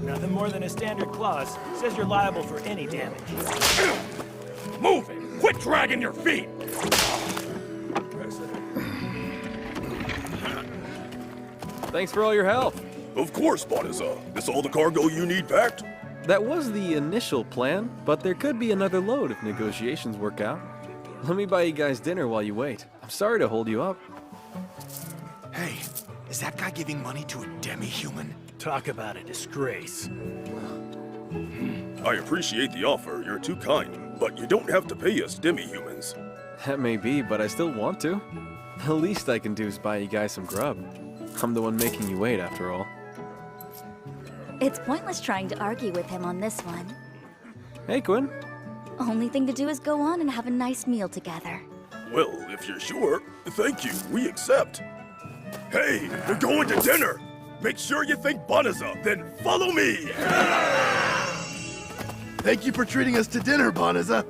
Nothing more than a standard clause. Says you're liable for any damage. Move it! Quit dragging your feet! Thanks for all your help. Of course, Boniza. This all the cargo you need packed? That was the initial plan, but there could be another load if negotiations work out. Let me buy you guys dinner while you wait. I'm sorry to hold you up. Hey, is that guy giving money to a demi-human? Talk about a disgrace. I appreciate the offer, you're too kind, but you don't have to pay us demi-humans. That may be, but I still want to. The least I can do is buy you guys some grub. I'm the one making you wait, after all. It's pointless trying to argue with him on this one. Hey, Quinn. Only thing to do is go on and have a nice meal together. Well, if you're sure, thank you, we accept. Hey, we're going to dinner! Make sure you thank Boniza, then follow me! Thank you for treating us to dinner, Boniza.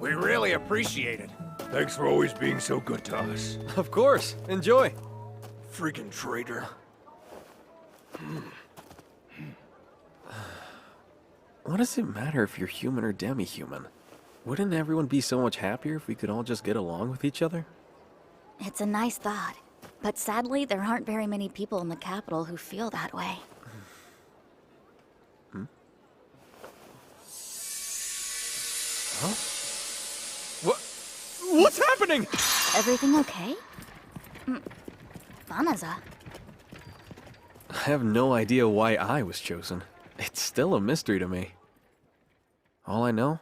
We really appreciate it. Thanks for always being so good to us. Of course. Enjoy. Friggin' traitor. What does it matter if you're human or demi-human? Wouldn't everyone be so much happier if we could all just get along with each other? It's a nice thought, but sadly there aren't very many people in the capital who feel that way. Huh? What's happening? Everything okay? Banaza. I have no idea why I was chosen. It's still a mystery to me. All I know,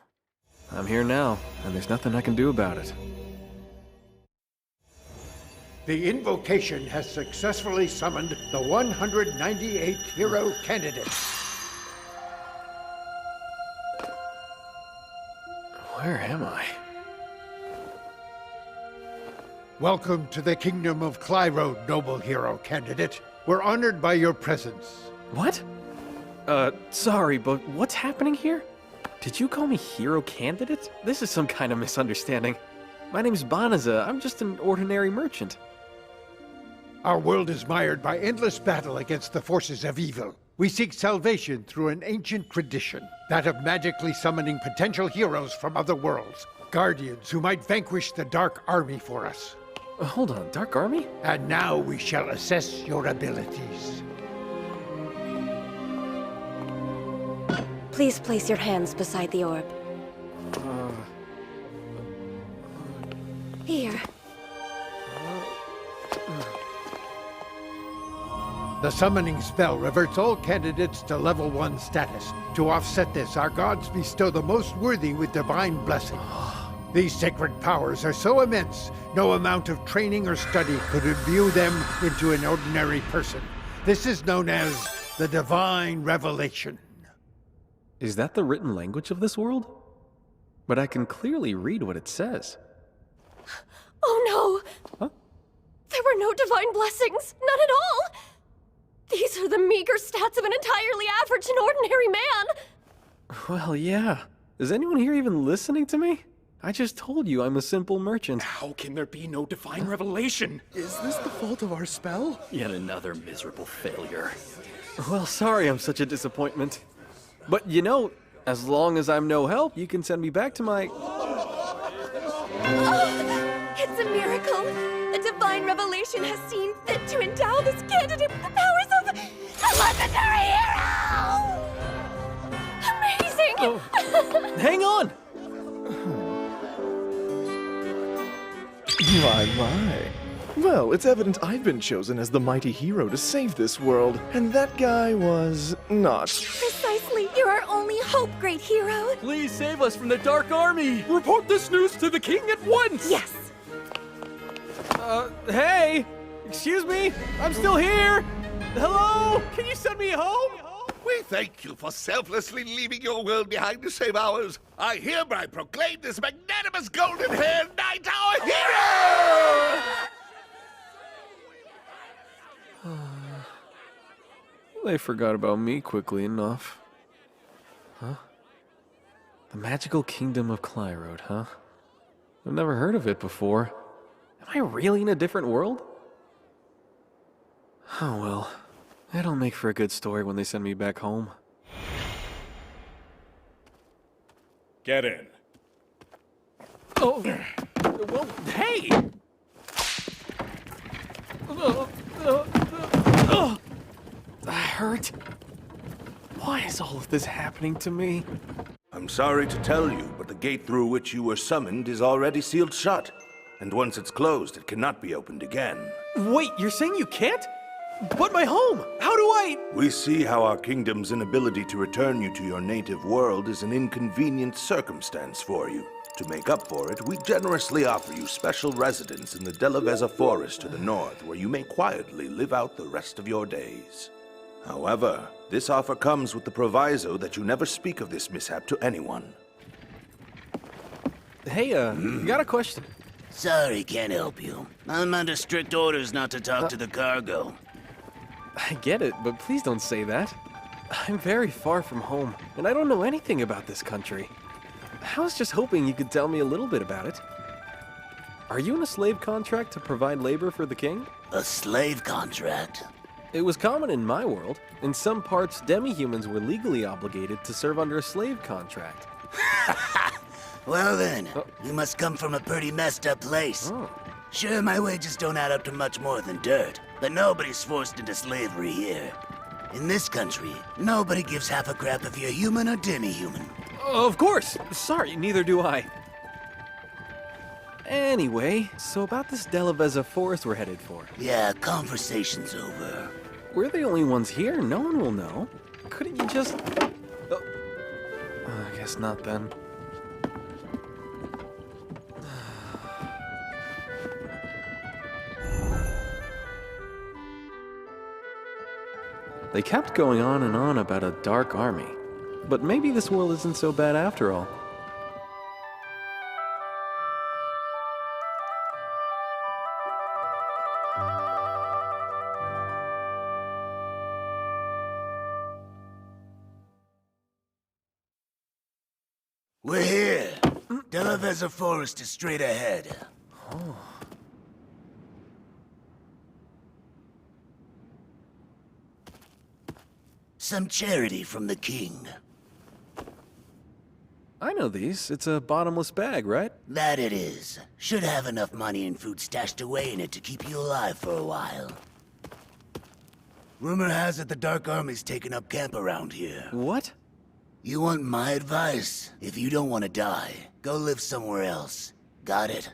I'm here now, and there's nothing I can do about it. The invocation has successfully summoned the 198th hero candidate. Where am I? Welcome to the kingdom of Clannad, noble hero candidate. We're honored by your presence. What? Sorry, but what's happening here? Did you call me hero candidate? This is some kind of misunderstanding. My name's Banaza. I'm just an ordinary merchant. Our world is mired by endless battle against the forces of evil. We seek salvation through an ancient tradition, that of magically summoning potential heroes from other worlds, guardians who might vanquish the Dark Army for us. Hold on, Dark Army? And now we shall assess your abilities. Please place your hands beside the orb. Here. The summoning spell reverts all candidates to level 1 status. To offset this, our gods bestow the most worthy with divine blessing. These sacred powers are so immense, no amount of training or study could imbue them into an ordinary person. This is known as the divine revelation. Is that the written language of this world? But I can clearly read what it says. Oh no! Huh? There were no divine blessings, none at all! These are the meager stats of an entirely average and ordinary man! Well, yeah. Is anyone here even listening to me? I just told you I'm a simple merchant. How can there be no divine revelation? Is this the fault of our spell? Yet another miserable failure. Well, sorry I'm such a disappointment. But you know, as long as I'm no help, you can send me back to my... Oh, it's a miracle! The divine revelation has seen fit to endow this candidate with the powers of a legendary hero! Amazing! Oh. Hang on! My. Well, it's evident I've been chosen as the mighty hero to save this world, and that guy was not. Precisely! You're our only hope, great hero! Please save us from the Dark Army! Report this news to the king at once! Yes! Hey! Excuse me? I'm still here! Hello? Can you send me home? We thank you for selflessly leaving your world behind to save ours. I hereby proclaim this magnanimous golden-haired knight our hero! They forgot about me quickly enough. Huh? The magical kingdom of Clannad, huh? I've never heard of it before. Am I really in a different world? Oh well. It'll make for a good story when they send me back home. Get in. Oh! Well, hey! That hurt. Why is all of this happening to me? I'm sorry to tell you, but the gate through which you were summoned is already sealed shut. And once it's closed, it cannot be opened again. Wait, you're saying you can't? But my home! How do I... We see how our kingdom's inability to return you to your native world is an inconvenient circumstance for you. To make up for it, we generously offer you special residence in the Delaveza forest to the north, where you may quietly live out the rest of your days. However, this offer comes with the proviso that you never speak of this mishap to anyone. Hey, got a question. Sorry, can't help you. I'm under strict orders not to talk to the cargo. I get it, but please don't say that. I'm very far from home, and I don't know anything about this country. I was just hoping you could tell me a little bit about it. Are you in a slave contract to provide labor for the king? A slave contract? It was common in my world. In some parts, demi-humans were legally obligated to serve under a slave contract. Well then, you must come from a pretty messed up place. Oh. Sure, my wages don't add up to much more than dirt, but nobody's forced into slavery here. In this country, nobody gives half a crap if you're human or demi-human. Of course! Sorry, neither do I. Anyway, so about this Delaveza forest we're headed for. Yeah, conversation's over. We're the only ones here, no one will know. Couldn't you just... Oh. I guess not then. They kept going on and on about a dark army. But maybe this world isn't so bad after all. We're here. Delaveza Forest is straight ahead. Oh. Some charity from the king. I know these. It's a bottomless bag, right? That it is. Should have enough money and food stashed away in it to keep you alive for a while. Rumor has it the Dark Army's taken up camp around here. What? You want my advice? If you don't want to die, go live somewhere else. Got it?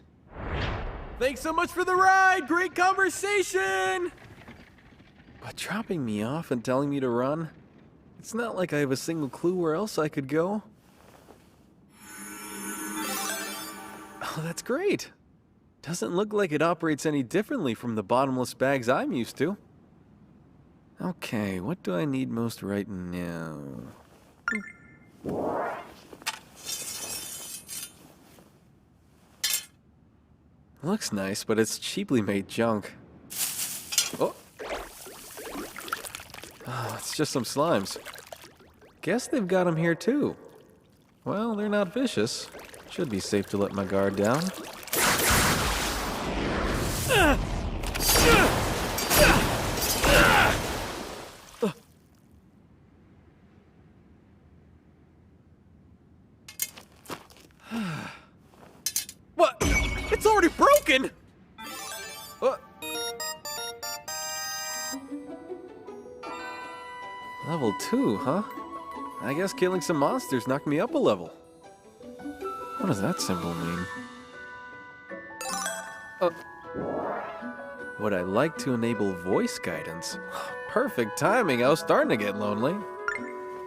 Thanks so much for the ride! Great conversation! But dropping me off and telling me to run? It's not like I have a single clue where else I could go. Oh, that's great. Doesn't look like it operates any differently from the bottomless bags I'm used to. Okay, what do I need most right now? Looks nice, but it's cheaply made junk. Oh! Oh, it's just some slimes. Guess they've got them here too. Well, they're not vicious. Should be safe to let my guard down. What? It's already broken! Level 2, huh? I guess killing some monsters knocked me up a level. What does that symbol mean? Would I like to enable voice guidance? Perfect timing, I was starting to get lonely.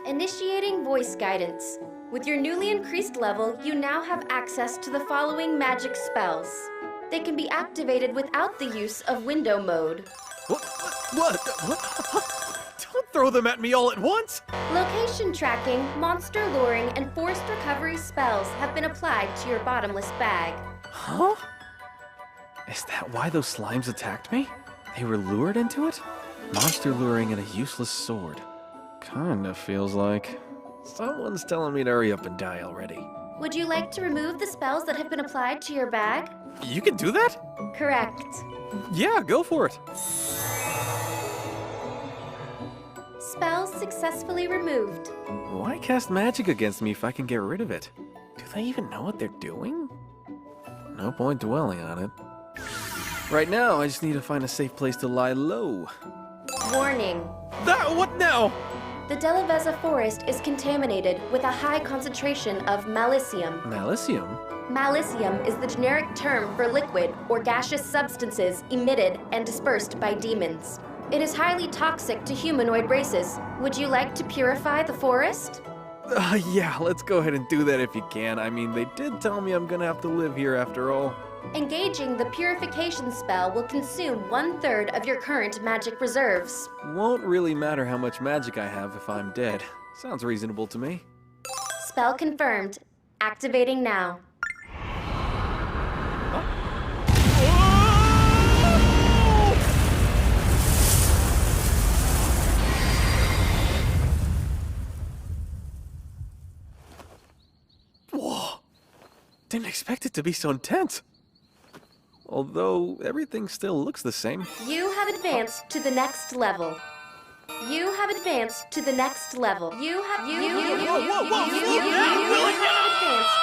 Initiating voice guidance. With your newly increased level, you now have access to the following magic spells. They can be activated without the use of window mode. What? Don't throw them at me all at once! Location tracking, monster luring, and forced recovery spells have been applied to your bottomless bag. Huh? Is that why those slimes attacked me? They were lured into it? Monster luring and a useless sword. Kinda feels like... someone's telling me to hurry up and die already. Would you like to remove the spells that have been applied to your bag? You can do that? Correct. Yeah, go for it. Spell successfully removed. Why cast magic against me if I can get rid of it? Do they even know what they're doing? No point dwelling on it. Right now, I just need to find a safe place to lie low. Warning. What now? The Delavezza forest is contaminated with a high concentration of malicium. Malicium? Malicium is the generic term for liquid or gaseous substances emitted and dispersed by demons. It is highly toxic to humanoid races. Would you like to purify the forest? Yeah, let's go ahead and do that if you can. I mean, they did tell me I'm gonna have to live here after all. Engaging the purification spell will consume 1/3 of your current magic reserves. Won't really matter how much magic I have if I'm dead. Sounds reasonable to me. Spell confirmed. Activating now. Whoa! Didn't expect it to be so intense. Although everything still looks the same. You have advanced to the next level. You have advanced to the next level. You have advanced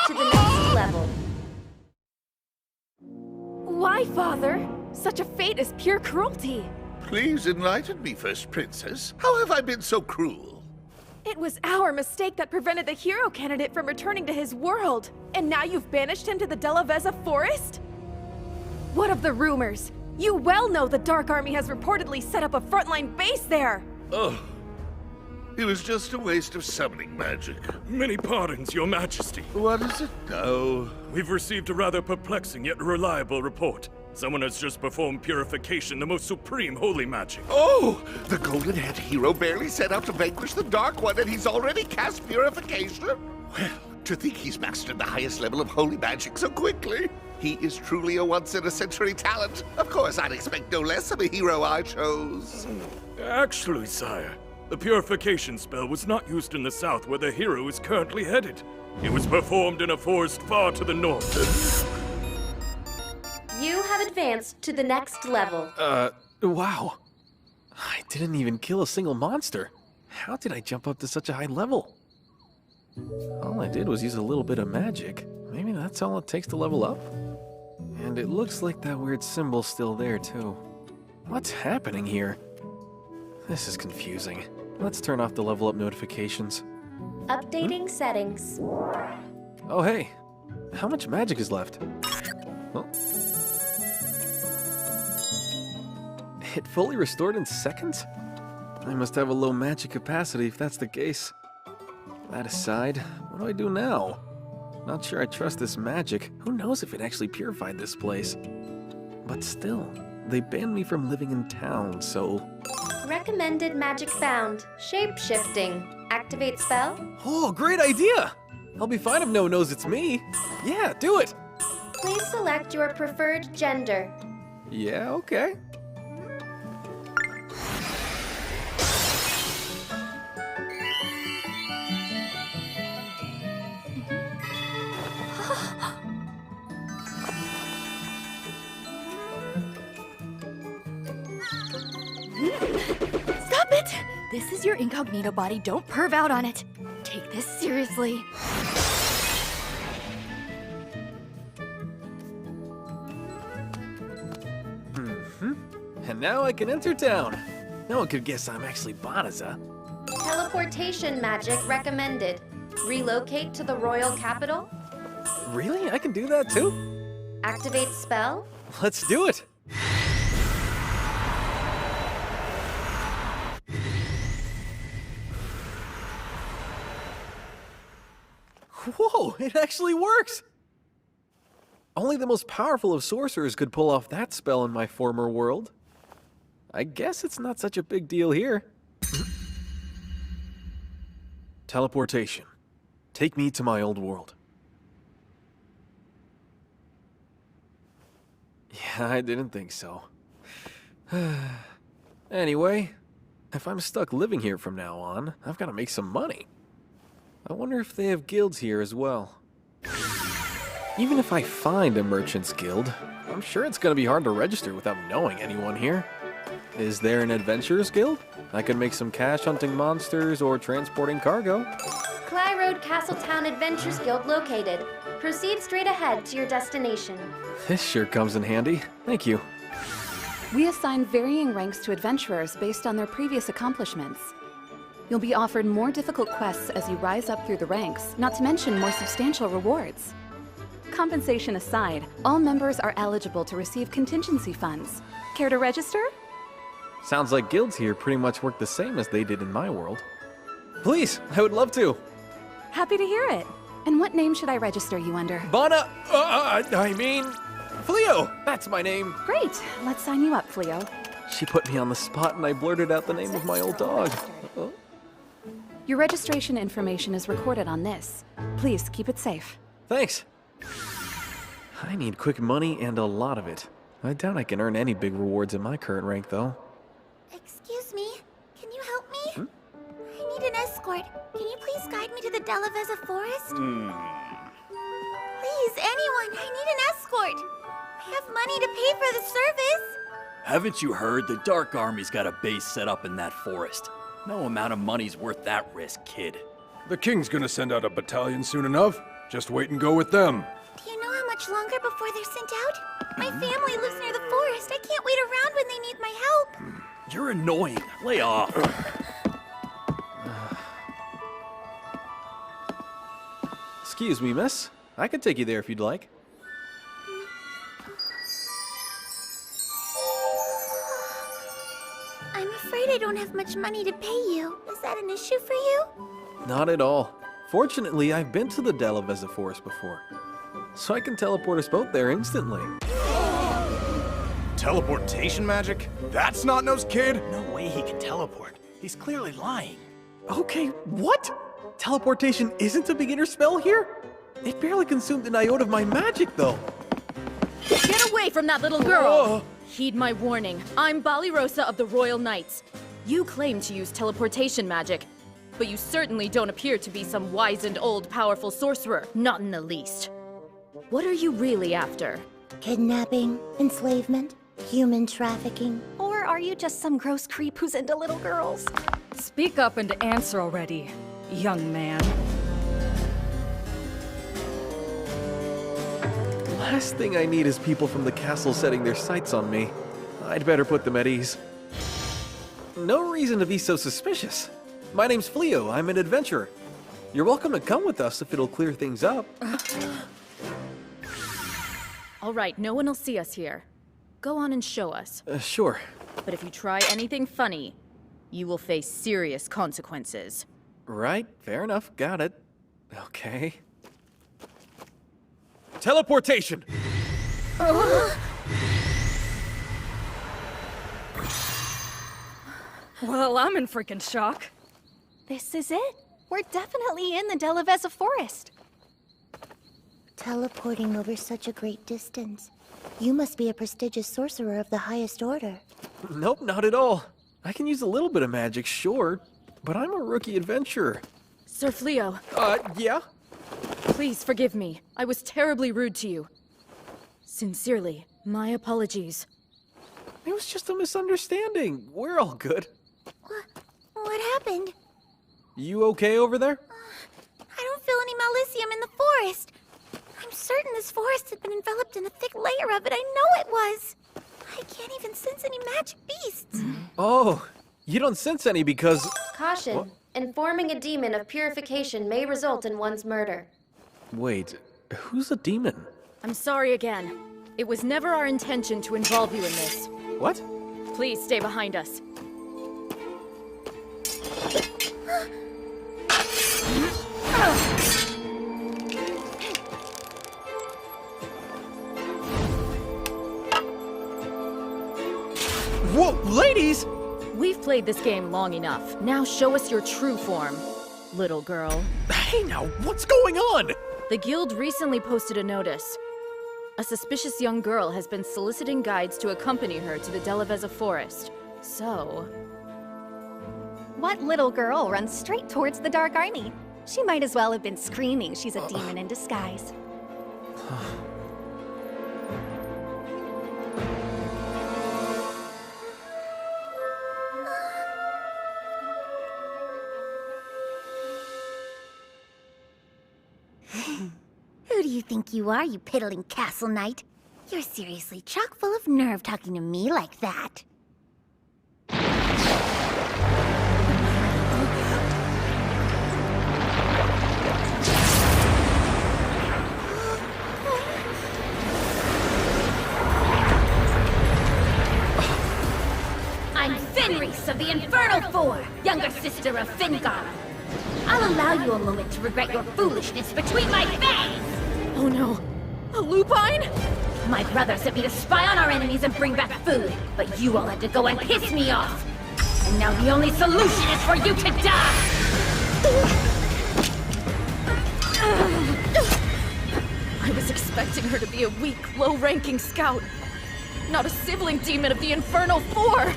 to the next level. Why, Father? Such a fate is pure cruelty. Please enlighten me first, Princess. How have I been so cruel? It was our mistake that prevented the hero candidate from returning to his world. And now you've banished him to the Delavezza forest? What of the rumors? You well know the Dark Army has reportedly set up a frontline base there! Oh, it was just a waste of summoning magic. Many pardons, Your Majesty. What is it now? We've received a rather perplexing yet reliable report. Someone has just performed purification, the most supreme holy magic. Oh! The golden-haired hero barely set out to vanquish the Dark One and he's already cast purification? Well, to think he's mastered the highest level of holy magic so quickly. He is truly a once-in-a-century talent. Of course, I'd expect no less of a hero I chose. Actually, sire, the purification spell was not used in the south where the hero is currently headed. It was performed in a forest far to the north. You have advanced to the next level. Wow. I didn't even kill a single monster. How did I jump up to such a high level? All I did was use a little bit of magic. Maybe that's all it takes to level up? And it looks like that weird symbol's still there, too. What's happening here? This is confusing. Let's turn off the level up notifications. Updating settings. Oh, hey. How much magic is left? Oh. It fully restored in seconds? I must have a low magic capacity if that's the case. That aside, what do I do now? Not sure I trust this magic. Who knows if it actually purified this place? But still, they banned me from living in town, so... Recommended magic found. Shape-shifting. Activate spell. Oh, great idea! I'll be fine if no one knows it's me. Yeah, do it! Please select your preferred gender. Yeah, okay. Stop it! This is your incognito body. Don't perv out on it. Take this seriously. And now I can enter town. No one could guess I'm actually Banaza. Teleportation magic recommended. Relocate to the royal capital. Really? I can do that too? Activate spell. Let's do it! Whoa, it actually works! Only the most powerful of sorcerers could pull off that spell in my former world. I guess it's not such a big deal here. Teleportation. Take me to my old world. Yeah, I didn't think so. Anyway, if I'm stuck living here from now on, I've got to make some money. I wonder if they have guilds here as well. Even if I find a merchant's guild, I'm sure it's going to be hard to register without knowing anyone here. Is there an adventurers guild? I could make some cash hunting monsters or transporting cargo. Cly Road Castletown Adventures Guild located. Proceed straight ahead to your destination. This sure comes in handy. Thank you. We assign varying ranks to adventurers based on their previous accomplishments. You'll be offered more difficult quests as you rise up through the ranks, not to mention more substantial rewards. Compensation aside, all members are eligible to receive contingency funds. Care to register? Sounds like guilds here pretty much work the same as they did in my world. Please, I would love to. Happy to hear it. And what name should I register you under? Fleo! That's my name. Great, let's sign you up, Fleo. She put me on the spot and I blurted out the name of my old dog. Your registration information is recorded on this. Please keep it safe. Thanks. I need quick money and a lot of it. I doubt I can earn any big rewards in my current rank, though. Excuse me, can you help me? I need an escort. Can you please guide me to the Delavezza forest? Please, anyone, I need an escort. I have money to pay for the service. Haven't you heard? The Dark Army's got a base set up in that forest. No amount of money's worth that risk, kid. The king's gonna send out a battalion soon enough. Just wait and go with them. Do you know how much longer before they're sent out? My family lives near the forest. I can't wait around when they need my help. You're annoying. Lay off. Excuse me, miss. I could take you there if you'd like. I'm afraid I don't have much money to pay you. Is that an issue for you? Not at all. Fortunately, I've been to the Delavezza forest before, so I can teleport us both there instantly. Teleportation magic? That snot-nosed kid? No way he can teleport. He's clearly lying. Okay, what? Teleportation isn't a beginner spell here? It barely consumed an iota of my magic, though. Get away from that little girl! Heed my warning. I'm Balirosa of the Royal Knights. You claim to use teleportation magic, but you certainly don't appear to be some wizened old powerful sorcerer, not in the least. What are you really after? Kidnapping, enslavement, human trafficking. Or are you just some gross creep who's into little girls? Speak up and answer already, young man. Last thing I need is people from the castle setting their sights on me. I'd better put them at ease. No reason to be so suspicious. My name's Fleo. I'm an adventurer. You're welcome to come with us if it'll clear things up. All right, no one will see us here. Go on and show us. Sure. But if you try anything funny, you will face serious consequences. Right, fair enough. Got it. Okay. Teleportation! Well, I'm in freaking shock. This is it? We're definitely in the Delavezza forest. Teleporting over such a great distance. You must be a prestigious sorcerer of the highest order. Nope, not at all. I can use a little bit of magic, sure, but I'm a rookie adventurer. Sir Fleo. Yeah? Please forgive me. I was terribly rude to you. Sincerely, my apologies. It was just a misunderstanding. We're all good. What happened? You okay over there? I don't feel any malicium in the forest. I'm certain this forest had been enveloped in a thick layer of it. I know it was. I can't even sense any magic beasts. Oh, you don't sense any because... Caution. What? Informing a demon of purification may result in one's murder. Wait, who's a demon? I'm sorry again. It was never our intention to involve you in this. What? Please stay behind us. Whoa, ladies! We've played this game long enough. Now show us your true form, little girl. Hey now, what's going on? The guild recently posted a notice. A suspicious young girl has been soliciting guides to accompany her to the Delavezza forest. So... What little girl runs straight towards the Dark Army? She might as well have been screaming she's a demon in disguise. think you are, you piddling castle knight? You're seriously chock full of nerve talking to me like that. I'm Fenris of the Infernal Four, younger sister of Fingar. I'll allow you a moment to regret your foolishness between my fangs! Oh no, a lupine? My brother sent me to spy on our enemies and bring back food, but you all had to go and piss me off! And now the only solution is for you to die! I was expecting her to be a weak, low-ranking scout. Not a sibling demon of the Infernal Four!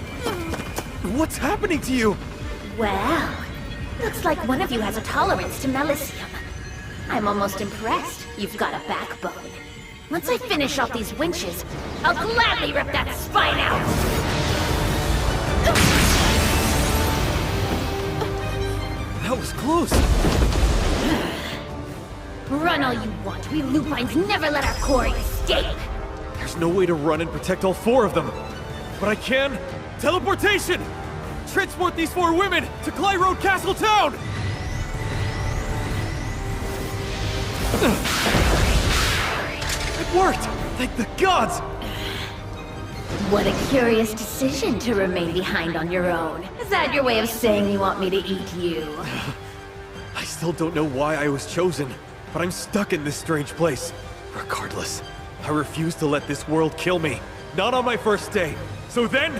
What's happening to you? Well, looks like one of you has a tolerance to melicium. I'm almost impressed. You've got a backbone. Once I finish off these winches, I'll gladly rip that spine out! That was close. Run all you want. We lupines never let our quarry escape! There's no way to run and protect all 4 of them. But I can. Teleportation! Transport these 4 women to Clyroad Castle Town! It worked! Thank the gods! What a curious decision to remain behind on your own. Is that your way of saying you want me to eat you? I still don't know why I was chosen, but I'm stuck in this strange place. Regardless, I refuse to let this world kill me. Not on my first day. So then,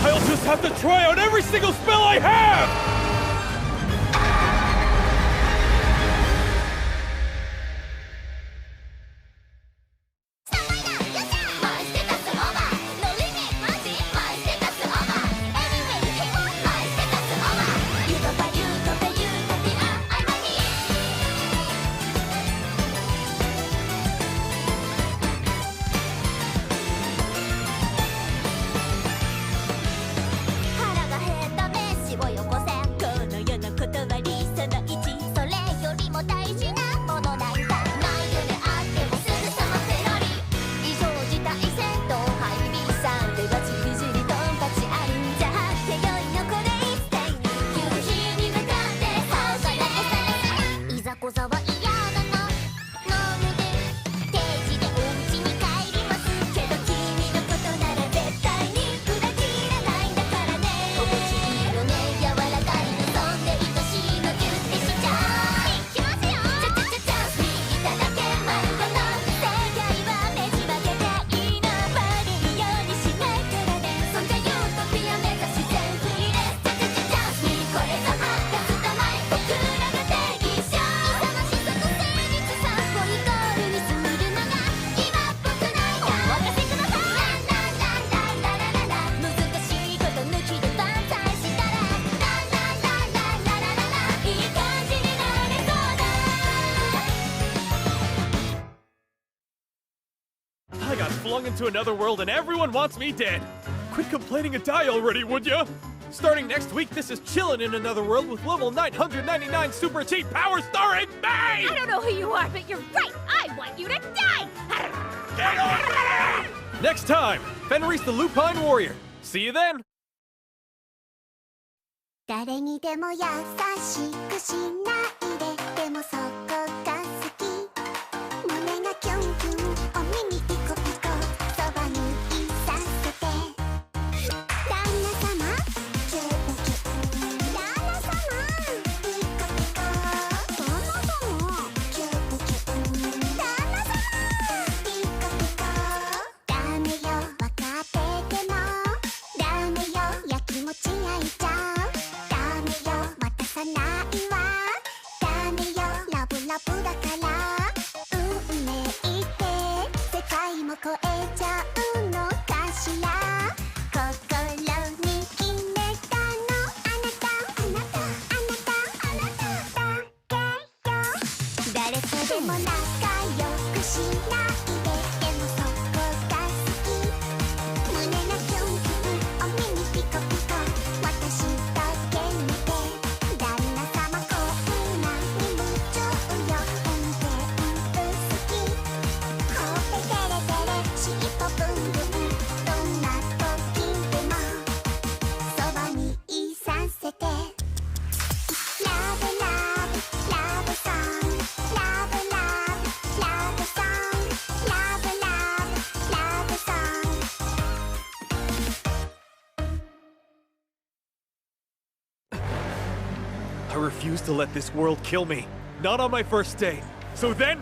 I'll just have to try out every single spell I have! Flung into another world and everyone wants me dead. Quit complaining and die already, would ya? Starting next week, this is Chillin' in Another World with level 999 super cheap power starring me! I don't know who you are, but you're right! I want you to die! Get on! Next time, Fenris the Lupine Warrior. See you then! 誰にでも優しくしないででもそこが好き胸がキュンキュンお耳ピコピコそばにいさせて旦那様キューキュン旦那様ピコピコ旦那様キューキュン旦那様ピコピコダメよ分かっててもダメよやきもち焼いちゃうダメよ渡さないわダメよラブ I refuse to let this world kill me. Not on my first day. So then,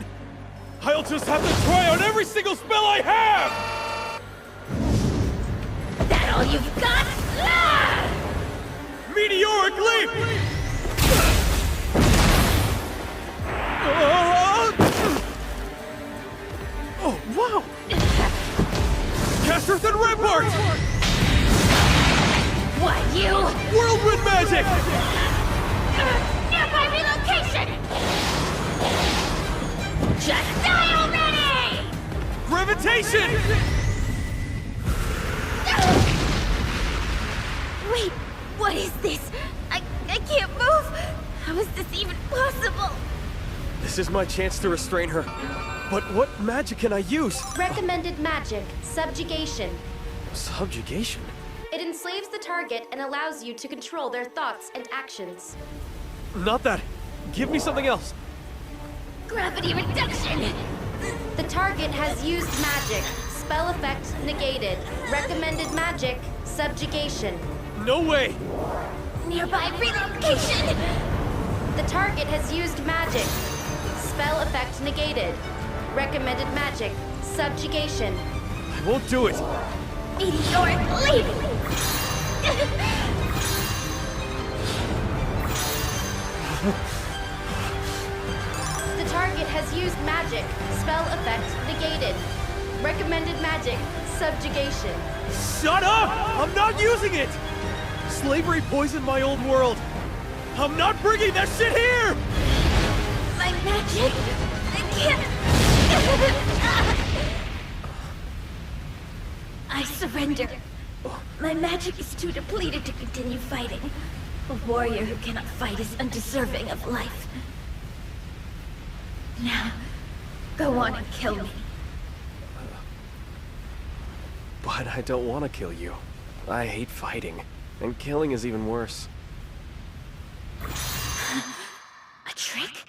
I'll just have to try out every single spell I have! That all you've got? Ah! Meteoric leap! Oh, wow! Cast Earth and Rampart! What, you? Whirlwind magic! Nearby relocation! Just die already! Gravitation! Wait, what is this? I can't move! How is this even possible? This is my chance to restrain her. But what magic can I use? Recommended magic, subjugation. Subjugation? It enslaves the target and allows you to control their thoughts and actions. Not that. Give me something else. Gravity reduction! The target has used magic. Spell effect negated. Recommended magic, subjugation. No way! Nearby relocation! The target has used magic. Spell effect negated. Recommended magic, subjugation. I won't do it. Meteoric leap! The target has used magic. Spell effect negated. Recommended magic, subjugation. Shut up! I'm not using it! Slavery poisoned my old world. I'm not bringing that shit here! My magic! I can't... I surrender. My magic is too depleted to continue fighting. A warrior who cannot fight is undeserving of life. Now, go on and kill me. But I don't want to kill you. I hate fighting. And killing is even worse. A trick?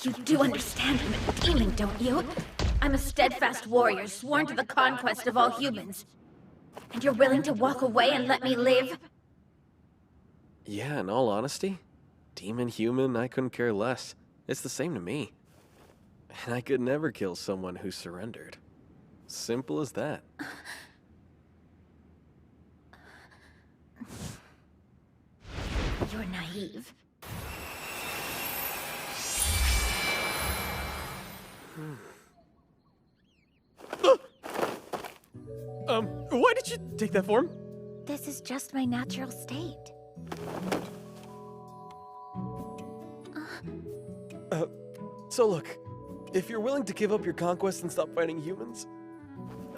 You do understand I'm a demon, don't you? I'm a steadfast warrior sworn to the conquest of all humans. And you're willing to walk away and let me live? Yeah, in all honesty, demon, human, I couldn't care less. It's the same to me. And I could never kill someone who surrendered. Simple as that. You're naive. Why did you take that form? This is just my natural state. So look, if you're willing to give up your conquest and stop fighting humans,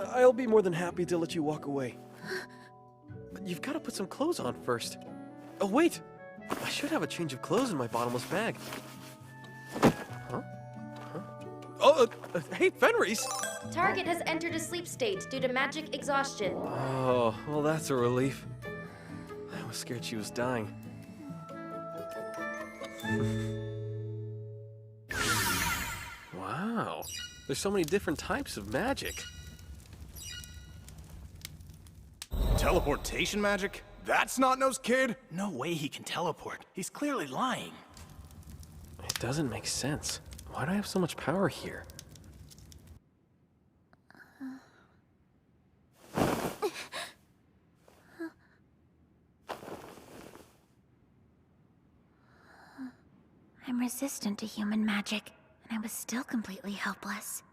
I'll be more than happy to let you walk away. But you've got to put some clothes on first. Oh wait, I should have a change of clothes in my bottomless bag. Huh? Oh, hey, Fenris! Target has entered a sleep state due to magic exhaustion. Oh, well that's a relief. I was scared she was dying. Wow, there's so many different types of magic. Teleportation magic? That's Snot-Nosed Kid? No way he can teleport. He's clearly lying. It doesn't make sense. Why do I have so much power here? I'm resistant to human magic, and I was still completely helpless.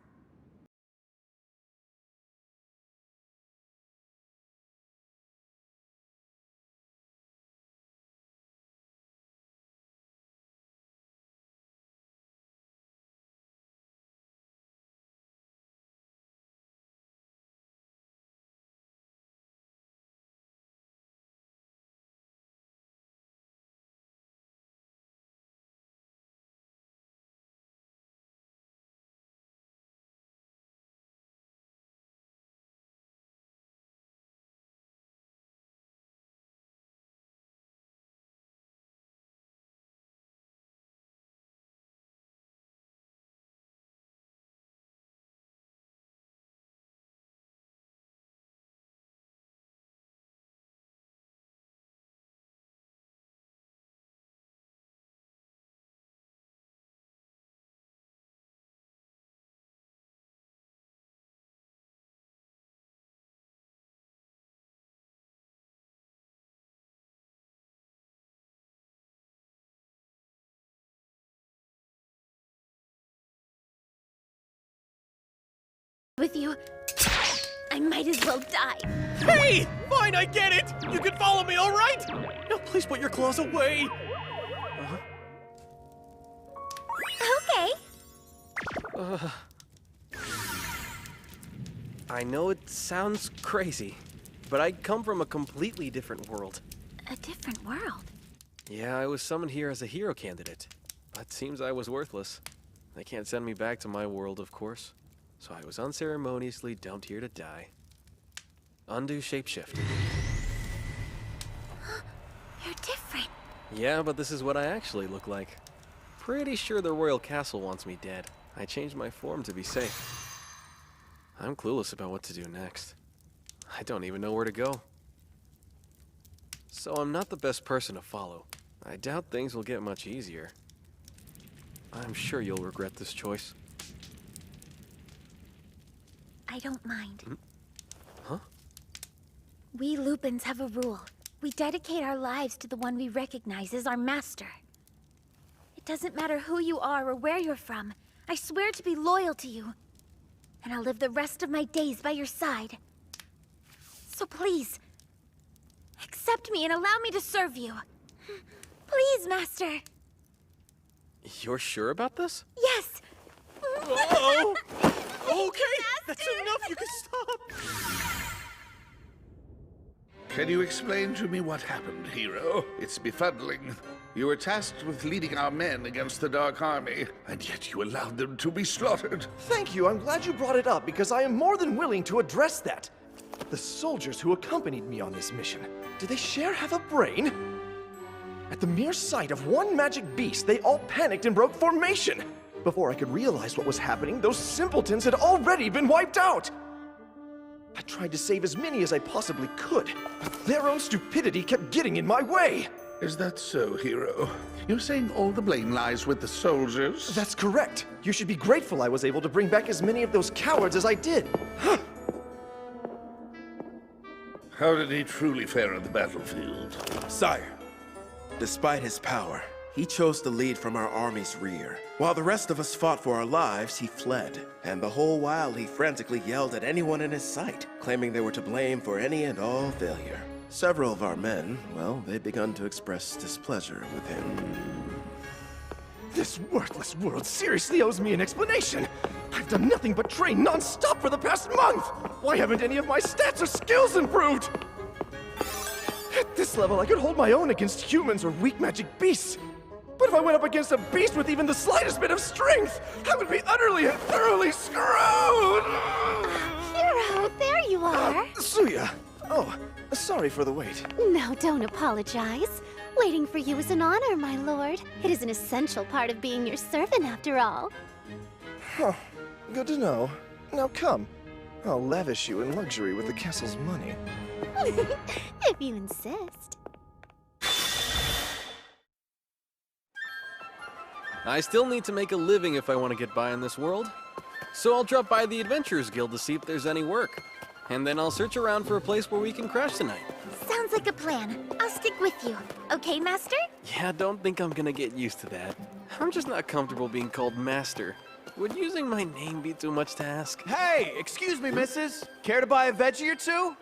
with you, I might as well die. Hey! Fine, I get it! You can follow me, all right? Now please put your claws away! Okay. I know it sounds crazy, but I come from a completely different world. A different world? Yeah, I was summoned here as a hero candidate, but seems I was worthless. They can't send me back to my world, of course, so I was unceremoniously dumped here to die. Undo shapeshift. You're different. Yeah, but this is what I actually look like. Pretty sure the royal castle wants me dead. I changed my form to be safe. I'm clueless about what to do next. I don't even know where to go. So I'm not the best person to follow. I doubt things will get much easier. I'm sure you'll regret this choice. I don't mind. Huh? We Lupins have a rule. We dedicate our lives to the one we recognize as our master. It doesn't matter who you are or where you're from. I swear to be loyal to you. And I'll live the rest of my days by your side. So please, accept me and allow me to serve you. Please, Master. You're sure about this? Yes. Oh! Okay, that's enough. You can stop. Can you explain to me what happened, hero? It's befuddling. You were tasked with leading our men against the Dark Army, and yet you allowed them to be slaughtered. Thank you. I'm glad you brought it up, because I am more than willing to address that. The soldiers who accompanied me on this mission, do they have a brain? At the mere sight of one magic beast, they all panicked and broke formation. Before I could realize what was happening, those simpletons had already been wiped out. I tried to save as many as I possibly could, but their own stupidity kept getting in my way. Is that so, hero? You're saying all the blame lies with the soldiers? That's correct. You should be grateful I was able to bring back as many of those cowards as I did. How did he truly fare on the battlefield? Sire, despite his power, he chose to lead from our army's rear. While the rest of us fought for our lives, he fled. And the whole while, he frantically yelled at anyone in his sight, claiming they were to blame for any and all failure. Several of our men, well, they'd begun to express displeasure with him. This worthless world seriously owes me an explanation. I've done nothing but train non-stop for the past month. Why haven't any of my stats or skills improved? At this level, I could hold my own against humans or weak magic beasts. But if I went up against a beast with even the slightest bit of strength, I would be utterly and thoroughly screwed! Hero, there you are. Suya! Oh, sorry for the wait. No, don't apologize. Waiting for you is an honor, my lord. It is an essential part of being your servant, after all. Huh. Good to know. Now come. I'll lavish you in luxury with the castle's money. If you insist. I still need to make a living if I want to get by in this world. So I'll drop by the Adventurers Guild to see if there's any work. And then I'll search around for a place where we can crash tonight. Sounds like a plan. I'll stick with you. Okay, Master? Yeah, don't think I'm gonna get used to that. I'm just not comfortable being called Master. Would using my name be too much to ask? Hey, excuse me, missus. Care to buy a veggie or two?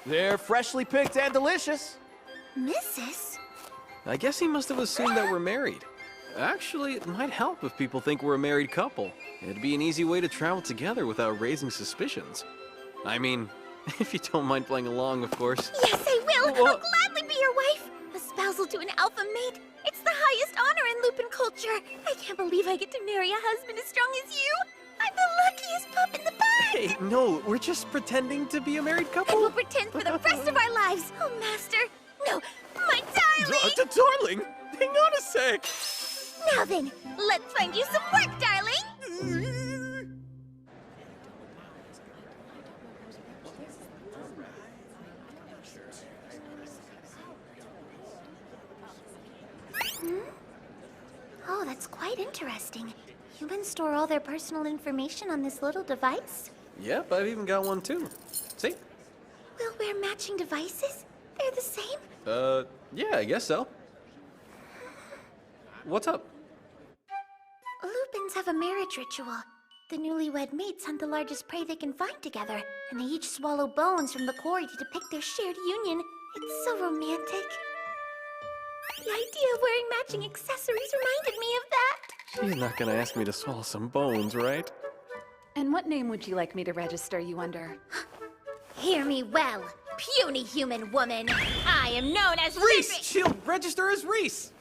They're freshly picked and delicious. Mrs.? I guess he must have assumed that we're married. Actually, it might help if people think we're a married couple. It'd be an easy way to travel together without raising suspicions. I mean, if you don't mind playing along, of course. Yes, I will! I'll gladly be your wife! A spousal to an alpha mate! It's the highest honor in Lupin culture! I can't believe I get to marry a husband as strong as you! I'm the luckiest pup in the bag! Hey, no, we're just pretending to be a married couple. And we'll pretend for the rest of our lives! Oh, Master! No, my darling! Darling! Hang on a sec! Now then, let's find you some work, darling! Oh, that's quite interesting. Humans store all their personal information on this little device? Yep, I've even got one too. See? We'll wear matching devices? They're the same? Yeah, I guess so. What's up? Lupins have a marriage ritual. The newlywed mates hunt the largest prey they can find together, and they each swallow bones from the quarry to depict their shared union. It's so romantic. The idea of wearing matching accessories reminded me of that. She's not gonna ask me to swallow some bones, right? And what name would you like me to register you under? Hear me well, puny human woman. I am known as Reese! She'll register as Reese!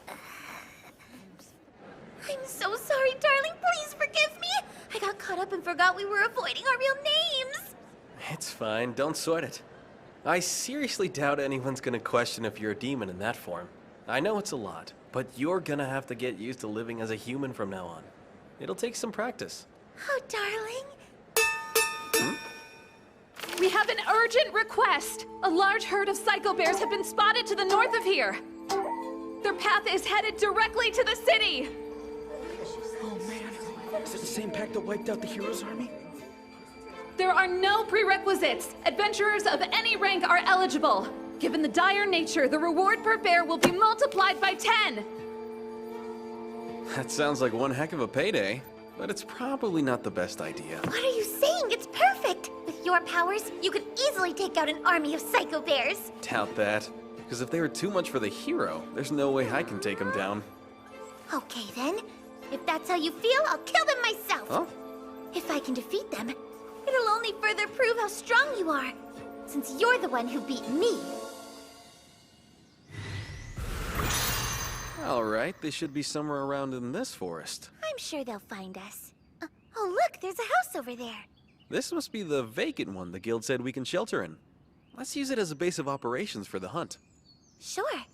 I'm so sorry, darling. Please forgive me. I got caught up and forgot we were avoiding our real names. It's fine, don't sweat it. I seriously doubt anyone's gonna question if you're a demon in that form. I know it's a lot, but you're gonna have to get used to living as a human from now on. It'll take some practice. Oh, darling. We have an urgent request! A large herd of psycho bears have been spotted to the north of here. Their path is headed directly to the city. Oh man, is it the same pack that wiped out the hero's army? There are no prerequisites. Adventurers of any rank are eligible. Given the dire nature, the reward per bear will be multiplied by 10. That sounds like one heck of a payday, but it's probably not the best idea. What are you saying? It's perfect. With your powers, you could easily take out an army of psycho bears. Doubt that, because if they were too much for the hero, there's no way I can take them down. Okay then. If that's how you feel, I'll kill them myself. Huh? If I can defeat them, it'll only further prove how strong you are, since you're the one who beat me. All right, they should be somewhere around in this forest. I'm sure they'll find us. Oh, look, there's a house over there. This must be the vacant one the guild said we can shelter in. Let's use it as a base of operations for the hunt. Sure.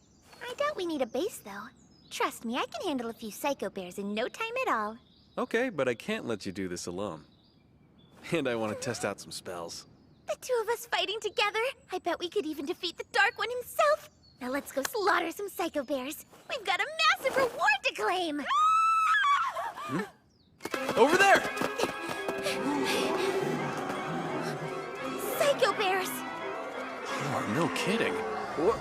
I doubt we need a base, though. Trust me, I can handle a few psycho bears in no time at all. Okay, but I can't let you do this alone. And I want to test out some spells. The two of us fighting together? I bet we could even defeat the Dark One himself. Now let's go slaughter some psycho bears. We've got a massive reward to claim. Over there! Psycho bears! Oh, no kidding. What?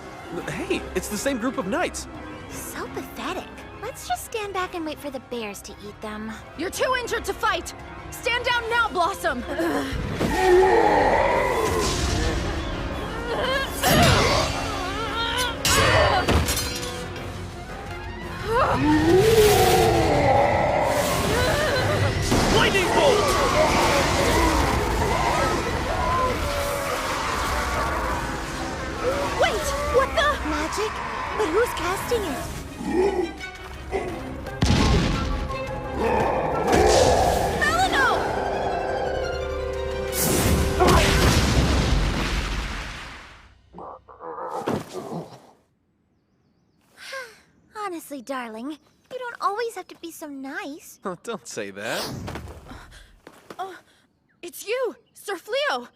Hey, it's the same group of knights. So pathetic. Let's just stand back and wait for the bears to eat them. You're too injured to fight! Stand down now, Blossom! Lightning bolt! Wait! What the? Magic? But who's casting it? Melano! Honestly, darling, you don't always have to be so nice. Oh, don't say that. It's you, Sir Fleo!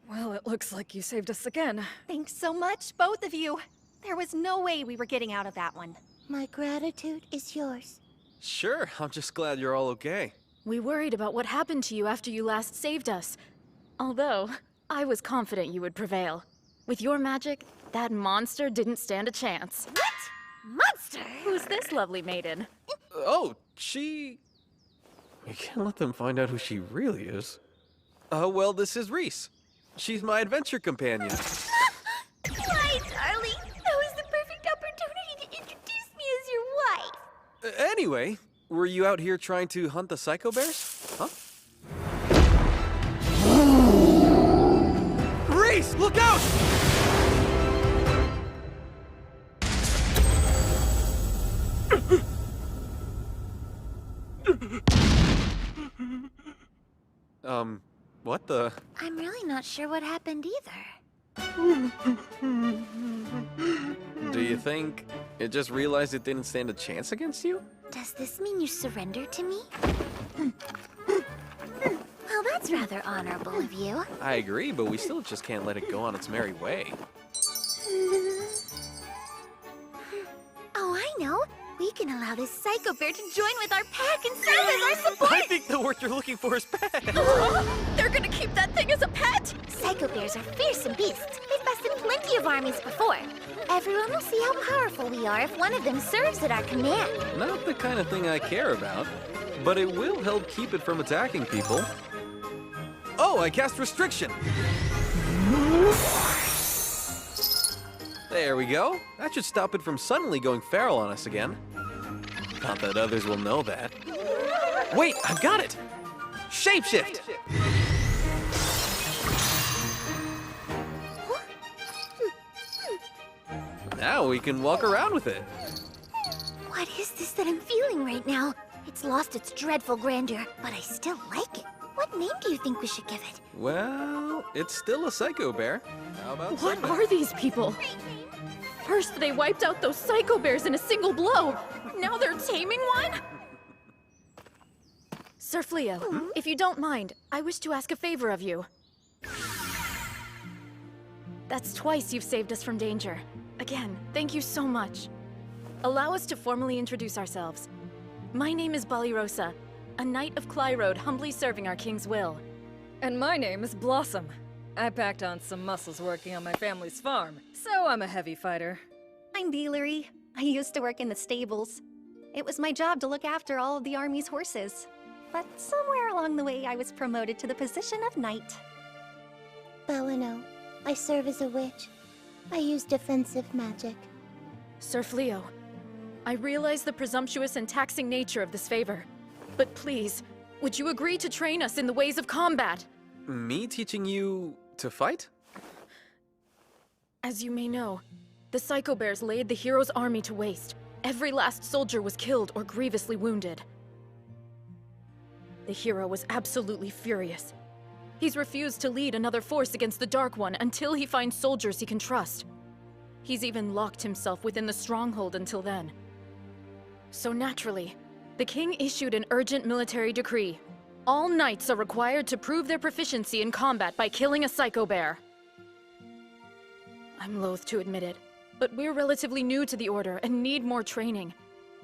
Well, it looks like you saved us again. Thanks so much, both of you. There was no way we were getting out of that one. My gratitude is yours. Sure, I'm just glad you're all okay. We worried about what happened to you after you last saved us. Although, I was confident you would prevail. With your magic, that monster didn't stand a chance. What? Monster? Who's this lovely maiden? Oh, she... You can't let them find out who she really is. Well, this is Reese. She's my adventure companion. Why, darling? That was the perfect opportunity to introduce me as your wife. Anyway, were you out here trying to hunt the psycho bears? Huh? Reese, look out! What the? I'm really not sure what happened either. Do you think it just realized it didn't stand a chance against you? Does this mean you surrender to me? Well, that's rather honorable of you. I agree, but we still just can't let it go on its merry way. Oh, I know. We can allow this psycho bear to join with our pack and serve as our support! I think the word you're looking for is pet. They're gonna keep that thing as a pet? Psycho bears are fearsome beasts. They've bested plenty of armies before. Everyone will see how powerful we are if one of them serves at our command. Not the kind of thing I care about. but it will help keep it from attacking people. Oh, I cast Restriction! There we go. That should stop it from suddenly going feral on us again. Not that others will know that. Wait, I've got it! Shapeshift! Now we can walk around with it. What is this that I'm feeling right now? It's lost its dreadful grandeur, but I still like it. What name do you think we should give it? Well, it's still a psycho bear. How about What Sunbear? are these people? First they wiped out those psycho bears in a single blow. Now they're taming one? Sir Fleo, if you don't mind, I wish to ask a favor of you. That's twice you've saved us from danger. Again, thank you so much. Allow us to formally introduce ourselves. My name is Balirosa, a knight of Clyrode humbly serving our king's will. And my name is Blossom. I packed on some muscles working on my family's farm, so I'm a heavy fighter. I'm Beelery. I used to work in the stables. It was my job to look after all of the army's horses. But somewhere along the way, I was promoted to the position of knight. Belino. I serve as a witch. I use defensive magic. Sir Fleo, I realize the presumptuous and taxing nature of this favor. But please, would you agree to train us in the ways of combat? Me teaching you to fight? As you may know, the Psycho Bears laid the hero's army to waste. Every last soldier was killed or grievously wounded. The hero was absolutely furious. He's refused to lead another force against the Dark One until he finds soldiers he can trust. He's even locked himself within the stronghold until then. So naturally, the king issued an urgent military decree. All knights are required to prove their proficiency in combat by killing a Psycho Bear. I'm loath to admit it, but we're relatively new to the Order and need more training.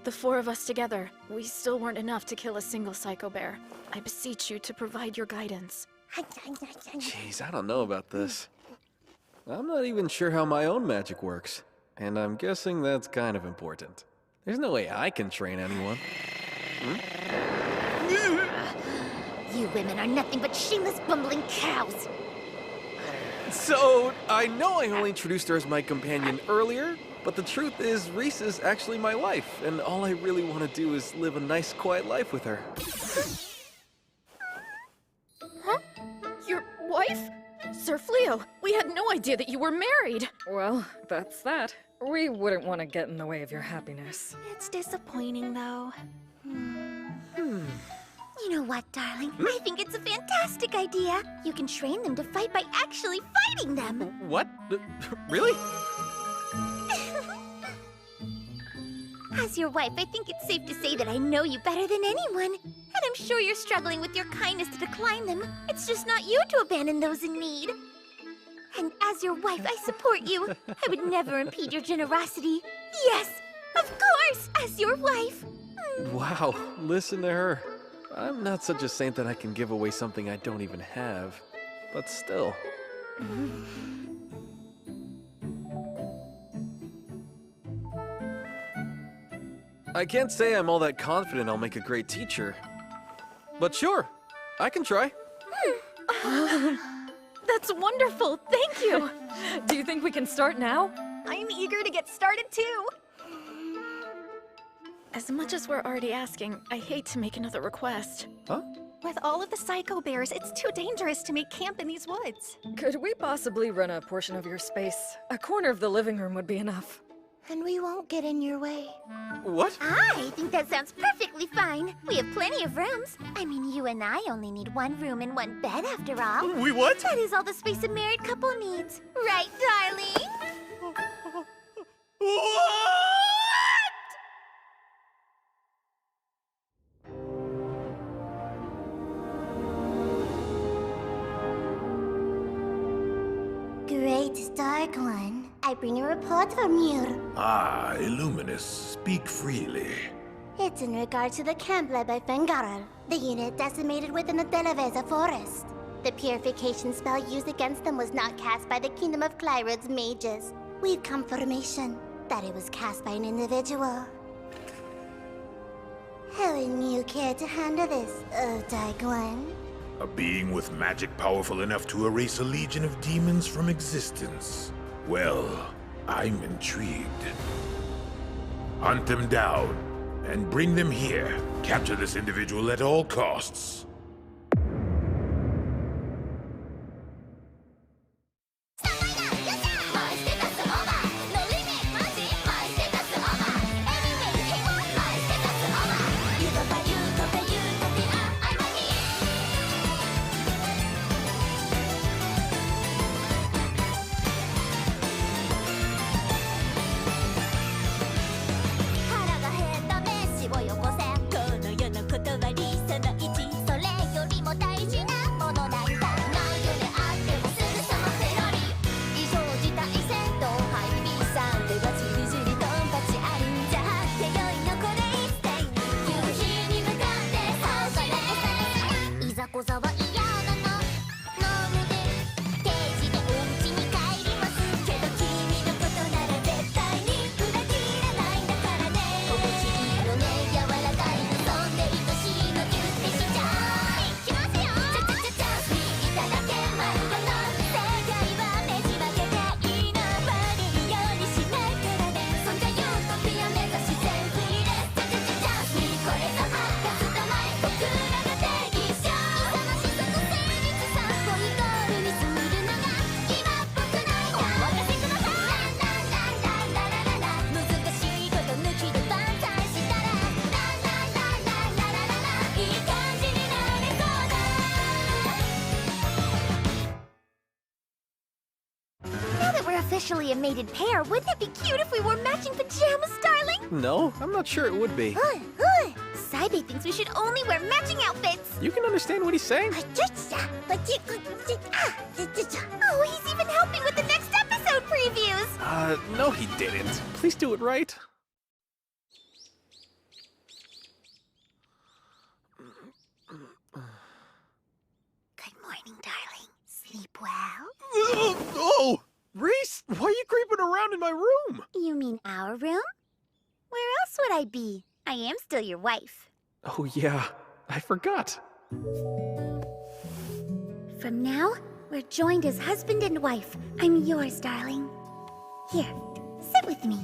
The four of us together, we still weren't enough to kill a single Psycho Bear. I beseech you to provide your guidance. Jeez, I don't know about this. I'm not even sure how my own magic works, and I'm guessing that's kind of important. There's no way I can train anyone. You women are nothing but shameless, bumbling cows. So, I know I only introduced her as my companion earlier, but the truth is Reese is actually my wife, and all I really want to do is live a nice, quiet life with her. Huh? Your wife? Sir Fleo, we had no idea that you were married. Well, that's that. We wouldn't want to get in the way of your happiness. It's disappointing, though. You know what, darling? I think it's a fantastic idea. You can train them to fight by actually fighting them. What? Really? As your wife, I think it's safe to say that I know you better than anyone. And I'm sure you're struggling with your kindness to decline them. It's just not you to abandon those in need. And as your wife, I support you. I would never impede your generosity. Yes, of course, as your wife. Wow, listen to her. I'm not such a saint that I can give away something I don't even have. But still. I can't say I'm all that confident I'll make a great teacher. But sure, I can try. That's wonderful, thank you. Do you think we can start now? I'm eager to get started too. As much as we're already asking, I hate to make another request. Huh? With all of the Psycho Bears, it's too dangerous to make camp in these woods. Could we possibly rent a portion of your space? A corner of the living room would be enough. And we won't get in your way. What? I think that sounds perfectly fine. We have plenty of rooms. I mean, you and I only need one room and one bed after all. We what? That is all the space a married couple needs. Right, darling? Great Dark One, I bring a report from you. Ah, Illuminous, speak freely. It's in regard to the camp led by Fengarel, the unit decimated within the Delaveza forest. The purification spell used against them was not cast by the Kingdom of Clyrode's mages. We've confirmation that it was cast by an individual. How wouldn't you care to handle this, Daiguan? A being with magic powerful enough to erase a legion of demons from existence. Well, I'm intrigued. Hunt them down, and bring them here. Capture this individual at all costs. Officially a mated pair, wouldn't it be cute if we wore matching pajamas, darling? No, I'm not sure it would be. Saibe thinks we should only wear matching outfits. You can understand what he's saying. Oh, he's even helping with the next episode previews. No he didn't. Please do it right. Good morning, darling. Sleep well? Oh! Reese, why are you creeping around in my room? You mean our room? Where else would I be? I am still your wife. Oh yeah, I forgot. From now, we're joined as husband and wife. I'm yours, darling. Here, sit with me.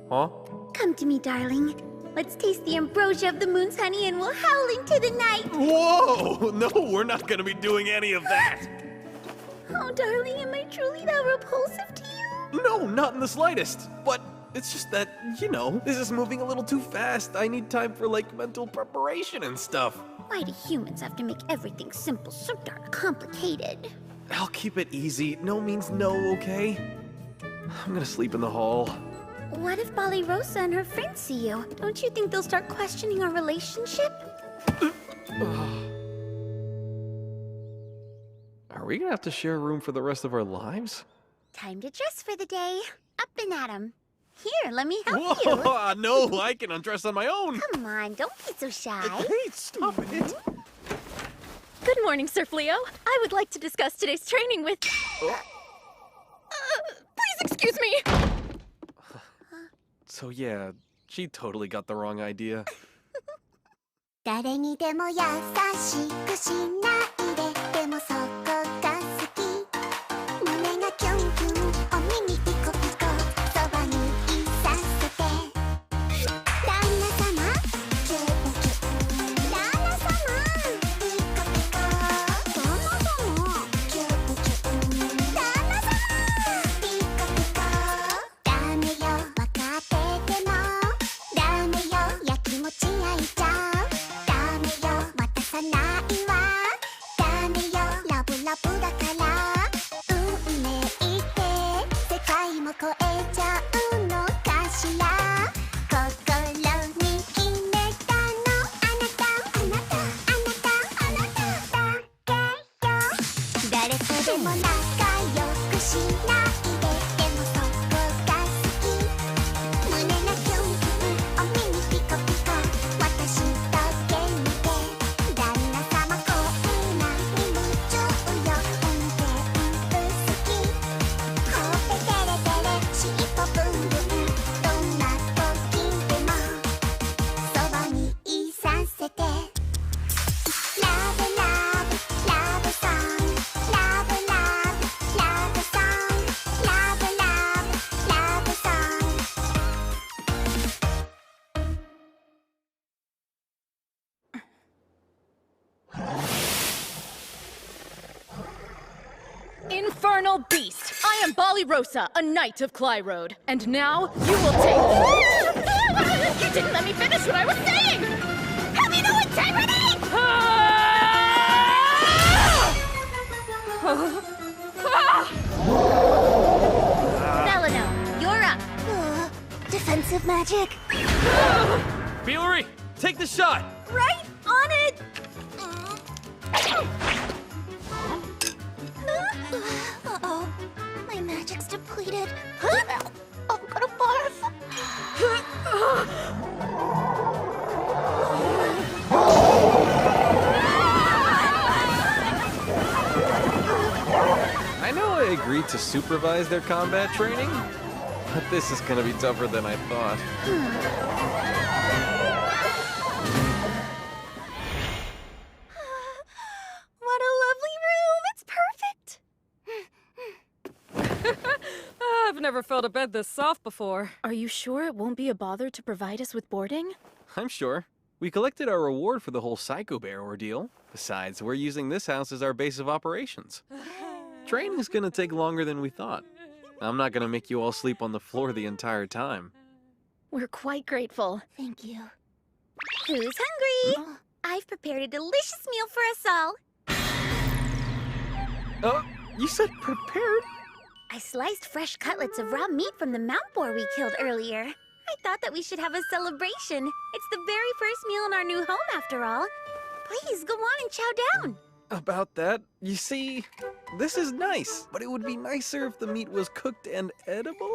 Huh? Come to me, darling. Let's taste the ambrosia of the moon's honey and we'll howl into the night. Whoa! No, we're not gonna be doing any of that. Oh, darling, am I truly that repulsive to you? No, not in the slightest. But it's just that, you know, this is moving a little too fast. I need time for, like, mental preparation and stuff. Why do humans have to make everything simple so darn complicated? I'll keep it easy. No means no, okay? I'm gonna sleep in the hall. What if Bali Rosa and her friends see you? Don't you think they'll start questioning our relationship? Are we gonna have to share a room for the rest of our lives? Time to dress for the day. Up and at 'em. Here, let me help Whoa, you. no, I can undress on my own. Come on, don't be so shy. Hey, stop it. Good morning, Sir Fleo. I would like to discuss today's training with... please excuse me! So yeah, she totally got the wrong idea. 誰にでも優しくしないででもそこが好き胸がキュンキュンお耳ピコピコそばにいさせて旦那様キュンキュン旦那様ピコピコ旦那様キュンキュン旦那様ピコピコダメよわかっててもダメよやきもち焼いちゃう渡さないわダメよラブラブだから運命って世界も超えちゃうのかしら心に決めたのあなたあなたあなたあなただけよ誰とでも仲良くしないででもそこが好き胸がキュンキュンお耳ピコピコ私とゲームで旦那様こんなに夢中よ運転好きほっぺてれてれ尻尾ぶん infernal beast! I am Ballyrosa, a knight of Clyrode. And now, you will take... You didn't let me finish what I was saying! Have you no integrity? Delano, you're up. Defensive magic. Bealery, take the shot! Right on it! Uh-oh. My magic's depleted. I'm gonna barf. I know I agreed to supervise their combat training, but this is gonna be tougher than I thought. What a lovely room! It's perfect! I've never felt a bed this soft before. Are you sure it won't be a bother to provide us with boarding? I'm sure. We collected our reward for the whole Psycho Bear ordeal. Besides, we're using this house as our base of operations. Training's gonna take longer than we thought. I'm not gonna make you all sleep on the floor the entire time. We're quite grateful. Thank you. Who's hungry? I've prepared a delicious meal for us all. Oh, you said prepared? I sliced fresh cutlets of raw meat from the mount boar we killed earlier. I thought that we should have a celebration. It's the very first meal in our new home, after all. Please, go on and chow down. About that, you see, this is nice, but it would be nicer if the meat was cooked and edible.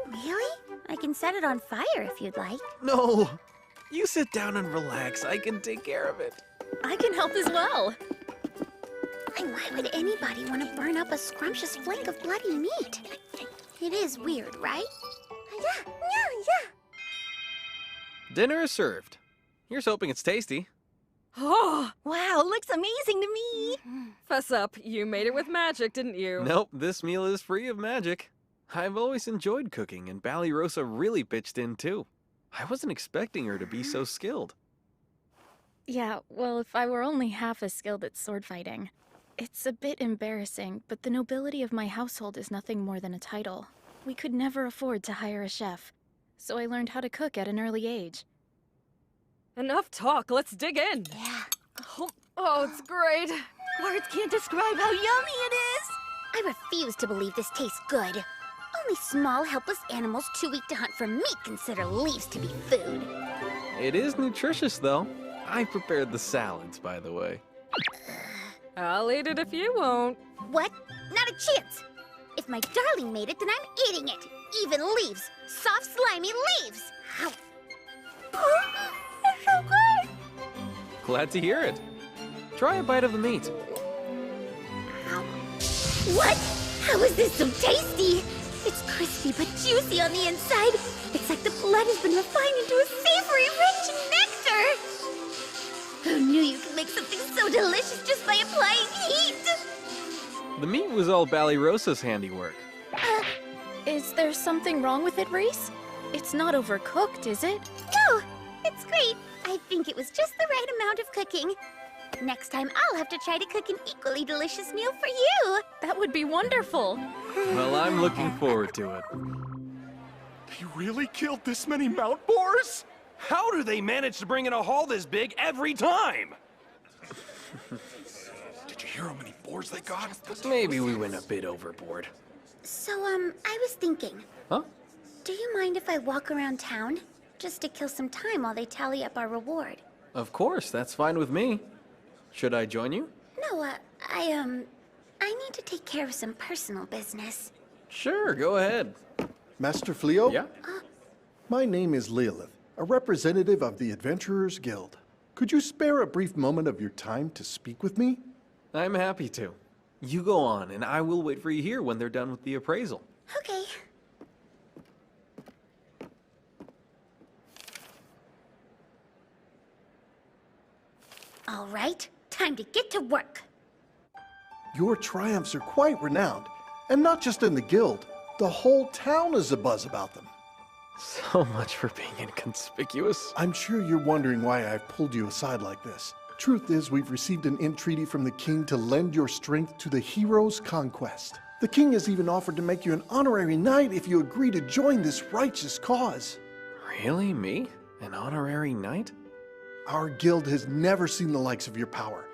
Really? I can set it on fire if you'd like. No, you sit down and relax. I can take care of it. I can help as well. And why would anybody want to burn up a scrumptious flank of bloody meat? It is weird, right? Yeah. Dinner is served. Here's hoping it's tasty. Oh, Wow, looks amazing to me. fess up. You made it with magic, didn't you? Nope, this meal is free of magic. I've always enjoyed cooking, and Ballyrosa really pitched in too. I wasn't expecting her to be so skilled. Yeah, well, if I were only half as skilled at sword fighting. It's a bit embarrassing, but the nobility of my household is nothing more than a title. We could never afford to hire a chef, so I learned how to cook at an early age. Enough talk, let's dig in. Yeah. Oh, it's great. Words can't describe how yummy it is. I refuse to believe this tastes good. Only small, helpless animals too weak to hunt for meat consider leaves to be food. It is nutritious, though. I prepared the salads, by the way. I'll eat it if you won't. What? Not a chance. If my darling made it, then I'm eating it. Even leaves. Soft, slimy leaves. Ow. They're so good. Glad to hear it. Try a bite of the meat. What? How is this so tasty? It's crispy but juicy on the inside. It's like the blood has been refined into a savory, rich nectar. Who knew you could make something so delicious just by applying heat? The meat was all Ballyrosa's handiwork. Is there something wrong with it, Reese? It's not overcooked, is it? No, it's great. I think it was just the right amount of cooking. Next time, I'll have to try to cook an equally delicious meal for you. That would be wonderful. Well, I'm looking forward to it. They really killed this many mount boars? How do they manage to bring in a haul this big every time? Did you hear how many boars they got? Maybe we went a bit overboard. So, I was thinking. Huh? Do you mind if I walk around town? Just to kill some time while they tally up our reward. Of course, that's fine with me. Should I join you? No, I need to take care of some personal business. Sure, go ahead. Master Fleo? Yeah? My name is Lilith, a representative of the Adventurers Guild. Could you spare a brief moment of your time to speak with me? I'm happy to. You go on, and I will wait for you here when they're done with the appraisal. Okay. All right, time to get to work. Your triumphs are quite renowned, and not just in the guild. The whole town is abuzz about them. So much for being inconspicuous. I'm sure you're wondering why I've pulled you aside like this. Truth is, we've received an entreaty from the king to lend your strength to the hero's conquest. The king has even offered to make you an honorary knight if you agree to join this righteous cause. Really? Me? An honorary knight? Our guild has never seen the likes of your power.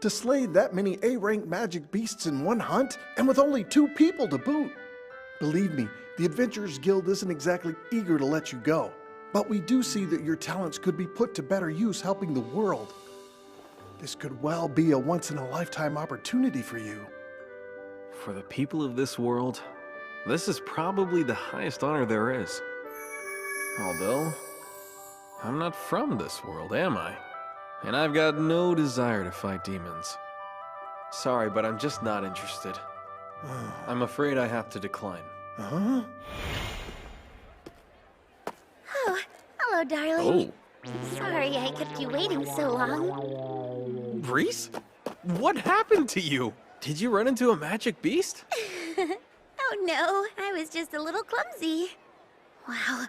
To slay that many A-rank magic beasts in one hunt, and with only 2 people to boot. Believe me, the Adventurers Guild isn't exactly eager to let you go. But we do see that your talents could be put to better use helping the world. This could well be a once-in-a-lifetime opportunity for you. For the people of this world, this is probably the highest honor there is. Although, I'm not from this world, am I? And I've got no desire to fight demons. Sorry, but I'm just not interested. I'm afraid I have to decline. Huh? Oh, hello, darling. Oh. Sorry I kept you waiting so long. Reese? What happened to you? Did you run into a magic beast? Oh no, I was just a little clumsy. Wow,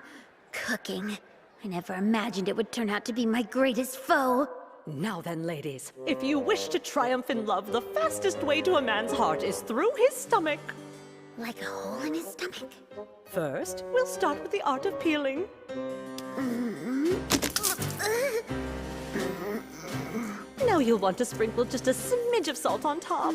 cooking. I never imagined it would turn out to be my greatest foe. Now then, ladies, if you wish to triumph in love, the fastest way to a man's heart is through his stomach. Like a hole in his stomach? First, we'll start with the art of peeling. Now you'll want to sprinkle just a smidge of salt on top.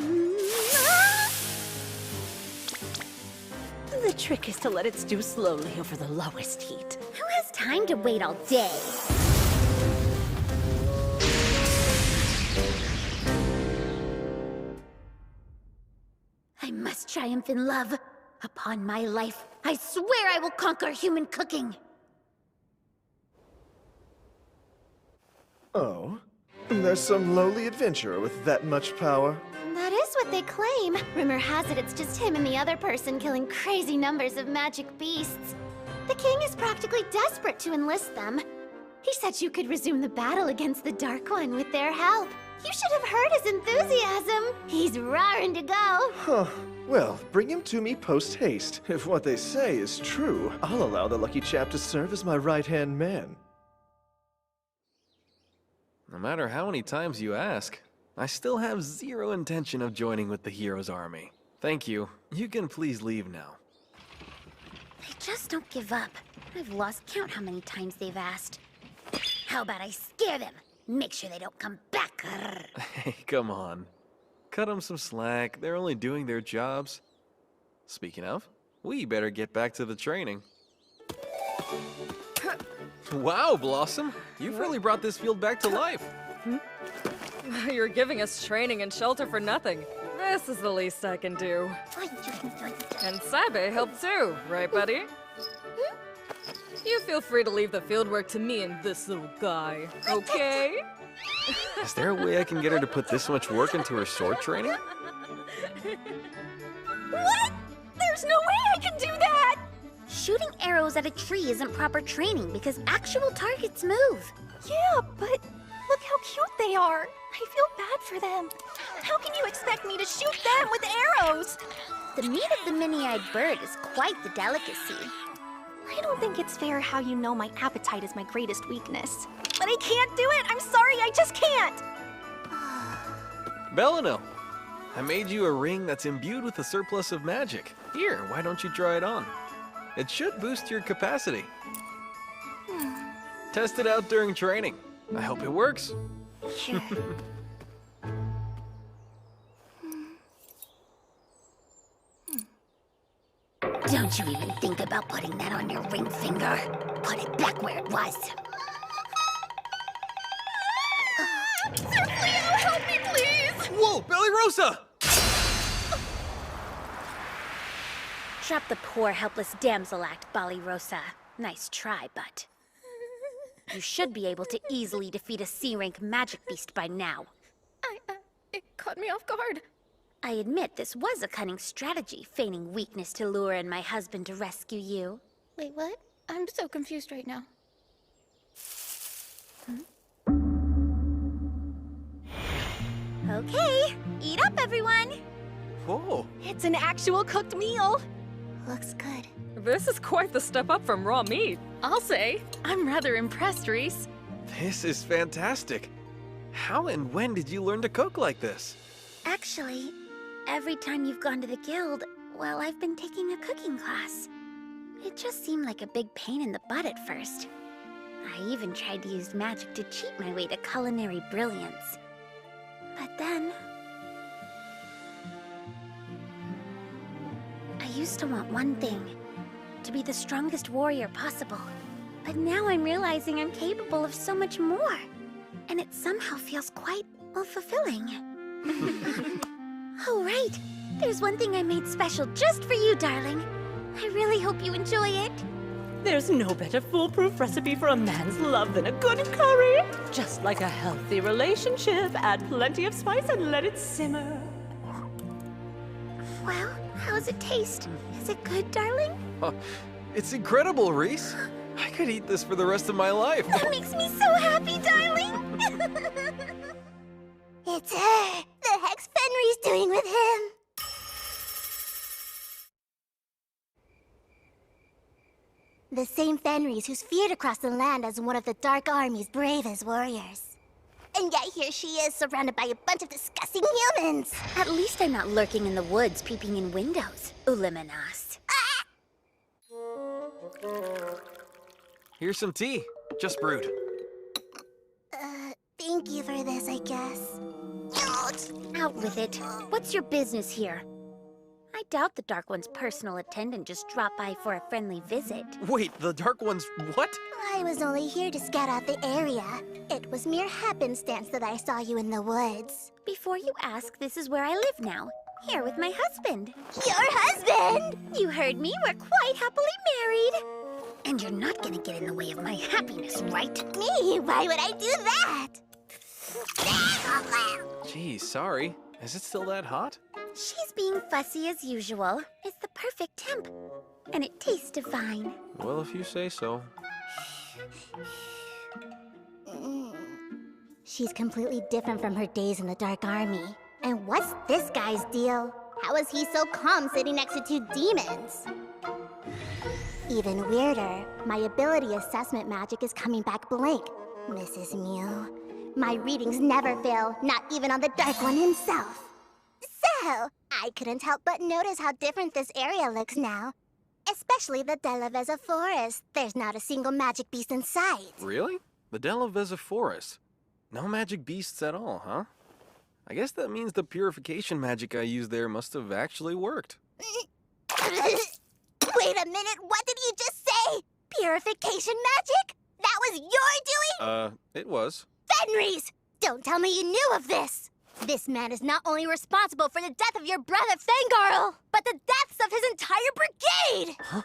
The trick is to let it stew slowly over the lowest heat. Who has time to wait all day? I must triumph in love. Upon my life, I swear I will conquer human cooking. Oh? There's some lowly adventurer with that much power. That is what they claim. Rumor has it it's just him and the other person killing crazy numbers of magic beasts. The king is practically desperate to enlist them. He said you could resume the battle against the Dark One with their help. You should have heard his enthusiasm. He's raring to go. Huh. Well, bring him to me post-haste. If what they say is true, I'll allow the lucky chap to serve as my right-hand man. No matter how many times you ask, I still have zero intention of joining with the hero's army. Thank you. You can please leave now. They just don't give up. I've lost count how many times they've asked. How about I scare them? Make sure they don't come back. Hey, come on. Cut them some slack. They're only doing their jobs. Speaking of, we better get back to the training. Wow, Blossom. You've really brought this field back to life. You're giving us training and shelter for nothing. This is the least I can do. And Sabe helped too, right, buddy? You feel free to leave the fieldwork to me and this little guy, okay? Is there a way I can get her to put this much work into her sword training? What? There's no way I can do that! Shooting arrows at a tree isn't proper training because actual targets move. Yeah, but look how cute they are. I feel bad for them. How can you expect me to shoot them with arrows? The meat of the mini-eyed bird is quite the delicacy. I don't think it's fair how you know my appetite is my greatest weakness. But I can't do it! I'm sorry, I just can't! Belino, I made you a ring that's imbued with a surplus of magic. Here, why don't you try it on? It should boost your capacity. Test it out during training. I hope it works. Sure. Don't you even think about putting that on your ring finger. Put it back where it was. Sir Cleo, help me, please! Whoa, Belly Rosa! Drop the poor, helpless damsel act, Bali Rosa. Nice try, but... You should be able to easily defeat a C-rank magic beast by now. It caught me off guard. I admit this was a cunning strategy, feigning weakness to lure in my husband to rescue you. Wait, what? I'm so confused right now. Okay, eat up, everyone! Whoa. It's an actual cooked meal. Looks good. This is quite the step up from raw meat. I'll say, I'm rather impressed, Reese. This is fantastic. How and when did you learn to cook like this? Actually, every time you've gone to the guild, Well, I've been taking a cooking class. It just seemed like a big pain in the butt at first. I even tried to use magic to cheat my way to culinary brilliance. But then... I used to want one thing. To be the strongest warrior possible. But now I'm realizing I'm capable of so much more. And it somehow feels quite, well, fulfilling. Oh, right. There's one thing I made special just for you, darling. I really hope you enjoy it. There's no better foolproof recipe for a man's love than a good curry. Just like a healthy relationship, add plenty of spice and let it simmer. Well, how's it taste? Is it good, darling? It's incredible, Reese. I could eat this for the rest of my life. That makes me so happy, darling. It's her. The heck's Fenry's doing with him? The same Fenris who's feared across the land as one of the Dark Army's bravest warriors. And yet here she is, surrounded by a bunch of disgusting humans. At least I'm not lurking in the woods, peeping in windows. Uliminas. Here's some tea. Just brewed. Thank you for this, I guess. Out with it. What's your business here? I doubt the Dark One's personal attendant just dropped by for a friendly visit. Wait, the Dark One's what? I was only here to scout out the area. It was mere happenstance that I saw you in the woods. Before you ask, this is where I live now. Here with my husband. Your husband? You heard me. We're quite happily married. And you're not gonna get in the way of my happiness, right? Me? Why would I do that? Gee, sorry. Is it still that hot? She's being fussy as usual. It's the perfect temp. And it tastes divine. Well, if you say so. She's completely different from her days in the Dark Army. And what's this guy's deal? How is he so calm sitting next to two demons? Even weirder, my ability assessment magic is coming back blank, Mrs. Mew. My readings never fail, not even on the Dark One himself. So, I couldn't help but notice how different this area looks now. Especially the Delaveza Forest. There's not a single magic beast in sight. Really? The Delaveza Forest? No magic beasts at all, huh? I guess that means the purification magic I used there must have actually worked. Wait a minute, what did you just say? Purification magic? That was your doing? It was. Fenris! Don't tell me you knew of this! This man is not only responsible for the death of your brother Fangirl, but the deaths of his entire brigade! Huh?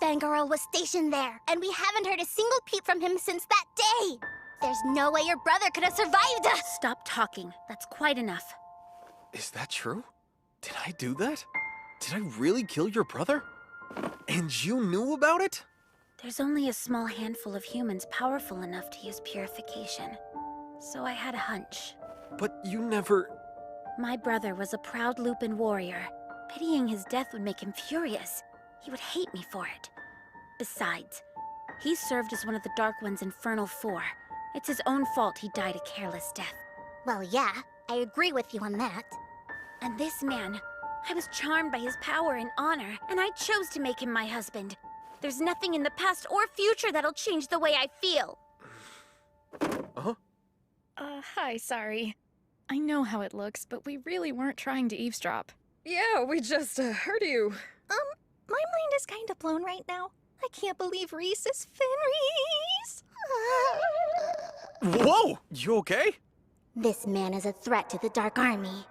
Fangirl was stationed there, and we haven't heard a single peep from him since that day! There's no way your brother could have survived us! Stop talking. That's quite enough. Is that true? Did I do that? Did I really kill your brother? And you knew about it? There's only a small handful of humans powerful enough to use purification. So I had a hunch. But you never... My brother was a proud Lupin warrior. Pitying his death would make him furious. He would hate me for it. Besides, he served as one of the Dark One's Infernal Four. It's his own fault he died a careless death. Well, yeah, I agree with you on that. And this man, I was charmed by his power and honor, and I chose to make him my husband. There's nothing in the past or future that'll change the way I feel. Hi, sorry. I know how it looks, but we really weren't trying to eavesdrop. Yeah, we just heard you. My mind is kind of blown right now. I can't believe Reese is Fenris. Whoa! You okay? This man is a threat to the Dark Army.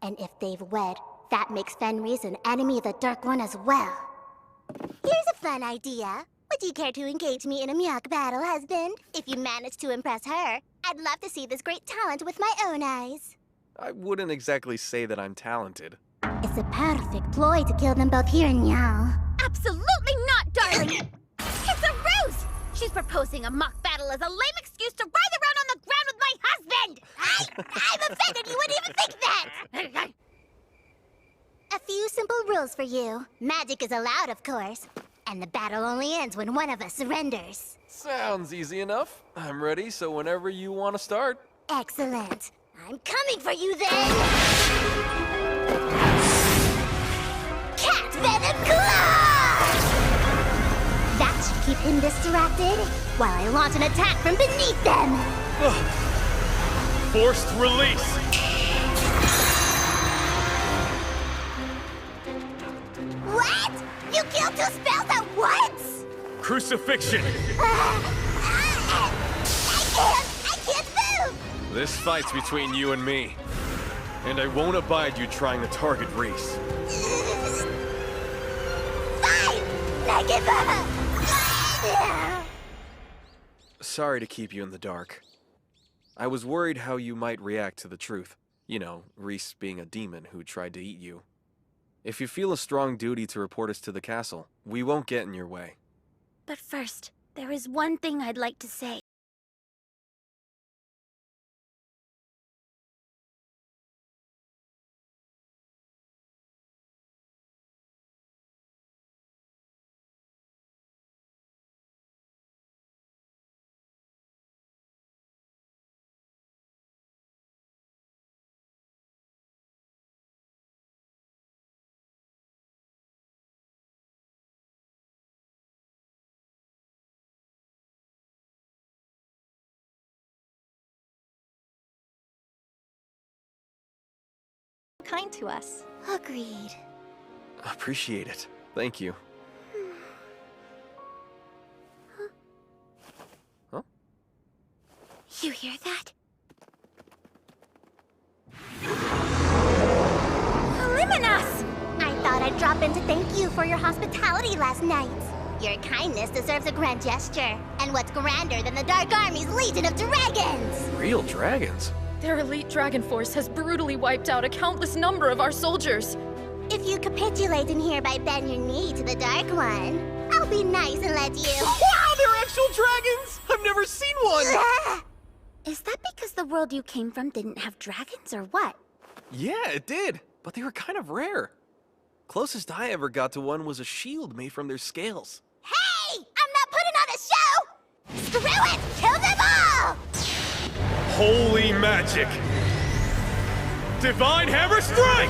And if they've wed, that makes Fenris an enemy of the Dark One as well. Here's a fun idea. Would you care to engage me in a Miyok battle, husband? If you manage to impress her, I'd love to see this great talent with my own eyes. I wouldn't exactly say that I'm talented. It's a perfect ploy to kill them both here now. Absolutely not, darling! It's a ruse! She's proposing a mock battle as a lame excuse to writhe around on the ground with my husband! I'm offended you would even think that! A few simple rules for you. Magic is allowed, of course. And the battle only ends when one of us surrenders. Sounds easy enough. I'm ready, so whenever you want to start. Excellent. I'm coming for you then! Venom Claw! That should keep him distracted while I launch an attack from beneath them. Forced release! What? You killed 2 spells at once? Crucifixion! I can't move! This fight's between you and me. And I won't abide you trying to target Reese. Fine! Negative! Sorry to keep you in the dark. I was worried how you might react to the truth. You know, Reese being a demon who tried to eat you. If you feel a strong duty to report us to the castle, we won't get in your way. But first, there is one thing I'd like to say. Kind to us. Agreed. Appreciate it. Thank you. Huh? You hear that? Eliminas! I thought I'd drop in to thank you for your hospitality last night. Your kindness deserves a grand gesture. And what's grander than the Dark Army's legion of dragons? Real dragons? Their elite dragon force has brutally wiped out a countless number of our soldiers. If you capitulate and hereby bend your knee to the Dark One, I'll be nice and let you... Wow, they're actual dragons! I've never seen one! Is that because the world you came from didn't have dragons, or what? Yeah, it did. But they were kind of rare. Closest I ever got to one was a shield made from their scales. Hey! I'm not putting on a show! Screw it! Kill them all! Holy magic! Divine Hammer Strike!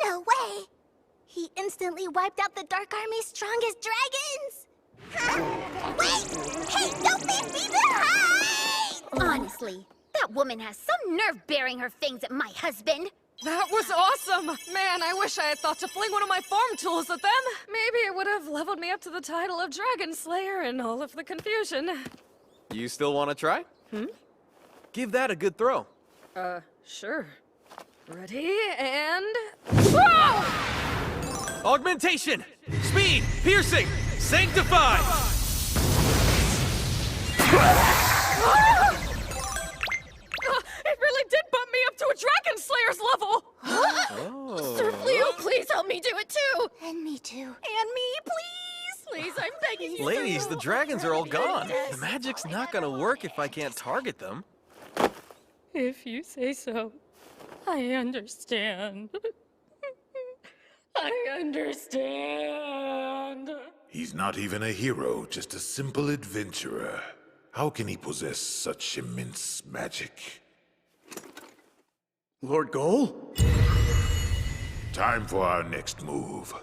No way! He instantly wiped out the Dark Army's strongest dragons! Wait! Hey, don't leave me behind! Honestly, that woman has some nerve bearing her fangs at my husband. That was awesome! Man, I wish I had thought to fling one of my farm tools at them. Maybe it would have leveled me up to the title of Dragon Slayer in all of the confusion. You still want to try? Give that a good throw. Sure. Ready, and... Whoa! Augmentation! Speed! Piercing! Sanctify! It really did bump me up to a Dragon Slayer's level! Sir Fleo, please help me do it too! And me too. And me, please! Please, I'm begging you. Ladies, the dragons are all gone. The magic's not gonna work if I can't target them. If you say so, I understand. I understand. He's not even a hero, just a simple adventurer. How can he possess such immense magic? Lord Goal? Time for our next move.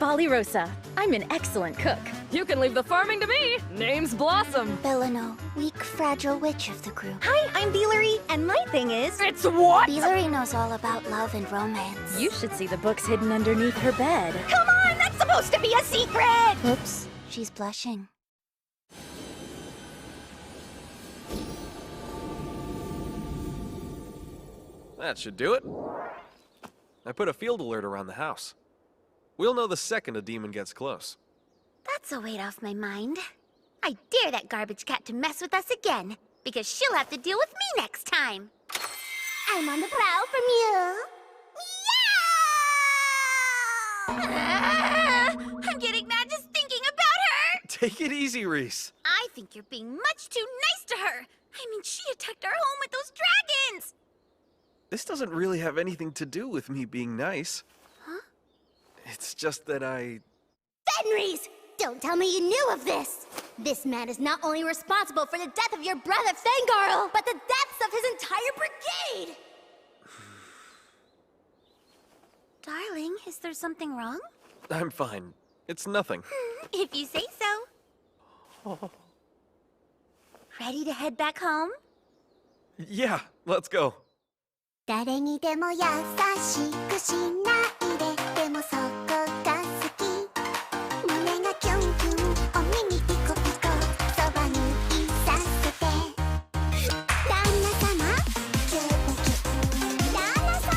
Ballyrosa. I'm an excellent cook. You can leave the farming to me. Name's Blossom. Belano, weak, fragile witch of the group. Hi, I'm Beelery, and my thing is... It's what? Beelery knows all about love and romance. You should see the books hidden underneath her bed. Come on, that's supposed to be a secret! Oops, she's blushing. That should do it. I put a field alert around the house. We'll know the second a demon gets close. That's a weight off my mind. I dare that garbage cat to mess with us again, because she'll have to deal with me next time. I'm on the prowl from you. Yeah! I'm getting mad just thinking about her! Take it easy, Reese. I think you're being much too nice to her. I mean, she attacked our home with those dragons! This doesn't really have anything to do with me being nice. Huh? It's just that I... Fenris! Don't tell me you knew of this! This man is not only responsible for the death of your brother Fangarl, but the deaths of his entire brigade! Darling, is there something wrong? I'm fine. It's nothing. If you say so. Ready to head back home? Yeah, let's go. 誰にでも優しくしないででもそこが好き胸がキュンキュンお耳ピコピコそばにいさせて旦那様キュンキュン旦那様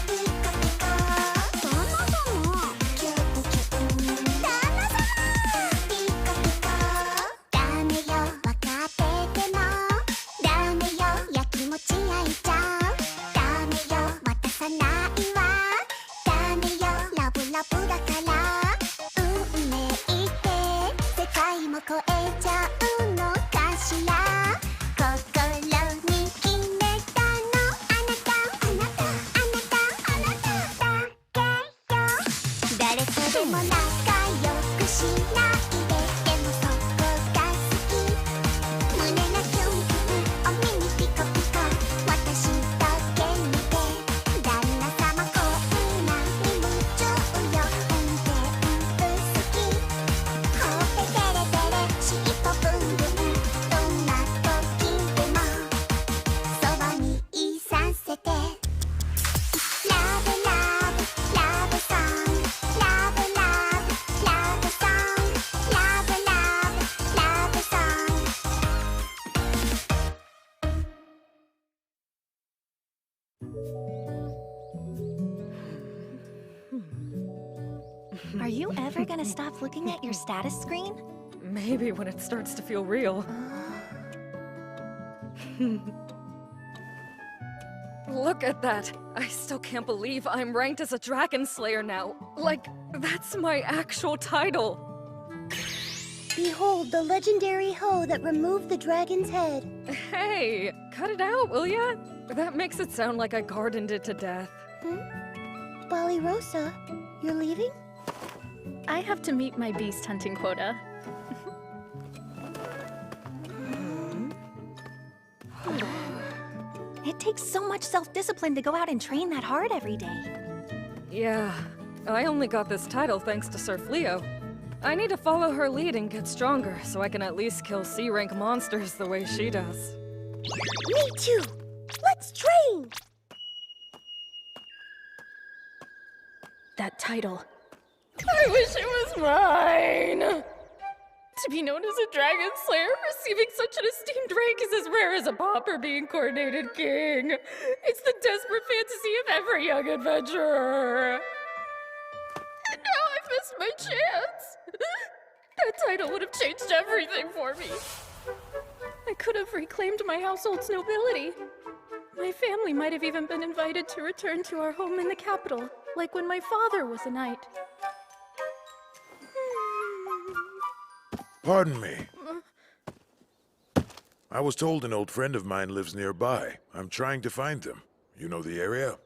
ピコピコ旦那様キュンキュン旦那様ピコピコダメよわかっててもダメよやきもち焼いちゃう渡さないわダメよラブラブだから運命って世界も超えちゃうのかしら心に決めたのあなたあなたあなたあなただけよ誰とでも仲良くしないででもそこが好き胸がキュンキュンお耳ピコピコ私だけ見て旦那様こんなに夢中よ運転好きほっぺてれてれ尻尾ブンブンどんな時でもそばにいさせてラブラブラブソングラブラブラブソングラブラブラブソング Are you ever gonna stop looking at your status screen? Maybe when it starts to feel real. Look at that! I still can't believe I'm ranked as a Dragon Slayer now. Like, that's my actual title. Behold the legendary hoe that removed the dragon's head. Hey, cut it out, will ya? That makes it sound like I gardened it to death. Ballyrosa, you're leaving? I have to meet my beast hunting quota. It takes so much self-discipline to go out and train that hard every day. Yeah, I only got this title thanks to Sir Fleo. I need to follow her lead and get stronger so I can at least kill C-rank monsters the way she does. Me too! Let's train! That title. I wish it was mine! To be known as a Dragon Slayer, receiving such an esteemed rank is as rare as a pauper being coronated king. It's the desperate fantasy of every young adventurer. And now I've missed my chance. That title would have changed everything for me. I could have reclaimed my household's nobility. My family might have even been invited to return to our home in the capital, like when my father was a knight. Pardon me. I was told an old friend of mine lives nearby. I'm trying to find them. You know the area?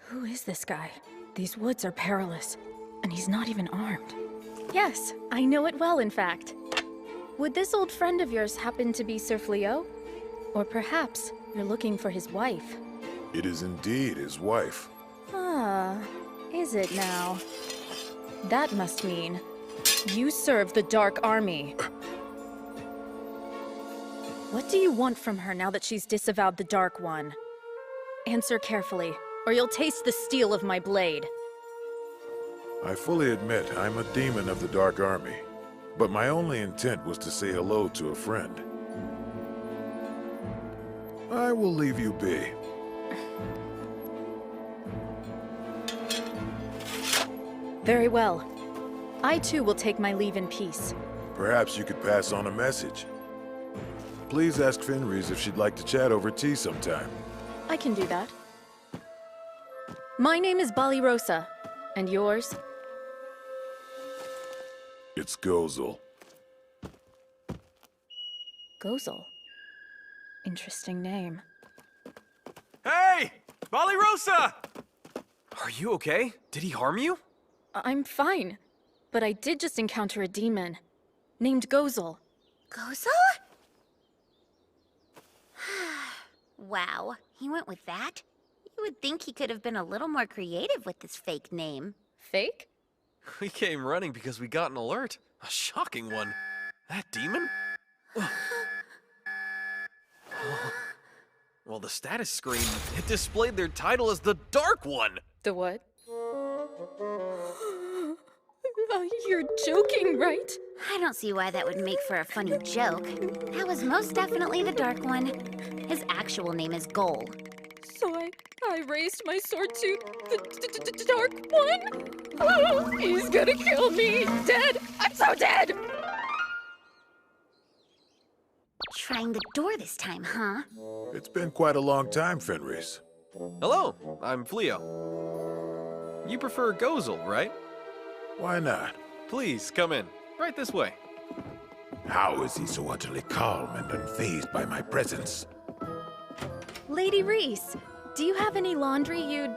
Who is this guy? These woods are perilous, and he's not even armed. Yes, I know it well, in fact. Would this old friend of yours happen to be Sir Fleo? Or perhaps you're looking for his wife? It is indeed his wife. Ah, is it now? That must mean you serve the Dark Army. What do you want from her now that she's disavowed the Dark One? Answer carefully, or you'll taste the steel of my blade. I fully admit I'm a demon of the Dark Army, but my only intent was to say hello to a friend. I will leave you be. Very well. I too will take my leave in peace. Perhaps you could pass on a message. Please ask Fenris if she'd like to chat over tea sometime. I can do that. My name is Balirosa, and yours? It's Gozel. Gozel. Interesting name. Hey! Balirosa! Are you okay? Did he harm you? I'm fine, but I did just encounter a demon named Gozel. Gozel? Wow, he went with that? You would think he could have been a little more creative with this fake name. Fake? We came running because we got an alert. A shocking one. That demon? Well, the status screen, it displayed their title as the Dark One. The what? You're joking, right? I don't see why that would make for a funny joke. That was most definitely the Dark One. His actual name is Goal. So I raised my sword to the Dark One? Oh, he's gonna kill me! Dead! I'm so dead! Trying the door this time, huh? It's been quite a long time, Fenris. Hello, I'm Fleo. You prefer Gozel, right? Why not? Please, come in. Right this way. How is he so utterly calm and unfazed by my presence? Lady Reese, do you have any laundry you'd...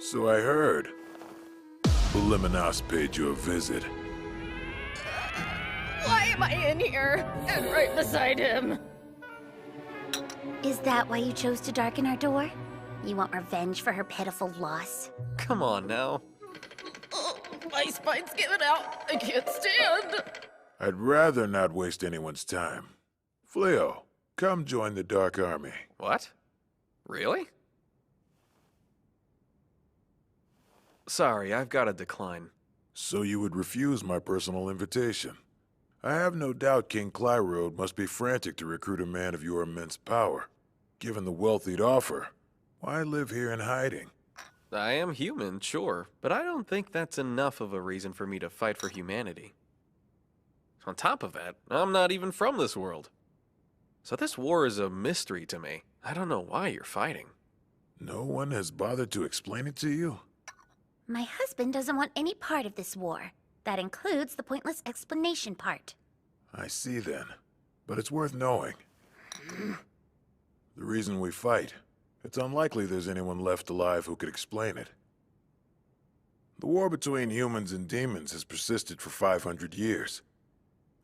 So I heard. Beliminos paid you a visit. Why am I in here? And right beside him? Is that why you chose to darken our door? You want revenge for her pitiful loss? Come on now. Oh, my spine's giving out. I can't stand. I'd rather not waste anyone's time. Fleo, come join the Dark Army. What? Really? Sorry, I've got to decline. So you would refuse my personal invitation? I have no doubt King Clyrode must be frantic to recruit a man of your immense power. Given the wealth he'd offer, why live here in hiding? I am human, sure, but I don't think that's enough of a reason for me to fight for humanity. On top of that, I'm not even from this world. So this war is a mystery to me. I don't know why you're fighting. No one has bothered to explain it to you? My husband doesn't want any part of this war. That includes the pointless explanation part. I see then, but it's worth knowing. The reason we fight, it's unlikely there's anyone left alive who could explain it. The war between humans and demons has persisted for 500 years,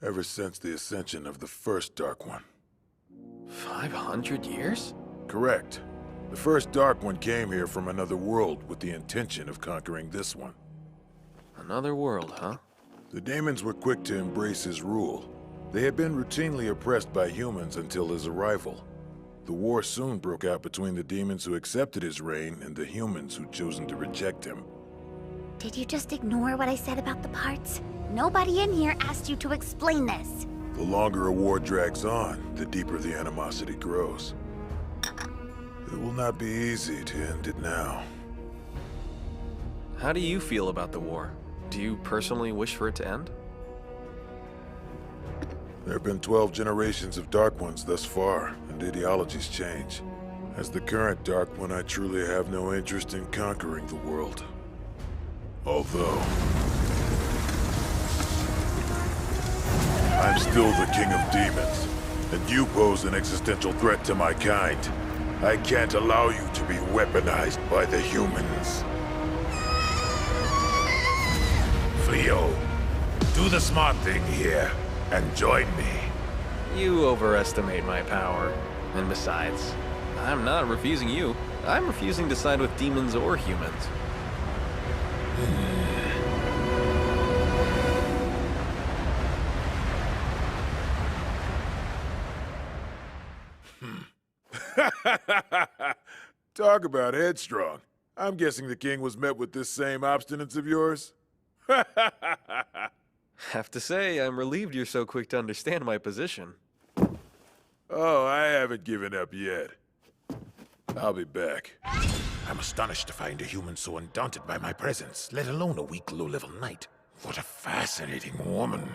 ever since the ascension of the first Dark One. 500 years? Correct. The first Dark One came here from another world with the intention of conquering this one. Another world, huh? The demons were quick to embrace his rule. They had been routinely oppressed by humans until his arrival. The war soon broke out between the demons who accepted his reign and the humans who'd chosen to reject him. Did you just ignore what I said about the parts? Nobody in here asked you to explain this. The longer a war drags on, the deeper the animosity grows. It will not be easy to end it now. How do you feel about the war? Do you personally wish for it to end? There have been 12 generations of Dark Ones thus far, and ideologies change. As the current Dark One, I truly have no interest in conquering the world. Although... I'm still the King of Demons, and you pose an existential threat to my kind. I can't allow you to be weaponized by the humans. Fleo, do the smart thing here, and join me. You overestimate my power. And besides, I'm not refusing you. I'm refusing to side with demons or humans. Talk about headstrong. I'm guessing the king was met with this same obstinance of yours? Have to say, I'm relieved you're so quick to understand my position. Oh, I haven't given up yet. I'll be back. I'm astonished to find a human so undaunted by my presence, let alone a weak, low-level knight. What a fascinating woman.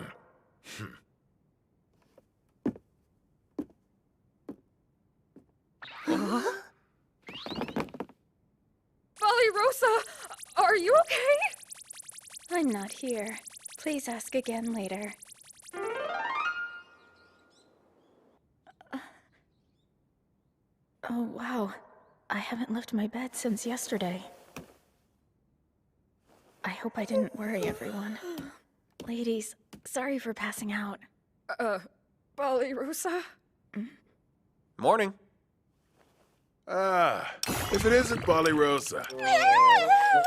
Rosa, are you okay? I'm not here. Please ask again later. Oh, wow. I haven't left my bed since yesterday. I hope I didn't worry everyone. Ladies, sorry for passing out. Rosa? Morning. Ah, if it isn't Rosa.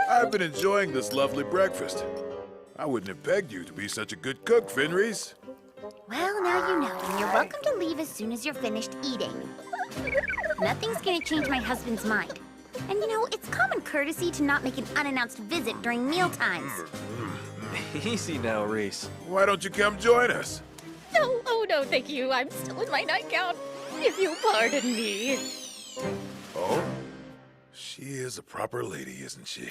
I've been enjoying this lovely breakfast. I wouldn't have pegged you to be such a good cook, Fenris. Well, now you know, and you're welcome to leave as soon as you're finished eating. Nothing's gonna change my husband's mind. And you know, it's common courtesy to not make an unannounced visit during mealtimes. Easy now, Reese. Why don't you come join us? No, oh no, thank you. I'm still in my nightgown. If you pardon me. Oh? She is a proper lady, isn't she?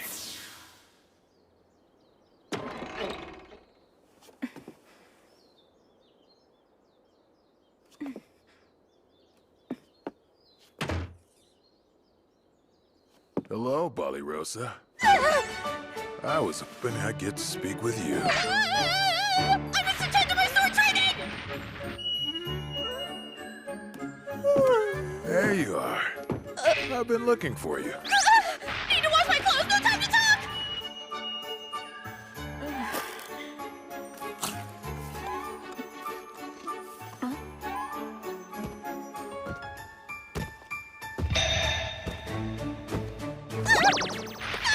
Hello, Rosa. I was hoping I'd get to speak with you. I must attend to my sword training! There you are. I've been looking for you. Need to wash my clothes, no time to talk!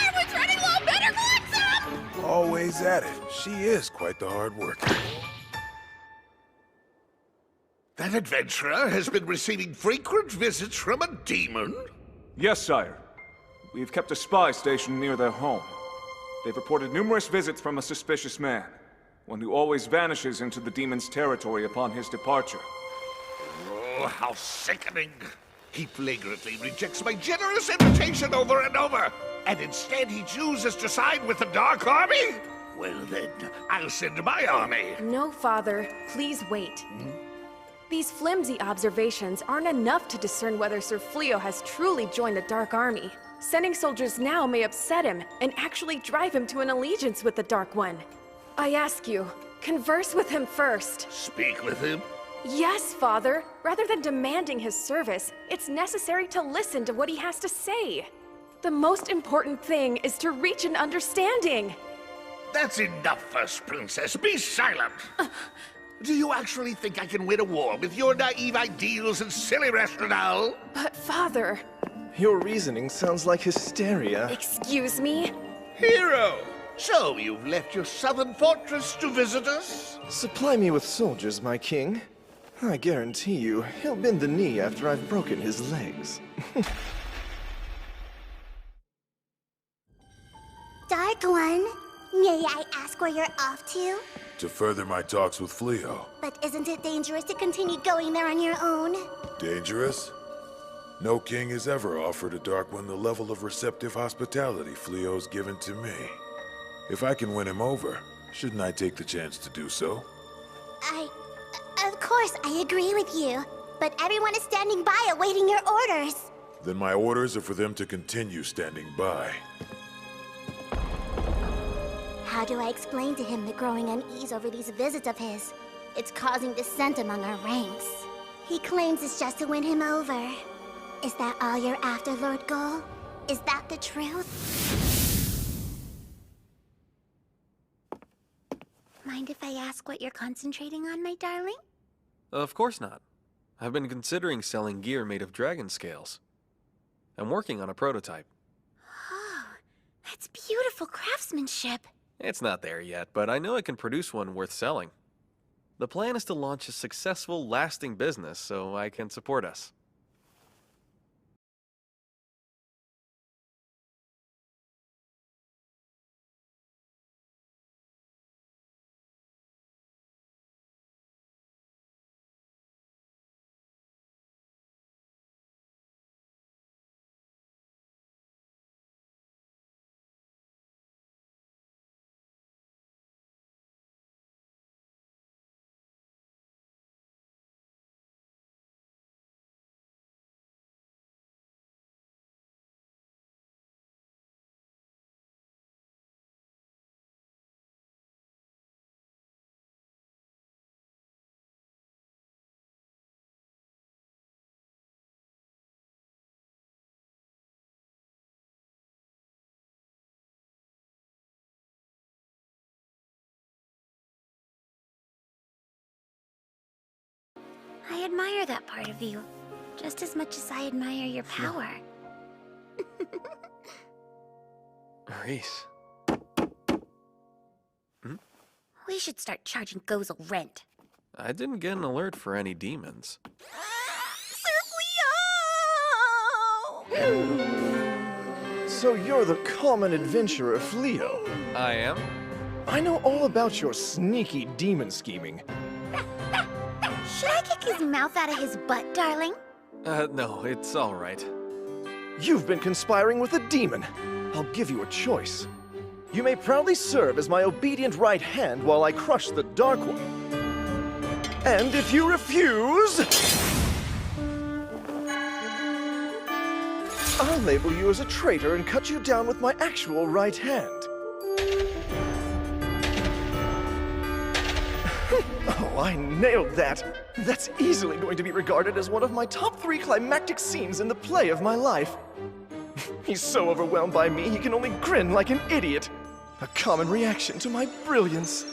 Everyone's running low, better collect some! Always at it. She is quite the hard worker. That adventurer has been receiving frequent visits from a demon? Yes, sire. We've kept a spy stationed near their home. They've reported numerous visits from a suspicious man, one who always vanishes into the demon's territory upon his departure. Oh, how sickening! He flagrantly rejects my generous invitation over and over, and instead he chooses to side with the Dark Army? Well then, I'll send my army. No, Father. Please wait. These flimsy observations aren't enough to discern whether Sir Fleo has truly joined the Dark Army. Sending soldiers now may upset him and actually drive him to an allegiance with the Dark One. I ask you, converse with him first. Speak with him? Yes, Father. Rather than demanding his service, it's necessary to listen to what he has to say. The most important thing is to reach an understanding. That's enough, First Princess. Be silent! Do you actually think I can win a war with your naive ideals and silly rationale? But, Father... Your reasoning sounds like hysteria. Excuse me? Hero! So you've left your southern fortress to visit us? Supply me with soldiers, my king. I guarantee you, he'll bend the knee after I've broken his legs. Dark One, may I ask where you're off to? To further my talks with Fleo. But isn't it dangerous to continue going there on your own? Dangerous? No king has ever offered a Dark One the level of receptive hospitality Fleo's given to me. If I can win him over, shouldn't I take the chance to do so? Of course, I agree with you. But everyone is standing by awaiting your orders. Then my orders are for them to continue standing by. How do I explain to him the growing unease over these visits of his? It's causing dissent among our ranks. He claims it's just to win him over. Is that all you're after, Lord Gull? Is that the truth? Mind if I ask what you're concentrating on, my darling? Of course not. I've been considering selling gear made of dragon scales. I'm working on a prototype. Oh, that's beautiful craftsmanship. It's not there yet, but I know I can produce one worth selling. The plan is to launch a successful, lasting business so I can support us. I admire that part of you, just as much as I admire your power. Reese. We should start charging Gozel rent. I didn't get an alert for any demons. So you're the common adventurer, Fleo. I am? I know all about your sneaky demon scheming. Should I kick his mouth out of his butt, darling? No, it's all right. You've been conspiring with a demon. I'll give you a choice. You may proudly serve as my obedient right hand while I crush the Dark One. And if you refuse, I'll label you as a traitor and cut you down with my actual right hand. Oh, I nailed that. That's easily going to be regarded as one of my top 3 climactic scenes in the play of my life. He's so overwhelmed by me, he can only grin like an idiot. A common reaction to my brilliance.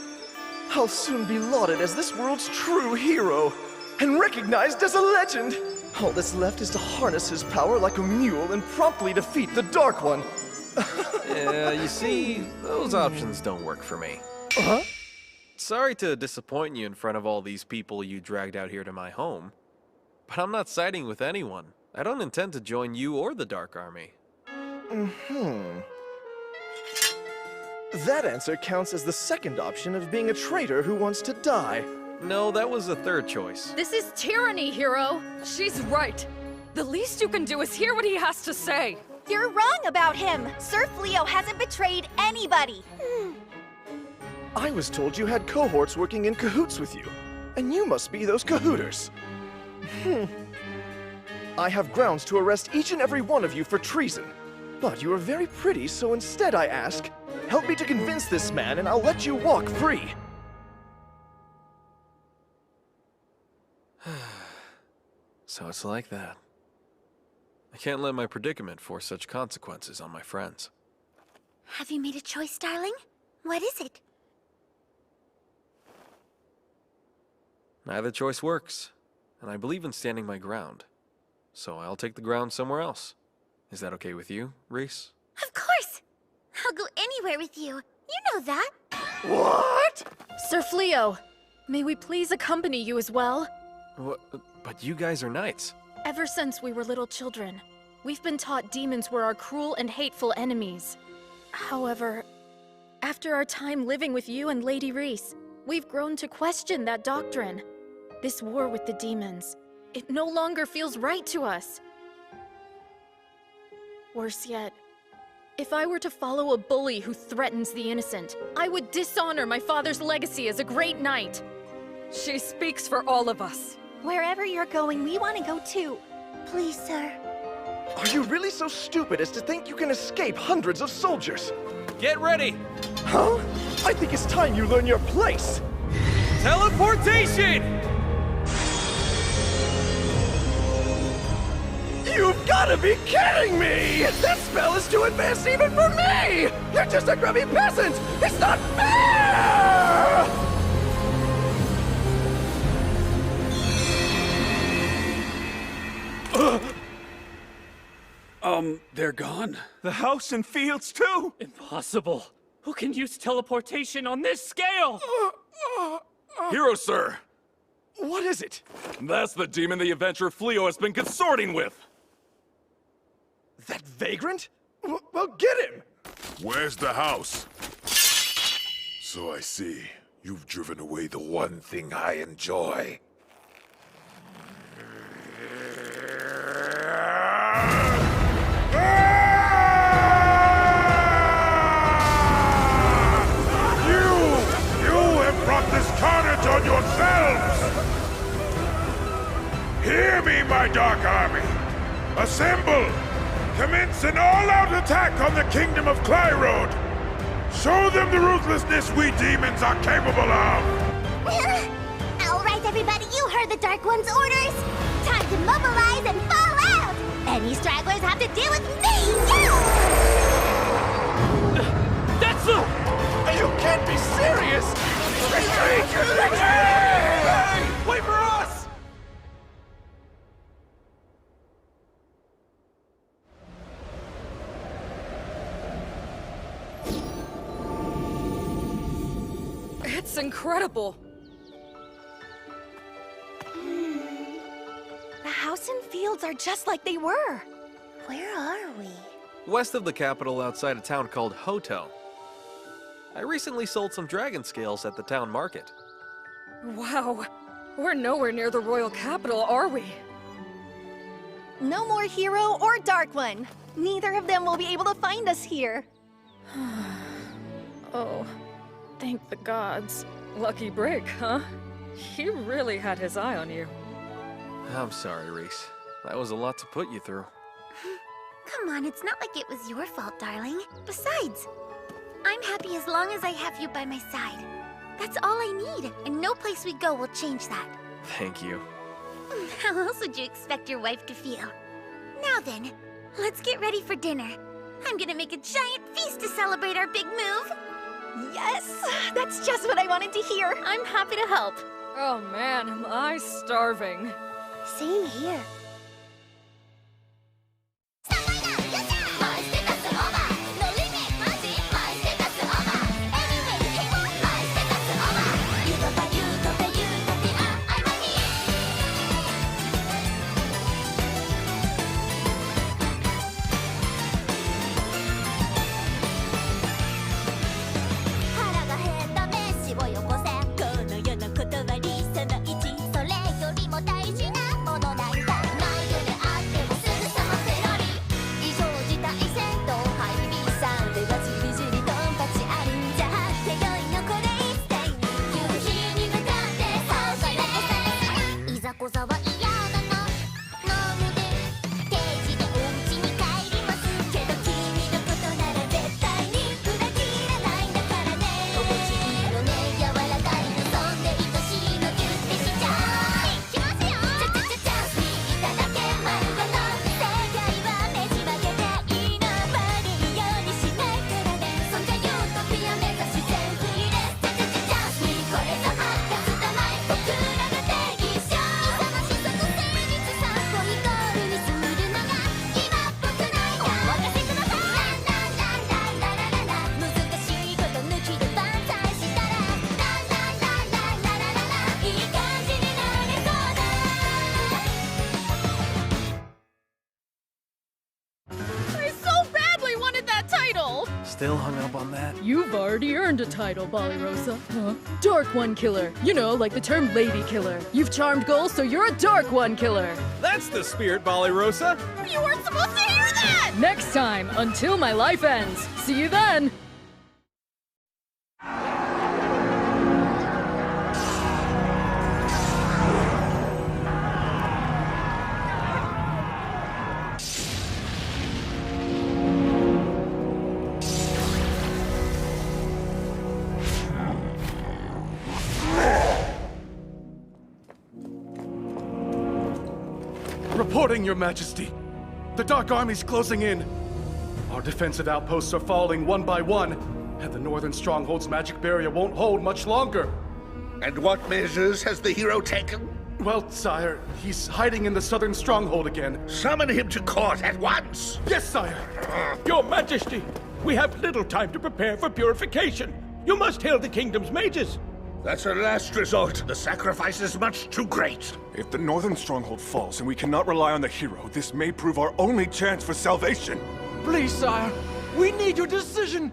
I'll soon be lauded as this world's true hero, and recognized as a legend. All that's left is to harness his power like a mule and promptly defeat the Dark One. Yeah, you see, those options don't work for me. Huh? Sorry to disappoint you in front of all these people you dragged out here to my home, but I'm not siding with anyone. I don't intend to join you or the Dark Army. That answer counts as the second option of being a traitor who wants to die. No, that was the third choice. This is tyranny, hero! She's right. The least you can do is hear what he has to say. You're wrong about him. Sir Fleo hasn't betrayed anybody. I was told you had cohorts working in cahoots with you, and you must be those cahooters. I have grounds to arrest each and every one of you for treason. But you are very pretty, so instead I ask, help me to convince this man and I'll let you walk free. So it's like that. I can't let my predicament force such consequences on my friends. Have you made a choice, darling? What is it? Neither choice works, and I believe in standing my ground. So I'll take the ground somewhere else. Is that okay with you, Reese? Of course! I'll go anywhere with you. You know that. What? Sir Fleo, may we please accompany you as well? But you guys are knights. Ever since we were little children, we've been taught demons were our cruel and hateful enemies. However, after our time living with you and Lady Reese, we've grown to question that doctrine. This war with the demons, it no longer feels right to us. Worse yet, if I were to follow a bully who threatens the innocent, I would dishonor my father's legacy as a great knight. She speaks for all of us. Wherever you're going, we want to go too. Please, sir. Are you really so stupid as to think you can escape hundreds of soldiers? Get ready! Huh? I think it's time you learn your place! Teleportation! You've gotta be kidding me! That spell is too advanced even for me! You're just a grubby peasant! It's not fair! They're gone. The house and fields, too? Impossible. Who can use teleportation on this scale? Hero, sir! What is it? That's the demon the adventurer Fleo has been consorting with! That vagrant? Well, get him! Where's the house? So I see. You've driven away the one thing I enjoy. You have brought this carnage on yourselves! Hear me, my Dark Army! Assemble! Commence an all-out attack on the Kingdom of Clannad! Show them the ruthlessness we demons are capable of! Alright, everybody, you heard the Dark One's orders! Time to mobilize and fall out! Any stragglers have to deal with me! Detsu! You can't be serious! Hey, wait for us! It's incredible. The house and fields are just like they were. Where are we? West of the capital, outside a town called Hoto. I recently sold some dragon scales at the town market. Wow. We're nowhere near the royal capital, are we? No more Hero or Dark One. Neither of them will be able to find us here. Oh, thank the gods. Lucky break, huh? He really had his eye on you. I'm sorry, Reese. That was a lot to put you through. Come on, it's not like it was your fault, darling. Besides, I'm happy as long as I have you by my side. That's all I need, and no place we go will change that. Thank you. How else would you expect your wife to feel? Now then, let's get ready for dinner. I'm gonna make a giant feast to celebrate our big move. Yes! That's just what I wanted to hear. I'm happy to help. Oh man, am I starving. Same here. Still hung up on that? You've already earned a title, Ballyrosa. Huh? Dark One Killer. You know, like the term Lady Killer. You've charmed goals, so you're a Dark One Killer. That's the spirit, Ballyrosa. You weren't supposed to hear that! Next time, until my life ends. See you then! Reporting, Your Majesty. The Dark Army's closing in. Our defensive outposts are falling one by one, and the Northern Stronghold's magic barrier won't hold much longer. And what measures has the hero taken? Well, sire, he's hiding in the southern stronghold again. Summon him to court at once! Yes, sire! Your Majesty, we have little time to prepare for purification. You must hail the kingdom's mages. That's a last resort. The sacrifice is much too great. If the northern stronghold falls and we cannot rely on the hero, this may prove our only chance for salvation. Please, sire, we need your decision.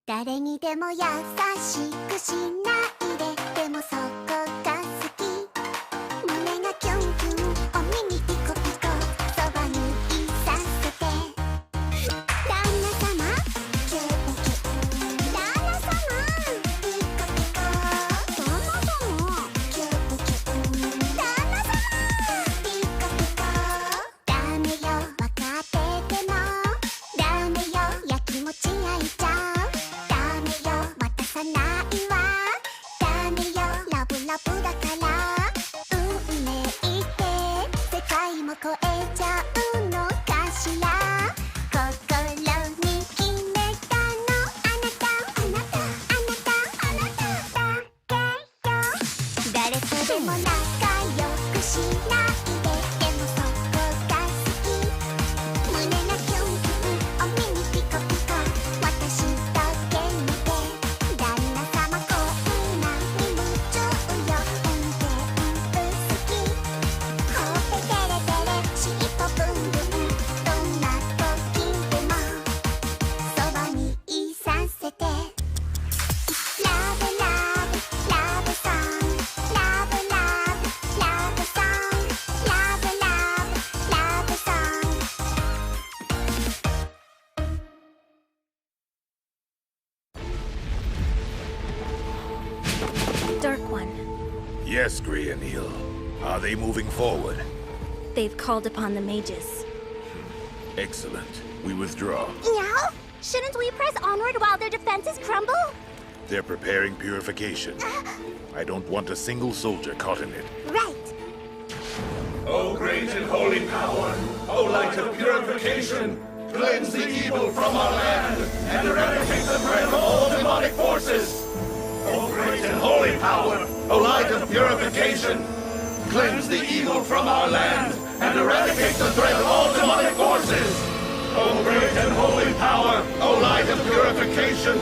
誰にでも優しくしないででもそこが好き胸がキュンキュンお耳ピコピコそばにいさせて旦那様キュンキュン旦那様ピコピコ旦那様キュンキュン旦那様ピコピコダメよ分かっててもダメよやきもち焼いちゃう渡さないわダメよラブラブだから運命って世界も超えちゃうのかしら心に決めたのあなたあなたあなたあなただけよ誰とでも仲良くしないででもそこが好き胸がキュンキュンお耳ピコピコ私だけ見て旦那様こんなに夢中よ運転好きほっぺテレテレ尻尾ブンブンどんな時でもそばにいさせてラブラブラブソングラブラブラブソングラブラブラブソング Dark One, Yes, Grianil. Are they moving forward? they've called upon the mages. Excellent. We withdraw. Yeah? Shouldn't we press onward while their defenses crumble? They're preparing purification. I don't want a single soldier caught in it. Right. O great and holy power, O light of purification, cleanse the evil from our land and eradicate the threat of all demonic forces. O great and holy power, O light of purification, cleanse the evil from our land and eradicate the threat of all demonic forces. O great and holy power, O light of purification,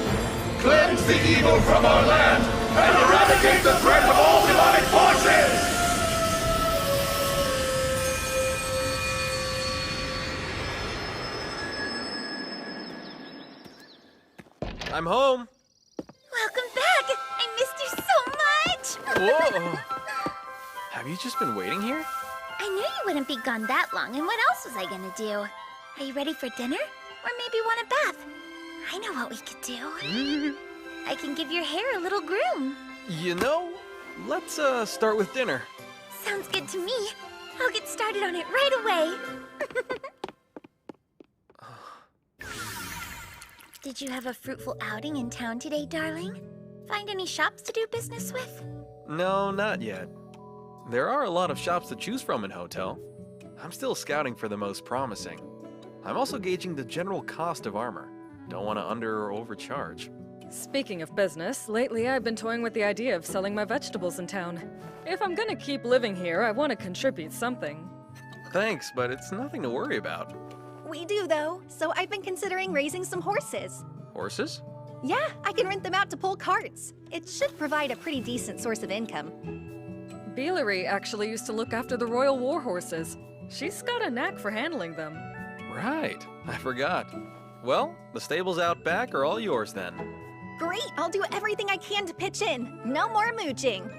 cleanse the evil from our land and eradicate the threat of all demonic forces. I'm home. Welcome back! I missed you so much! Whoa! Have you just been waiting here? I knew you wouldn't be gone that long, and what else was I gonna do? Are you ready for dinner? Or maybe want a bath? I know what we could do. I can give your hair a little groom. You know, let's start with dinner. Sounds good to me. I'll get started on it right away. Did you have a fruitful outing in town today, darling? Find any shops to do business with? No, not yet. There are a lot of shops to choose from in Hotel. I'm still scouting for the most promising. I'm also gauging the general cost of armor. Don't want to under or overcharge. Speaking of business, lately I've been toying with the idea of selling my vegetables in town. If I'm gonna keep living here, I want to contribute something. Thanks, but it's nothing to worry about. We do, though, so I've been considering raising some horses. Horses? Yeah, I can rent them out to pull carts. It should provide a pretty decent source of income. Bealery actually used to look after the royal war horses. She's got a knack for handling them. Right, I forgot. Well, the stables out back are all yours then. Great, I'll do everything I can to pitch in. No more mooching.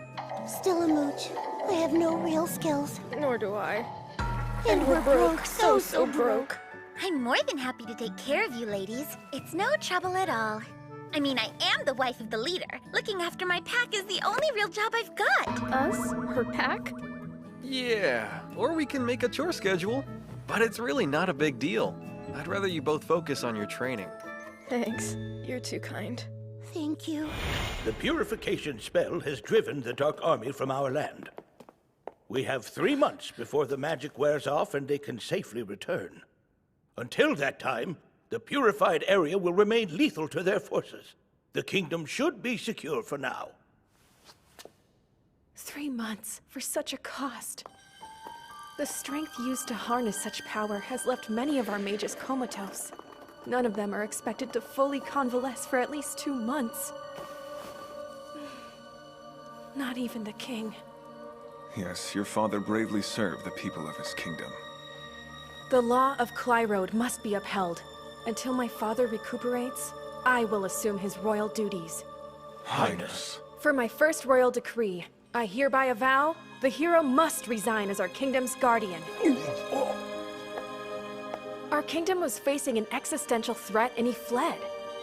Still a mooch. I have no real skills. Nor do I. And we're broke, so broke. I'm more than happy to take care of you ladies. It's no trouble at all. I mean, I am the wife of the leader. Looking after my pack is the only real job I've got. Us? Her pack? Yeah, or we can make a chore schedule. But it's really not a big deal. I'd rather you both focus on your training. Thanks. You're too kind. Thank you. The purification spell has driven the Dark Army from our land. We have 3 months before the magic wears off and they can safely return. Until that time, the purified area will remain lethal to their forces. The kingdom should be secure for now. 3 months for such a cost. The strength used to harness such power has left many of our mages comatose. None of them are expected to fully convalesce for at least 2 months. Not even the king. Yes, your father bravely served the people of his kingdom. The law of Clyrode must be upheld. Until my father recuperates, I will assume his royal duties. Highness. For my first royal decree, I hereby avow the hero must resign as our kingdom's guardian. Our kingdom was facing an existential threat and he fled.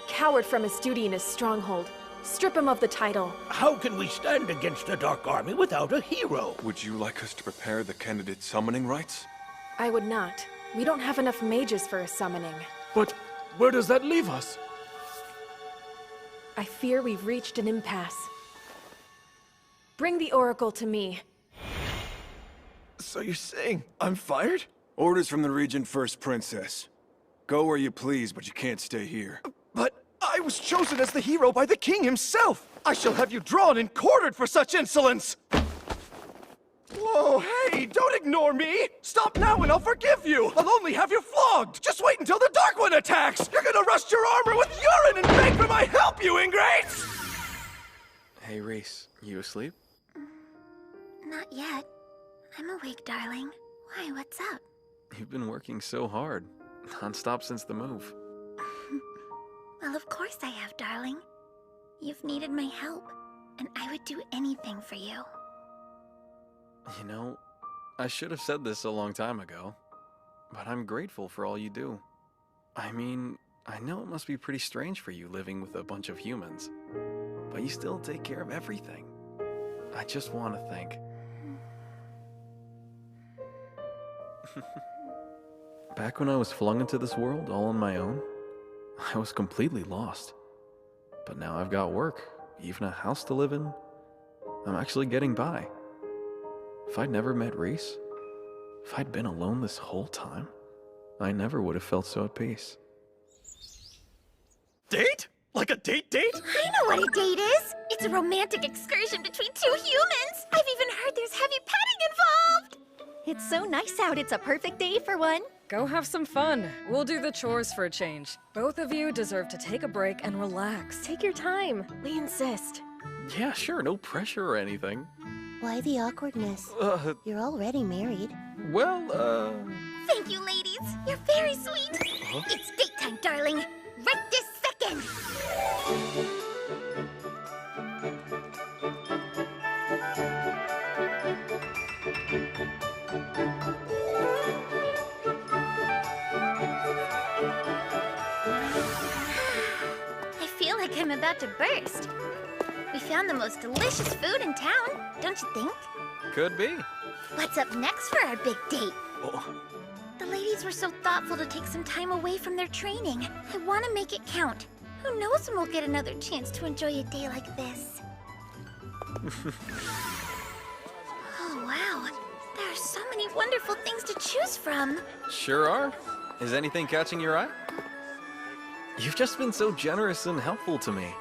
Coward from his duty in his stronghold. Strip him of the title. How can we stand against the Dark Army without a hero? Would you like us to prepare the candidate summoning rites? I would not. We don't have enough mages for a summoning. But where does that leave us? I fear we've reached an impasse. Bring the Oracle to me. So you're saying I'm fired? Orders from the Regent First, Princess. Go where you please, but you can't stay here. But I was chosen as the hero by the king himself! I shall have you drawn and quartered for such insolence! Whoa, hey, don't ignore me! Stop now and I'll forgive you! I'll only have you flogged! Just wait until the Dark One attacks! You're gonna rust your armor with urine and beg for my help, you ingrates! Hey, Reese, you asleep? Not yet. I'm awake, darling. Why, what's up? You've been working so hard, non-stop since the move. Well, of course I have, darling. You've needed my help, and I would do anything for you. You know, I should have said this a long time ago, but I'm grateful for all you do. I mean, I know it must be pretty strange for you living with a bunch of humans, but you still take care of everything. I just want to thank... Back when I was flung into this world all on my own, I was completely lost. But now I've got work, even a house to live in. I'm actually getting by. If I'd never met Reese, if I'd been alone this whole time, I never would have felt so at peace. Date? Like a date? I know what a date is! It's a romantic excursion between 2 humans! I've even heard there's heavy petting involved! It's so nice out, it's a perfect day for one. Go have some fun. We'll do the chores for a change. Both of you deserve to take a break and relax. Take your time. We insist. Yeah, sure, no pressure or anything. Why the awkwardness? You're already married. Well, Thank you, ladies! You're very sweet! It's date time, darling! Right this second! I feel like I'm about to burst. We found the most delicious food in town, don't you think? could be. What's up next for our big date? The ladies were so thoughtful to take some time away from their training. I want to make it count. Who knows when we'll get another chance to enjoy a day like this? Oh, wow. There are so many wonderful things to choose from. Sure are. Is anything catching your eye? You've just been so generous and helpful to me.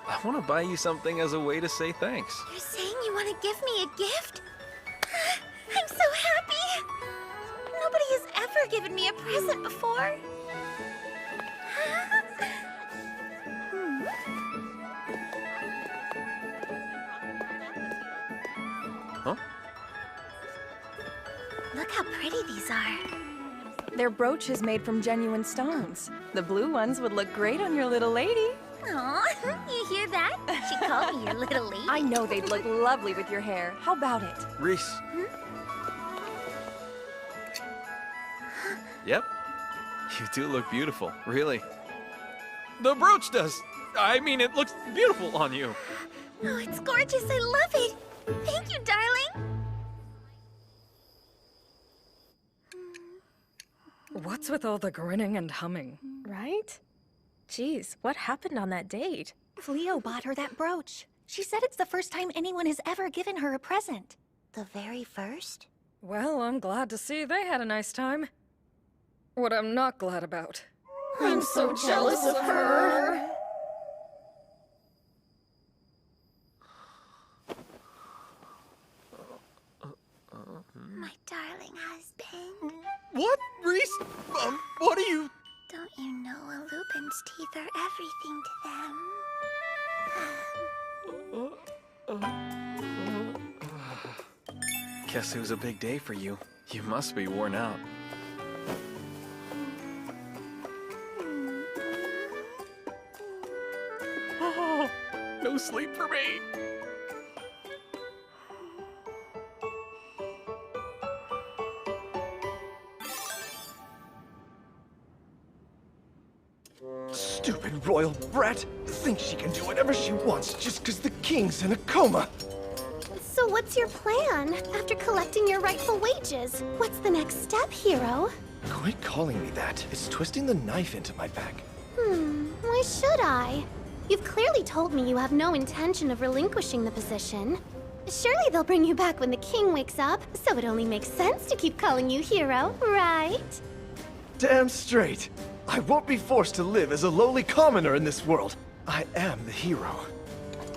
I want to buy you something as a way to say thanks. You're saying you want to give me a gift? I'm so happy! Nobody has ever given me a present before. Huh? Look how pretty these are. Their brooch is made from genuine stones. The blue ones would look great on your little lady. Aw, you hear that? She called me your little lady. I know they'd look lovely with your hair. How about it? Reese. Yep. You do look beautiful, really. The brooch does. I mean, it looks beautiful on you. Oh, it's gorgeous. I love it. Thank you, darling. What's with all the grinning and humming? Right? Geez, what happened on that date? Leo bought her that brooch. She said it's the first time anyone has ever given her a present. The very first? Well, I'm glad to see they had a nice time. What I'm not glad about. I'm so jealous of her. My darling husband. What? Reese? What are you... Don't you know a lupin's teeth are everything to them? Guess it was a big day for you. You must be worn out. Oh, no sleep for me. Stupid royal brat! Thinks she can do whatever she wants just because the king's in a coma! So what's your plan? After collecting your rightful wages, what's the next step, hero? Quit calling me that. It's twisting the knife into my back. Why should I? You've clearly told me you have no intention of relinquishing the position. Surely they'll bring you back when the king wakes up, so it only makes sense to keep calling you hero, right? Damn straight. I won't be forced to live as a lowly commoner in this world. I am the hero.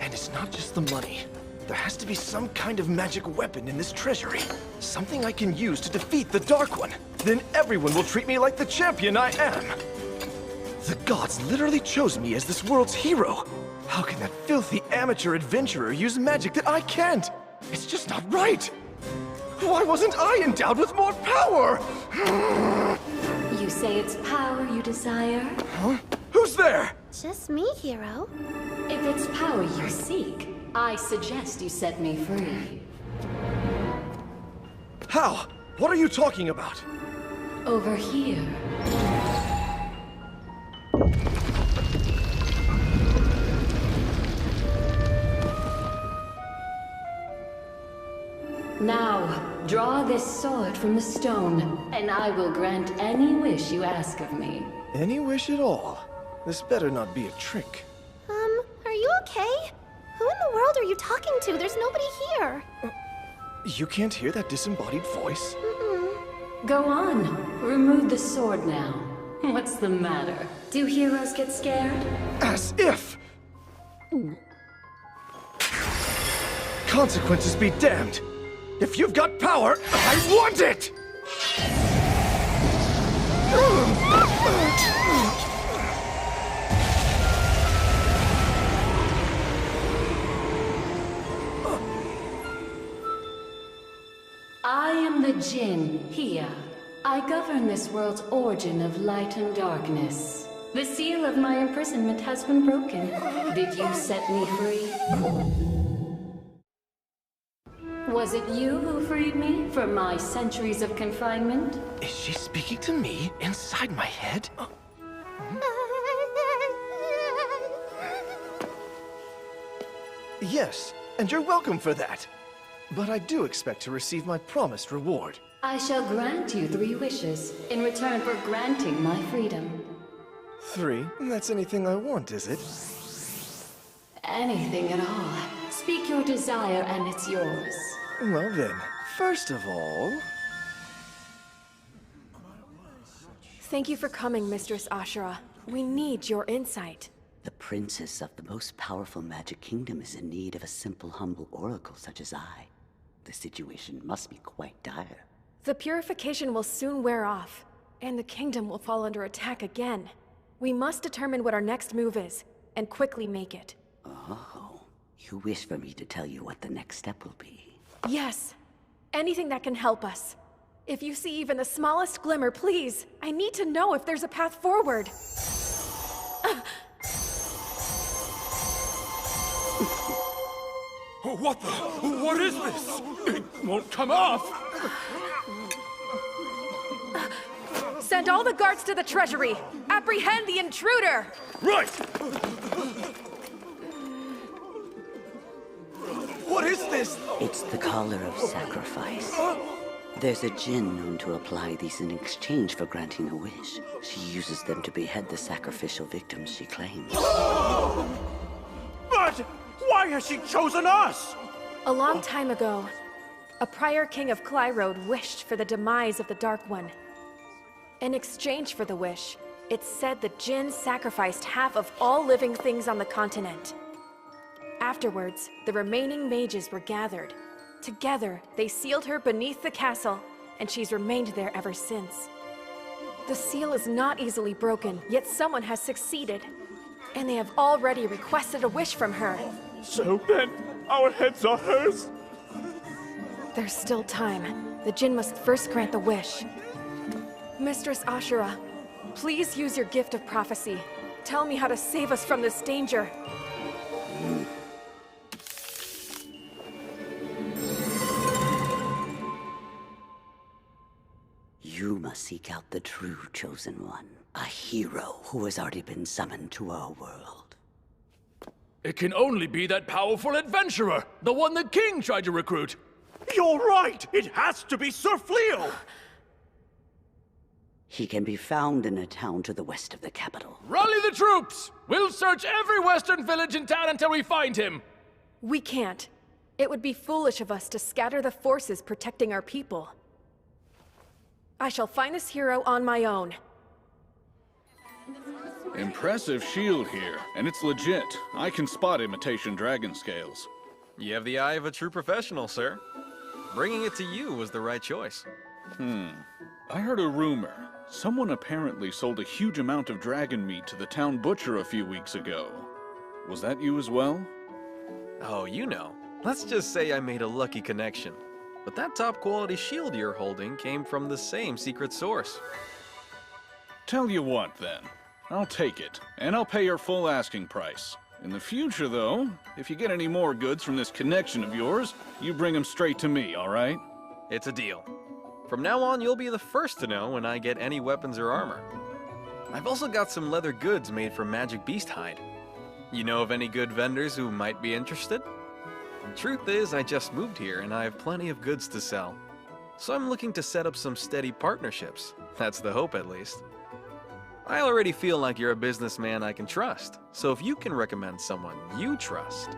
And it's not just the money. There has to be some kind of magic weapon in this treasury. Something I can use to defeat the Dark One. Then everyone will treat me like the champion I am. The gods literally chose me as this world's hero. How can that filthy amateur adventurer use magic that I can't? It's just not right. Why wasn't I endowed with more power? You say it's power you desire? Huh? Who's there? Just me, hero. If it's power you seek, I suggest you set me free. How? What are you talking about? Over here. Now, draw this sword from the stone, and I will grant any wish you ask of me. Any wish at all? This better not be a trick. Are you okay? Who in the world are you talking to? There's nobody here. You can't hear that disembodied voice? Go on. Remove the sword now. What's the matter? Do heroes get scared? As if! Consequences be damned! If you've got power, I want it! I am the Jinn, Hia. I govern this world's origin of light and darkness. The seal of my imprisonment has been broken. Did you set me free? Was it you who freed me from my centuries of confinement? Is she speaking to me inside my head? Yes, and you're welcome for that. But I do expect to receive my promised reward. I shall grant you 3 wishes in return for granting my freedom. 3? That's anything I want, is it? Anything at all. Speak your desire and it's yours. Well then, first of all... Thank you for coming, Mistress Ashura. We need your insight. The princess of the most powerful magic kingdom is in need of a simple, humble oracle such as I. The situation must be quite dire. The purification will soon wear off, and the kingdom will fall under attack again. We must determine what our next move is, and quickly make it. Oh, you wish for me to tell you what the next step will be? Yes. Anything that can help us. If you see even the smallest glimmer, please. I need to know if there's a path forward. What the? What is this? It won't come off! Send all the guards to the treasury! Apprehend the intruder! Right! What is this? It's the collar of sacrifice. There's a djinn known to apply these in exchange for granting a wish. She uses them to behead the sacrificial victims she claims. But why has she chosen us? A long time ago, a prior king of Clyrode wished for the demise of the Dark One. In exchange for the wish, it's said the Jinn sacrificed half of all living things on the continent. Afterwards, the remaining mages were gathered, Together, they sealed her beneath the castle, and she's remained there ever since. The seal is not easily broken, yet someone has succeeded. And they have already requested a wish from her. So then, our heads are hers? There's still time. The Jinn must first grant the wish. Mistress Ashura, please use your gift of prophecy. Tell me how to save us from this danger. You must seek out the true Chosen One, a hero who has already been summoned to our world. It can only be that powerful adventurer, the one the king tried to recruit. You're right! It has to be Sir Fleo! He can be found in a town to the west of the capital. Rally the troops! We'll search every western village in town until we find him! We can't. It would be foolish of us to scatter the forces protecting our people. I shall find this hero on my own. Impressive shield here, and it's legit. I can spot imitation dragon scales. You have the eye of a true professional, sir. Bringing it to you was the right choice. I heard a rumor. Someone apparently sold a huge amount of dragon meat to the town butcher a few weeks ago. Was that you as well? Oh, you know. Let's just say I made a lucky connection. But that top-quality shield you're holding came from the same secret source. Tell you what, then. I'll take it, and I'll pay your full asking price. In the future, though, if you get any more goods from this connection of yours, you bring them straight to me, all right? It's a deal. From now on, you'll be the first to know when I get any weapons or armor. I've also got some leather goods made from magic beast hide. You know of any good vendors who might be interested? Truth is, I just moved here and I have plenty of goods to sell. So I'm looking to set up some steady partnerships. That's the hope, at least. I already feel like you're a businessman I can trust. So if you can recommend someone you trust...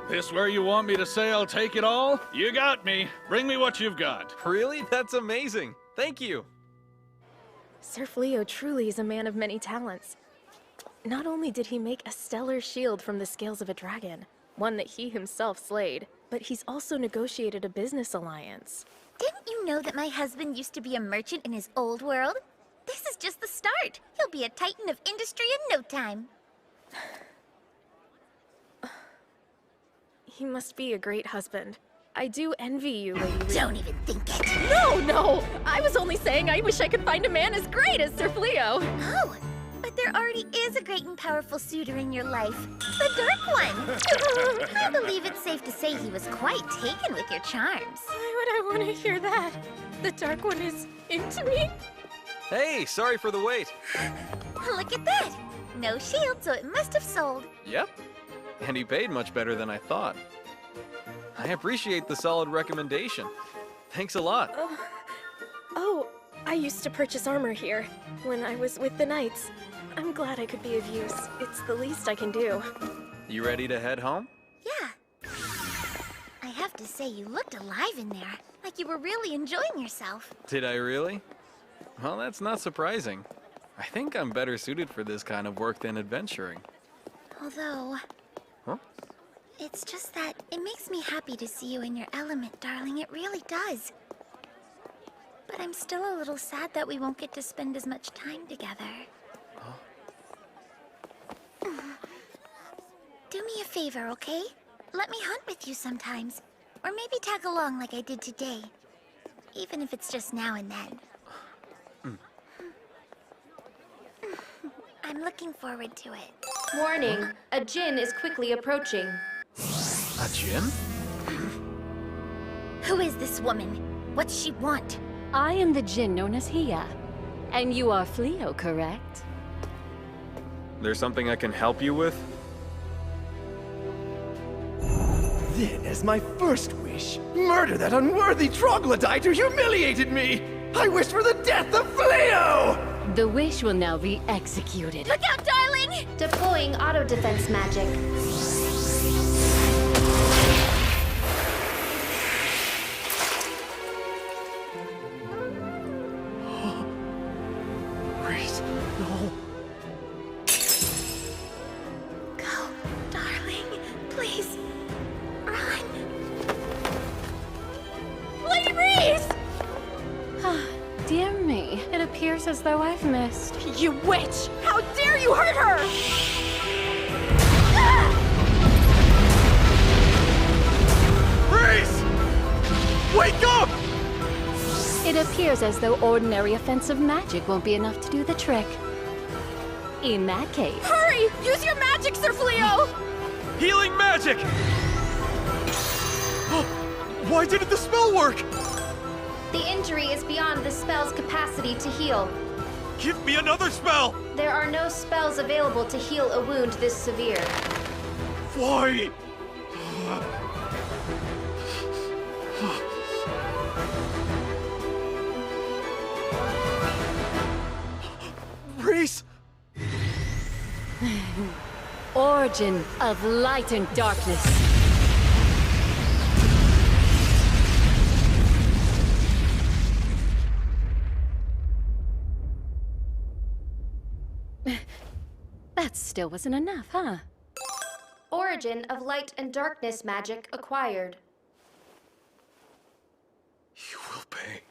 This where you want me to say I'll take it all? You got me. Bring me what you've got. Really? That's amazing. Thank you. Sir Fleo truly is a man of many talents. Not only did he make a stellar shield from the scales of a dragon, one that he himself slayed, but he's also negotiated a business alliance. Didn't you know that my husband used to be a merchant in his old world? This is just the start. He'll be a titan of industry in no time. He must be a great husband. I do envy you, Lady. Don't even think it. No! I was only saying I wish I could find a man as great as Sir Fleo. Oh, but there already is a great and powerful suitor in your life. The Dark One. I believe it's safe to say he was quite taken with your charms. Why would I want to hear that? The Dark One is into me? Hey, sorry for the wait. Look at that. No shield, so it must have sold. Yep. And he paid much better than I thought. I appreciate the solid recommendation. Thanks a lot. Oh, I used to purchase armor here when I was with the Knights. I'm glad I could be of use. It's the least I can do. You ready to head home? Yeah. I have to say, you looked alive in there. Like you were really enjoying yourself. Did I really? Well, that's not surprising. I think I'm better suited for this kind of work than adventuring. Although... Huh? It's just that it makes me happy to see you in your element, darling. It really does. But I'm still a little sad that we won't get to spend as much time together. Huh? Do me a favor, okay? Let me hunt with you sometimes. Or maybe tag along like I did today. Even if it's just now and then. I'm looking forward to it. Warning, a djinn is quickly approaching. A djinn? Who is this woman? What's she want? I am the djinn known as Hia. And you are Fleo, correct? There's something I can help you with? Then, as my first wish, murder that unworthy troglodyte who humiliated me! I wish for the death of Fleo! The wish will now be executed. Look out, darling! Deploying auto defense magic. Grace, no. Go, darling. Please, run. as though I've missed. You witch! How dare you hurt her! Reese! Wake up! It appears as though ordinary offensive magic won't be enough to do the trick. In that case... Hurry! Use your magic, Sir Fleo! Healing magic! Why didn't the spell work? The injury is beyond the spell's capacity to heal. Give me another spell! There are no spells available to heal a wound this severe. Why? Reese! Origin of light and darkness. That still wasn't enough, huh? Origin of light and darkness magic acquired. You will pay.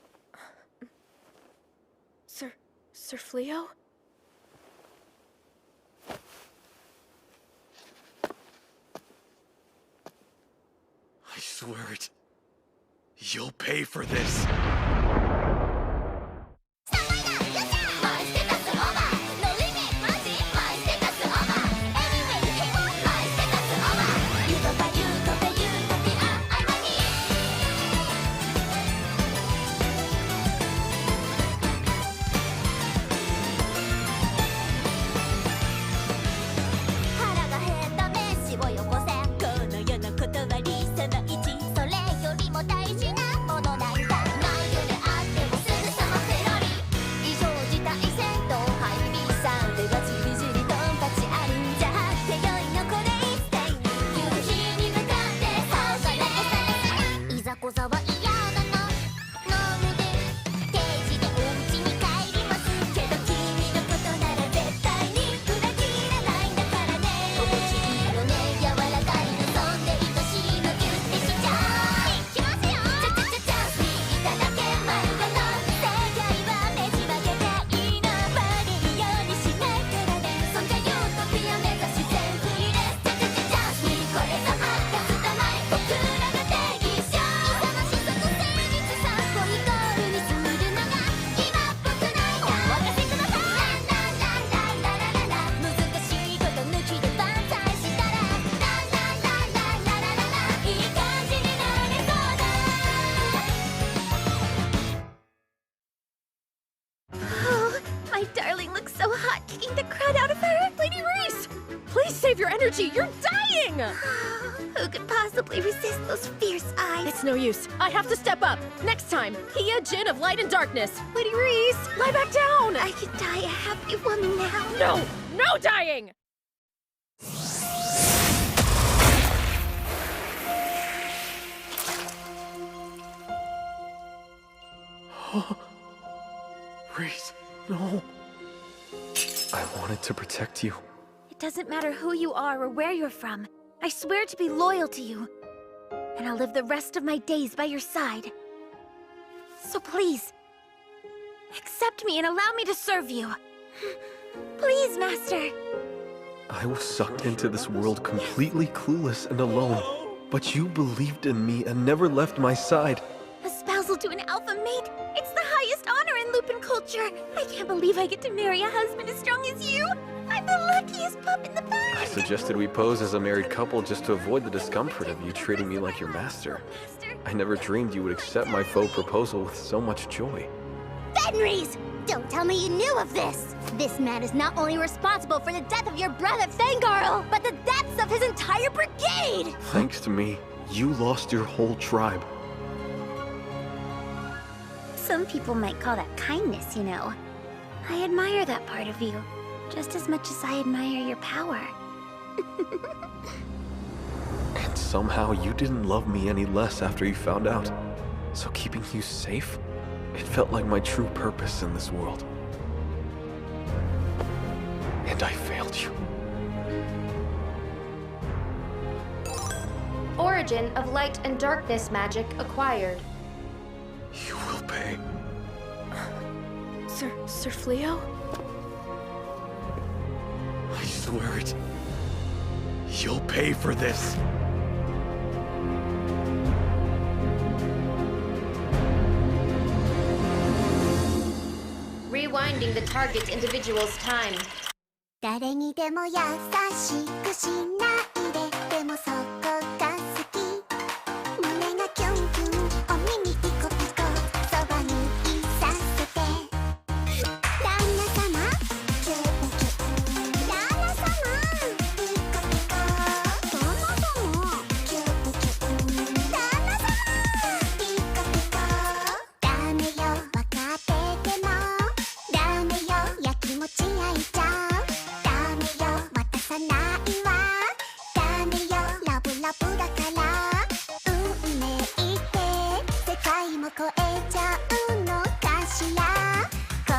Sir Fleo? I swear it. You'll pay for this. Save your energy! You're dying! Who could possibly resist those fierce eyes? It's no use. I have to step up. Next time, Hia Jin of Light and Darkness. Lady Reese, lie back down! I could die a happy woman now. No! No dying! Reese, no. I wanted to protect you. It doesn't matter who you are or where you're from. I swear to be loyal to you. And I'll live the rest of my days by your side. So please, accept me and allow me to serve you. Please, Master. I was sucked into this world completely clueless and alone. But you believed in me and never left my side. Espousal to an alpha mate? It's the highest honor in Lupin culture. I can't believe I get to marry a husband as strong as you. I'm the luckiest pup in the bag! I suggested we pose as a married couple just to avoid the discomfort of you treating me like your master. I never dreamed you would accept my faux proposal with so much joy. Fenris! Don't tell me you knew of this! This man is not only responsible for the death of your brother Fangarl, but the deaths of his entire brigade! Thanks to me, you lost your whole tribe. Some people might call that kindness, you know. I admire that part of you. Just as much as I admire your power. And somehow you didn't love me any less after you found out. So keeping you safe, it felt like my true purpose in this world. And I failed you. Origin of light and darkness magic acquired. You will pay. Sir Fleo? I swear it. You'll pay for this. Rewinding the target individual's time. 誰にでも優しくしないででもそこが好き胸がキュンキュンお耳ピコピコそばにいさせて旦那様キュンキュン旦那様ピコピコ旦那様キュンキュン旦那様ピコピコダメよ分かっててもダメよやきもち焼いちゃう渡さないわダメよラブラブだから運命って世界も超えちゃうのかしら心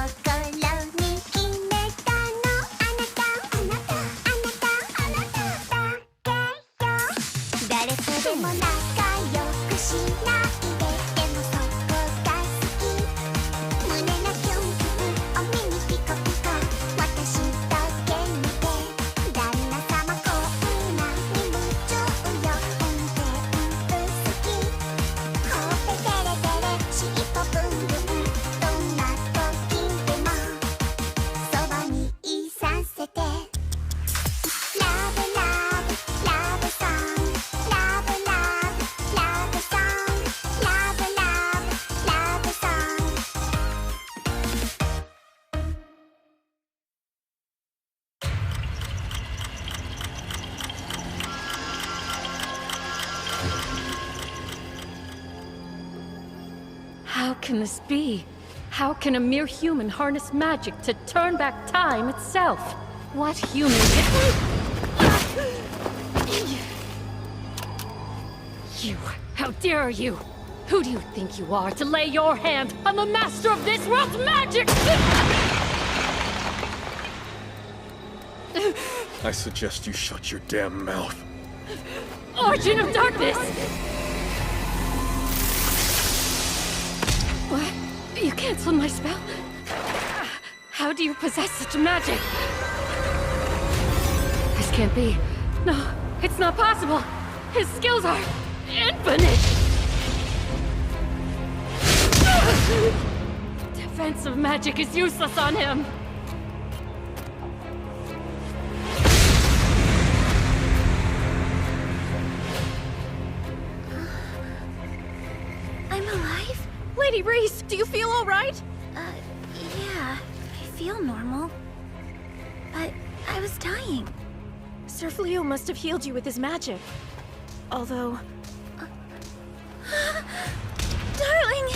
に決めたのあなたあなたあなたあなただけよ誰とでも仲良くしないででもそこが好き胸がキュンキュンお耳ピコピコ私だけ見て旦那様こんなに夢中よ運転好きほっぺテレテレ尻尾ブンブンどんな時でもそばにいさせてラブラブラブソングラブラブラブソングラブラブラブソングHow can this be? How can a mere human harness magic to turn back time itself? What human You, how dare you? Who do you think you are to lay your hand on the master of this world's magic? I suggest you shut your damn mouth. Origin of darkness! What? You canceled my spell? How do you possess such magic? This can't be. No, it's not possible. His skills are infinite. Defensive magic is useless on him. I'm alive? Lady Reese, do you feel all right? Yeah, I feel normal. But I was dying. Sir Fleo must have healed you with his magic. Although... Darling!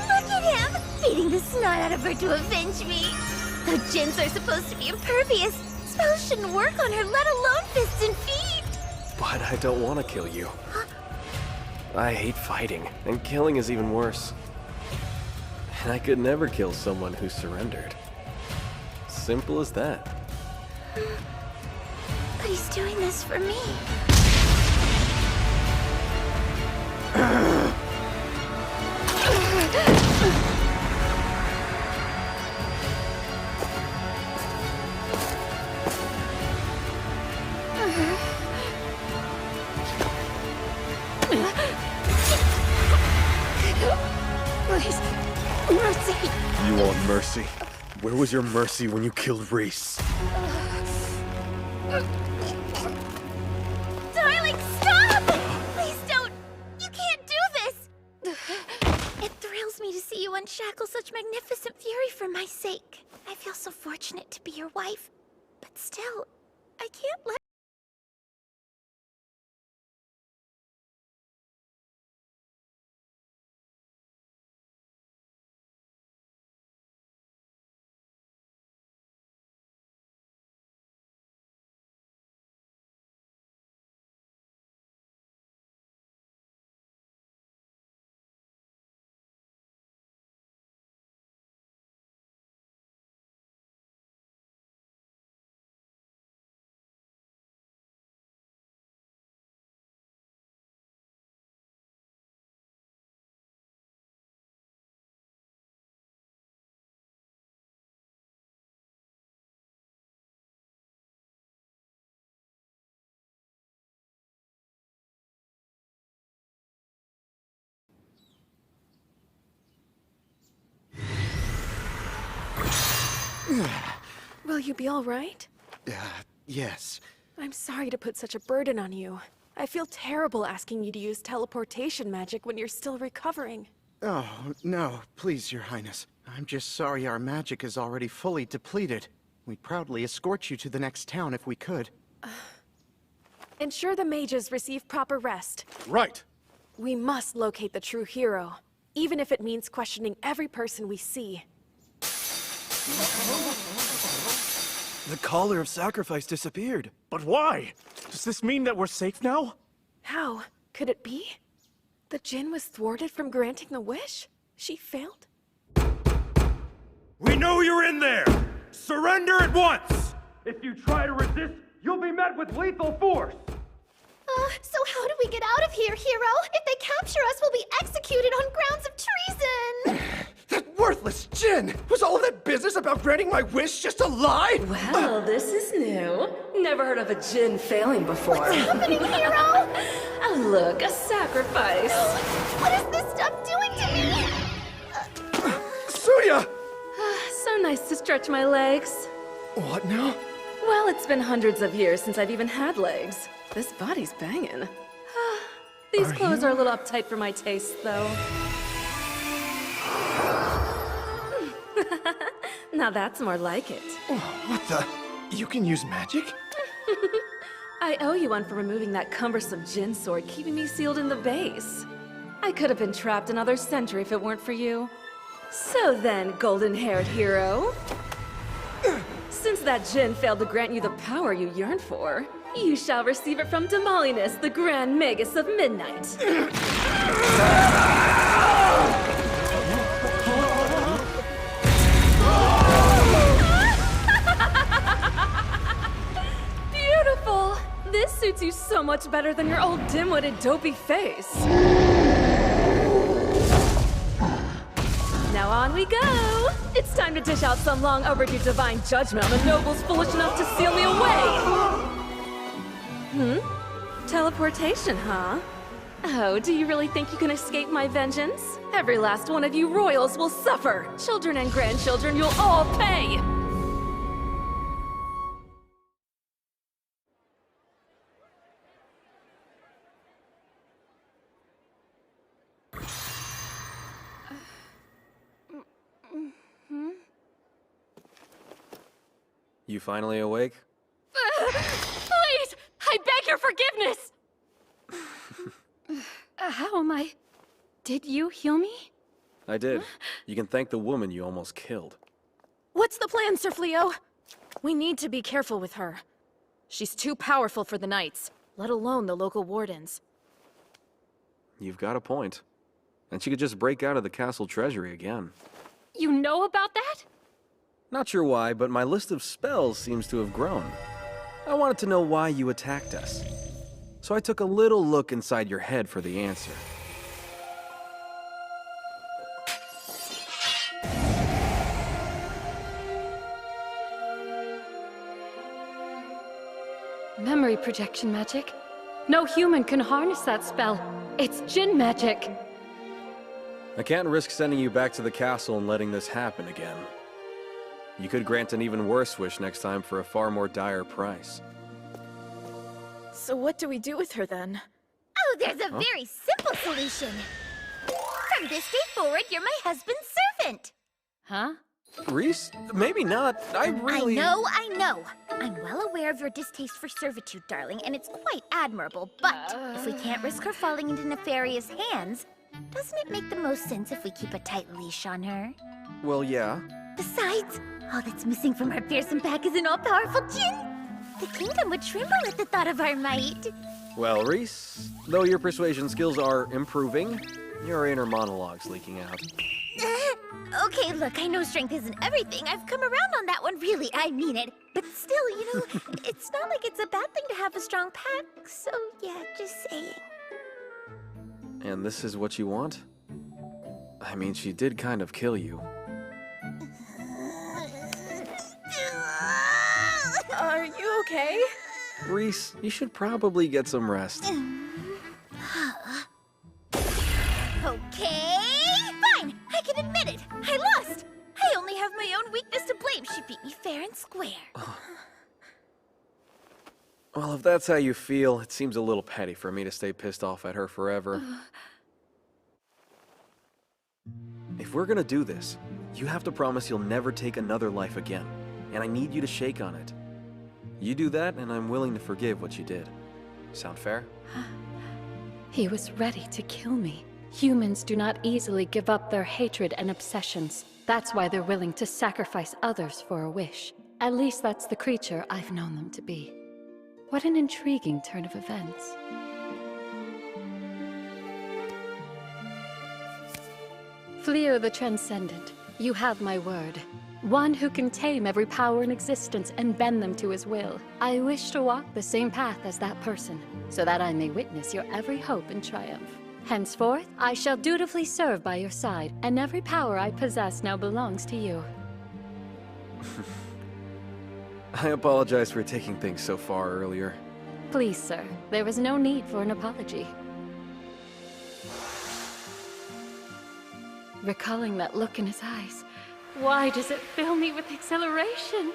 Look at him! Beating the snot out of her to avenge me! Though Jinns are supposed to be impervious, spells shouldn't work on her, let alone fists and feet! But I don't want to kill you. I hate fighting, and killing is even worse. And I could never kill someone who surrendered. Simple as that. But he's doing this for me. Please, mercy! You want mercy? Where was your mercy when you killed Reese? Darling, stop! Please don't! You can't do this! It thrills me to see you unshackle such magnificent fury for my sake. I feel so fortunate to be your wife. But still, I can't let Will you be all right? Yes. I'm sorry to put such a burden on you. I feel terrible asking you to use teleportation magic when you're still recovering. Oh, no, please, Your Highness. I'm just sorry our magic is already fully depleted. We'd proudly escort you to the next town if we could. Ensure the mages receive proper rest. Right. We must locate the true hero, even if it means questioning every person we see. The Caller of Sacrifice disappeared. But why? Does this mean that we're safe now? How? Could it be? The Jinn was thwarted from granting the wish? She failed? We know you're in there! Surrender at once! If you try to resist, you'll be met with lethal force! So how do we get out of here, hero? If they capture us, we'll be executed on grounds of treason! That worthless Jinn! Was all of that business about granting my wish just a lie? Well, this is new. Never heard of a Jinn failing before. What's happening, hero? Oh, look, a sacrifice. What is this stuff doing to me? Suya! So nice to stretch my legs. What now? Well, it's been hundreds of years since I've even had legs. This body's banging. These clothes are a little uptight for my taste, though. Now that's more like it. What the? You can use magic? I owe you one for removing that cumbersome Jinn sword, keeping me sealed in the base. I could have been trapped another century if it weren't for you. So then, golden-haired hero, since that Jinn failed to grant you the power you yearn for, you shall receive it from Damalinus, the Grand Magus of Midnight. Beautiful! This suits you so much better than your old dim-witted dopey face. Now on we go! It's time to dish out some long overdue divine judgment on the nobles foolish enough to seal me away! Teleportation, huh? Oh, do you really think you can escape my vengeance? Every last one of you royals will suffer! Children and grandchildren, you'll all pay! You finally awake? Please! I beg your forgiveness! How am I? Did you heal me? I did. You can thank the woman you almost killed. What's the plan, Sir Fleo? We need to be careful with her. She's too powerful for the Knights, let alone the local wardens. You've got a point. And she could just break out of the castle treasury again. You know about that? Not sure why, but my list of spells seems to have grown. I wanted to know why you attacked us. So I took a little look inside your head for the answer. Memory projection magic. No human can harness that spell. It's Jinn magic. I can't risk sending you back to the castle and letting this happen again. You could grant an even worse wish next time for a far more dire price. So what do we do with her then? Oh, there's a very simple solution. From this day forward, you're my husband's servant. Huh? Reese? Maybe not. I really... I know. I'm well aware of your distaste for servitude, darling, and it's quite admirable, but if we can't risk her falling into nefarious hands, doesn't it make the most sense if we keep a tight leash on her? Well, yeah. Besides, all that's missing from our fearsome pack is an all-powerful Jinn. The kingdom would tremble at the thought of our might. Well, Reese, though your persuasion skills are improving, your inner monologue's leaking out. Okay, look, I know strength isn't everything. I've come around on that one, really. I mean it. But still, you know, it's not like it's a bad thing to have a strong pack. So, yeah, just saying. And this is what you want? I mean, she did kind of kill you. Are you okay? Reese, you should probably get some rest. Okay, fine. I can admit it. I lost. I only have my own weakness to blame. She beat me fair and square. Well, if that's how you feel, it seems a little petty for me to stay pissed off at her forever. If we're gonna do this, you have to promise you'll never take another life again. And I need you to shake on it. You do that, and I'm willing to forgive what you did. Sound fair? He was ready to kill me. Humans do not easily give up their hatred and obsessions. That's why they're willing to sacrifice others for a wish. At least that's the creature I've known them to be. What an intriguing turn of events. Fleo the Transcendent, you have my word. One who can tame every power in existence and bend them to his will. I wish to walk the same path as that person, so that I may witness your every hope and triumph. Henceforth, I shall dutifully serve by your side, and every power I possess now belongs to you. I apologize for taking things so far earlier. Please, sir, there was no need for an apology. Recalling that look in his eyes, why does it fill me with exhilaration?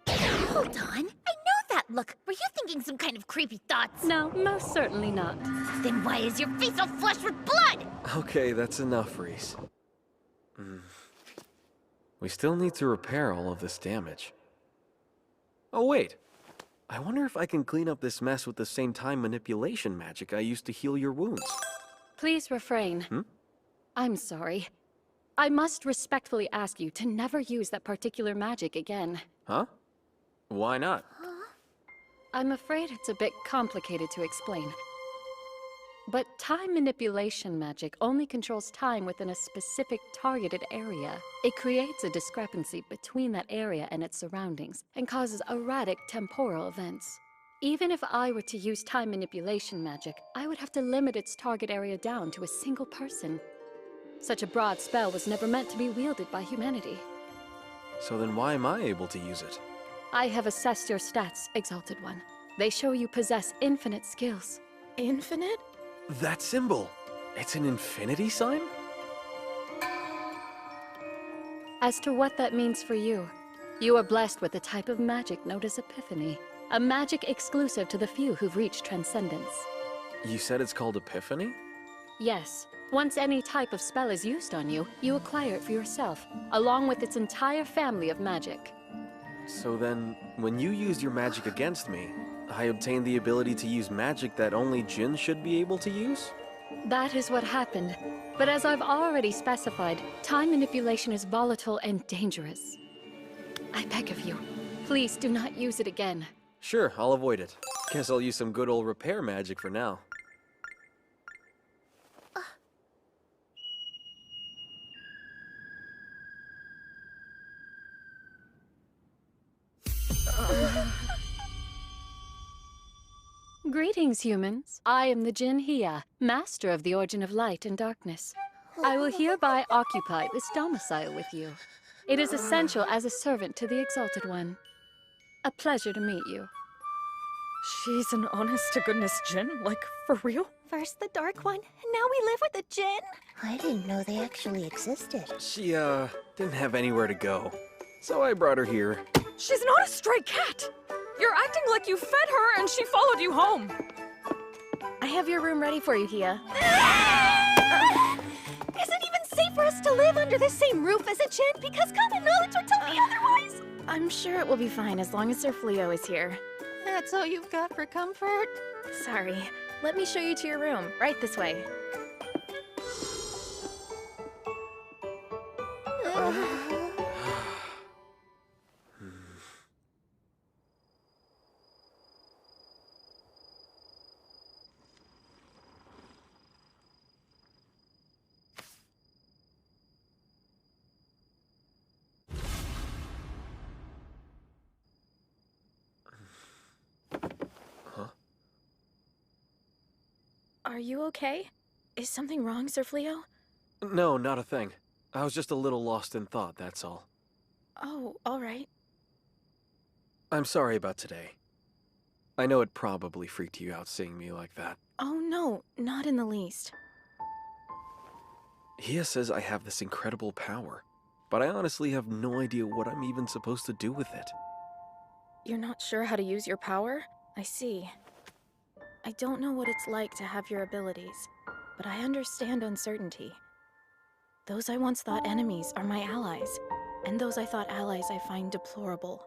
Hold on. I know that look. Were you thinking some kind of creepy thoughts? No, most certainly not. Then why is your face all flushed with blood? Okay, that's enough, Reese. We still need to repair all of this damage. Oh, wait. I wonder if I can clean up this mess with the same time manipulation magic I used to heal your wounds. Please refrain. I'm sorry. I must respectfully ask you to never use that particular magic again. Huh? Why not? I'm afraid it's a bit complicated to explain. But time manipulation magic only controls time within a specific targeted area. It creates a discrepancy between that area and its surroundings, and causes erratic temporal events. Even if I were to use time manipulation magic, I would have to limit its target area down to a single person. Such a broad spell was never meant to be wielded by humanity. So then why am I able to use it? I have assessed your stats, Exalted One. They show you possess infinite skills. Infinite? That symbol! It's an infinity sign? As to what that means for you, you are blessed with a type of magic known as Epiphany. A magic exclusive to the few who've reached transcendence. You said it's called Epiphany? Yes. Once any type of spell is used on you, you acquire it for yourself, along with its entire family of magic. So then, when you used your magic against me, I obtained the ability to use magic that only Jinn should be able to use? That is what happened. But as I've already specified, time manipulation is volatile and dangerous. I beg of you, please do not use it again. Sure, I'll avoid it. Guess I'll use some good old repair magic for now. Greetings, humans. I am the Jinn Hia, master of the origin of light and darkness. I will hereby occupy this domicile with you. It is essential as a servant to the Exalted One. A pleasure to meet you. She's an honest-to-goodness Jinn? Like, for real? First the Dark One, and now we live with the Jinn? I didn't know they actually existed. She, didn't have anywhere to go. So I brought her here. She's not a stray cat! You're acting like you fed her and she followed you home! I have your room ready for you, Hia. Is it even safe for us to live under the same roof as a Jinn? Because common knowledge would tell me otherwise! I'm sure it will be fine as long as Sir Fleo is here. That's all you've got for comfort? Sorry. Let me show you to your room. Right this way. Are you okay? Is something wrong, Sir Fleo? No, not a thing. I was just a little lost in thought, that's all. Oh, all right. I'm sorry about today. I know it probably freaked you out seeing me like that. Oh no, not in the least. Hia says I have this incredible power. but I honestly have no idea what I'm even supposed to do with it. You're not sure how to use your power? I see. I don't know what it's like to have your abilities, but I understand uncertainty. Those I once thought enemies are my allies, and those I thought allies I find deplorable.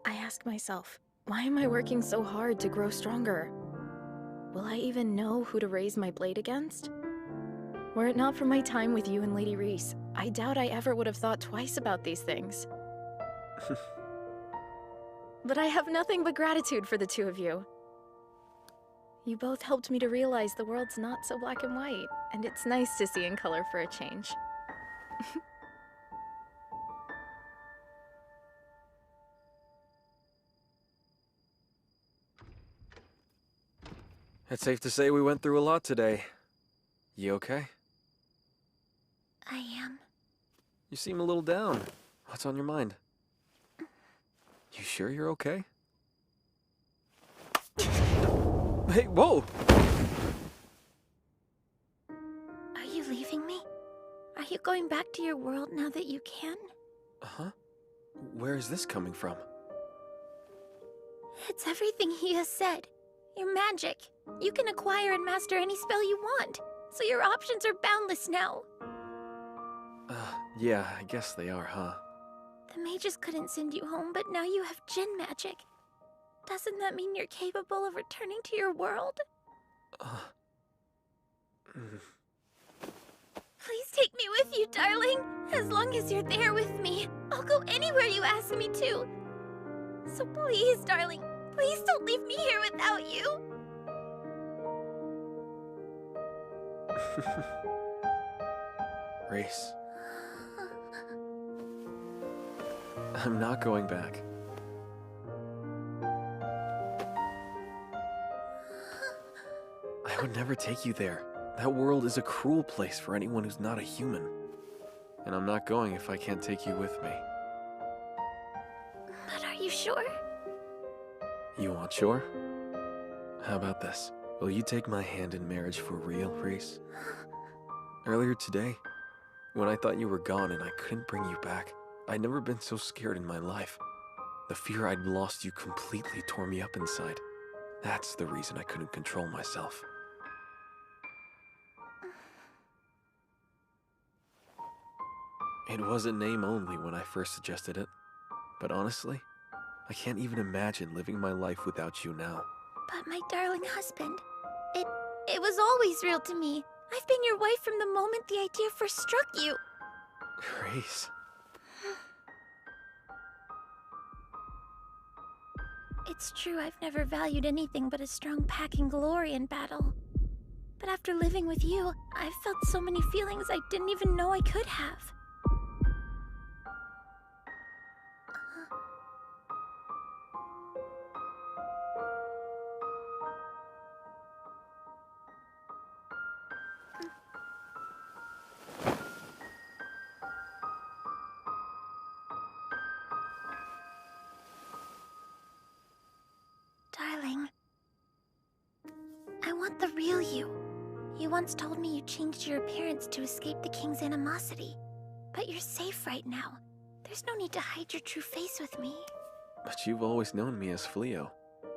I ask myself, why am I working so hard to grow stronger? Will I even know who to raise my blade against? Were it not for my time with you and Lady Reese, I doubt I ever would have thought twice about these things. But I have nothing but gratitude for the two of you. You both helped me to realize the world's not so black and white, and it's nice to see in color for a change. It's safe to say we went through a lot today. You okay? I am. You seem a little down. What's on your mind? You sure you're okay? Hey, whoa! Are you leaving me? Are you going back to your world now that you can? Huh? Where is this coming from? It's everything he has said. Your magic. You can acquire and master any spell you want, so your options are boundless now. Yeah, I guess they are, huh? The mages couldn't send you home, but now you have Jinn magic. Doesn't that mean you're capable of returning to your world? Please take me with you, darling. As long as you're there with me, I'll go anywhere you ask me to. So please, darling, please don't leave me here without you. Reese. I'm not going back. I would never take you there. That world is a cruel place for anyone who's not a human. And I'm not going if I can't take you with me. But are you sure? You want sure? How about this? Will you take my hand in marriage for real, Reese? Earlier today, when I thought you were gone and I couldn't bring you back, I'd never been so scared in my life. The fear I'd lost you completely tore me up inside. That's the reason I couldn't control myself. It was a name only when I first suggested it. But honestly, I can't even imagine living my life without you now. But my darling husband, it was always real to me. I've been your wife from the moment the idea first struck you. Grace. It's true I've never valued anything but a strong pack and glory in battle. But after living with you, I've felt so many feelings I didn't even know I could have. Darling, I want the real you. You once told me you changed your appearance to escape the king's animosity. But you're safe right now. There's no need to hide your true face with me. But you've always known me as Fleo,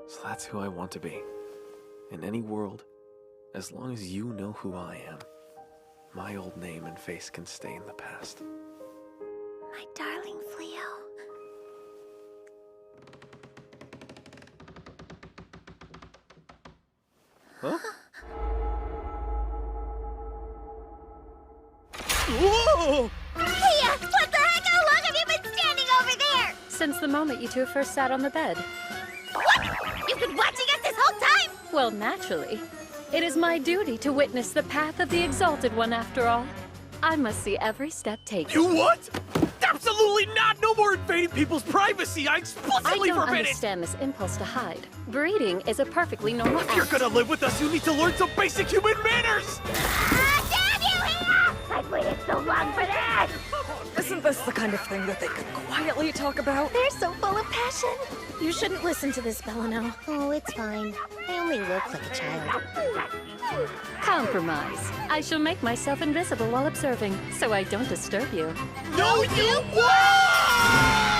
so that's who I want to be. In any world, as long as you know who I am, my old name and face can stay in the past. My darling Fleo. Huh? Whoa! Hey, what the heck? How long have you been standing over there? Since the moment you two first sat on the bed. What? You've been watching us this whole time? Well, naturally. It is my duty to witness the path of the Exalted One after all. I must see every step taken. You what? Absolutely not! No more invading people's privacy! I explicitly I don't forbid it! understand this impulse to hide. Breeding is a perfectly normal If you're gonna live with us, you need to learn some basic human manners! Damn you, Hina! I've waited so long for this! Isn't this the kind of thing that they could quietly talk about? They're so full of passion. You shouldn't listen to this, Bellino. Oh, it's fine. I only look like a child. Compromise. I shall make myself invisible while observing, so I don't disturb you. No, you won't!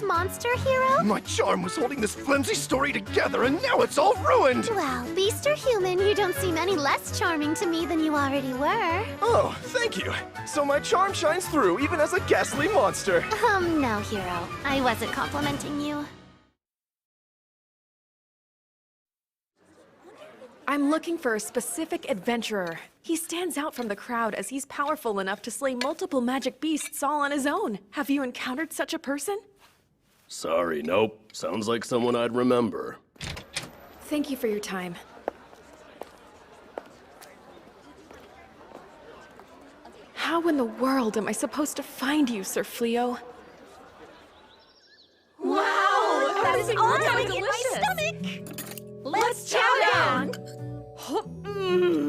Monster hero? My charm was holding this flimsy story together, and now it's all ruined! Well, beast or human, you don't seem any less charming to me than you already were. Oh, thank you. So my charm shines through, even as a ghastly monster. No, hero. I wasn't complimenting you. I'm looking for a specific adventurer. He stands out from the crowd as he's powerful enough to slay multiple magic beasts all on his own. Have you encountered such a person? Sorry, nope. Sounds like someone I'd remember. Thank you for your time. How in the world am I supposed to find you, Sir Fleo? Wow! That is all going delicious. in my stomach! Let's chow down!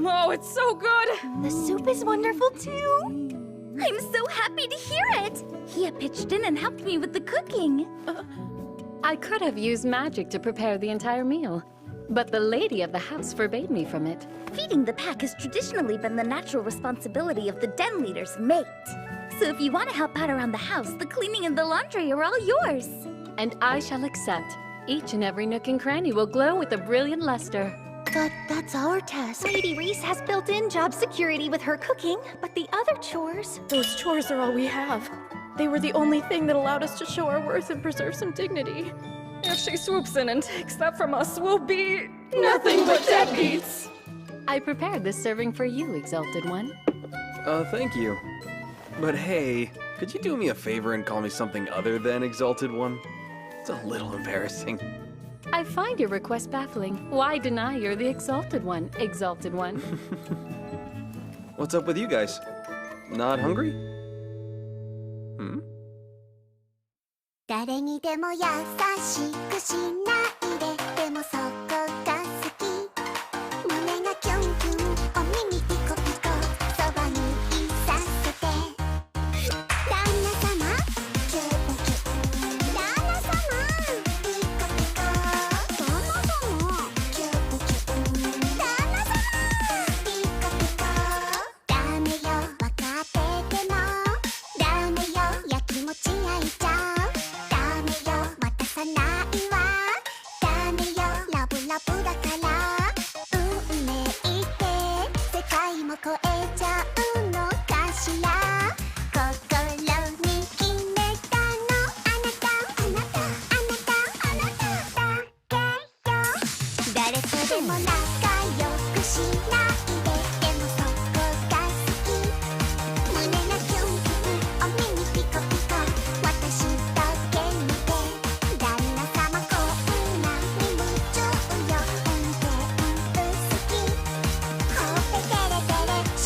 Oh, it's so good! The soup is wonderful too! I'm so happy to hear it! Hia pitched in and helped me with the cooking. I could have used magic to prepare the entire meal, but the lady of the house forbade me from it. Feeding the pack has traditionally been the natural responsibility of the den leader's mate. So if you want to help out around the house, the cleaning and the laundry are all yours. And I shall accept. Each and every nook and cranny will glow with a brilliant luster. But that's our task. Lady Reese has built-in job security with her cooking, but the other chores... Those chores are all we have. They were the only thing that allowed us to show our worth and preserve some dignity. If she swoops in and takes that from us, we'll be... nothing but deadbeats! I prepared this serving for you, Exalted One. Thank you. But hey, could you do me a favor and call me something other than Exalted One? It's a little embarrassing. I find your request baffling. Why deny you're the Exalted One, Exalted One? What's up with you guys? Not hungry? Hmm? 誰にでも優しくしないででもそこが好き胸がキュンキュンお耳ピコピコそばにいさせて旦那様キュンキュン旦那様ピコピコ旦那様キュンキュン旦那様ピコピコダメよわかっててもダメよやきもち焼いちゃう渡さないわダメよラブラブだから運命って世界も超えちゃうのかしら心に決めたのあなたあなたあなたあなただけよ誰とでも仲良くしないででもそこが好き胸がキュンキュンお耳ピコピコ私だけ見て旦那様こんなに夢中よ運転好きほっぺてれてれし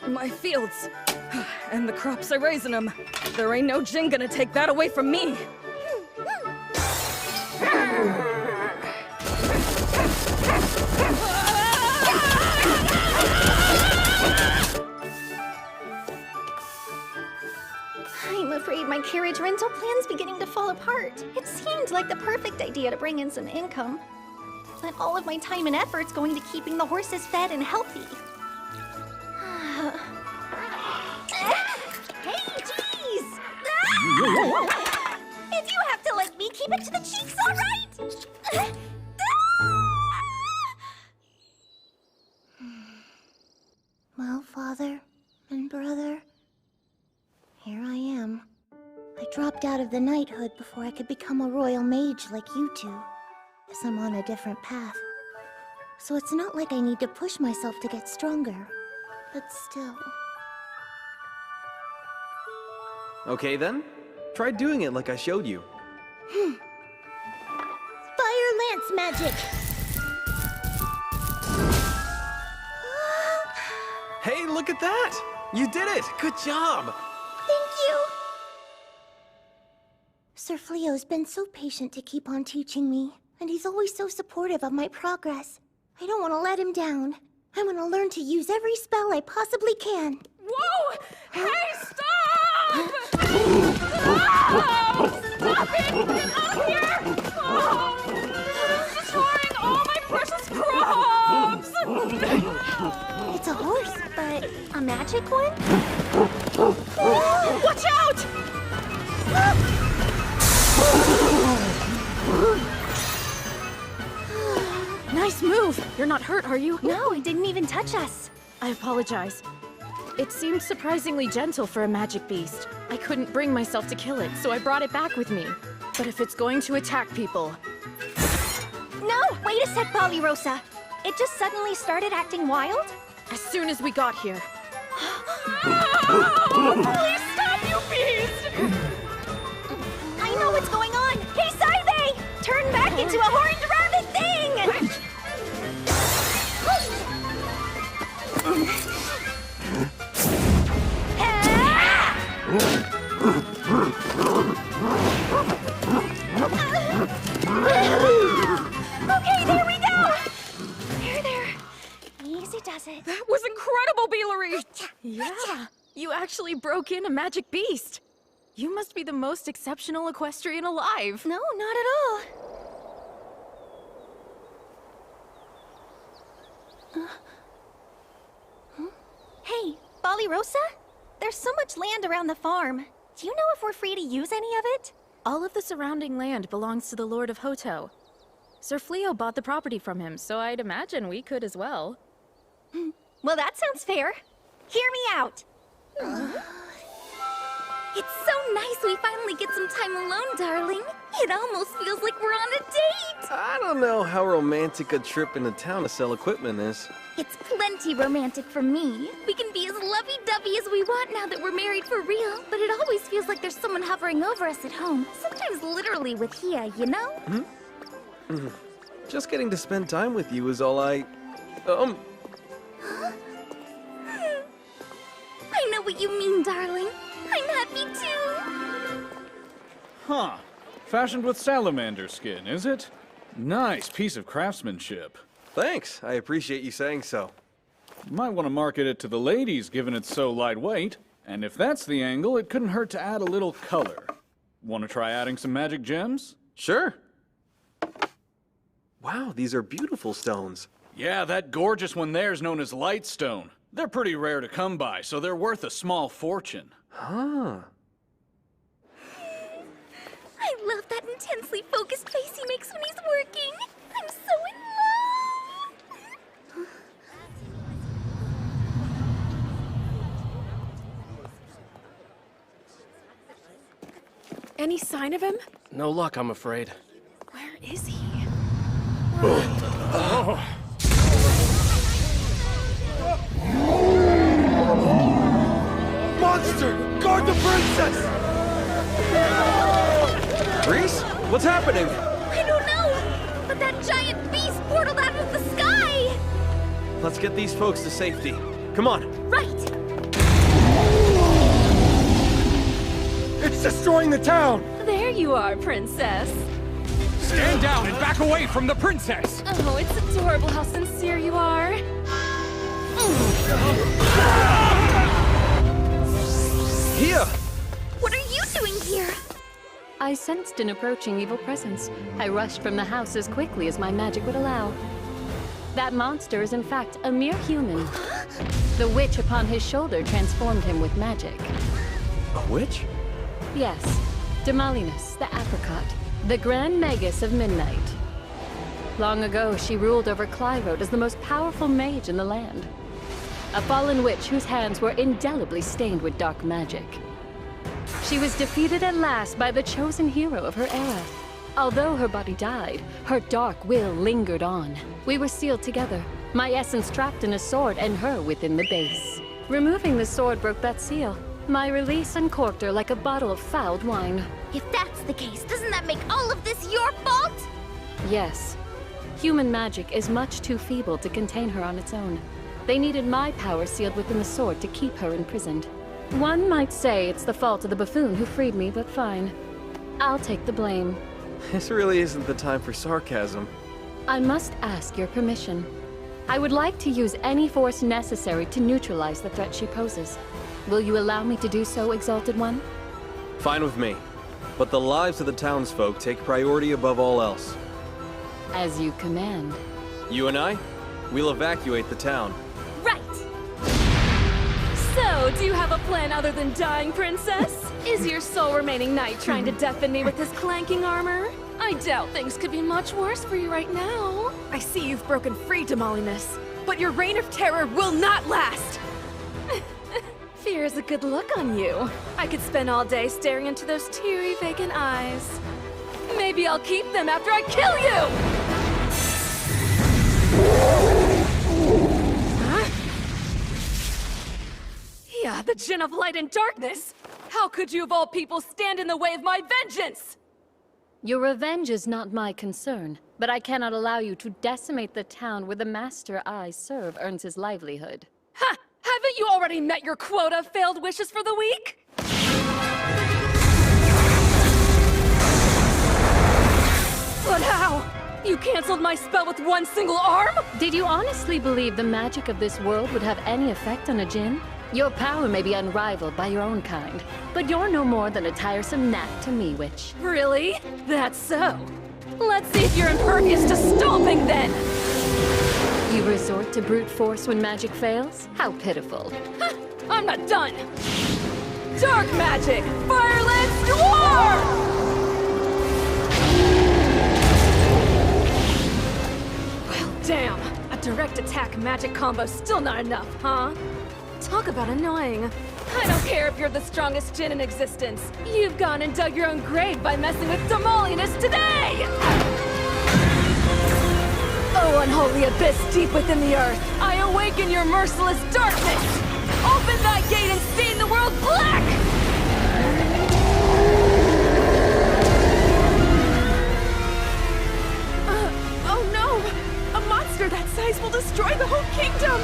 My fields. And the crops I raise in them. There ain't no Jin gonna take that away from me. I'm afraid my carriage rental plan's beginning to fall apart. It seemed like the perfect idea to bring in some income. But all of my time and effort's going to keeping the horses fed and healthy. Hey, jeez! If you have to like me, keep it to the cheeks, all right? Well, father and brother, here I am. I dropped out of the knighthood before I could become a royal mage like you two, as I'm on a different path. So it's not like I need to push myself to get stronger, but still. Okay then, try doing it like I showed you. Fire lance magic! Hey, look at that! You did it! Good job! Thank you! Sir Fleo's been so patient to keep on teaching me, and he's always so supportive of my progress. I don't want to let him down. I want to learn to use every spell I possibly can. Whoa! Hey, stop! Stop! Stop it! Get out of here! Oh, it's destroying all my precious crops! It's a horse, but a magic one? Watch out! Nice move! You're not hurt, are you? No, it didn't even touch us. I apologize. It seemed surprisingly gentle for a magic beast. I couldn't bring myself to kill it, so I brought it back with me. But if it's going to attack people... No! Wait a sec, Rosa. It just suddenly started acting wild? As soon as we got here. Please stop, you beast! I know what's going on! Hey, Saibe! Turn back into a horned rabbit thing! Okay, there we go! There. Easy does it. That was incredible, Beelery! Yeah, you actually broke in a magic beast. You must be the most exceptional equestrian alive. No, not at all. Hey, Rosa? There's so much land around the farm. Do you know if we're free to use any of it? All of the surrounding land belongs to the Lord of Hoto. Sir Fleo bought the property from him, so I'd imagine we could as well. Well, that sounds fair. Hear me out. It's so nice we finally get some time alone, darling. It almost feels like we're on a date. I don't know how romantic a trip into town to sell equipment is. It's plenty romantic for me. We can be as lovey-dovey as we want now that we're married for real, but it always feels like there's someone hovering over us at home. Sometimes literally with Hia, you know? Just getting to spend time with you is all I... I know what you mean, darling. I'm happy too. Huh. Fashioned with salamander skin, is it? Nice piece of craftsmanship. Thanks. I appreciate you saying so. You might want to market it to the ladies, given it's so lightweight. And if that's the angle, it couldn't hurt to add a little color. Want to try adding some magic gems? Sure. Wow, these are beautiful stones. Yeah, that gorgeous one there is known as lightstone. They're pretty rare to come by, so they're worth a small fortune. Huh. I love that intensely focused face he makes when he's working. I'm so in love. Any sign of him? No luck, I'm afraid. Where is he? Monster! Guard the princess! Reese? What's happening? I don't know, but that giant beast portaled out of the sky! let's get these folks to safety. Come on. Right! It's destroying the town! There you are, princess. Stand down and back away from the princess! Oh, it's adorable how sincere you are. Here! What are you doing here? I sensed an approaching evil presence. I rushed from the house as quickly as my magic would allow. That monster is in fact a mere human. The witch upon his shoulder transformed him with magic. A witch? Yes, Demalinus, the apricot, the Grand Magus of Midnight. Long ago, she ruled over Clyrode as the most powerful mage in the land. A fallen witch whose hands were indelibly stained with dark magic. She was defeated at last by the chosen hero of her era. Although her body died, her dark will lingered on. We were sealed together, my essence trapped in a sword and her within the base. Removing the sword broke that seal. My release uncorked her like a bottle of fouled wine. If that's the case, doesn't that make all of this your fault? Yes. Human magic is much too feeble to contain her on its own. They needed my power sealed within the sword to keep her imprisoned. One might say it's the fault of the buffoon who freed me, but fine. I'll take the blame. This really isn't the time for sarcasm. I must ask your permission. I would like to use any force necessary to neutralize the threat she poses. Will you allow me to do so, Exalted One? Fine with me. But the lives of the townsfolk take priority above all else. As you command. You and I? We'll evacuate the town. Right! So, do you have a plan other than dying, princess? Is your sole remaining knight trying to deafen me with his clanking armor? I doubt things could be much worse for you right now. I see you've broken free, Demalinus, but your reign of terror will not last! Fear is a good look on you. I could spend all day staring into those teary, vacant eyes. Maybe I'll keep them after I kill you! Huh? Yeah, the Djinn of Light and Darkness! How could you of all people stand in the way of my vengeance? Your revenge is not my concern, but I cannot allow you to decimate the town where the master I serve earns his livelihood. Ha! Haven't you already met your quota of failed wishes for the week? But how? You canceled my spell with one single arm? Did you honestly believe the magic of this world would have any effect on a djinn? Your power may be unrivaled by your own kind, but you're no more than a tiresome gnat to me, witch. Really? That's so. Let's see if you're impervious to stomping then! You resort to brute force when magic fails? How pitiful. Ha! I'm not done! Dark magic! Firelance Noir! Well, damn. A direct attack magic combo's still not enough, huh? Talk about annoying. I don't care if you're the strongest djinn in existence. You've gone and dug your own grave by messing with Demalinus today! Oh, unholy abyss deep within the earth, I awaken your merciless darkness! Open thy gate and stain the world black! Oh no! A monster that size will destroy the whole kingdom!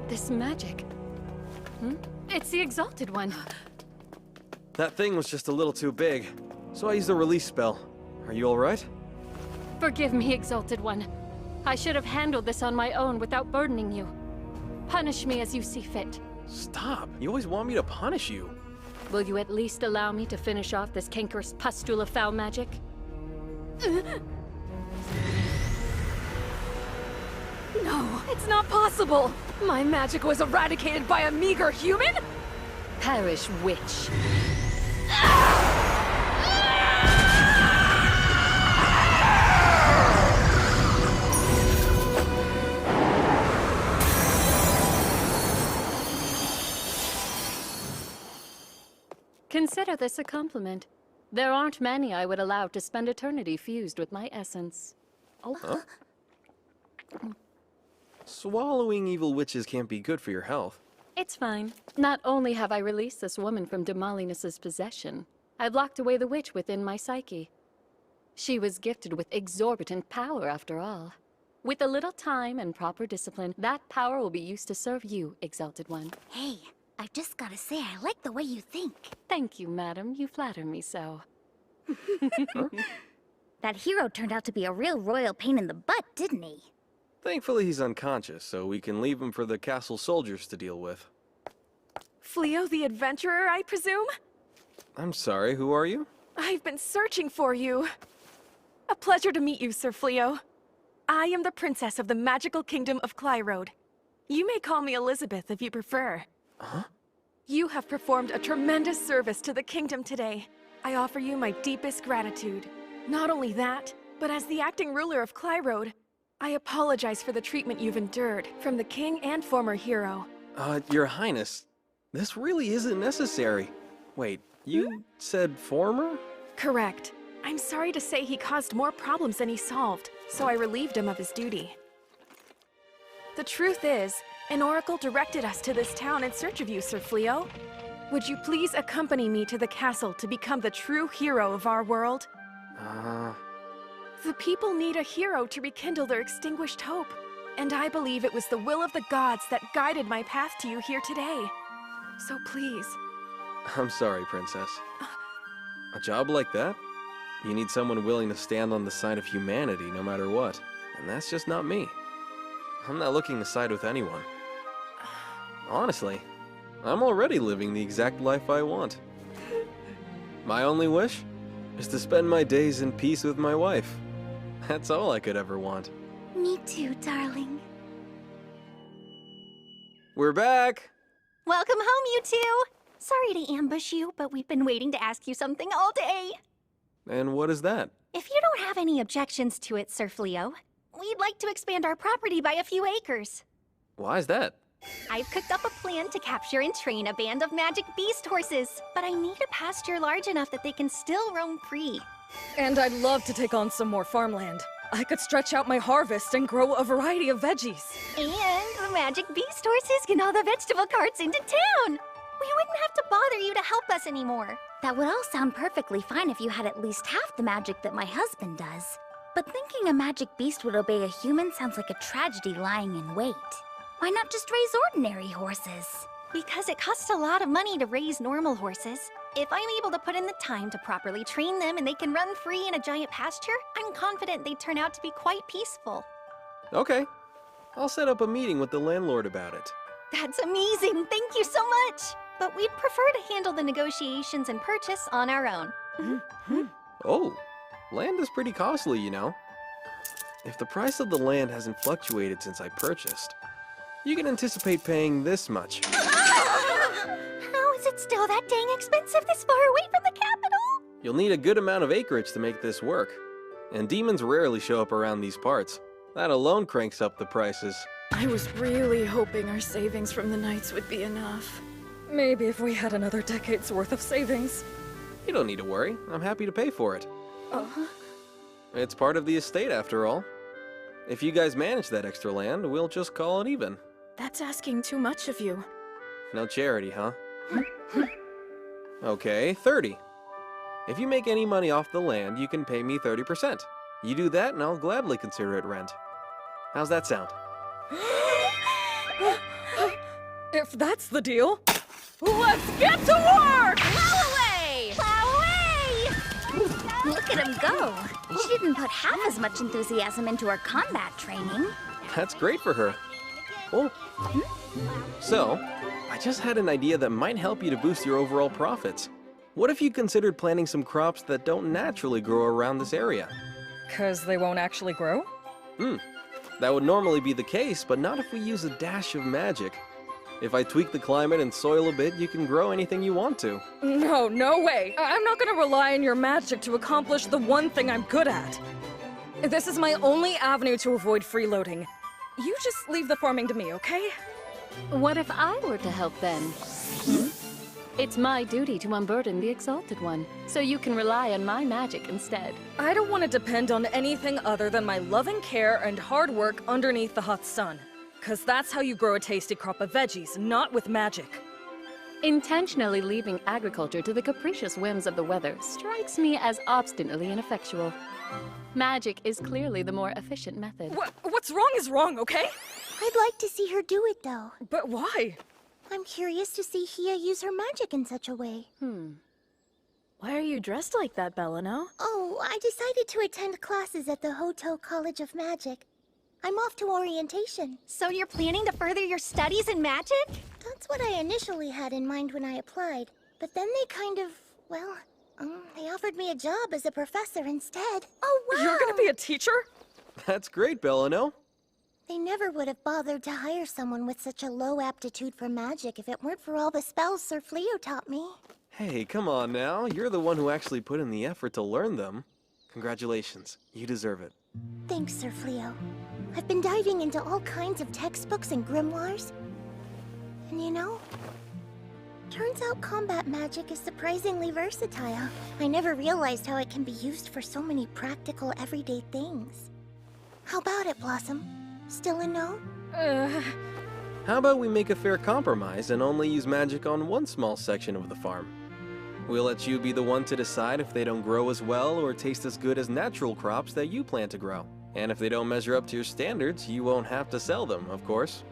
This magic. It's the Exalted One. That thing was just a little too big, so I used a release spell. Are you alright? Forgive me, Exalted One. I should have handled this on my own without burdening you. Punish me as you see fit. Stop! You always want me to punish you. Will you at least allow me to finish off this cankerous pustule of foul magic? No, it's not possible! My magic was eradicated by a meager human? Perish, witch. Consider this a compliment. There aren't many I would allow to spend eternity fused with my essence. Oh. Huh? Swallowing evil witches can't be good for your health. It's fine. Not only have I released this woman from Demolinus's possession, I've locked away the witch within my psyche. She was gifted with exorbitant power, after all. With a little time and proper discipline, that power will be used to serve you, Exalted One. Hey, I've just gotta say, I like the way you think. Thank you, madam. You flatter me so. That hero turned out to be a real royal pain in the butt, didn't he? Thankfully he's unconscious, so we can leave him for the castle soldiers to deal with. Fleo the adventurer, I presume? I'm sorry, who are you? I've been searching for you. A pleasure to meet you, Sir Fleo. I am the princess of the magical kingdom of Clyrode. You may call me Elizabeth if you prefer. Huh? You have performed a tremendous service to the kingdom today. I offer you my deepest gratitude. Not only that, but as the acting ruler of Clyrode, I apologize for the treatment you've endured from the king and former hero. Your Highness, this really isn't necessary. Wait, you said former? Correct. I'm sorry to say he caused more problems than he solved, so I relieved him of his duty. The truth is, an oracle directed us to this town in search of you, Sir Fleo. Would you please accompany me to the castle to become the true hero of our world? The people need a hero to rekindle their extinguished hope. And I believe it was the will of the gods that guided my path to you here today. So please. I'm sorry, Princess. A job like that? You need someone willing to stand on the side of humanity no matter what. And that's just not me. I'm not looking to side with anyone. Honestly, I'm already living the exact life I want. My only wish is to spend my days in peace with my wife. That's all I could ever want. Me too, darling. We're back! Welcome home, you two! Sorry to ambush you, but we've been waiting to ask you something all day. And what is that? If you don't have any objections to it, Sir Fleo, we'd like to expand our property by a few acres. Why is that? I've cooked up a plan to capture and train a band of magic beast horses, but I need a pasture large enough that they can still roam free. And I'd love to take on some more farmland. I could stretch out my harvest and grow a variety of veggies. And the magic beast horses can haul the vegetable carts into town! We wouldn't have to bother you to help us anymore. That would all sound perfectly fine if you had at least half the magic that my husband does. But thinking a magic beast would obey a human sounds like a tragedy lying in wait. Why not just raise ordinary horses? Because it costs a lot of money to raise normal horses. If I'm able to put in the time to properly train them and they can run free in a giant pasture, I'm confident they'd turn out to be quite peaceful. Okay. I'll set up a meeting with the landlord about it. That's amazing! Thank you so much! But we'd prefer to handle the negotiations and purchase on our own. Oh, land is pretty costly, you know. If the price of the land hasn't fluctuated since I purchased, you can anticipate paying this much. How is it still that dang expensive this far away from the capital? You'll need a good amount of acreage to make this work. And demons rarely show up around these parts. That alone cranks up the prices. I was really hoping our savings from the Knights would be enough. Maybe if we had another decade's worth of savings. You don't need to worry. I'm happy to pay for it. It's part of the estate, after all. If you guys manage that extra land, we'll just call it even. That's asking too much of you. No charity, huh? Okay, 30. If you make any money off the land, you can pay me 30%. You do that, and I'll gladly consider it rent. How's that sound? If that's the deal, let's get to work! Plow away! Plow away! Look at him go. She didn't put half as much enthusiasm into her combat training. That's great for her. Oh. So, I just had an idea that might help you to boost your overall profits. What if you considered planting some crops that don't naturally grow around this area? 'Cause they won't actually grow? That would normally be the case, but not if we use a dash of magic. If I tweak the climate and soil a bit, you can grow anything you want to. No, no way. I'm not gonna rely on your magic to accomplish the one thing I'm good at. This is my only avenue to avoid freeloading. You just leave the farming to me, okay? What if I were to help then? It's my duty to unburden the Exalted One, so you can rely on my magic instead. I don't want to depend on anything other than my loving care and hard work underneath the hot sun. 'Cause that's how you grow a tasty crop of veggies, not with magic. Intentionally leaving agriculture to the capricious whims of the weather strikes me as obstinately ineffectual. Magic is clearly the more efficient method. What's wrong is wrong, okay? I'd like to see her do it, though. But why? I'm curious to see Hia use her magic in such a way. Why are you dressed like that, Bellano? Oh, I decided to attend classes at the Hoto College of Magic. I'm off to orientation. So you're planning to further your studies in magic? That's what I initially had in mind when I applied. But then they kind of, well, they offered me a job as a professor instead. Oh, wow! You're gonna be a teacher? That's great, Bellano. They never would have bothered to hire someone with such a low aptitude for magic if it weren't for all the spells Sir Fleo taught me. Hey, come on now. You're the one who actually put in the effort to learn them. Congratulations. You deserve it. Thanks, Sir Fleo. I've been diving into all kinds of textbooks and grimoires. And you know, turns out combat magic is surprisingly versatile. I never realized how it can be used for so many practical, everyday things. How about it, Blossom? Still a no? How about we make a fair compromise and only use magic on one small section of the farm? We'll let you be the one to decide if they don't grow as well or taste as good as natural crops that you plan to grow. And if they don't measure up to your standards, you won't have to sell them, of course.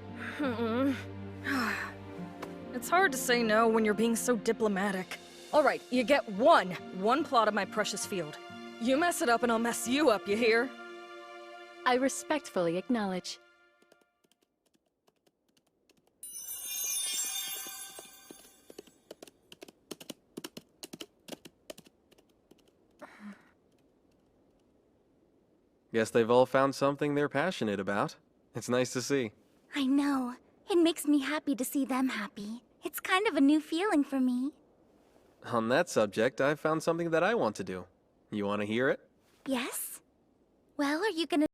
It's hard to say no when you're being so diplomatic. All right, you get one plot of my precious field. You mess it up and I'll mess you up, you hear? I respectfully acknowledge. Guess they've all found something they're passionate about. It's nice to see. I know. It makes me happy to see them happy. It's kind of a new feeling for me. On that subject, I've found something that I want to do. You want to hear it? Yes? Well, are you gonna...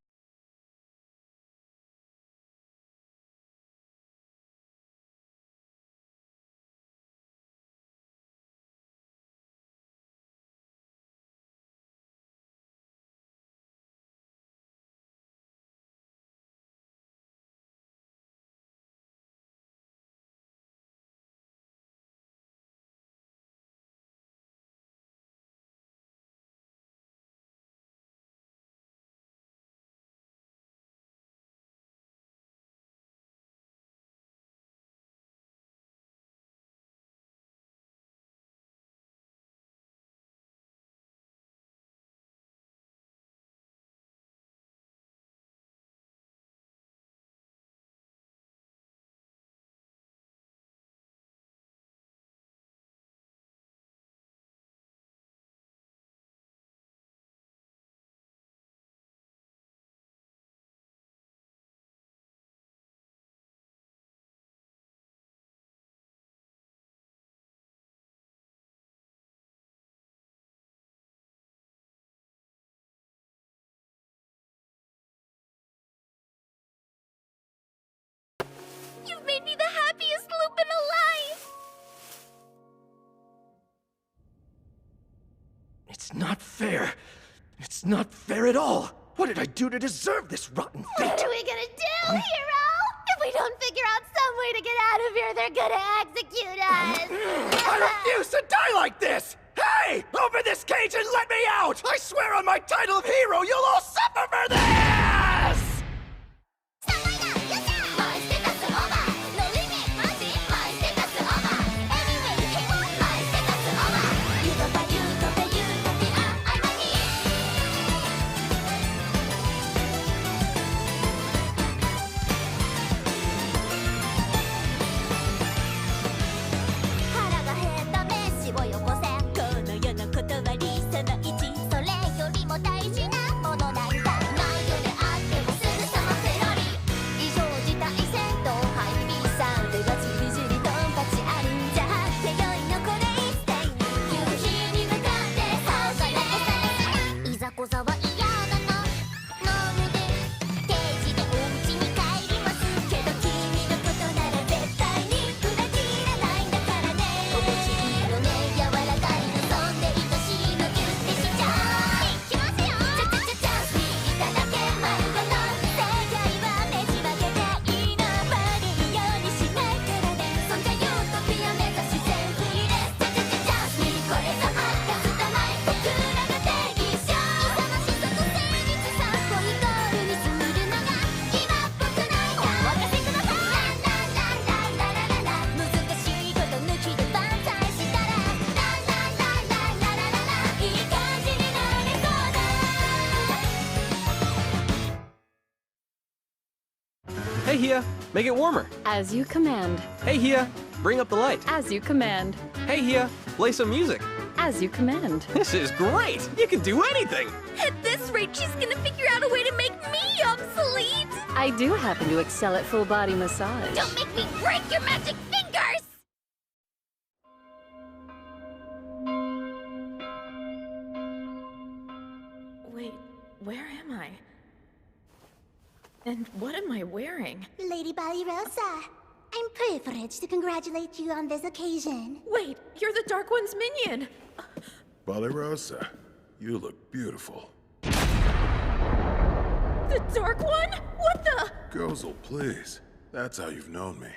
You've made me the happiest Lupin alive! It's not fair. It's not fair at all. What did I do to deserve this rotten fate? What are we gonna do, Hero? If we don't figure out some way to get out of here, they're gonna execute us! I refuse to die like this! Hey! Open this cage and let me out! I swear on my title of hero, you'll all suffer for this! Hey, Hia, make it warmer. As you command. Hey, Hia, bring up the light. As you command. Hey, Hia, play some music. As you command. This is great! You can do anything! At this rate, she's gonna figure out a way to make me obsolete! I do happen to excel at full body massage. Don't make me break your magic fingers! Wait, where am I? And what am I wearing? Lady Ballyrosa, I'm privileged to congratulate you on this occasion. Wait, you're the Dark One's minion! Ballyrosa, you look beautiful. The Dark One? What the? Gozel, please. That's how you've known me.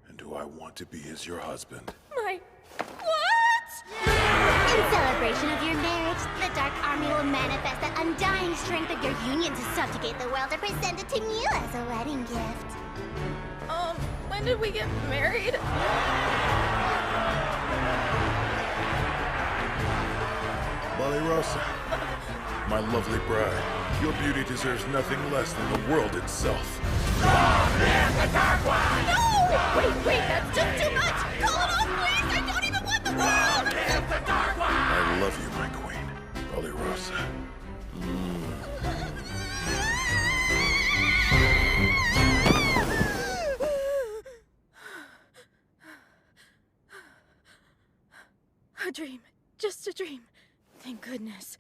And do I want to be as your husband? My... What? In celebration of your marriage, the Dark Army will manifest the undying strength of your union to subjugate the world and present it to you as a wedding gift. When did we get married? Ballyrosa, my lovely bride, your beauty deserves nothing less than the world itself. The Dark One! No! Wait, that's just too much! Call it off, please! I don't even want the world! It's the Dark One! I love you, my queen, Ballyrosa. A dream. Just a dream. Thank goodness.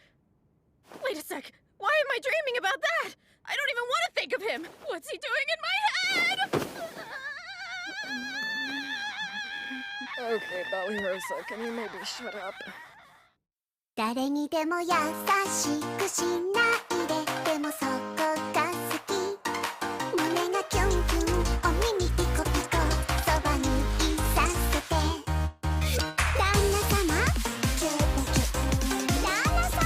Wait a sec. Why am I dreaming about that? I don't even want to think of him. What's he doing in my head? Okay, Ballyrosa, can you maybe shut up? 誰にでも優しくしないででもそこが好き胸がキュンキュンお耳ピコピコそばにいさせて旦那様キュンキュン旦那様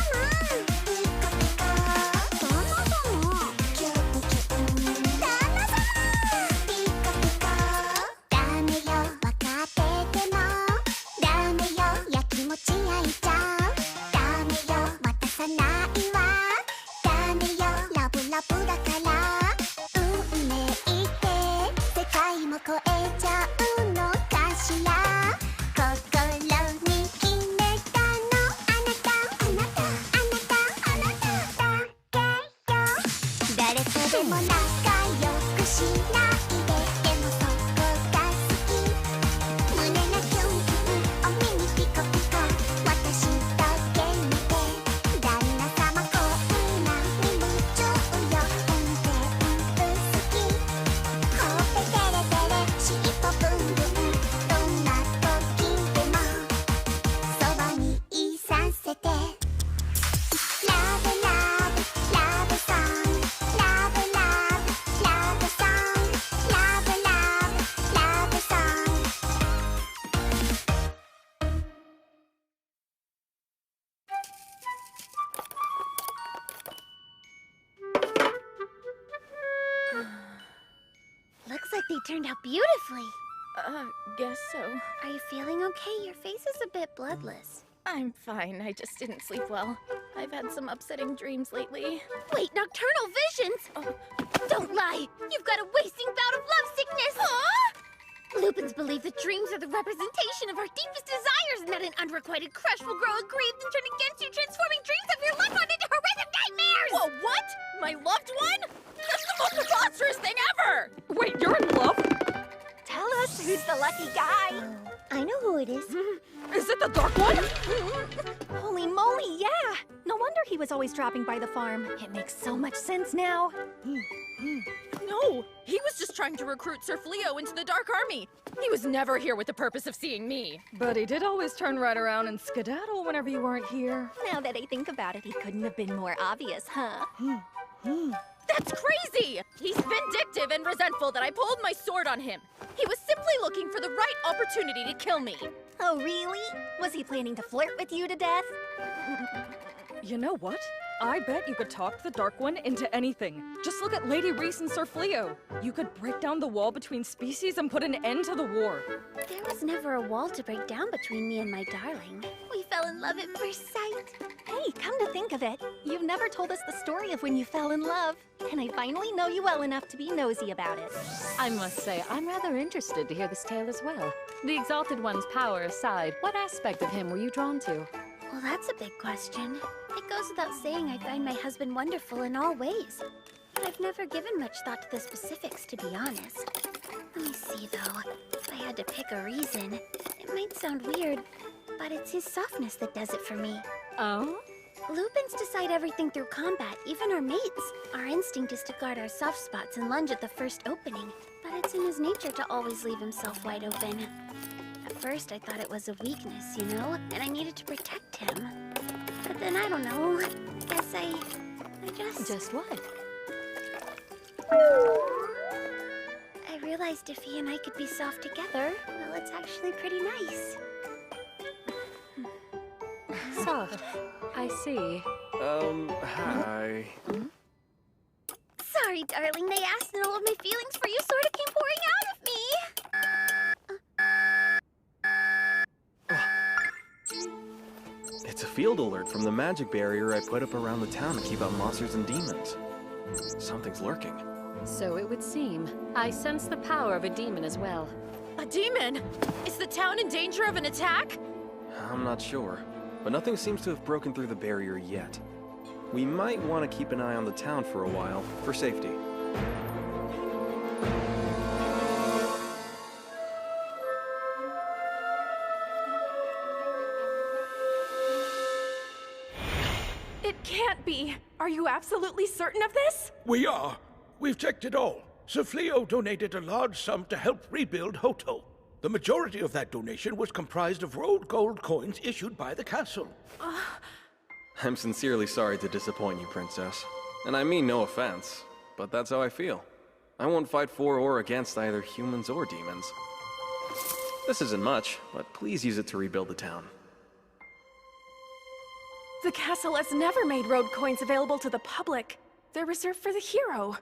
ピコピコ旦那様キュンキュン旦那様ピコピコダメよ分かっててもダメよやきもち焼いちゃう超えちゃうのかしら心に決めたのあなたあなたあなたあなただけよ誰とでも仲良くしないででもそこが好き胸がキュンキュンお耳ピコピコ私だけ見て旦那様こんなに夢中よ運転好きほっぺてれてしっぽぶんぶんどんな時でもそばにいさせてラブラブラブソンラブラブラブソンラブラブラブソン Looks like they turned out beautifully. Guess so. Are you feeling okay? Your face is a bit bloodless. I'm fine. I just didn't sleep well. I've had some upsetting dreams lately. Wait, nocturnal visions? Don't lie! You've got a wasting bout of love sickness! Huh? Lupins believe that dreams are the representation of our deepest desires and that an unrequited crush will grow aggrieved and turn against you, transforming dreams of your loved one into horrific nightmares! Whoa, what? My loved one? That's the most preposterous thing ever! Wait, you're in love? Tell us who's the lucky guy. I know who it is. Is it the Dark One? Holy moly, yeah! No wonder he was always dropping by the farm. It makes so much sense now. No, he was just trying to recruit Sir Fleo into the Dark Army. He was never here with the purpose of seeing me. But he did always turn right around and skedaddle whenever you weren't here. Now that I think about it, he couldn't have been more obvious, huh? That's crazy! He's vindictive and resentful that I pulled my sword on him. He was simply looking for the right opportunity to kill me. Oh, really? Was he planning to flirt with you to death? You know what? I bet you could talk the Dark One into anything. Just look at Lady Reese and Sir Fleo. You could break down the wall between species and put an end to the war. There was never a wall to break down between me and my darling. We fell in love at first sight. Hey, come to think of it, you've never told us the story of when you fell in love. And I finally know you well enough to be nosy about it. I must say, I'm rather interested to hear this tale as well. The Exalted One's power aside, what aspect of him were you drawn to? Well, that's a big question. It goes without saying I find my husband wonderful in all ways. But I've never given much thought to the specifics, to be honest. Let me see, though. If I had to pick a reason, it might sound weird, but it's his softness that does it for me. Oh? Lupins decide everything through combat, even our mates. Our instinct is to guard our soft spots and lunge at the first opening, but it's in his nature to always leave himself wide open. At first, I thought it was a weakness, you know, and I needed to protect him. But then, I don't know, I guess I just... Just what? I realized if he and I could be soft together, well, it's actually pretty nice. Soft. I see. Hi. Sorry, darling, they asked and all of my feelings for you sort of came pouring out of me. It's a field alert from the magic barrier I put up around the town to keep out monsters and demons. Something's lurking. So it would seem. I sense the power of a demon as well. A demon? Is the town in danger of an attack? I'm not sure, but nothing seems to have broken through the barrier yet. We might want to keep an eye on the town for a while, for safety. It can't be. Are you absolutely certain of this? We are. We've checked it all. Sir Fleo donated a large sum to help rebuild Hoto. The majority of that donation was comprised of rolled gold coins issued by the castle. I'm sincerely sorry to disappoint you, Princess. And I mean no offense, but that's how I feel. I won't fight for or against either humans or demons. This isn't much, but please use it to rebuild the town. The castle has never made road coins available to the public. They're reserved for the hero.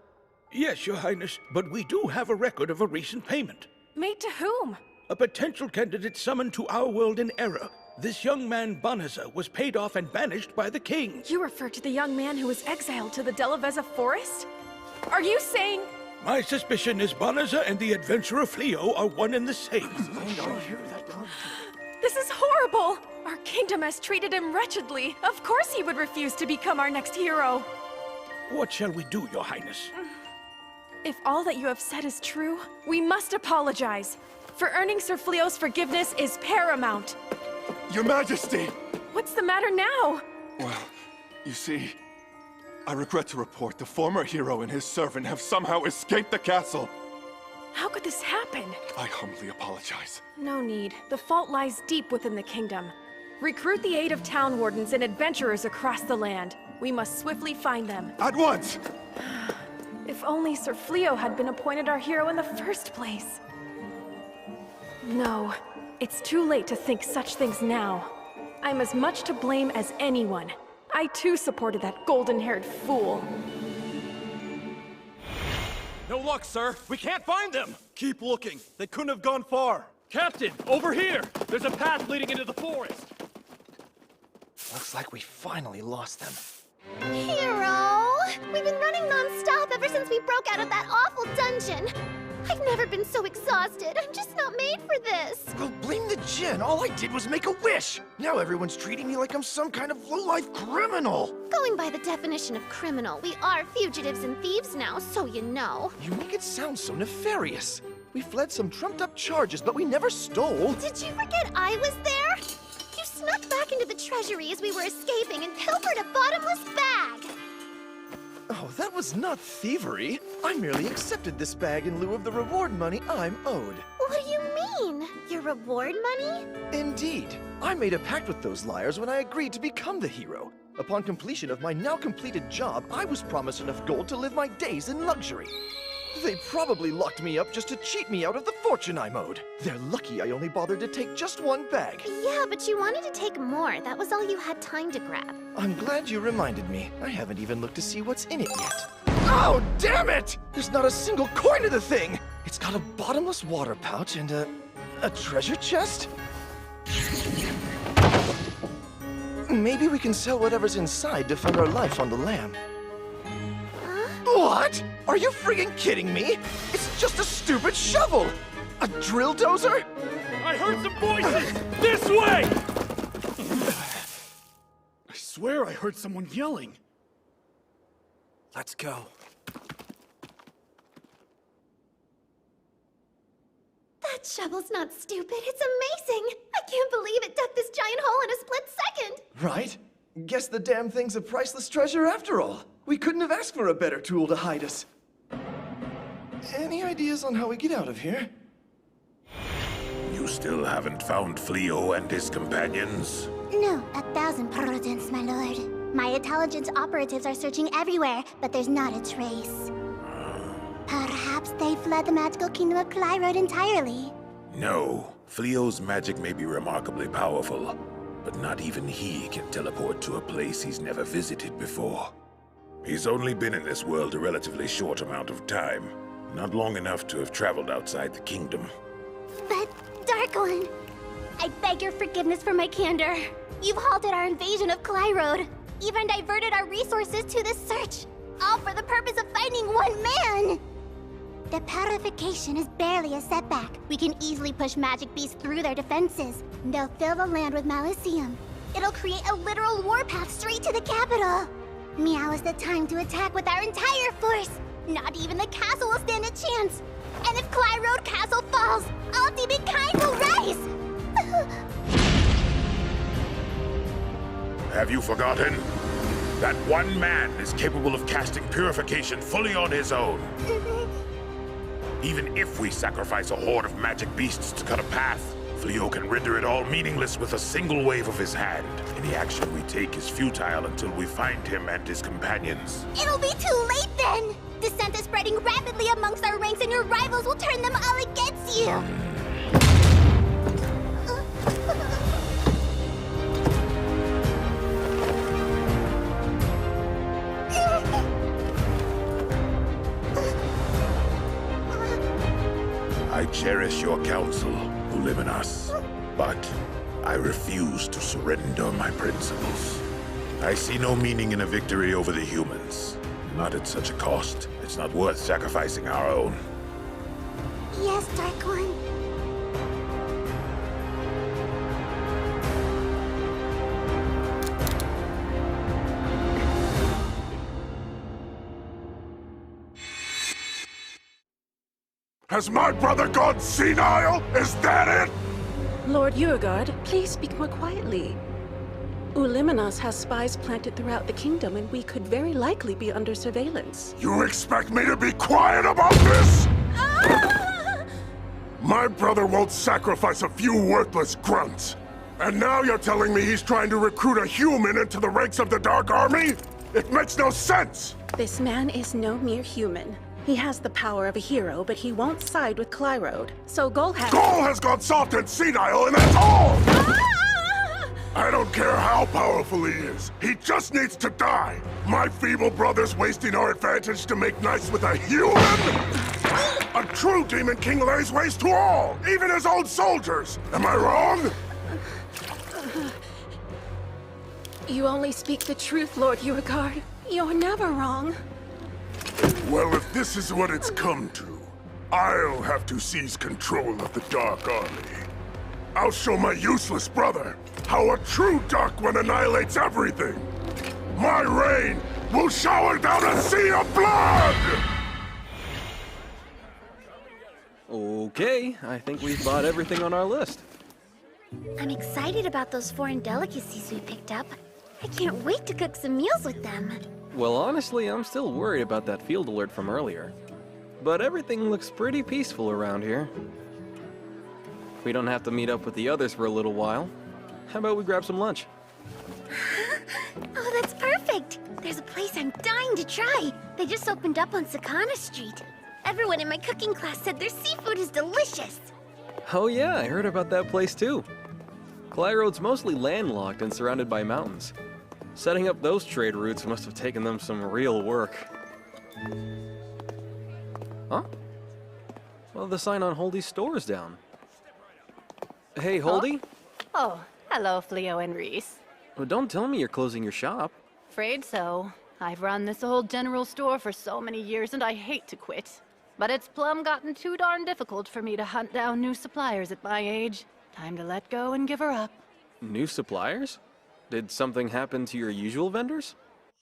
Yes, Your Highness, but we do have a record of a recent payment. Made to whom? A potential candidate summoned to our world in error. This young man, Banaza, was paid off and banished by the king. You refer to the young man who was exiled to the Delavezza forest? Are you saying... My suspicion is Banaza and the adventurer Fleo are one and the same. This is horrible! Our kingdom has treated him wretchedly. Of course he would refuse to become our next hero. What shall we do, Your Highness? If all that you have said is true, we must apologize. For earning Sir Fleo's forgiveness is paramount. Your Majesty! What's the matter now? Well, you see, I regret to report the former hero and his servant have somehow escaped the castle. How could this happen? I humbly apologize. No need. The fault lies deep within the kingdom. Recruit the aid of town wardens and adventurers across the land. We must swiftly find them. At once! If only Sir Fleo had been appointed our hero in the first place. No, it's too late to think such things now. I'm as much to blame as anyone. I too supported that golden-haired fool. No luck, sir. We can't find them. Keep looking. They couldn't have gone far. Captain, over here! There's a path leading into the forest. Looks like we finally lost them. Hero! We've been running non-stop ever since we broke out of that awful dungeon. I've never been so exhausted. I'm just not made for this. Well, blame the djinn. All I did was make a wish. Now everyone's treating me like I'm some kind of low-life criminal. Going by the definition of criminal, we are fugitives and thieves now, so you know. You make it sound so nefarious. We fled some trumped-up charges, but we never stole. Did you forget I was there? You snuck back into the treasury as we were escaping and pilfered a bottomless bag. Oh, that was not thievery. I merely accepted this bag in lieu of the reward money I'm owed. What do you mean? Your reward money? Indeed. I made a pact with those liars when I agreed to become the hero. Upon completion of my now completed job, I was promised enough gold to live my days in luxury. They probably locked me up just to cheat me out of the fortune I'm owed. They're lucky I only bothered to take just one bag. Yeah, but you wanted to take more. That was all you had time to grab. I'm glad you reminded me. I haven't even looked to see what's in it yet. Oh, damn it! There's not a single coin to the thing! It's got a bottomless water pouch and a treasure chest? Maybe we can sell whatever's inside to fund our life on the lam. What? Are you friggin' kidding me? It's just a stupid shovel! A drill dozer? I heard some voices! This way! I swear I heard someone yelling. Let's go. That shovel's not stupid, it's amazing! I can't believe it dug this giant hole in a split second! Right? Guess the damn thing's a priceless treasure after all. We couldn't have asked for a better tool to hide us. Any ideas on how we get out of here? You still haven't found Fleo and his companions? No, 1,000%, my lord. My intelligence operatives are searching everywhere, but there's not a trace. Perhaps they fled the magical kingdom of Clyrode entirely. No. Fleo's magic may be remarkably powerful, but not even he can teleport to a place he's never visited before. He's only been in this world a relatively short amount of time, not long enough to have traveled outside the kingdom. But, Dark One, I beg your forgiveness for my candor. You've halted our invasion of Clyrode, even diverted our resources to this search, all for the purpose of finding one man! The purification is barely a setback. We can easily push magic beasts through their defenses. They'll fill the land with Malicium. It'll create a literal warpath straight to the capital. Now is the time to attack with our entire force. Not even the castle will stand a chance. And if Clyrode Castle falls, all demonkind will rise! Have you forgotten? That one man is capable of casting purification fully on his own. Even if we sacrifice a horde of magic beasts to cut a path, Fleo can render it all meaningless with a single wave of his hand. Any action we take is futile until we find him and his companions. It'll be too late then! Dissent is spreading rapidly amongst our ranks and your rivals will turn them all against you! I cherish your counsel, who live in us, but I refuse to surrender my principles. I see no meaning in a victory over the humans. Not at such a cost. It's not worth sacrificing our own. Yes, Dark One. Has my brother gone senile? Is that it? Lord Urgard, please speak more quietly. Uliminos has spies planted throughout the kingdom, and we could very likely be under surveillance. You expect me to be quiet about this? My brother won't sacrifice a few worthless grunts. And now you're telling me he's trying to recruit a human into the ranks of the Dark Army? It makes no sense! This man is no mere human. He has the power of a hero, but he won't side with Clyrode. So Gol has gone soft and senile, and that's all! I don't care how powerful he is. He just needs to die. My feeble brother's wasting our advantage to make nice with a human? A true Demon King lays waste to all, even his own soldiers. Am I wrong? You only speak the truth, Lord Urgard. You're never wrong. Well, if this is what it's come to, I'll have to seize control of the Dark Army. I'll show my useless brother how a true Dark One annihilates everything. My reign will shower down a sea of blood! Okay, I think we've bought everything on our list. I'm excited about those foreign delicacies we picked up. I can't wait to cook some meals with them. Well, honestly, I'm still worried about that field alert from earlier. But everything looks pretty peaceful around here. We don't have to meet up with the others for a little while. How about we grab some lunch? Oh, that's perfect! There's a place I'm dying to try. They just opened up on Sakana Street. Everyone in my cooking class said their seafood is delicious. Oh yeah, I heard about that place too. Clyrode's mostly landlocked and surrounded by mountains. Setting up those trade routes must have taken them some real work. Huh? Well, the sign on Holdy's store is down. Hey, Holdy? Oh, hello, Fleo and Reese. Well, don't tell me you're closing your shop. Afraid so. I've run this old general store for so many years and I hate to quit. But it's plumb gotten too darn difficult for me to hunt down new suppliers at my age. Time to let go and give her up. New suppliers? Did something happen to your usual vendors?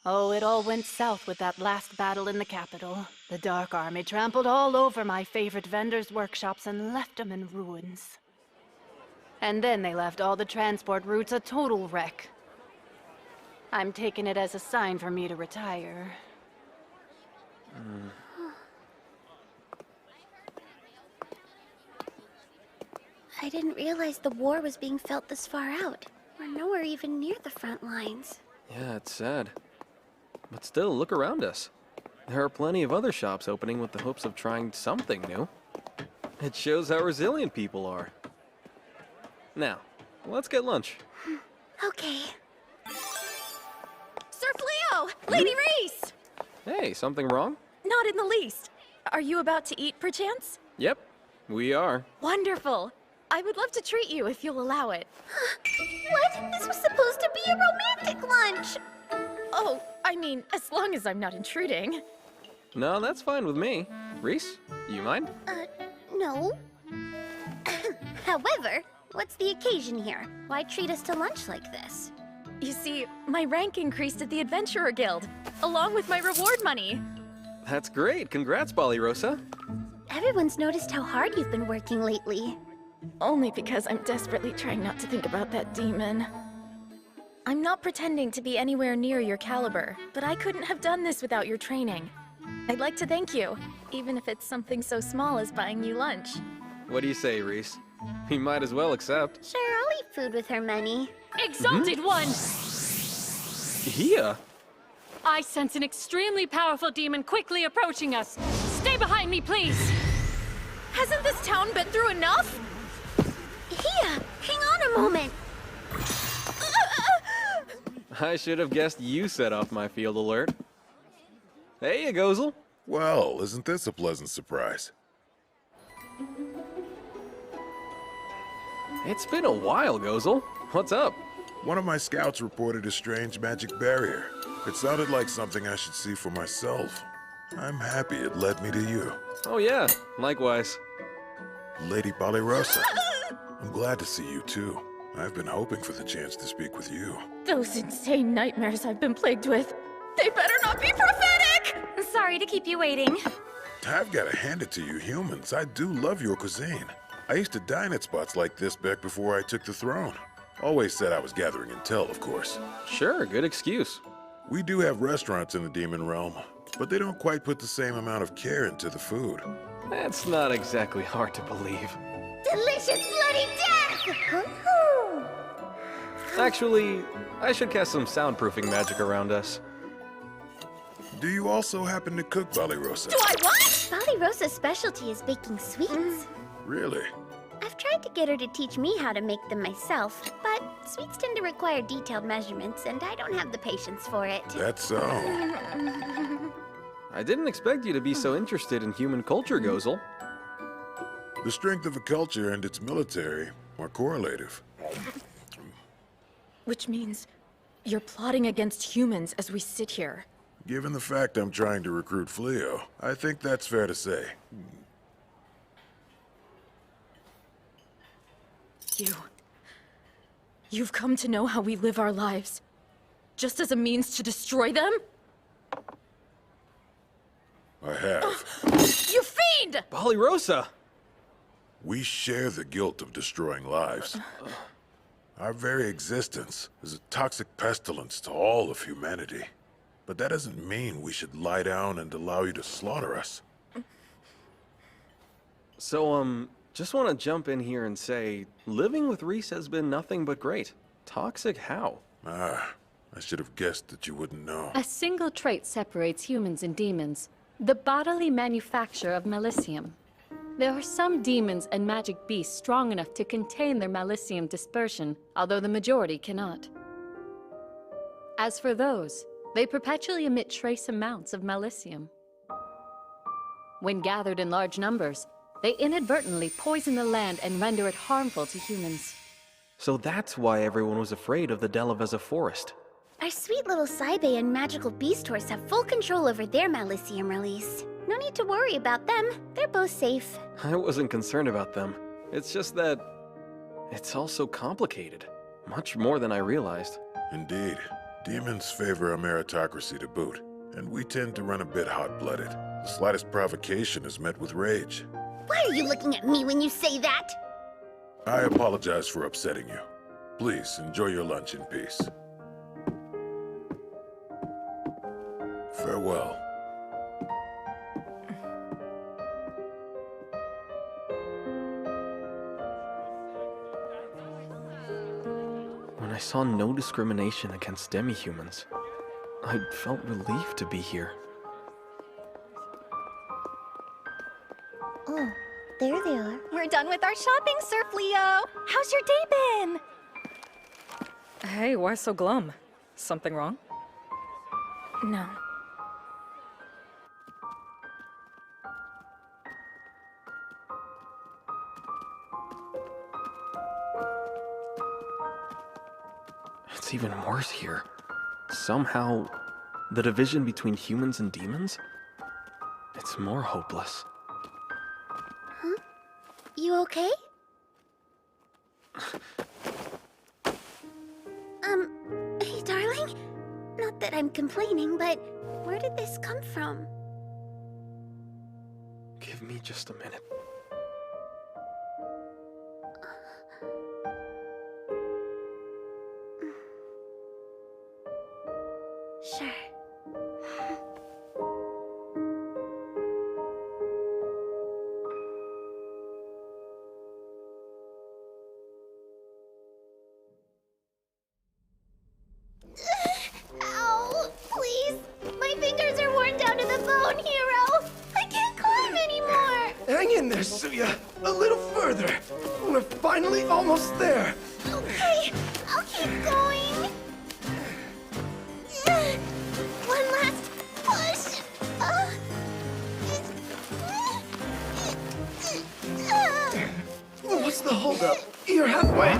Oh, it all went south with that last battle in the capital. The Dark Army trampled all over my favorite vendors' workshops and left them in ruins. And then they left all the transport routes a total wreck. I'm taking it as a sign for me to retire. I didn't realize the war was being felt this far out. We're nowhere even near the front lines. Yeah, it's sad. But still, look around us. There are plenty of other shops opening with the hopes of trying something new. It shows how resilient people are. Now, let's get lunch. Okay. Sir Fleo! Lady Reese! Hey, something wrong? Not in the least. Are you about to eat, perchance? Yep, we are. Wonderful. I would love to treat you if you'll allow it. What? This was supposed to be a romantic lunch! Oh, I mean, as long as I'm not intruding. No, that's fine with me. Reese, you mind? No. However, what's the occasion here? Why treat us to lunch like this? You see, my rank increased at the Adventurer Guild, along with my reward money. That's great. Congrats, Ballyrosa. Everyone's noticed how hard you've been working lately. Only because I'm desperately trying not to think about that demon. I'm not pretending to be anywhere near your caliber, but I couldn't have done this without your training. I'd like to thank you, even if it's something so small as buying you lunch. What do you say, Reese? We might as well accept. Sure, I'll eat food with her money. Exalted One! Here? I sense an extremely powerful demon quickly approaching us. Stay behind me, please! Hasn't this town been through enough? Here, hang on a moment. I should have guessed you set off my field alert. Hey, you Gozel. Well, isn't this a pleasant surprise? It's been a while, Gozel. What's up? One of my scouts reported a strange magic barrier. It sounded like something I should see for myself. I'm happy it led me to you. Oh yeah, likewise. Lady Ballyrosa, I'm glad to see you too. I've been hoping for the chance to speak with you. Those insane nightmares I've been plagued with. They better not be prophetic! Sorry to keep you waiting. I've got to hand it to you humans. I do love your cuisine. I used to dine at spots like this back before I took the throne. Always said I was gathering intel, of course. Sure, good excuse. We do have restaurants in the demon realm, but they don't quite put the same amount of care into the food. That's not exactly hard to believe. Delicious bloody death! Actually, I should cast some soundproofing magic around us. Do you also happen to cook, Ballyrosa? Do I what? Ballyrosa's specialty is baking sweets. Really? I've tried to get her to teach me how to make them myself, but sweets tend to require detailed measurements, and I don't have the patience for it. That's so. I didn't expect you to be so interested in human culture, Gozel. The strength of a culture and its military are correlative. Which means you're plotting against humans as we sit here. Given the fact I'm trying to recruit Fleo, I think that's fair to say. You've come to know how we live our lives, just as a means to destroy them? I have. You fiend! Ballyrosa! We share the guilt of destroying lives. Our very existence is a toxic pestilence to all of humanity. But that doesn't mean we should lie down and allow you to slaughter us. So, just want to jump in here and say, living with Reese has been nothing but great. Toxic how? I should have guessed that you wouldn't know. A single trait separates humans and demons. The bodily manufacture of Melicium. There are some demons and magic beasts strong enough to contain their Melicium dispersion, although the majority cannot. As for those, they perpetually emit trace amounts of Melicium. When gathered in large numbers, they inadvertently poison the land and render it harmful to humans. So that's why everyone was afraid of the Delaveza forest. Our sweet little Saibe and magical beast horse have full control over their Malicium release. No need to worry about them. They're both safe. I wasn't concerned about them. It's just that it's all so complicated. Much more than I realized. Indeed. Demons favor a meritocracy to boot, and we tend to run a bit hot-blooded. The slightest provocation is met with rage. Why are you looking at me when you say that? I apologize for upsetting you. Please, enjoy your lunch in peace. Farewell. When I saw no discrimination against demi-humans, I felt relieved to be here. Oh, there they are. We're done with our shopping, Sir Fleo. How's your day been? Hey, why so glum? Something wrong? No. It's even worse here. Somehow, the division between humans and demons? It's more hopeless. Huh? You okay? Hey, darling? Not that I'm complaining, but where did this come from? Give me just a minute. Sure. Ow! Please! My fingers are worn down to the bone, Hero! I can't climb anymore! Hang in there, Suya. A little further. We're finally almost there. Okay, I'll keep going. One last push. What's the holdup? You're halfway.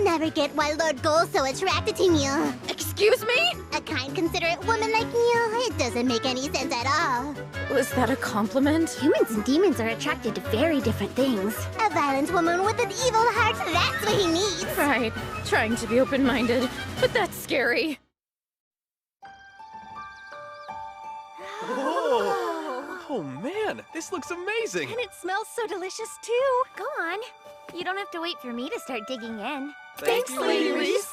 Never get why Lord Goal's so attracted to you. Excuse me? A kind, considerate woman like you, it doesn't make any sense at all. Was that a compliment? Humans and demons are attracted to very different things. A violent woman with an evil heart, that's what he needs. Right. Trying to be open-minded, but that's scary. Oh man, this looks amazing! And it smells so delicious too. Go on. You don't have to wait for me to start digging in. Thanks, Lady Reese.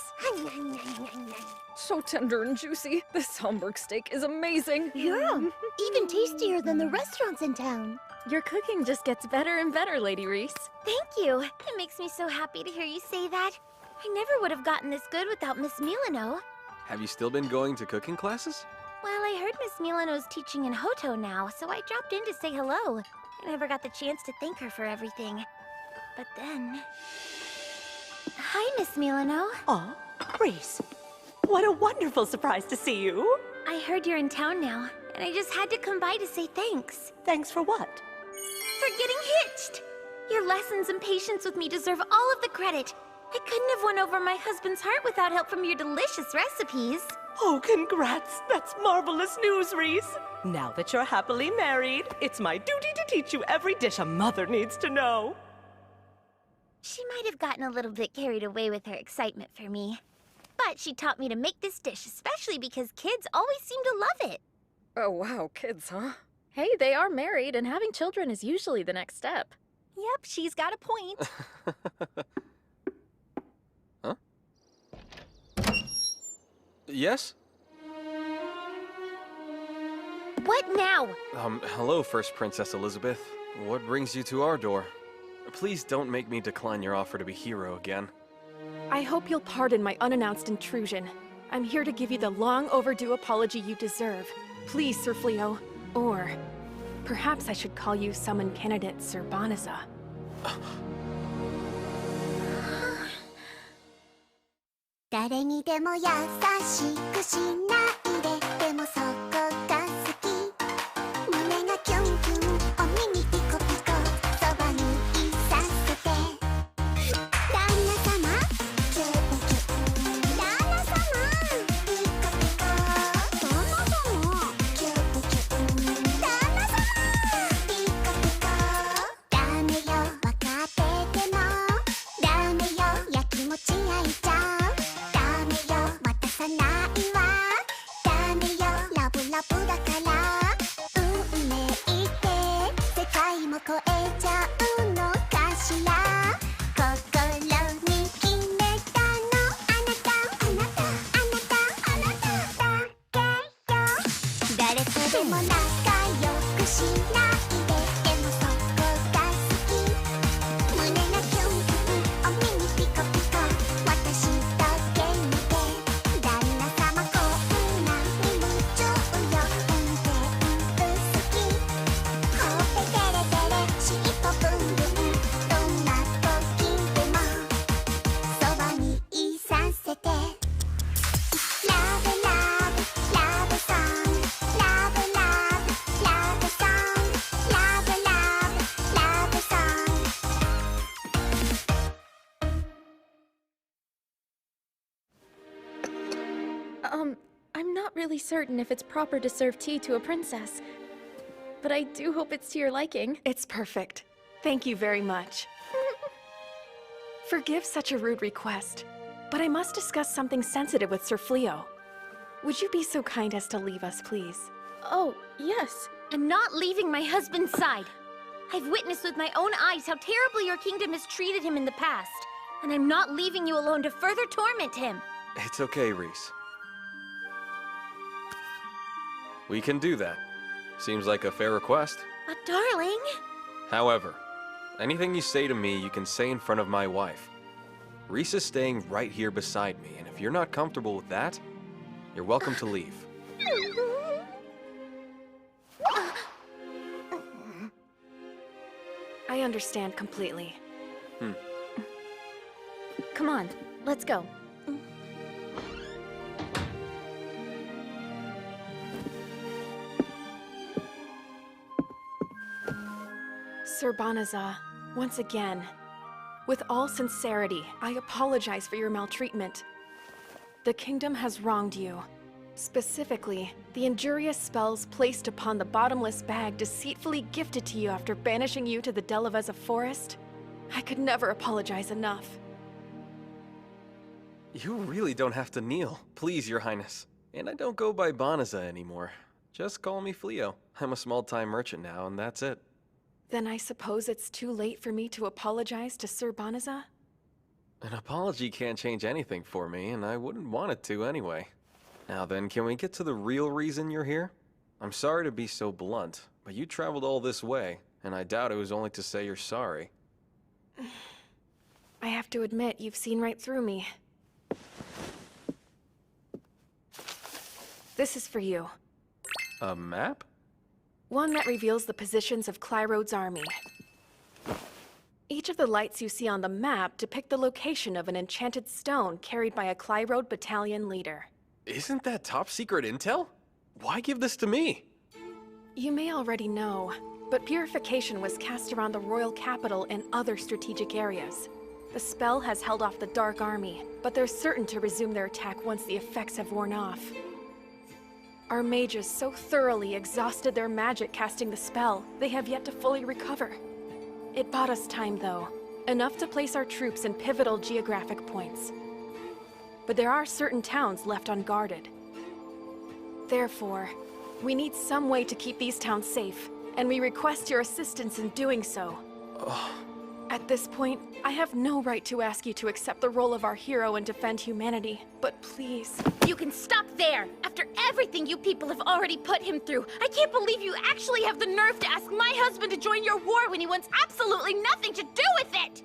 So tender and juicy. This Hamburg steak is amazing. Yeah, even tastier than the restaurants in town. Your cooking just gets better and better, Lady Reese. Thank you. It makes me so happy to hear you say that. I never would have gotten this good without Miss Milano. Have you still been going to cooking classes? Well, I heard Miss Milano's teaching in Hoto now, so I dropped in to say hello. I never got the chance to thank her for everything. But then... Hi, Miss Milano. Oh, Reese. What a wonderful surprise to see you. I heard you're in town now, and I just had to come by to say thanks. Thanks for what? For getting hitched! Your lessons and patience with me deserve all of the credit. I couldn't have won over my husband's heart without help from your delicious recipes. Oh, congrats! That's marvelous news, Reese. Now that you're happily married, it's my duty to teach you every dish a mother needs to know. She might have gotten a little bit carried away with her excitement for me. But she taught me to make this dish, especially because kids always seem to love it. Oh wow, kids, huh? Hey, they are married, and having children is usually the next step. Yep, she's got a point. Huh? Yes? What now? Hello, First Princess Elizabeth. What brings you to our door? Please don't make me decline your offer to be hero again. I hope you'll pardon my unannounced intrusion. I'm here to give you the long overdue apology you deserve. Please, Sir Fleo. Or perhaps I should call you summon candidate Sir Banaza. 誰にでも優しくしないででもそこが好き胸がキュンキュンお耳ピコピコそばにいさせて旦那様キュンキュン旦那様ピコピコ旦那様キュンキュン旦那様ピコピコダメよわかっててもダメよやきもち焼いちゃう渡さないわダメよラブラブだから運命って世界も超えちゃうのかしら心に決めたのあなたあなたあなたあなただけよ誰とでも仲良くしないででもそこが好き胸がキュンキュンお耳ピコピコ私だけ見て旦那様こんなに夢中よ運転好きほっぺテレテレ尻尾ブンブンどんな時でもそばにいさせてラブラブラブソングラブラブラブソングラブラブラブソングI'm not really certain if it's proper to serve tea to a princess, but I do hope it's to your liking. It's perfect. Thank you very much. Forgive such a rude request, but I must discuss something sensitive with Sir Fleo. Would you be so kind as to leave us, please? Oh, yes. I'm not leaving my husband's side. I've witnessed with my own eyes how terribly your kingdom has treated him in the past. And I'm not leaving you alone to further torment him. It's okay, Reese. We can do that. Seems like a fair request. But darling... However, anything you say to me, you can say in front of my wife. Reese is staying right here beside me, and if you're not comfortable with that, you're welcome to leave. I understand completely. Come on, let's go. Sir Banaza, once again, with all sincerity, I apologize for your maltreatment. The kingdom has wronged you. Specifically, the injurious spells placed upon the bottomless bag deceitfully gifted to you after banishing you to the Delaveza forest. I could never apologize enough. You really don't have to kneel, please, Your Highness. And I don't go by Banaza anymore. Just call me Fleo. I'm a small-time merchant now, and that's it. Then I suppose it's too late for me to apologize to Sir Banaza? An apology can't change anything for me, and I wouldn't want it to anyway. Now then, can we get to the real reason you're here? I'm sorry to be so blunt, but you traveled all this way, and I doubt it was only to say you're sorry. I have to admit, you've seen right through me. This is for you. A map? One that reveals the positions of Clyrode's army. Each of the lights you see on the map depict the location of an enchanted stone carried by a Clyrode battalion leader. Isn't that top secret intel? Why give this to me? You may already know, but purification was cast around the royal capital and other strategic areas. The spell has held off the Dark Army, but they're certain to resume their attack once the effects have worn off. Our mages so thoroughly exhausted their magic casting the spell, they have yet to fully recover. It bought us time, though. Enough to place our troops in pivotal geographic points. But there are certain towns left unguarded. Therefore, we need some way to keep these towns safe, and we request your assistance in doing so. At this point, I have no right to ask you to accept the role of our hero and defend humanity, but please... You can stop there! After everything you people have already put him through, I can't believe you actually have the nerve to ask my husband to join your war when he wants absolutely nothing to do with it!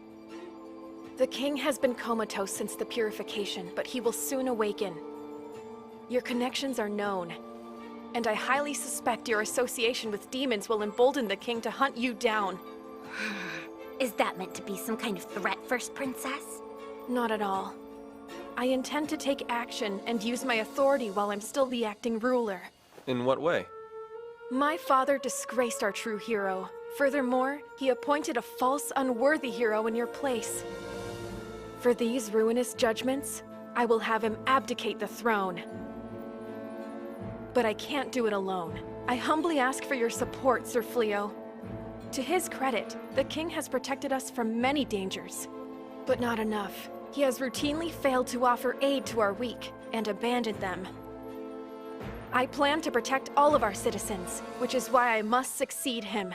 The king has been comatose since the purification, but he will soon awaken. Your connections are known, and I highly suspect your association with demons will embolden the king to hunt you down. Is that meant to be some kind of threat, First Princess? Not at all. I intend to take action and use my authority while I'm still the acting ruler. In what way? My father disgraced our true hero. Furthermore, he appointed a false, unworthy hero in your place. For these ruinous judgments, I will have him abdicate the throne. But I can't do it alone. I humbly ask for your support, Sir Fleo. To his credit, the king has protected us from many dangers. But not enough. He has routinely failed to offer aid to our weak, and abandoned them. I plan to protect all of our citizens, which is why I must succeed him.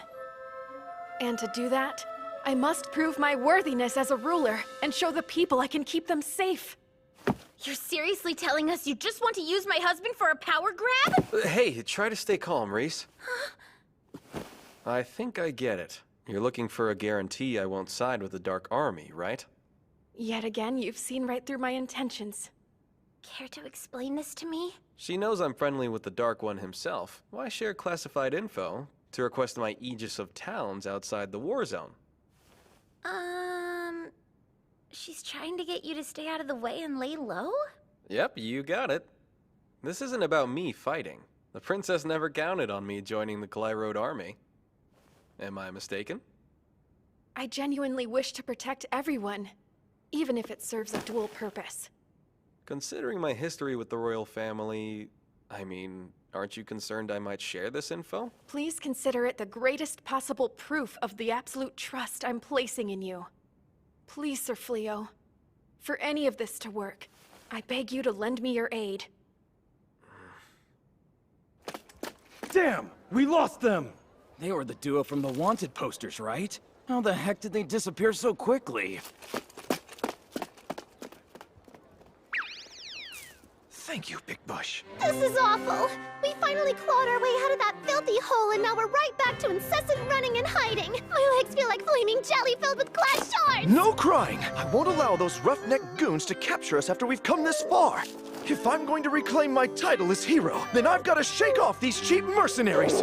And to do that, I must prove my worthiness as a ruler, and show the people I can keep them safe. You're seriously telling us you just want to use my husband for a power grab? Hey, try to stay calm, Reese. I think I get it. You're looking for a guarantee I won't side with the Dark Army, right? Yet again, you've seen right through my intentions. Care to explain this to me? She knows I'm friendly with the Dark One himself. Why share classified info to request my aegis of towns outside the war zone? She's trying to get you to stay out of the way and lay low? Yep, you got it. This isn't about me fighting. The princess never counted on me joining the Clyrode army. Am I mistaken? I genuinely wish to protect everyone, even if it serves a dual purpose. Considering my history with the royal family, aren't you concerned I might share this info? Please consider it the greatest possible proof of the absolute trust I'm placing in you. Please, Sir Fleo, for any of this to work, I beg you to lend me your aid. Damn! We lost them! They were the duo from the wanted posters, right? How the heck did they disappear so quickly? Thank you, Big Bush. This is awful. We finally clawed our way out of that filthy hole, and now we're right back to incessant running and hiding. My legs feel like flaming jelly filled with glass shards. No crying! I won't allow those roughneck goons to capture us after we've come this far. If I'm going to reclaim my title as hero, then I've got to shake off these cheap mercenaries.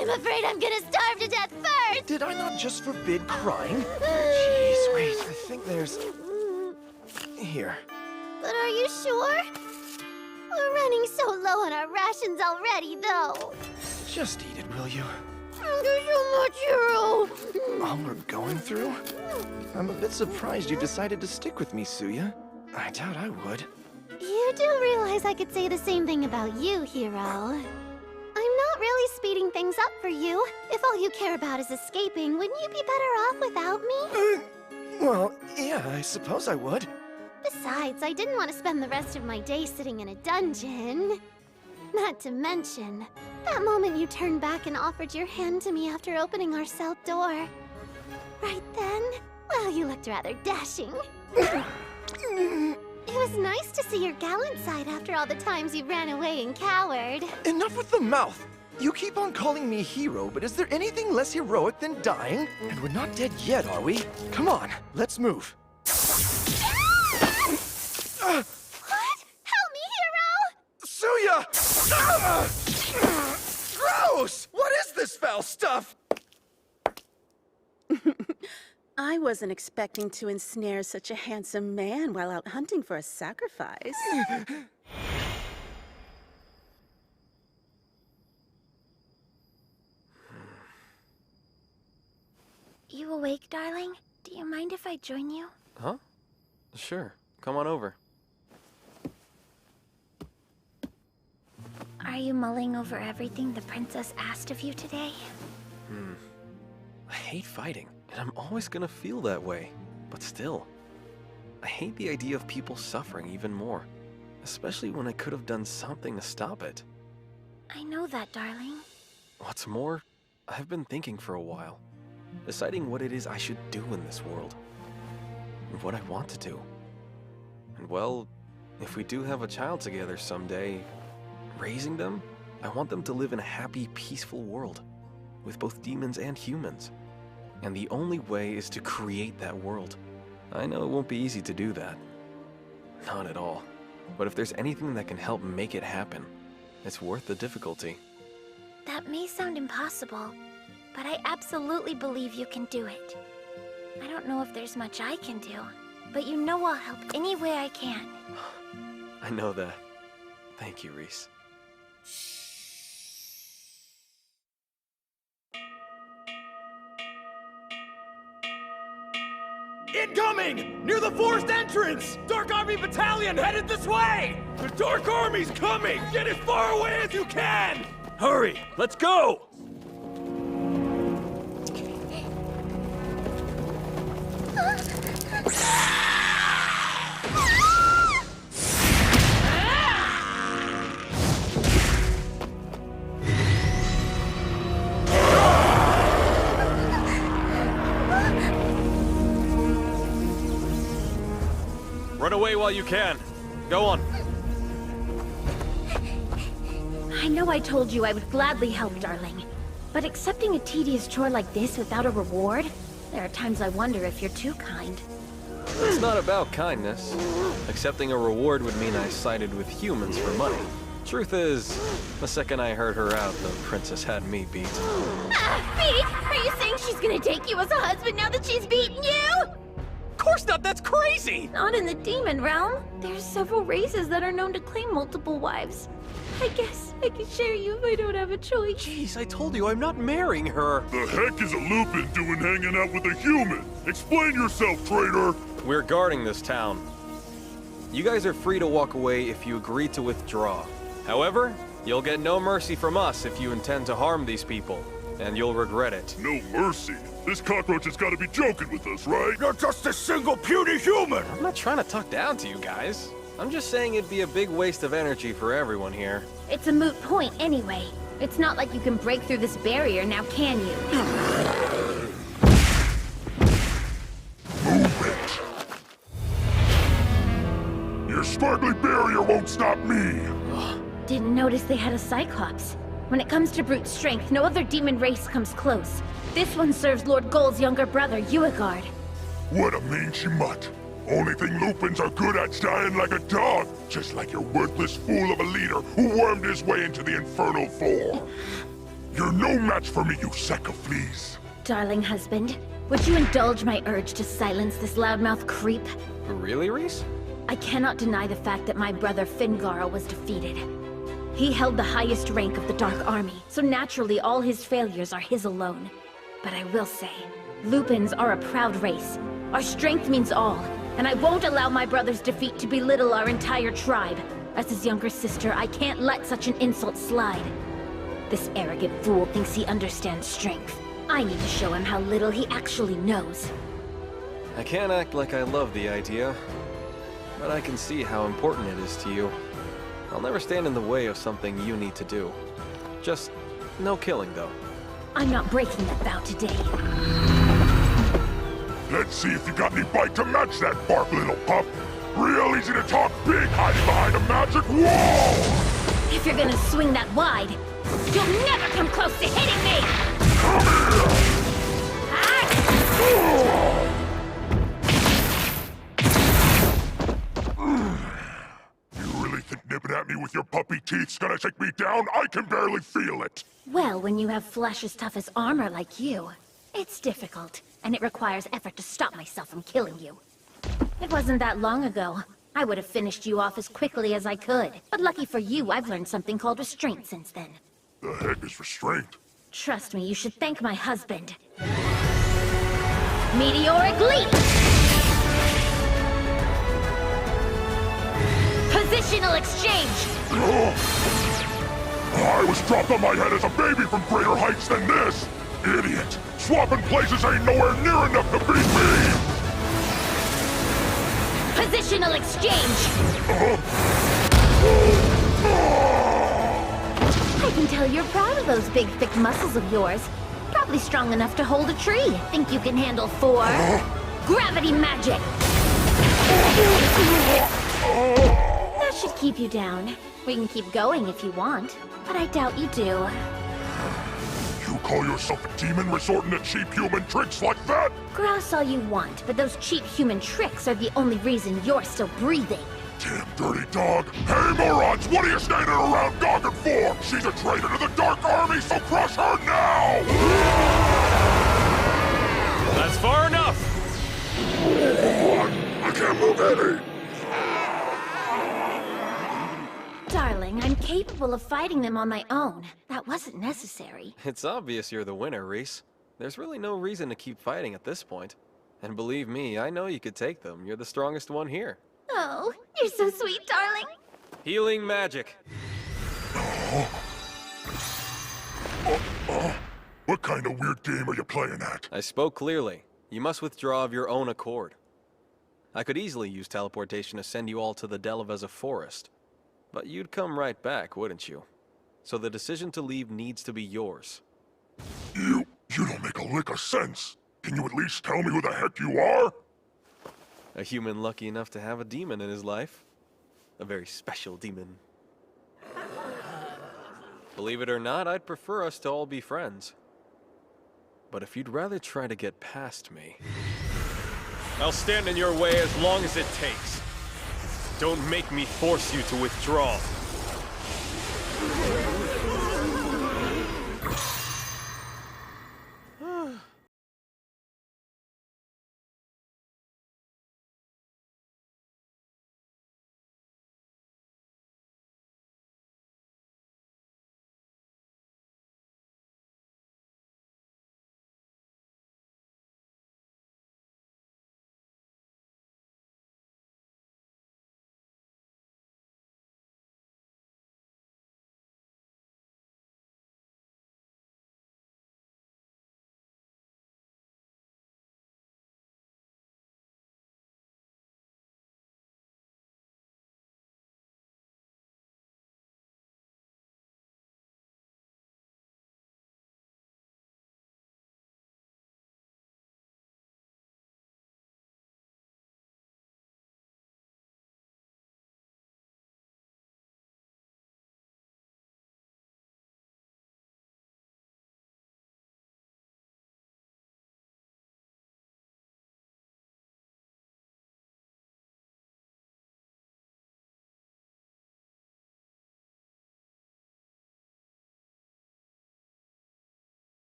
I'm afraid I'm gonna starve to death first. Did I not just forbid crying? Jeez, wait, I think there's... Here. But are you sure? We're running so low on our rations already, though. Just eat it, will you? There's so much, hero. All we're going through? I'm a bit surprised you decided to stick with me, Suya. I doubt I would. You do realize I could say the same thing about you, hero. I'm not really speeding things up for you. If all you care about is escaping, wouldn't you be better off without me? Well, yeah, I suppose I would. Besides, I didn't want to spend the rest of my day sitting in a dungeon. Not to mention, that moment you turned back and offered your hand to me after opening our cell door. Right then, well, you looked rather dashing. It was nice to see your gallant side after all the times you ran away and cowered. Enough with the mouth! You keep on calling me hero, but is there anything less heroic than dying? And we're not dead yet, are we? Come on, let's move. What? Help me, hero! Gross! What is this foul stuff? I wasn't expecting to ensnare such a handsome man while out hunting for a sacrifice. You awake, darling? Do you mind if I join you? Huh? Sure. Come on over. Are you mulling over everything the princess asked of you today? I hate fighting, and I'm always gonna feel that way. But still, I hate the idea of people suffering even more. Especially when I could have done something to stop it. I know that, darling. What's more, I've been thinking for a while. Deciding what it is I should do in this world. And what I want to do. And well, if we do have a child together someday, raising them, I want them to live in a happy, peaceful world. With both demons and humans. And the only way is to create that world. I know it won't be easy to do that. Not at all. But if there's anything that can help make it happen, it's worth the difficulty. That may sound impossible, but I absolutely believe you can do it. I don't know if there's much I can do, but you know I'll help any way I can. I know that. Thank you, Reese. Incoming! Near the forest entrance! Dark Army Battalion headed this way! The Dark Army's coming! Get as far away as you can! Hurry! Let's go! Run away while you can. Go on. I know I told you I would gladly help, darling. But accepting a tedious chore like this without a reward? There are times I wonder if you're too kind. It's not about kindness. Accepting a reward would mean I sided with humans for money. Truth is, the second I heard her out, the princess had me beat. Beat? Are you saying she's gonna take you as a husband now that she's beaten you? Of course not, that's crazy! Not in the demon realm. There's several races that are known to claim multiple wives. I guess I can share you if I don't have a choice. Jeez, I told you I'm not marrying her. The heck is a Lupin doing hanging out with a human? Explain yourself, traitor! We're guarding this town. You guys are free to walk away if you agree to withdraw. However, you'll get no mercy from us if you intend to harm these people, and you'll regret it. No mercy? This cockroach has got to be joking with us, right? You're just a single puny human! I'm not trying to talk down to you guys. I'm just saying it'd be a big waste of energy for everyone here. It's a moot point anyway. It's not like you can break through this barrier now, can you? Move it! Your sparkly barrier won't stop me! Didn't notice they had a Cyclops. When it comes to brute strength, no other demon race comes close. This one serves Lord Gold's younger brother, Uegard. What a mangy mutt! Only thing Lupins are good at's dying like a dog, just like your worthless fool of a leader who wormed his way into the infernal form. You're no match for me, you sack of fleas. Darling husband, would you indulge my urge to silence this loudmouth creep? Really, Reese? I cannot deny the fact that my brother Fingal was defeated. He held the highest rank of the Dark Army, so naturally all his failures are his alone. But I will say, Lupins are a proud race. Our strength means all, and I won't allow my brother's defeat to belittle our entire tribe. As his younger sister, I can't let such an insult slide. This arrogant fool thinks he understands strength. I need to show him how little he actually knows. I can't act like I love the idea, but I can see how important it is to you. I'll never stand in the way of something you need to do. Just no killing, though. I'm not breaking that vow today. Let's see if you got any bite to match that bark, little pup. Real easy to talk big hiding behind a magic wall! If you're gonna swing that wide, you'll never come close to hitting me! Come here! You really think nipping at me with with your puppy teeth's gonna take me down, I can barely feel it! Well, when you have flesh as tough as armor like you, it's difficult, and it requires effort to stop myself from killing you. It wasn't that long ago. I would have finished you off as quickly as I could. But lucky for you, I've learned something called restraint since then. The heck is restraint? Trust me, you should thank my husband. Meteoric leap! Positional exchange! I was dropped on my head as a baby from greater heights than this! Idiot! Swapping places ain't nowhere near enough to beat me! Positional exchange! I can tell you're proud of those big, thick muscles of yours. Probably strong enough to hold a tree. Think you can handle 4? Gravity magic! That should keep you down. We can keep going if you want, but I doubt you do. You call yourself a demon resorting to cheap human tricks like that? Grouse all you want, but those cheap human tricks are the only reason you're still breathing. Damn dirty dog! Hey morons, what are you standing around gawking for? She's a traitor to the Dark Army, so crush her now! That's far enough! I can't move any! Darling, I'm capable of fighting them on my own. That wasn't necessary. It's obvious you're the winner, Reese. There's really no reason to keep fighting at this point. And believe me, I know you could take them. You're the strongest one here. Oh, you're so sweet, darling. Healing magic. What kind of weird game are you playing at? I spoke clearly. You must withdraw of your own accord. I could easily use teleportation to send you all to the Delaveza forest. But you'd come right back, wouldn't you? So the decision to leave needs to be yours. You don't make a lick of sense. Can you at least tell me who the heck you are? A human lucky enough to have a demon in his life. A very special demon. Believe it or not, I'd prefer us to all be friends. But if you'd rather try to get past me... I'll stand in your way as long as it takes. Don't make me force you to withdraw.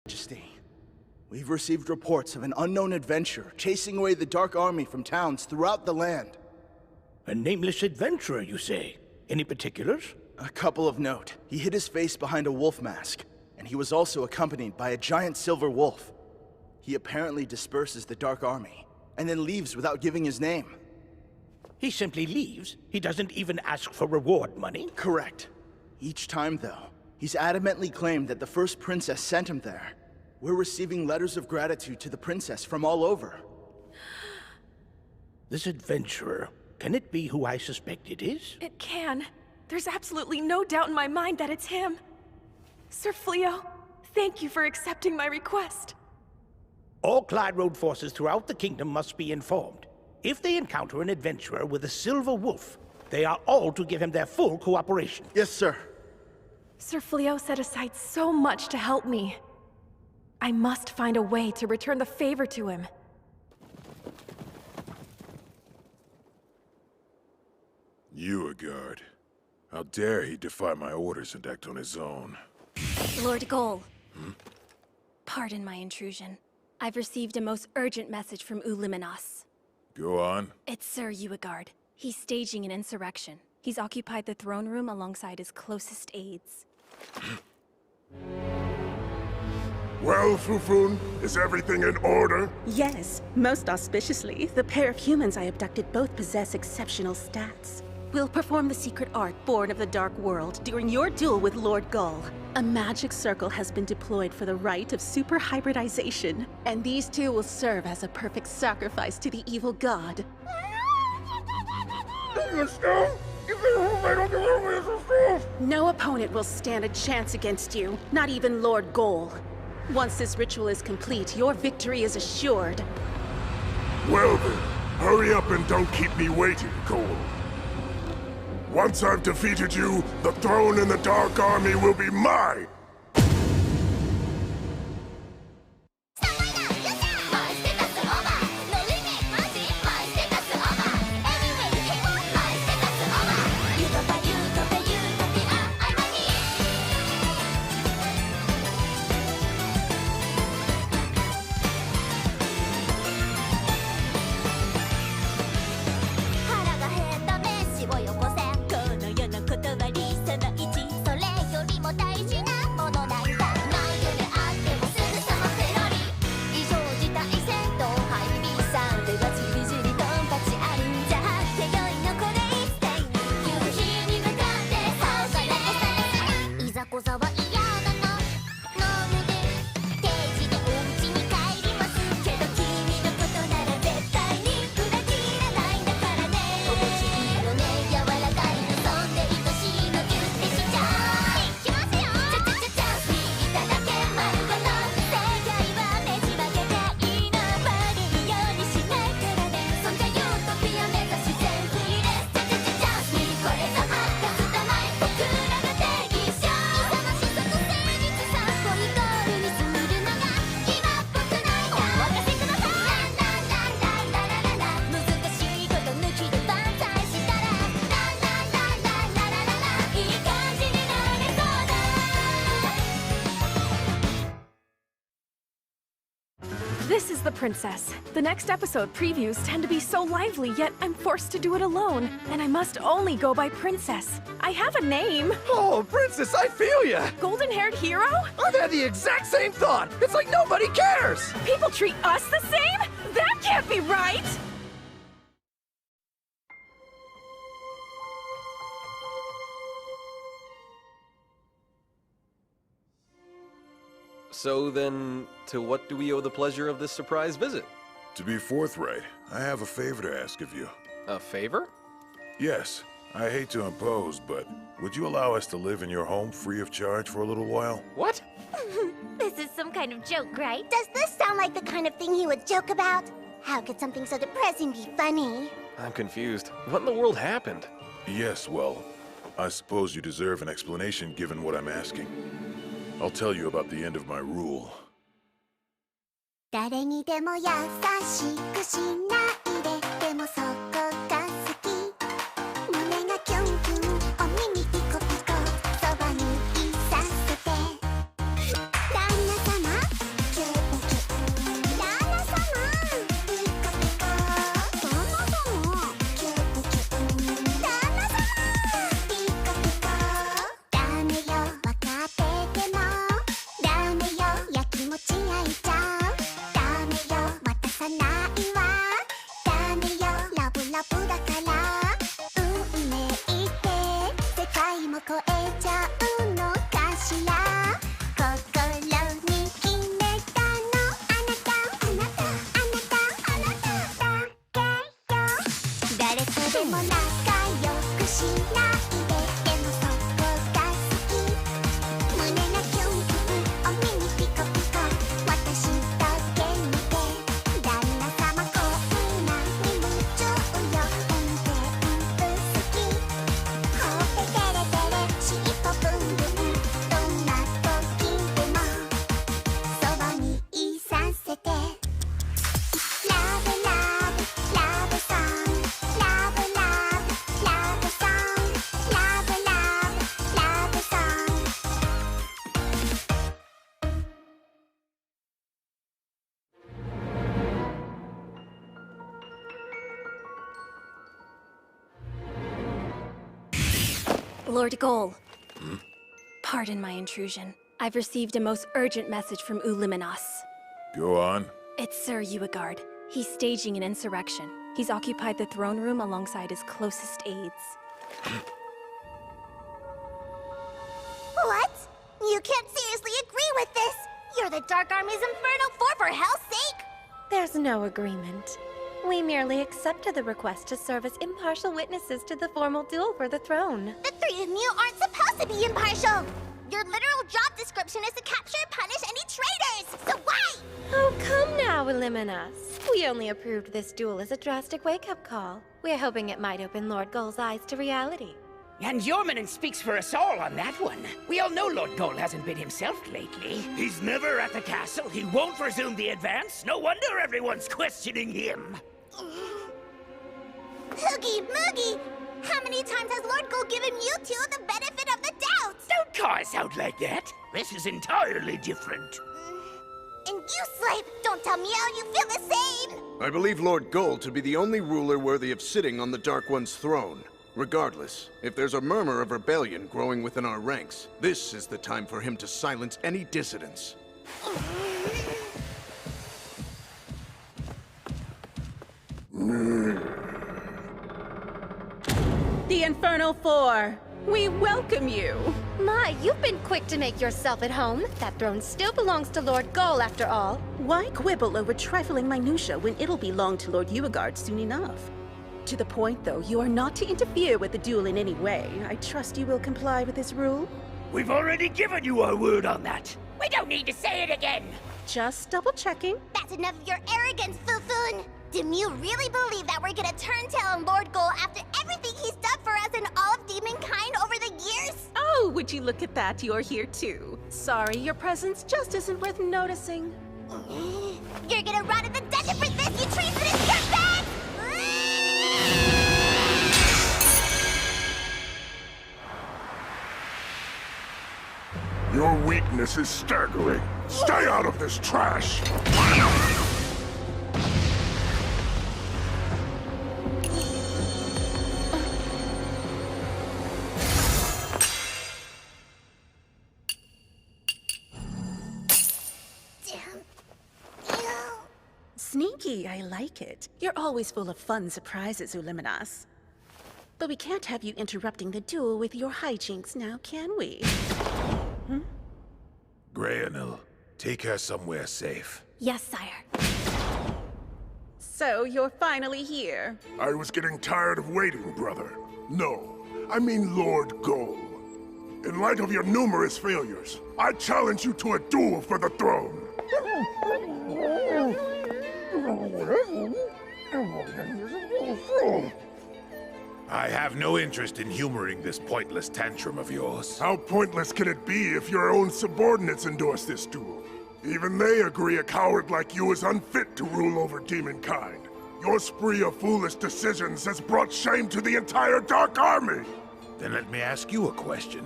Majesty, we've received reports of an unknown adventurer chasing away the Dark Army from towns throughout the land. A nameless adventurer, you say? Any particulars? A couple of note. He hid his face behind a wolf mask, and he was also accompanied by a giant silver wolf. He apparently disperses the Dark Army, and then leaves without giving his name. He simply leaves? He doesn't even ask for reward money? Correct. Each time, though, he's adamantly claimed that the first princess sent him there. We're receiving letters of gratitude to the princess from all over. This adventurer, can it be who I suspect it is? It can. There's absolutely no doubt in my mind that it's him. Sir Fleo, thank you for accepting my request. All Clyde Road forces throughout the kingdom must be informed. If they encounter an adventurer with a silver wolf, they are all to give him their full cooperation. Yes, sir. Sir Fleo set aside so much to help me. I must find a way to return the favor to him. You a guard. How dare he defy my orders and act on his own? Lord Goal. Pardon my intrusion. I've received a most urgent message from Uliminos. Go on. It's Sir Uegard. He's staging an insurrection. He's occupied the throne room alongside his closest aides. Well, Fufun, is everything in order? Yes, most auspiciously, the pair of humans I abducted both possess exceptional stats. We'll perform the secret art born of the Dark World during your duel with Lord Gull. A magic circle has been deployed for the rite of super hybridization, and these two will serve as a perfect sacrifice to the evil god. No opponent will stand a chance against you, not even Lord Goal. Once this ritual is complete, your victory is assured. Well then, hurry up and don't keep me waiting, Cole. Once I've defeated you, the throne in the Dark Army will be mine! This is the princess. The next episode previews tend to be so lively, yet I'm forced to do it alone. And I must only go by Princess. I have a name. Oh, Princess, I feel ya! Golden-haired hero? I've had the exact same thought! It's like nobody cares! People treat us the same? That can't be right! So then, to what do we owe the pleasure of this surprise visit? To be forthright, I have a favor to ask of you. A favor? Yes. I hate to impose, but would you allow us to live in your home free of charge for a little while? What? This is some kind of joke, right? Does this sound like the kind of thing he would joke about? How could something so depressing be funny? I'm confused. What in the world happened? Yes, well, I suppose you deserve an explanation given what I'm asking. I'll tell you about the end of my rule. 誰にでも優しくしないで、でもそこが好き。胸がキュンキュン、お耳ピコピコ、そばにいさせて。旦那様、キュンキュン。旦那様、ピコピコ。旦那様、キュンキュン。旦那様、ピコピコ。ダメよ、わかってても。ダメよ、やきもち焼いちゃう。ダメよ、渡さないわ。ダメよ、ラブ Lord Goal. Pardon my intrusion. I've received a most urgent message from Uliminos. Go on. It's Sir Uigard. He's staging an insurrection. He's occupied the throne room alongside his closest aides. What? You can't seriously agree with this! You're the Dark Army's Infernal Four, for hell's sake! There's no agreement. We merely accepted the request to serve as impartial witnesses to the formal duel for the throne. The three of you aren't supposed to be impartial! Your literal job description is to capture and punish any traitors! So why? Oh, come now, Uliminos. We only approved this duel as a drastic wake-up call. We're hoping it might open Lord Goal's eyes to reality. And Yormanen speaks for us all on that one. We all know Lord Goal hasn't been himself lately. He's never at the castle. He won't resume the advance. No wonder everyone's questioning him. Hoogie Moogie! How many times has Lord Goal given you two the benefit of the doubt? Don't call us out like that. This is entirely different. And you, Slave, don't tell me how you feel the same! I believe Lord Goal to be the only ruler worthy of sitting on the Dark One's throne. Regardless, if there's a murmur of rebellion growing within our ranks, this is the time for him to silence any dissidents. The Infernal Four, we welcome you. My, you've been quick to make yourself at home. That throne still belongs to Lord Goal, after all. Why quibble over trifling minutia when it'll belong to Lord Uigard soon enough? To the point, though, you are not to interfere with the duel in any way. I trust you will comply with this rule? We've already given you our word on that. We don't need to say it again. Just double-checking. That's enough of your arrogance, Fufun! Do you really believe that we're gonna turn tail on Lord Goal after everything he's done for us and all of demonkind over the years? Oh, would you look at that, you're here too. Sorry, your presence just isn't worth noticing. You're gonna rot in the dungeon for this, you treasonous dirtbag! Your weakness is staggering. Stay out of this trash! Sneaky, I like it. You're always full of fun surprises, Uliminos. But we can't have you interrupting the duel with your hijinks now, can we? Grayanil, take her somewhere safe. Yes, sire. So, you're finally here. I was getting tired of waiting, brother. No, I mean Lord Goal. In light of your numerous failures, I challenge you to a duel for the throne. I have no interest in humoring this pointless tantrum of yours. How pointless can it be if your own subordinates endorse this duel? Even they agree a coward like you is unfit to rule over demonkind. Your spree of foolish decisions has brought shame to the entire Dark Army! Then let me ask you a question.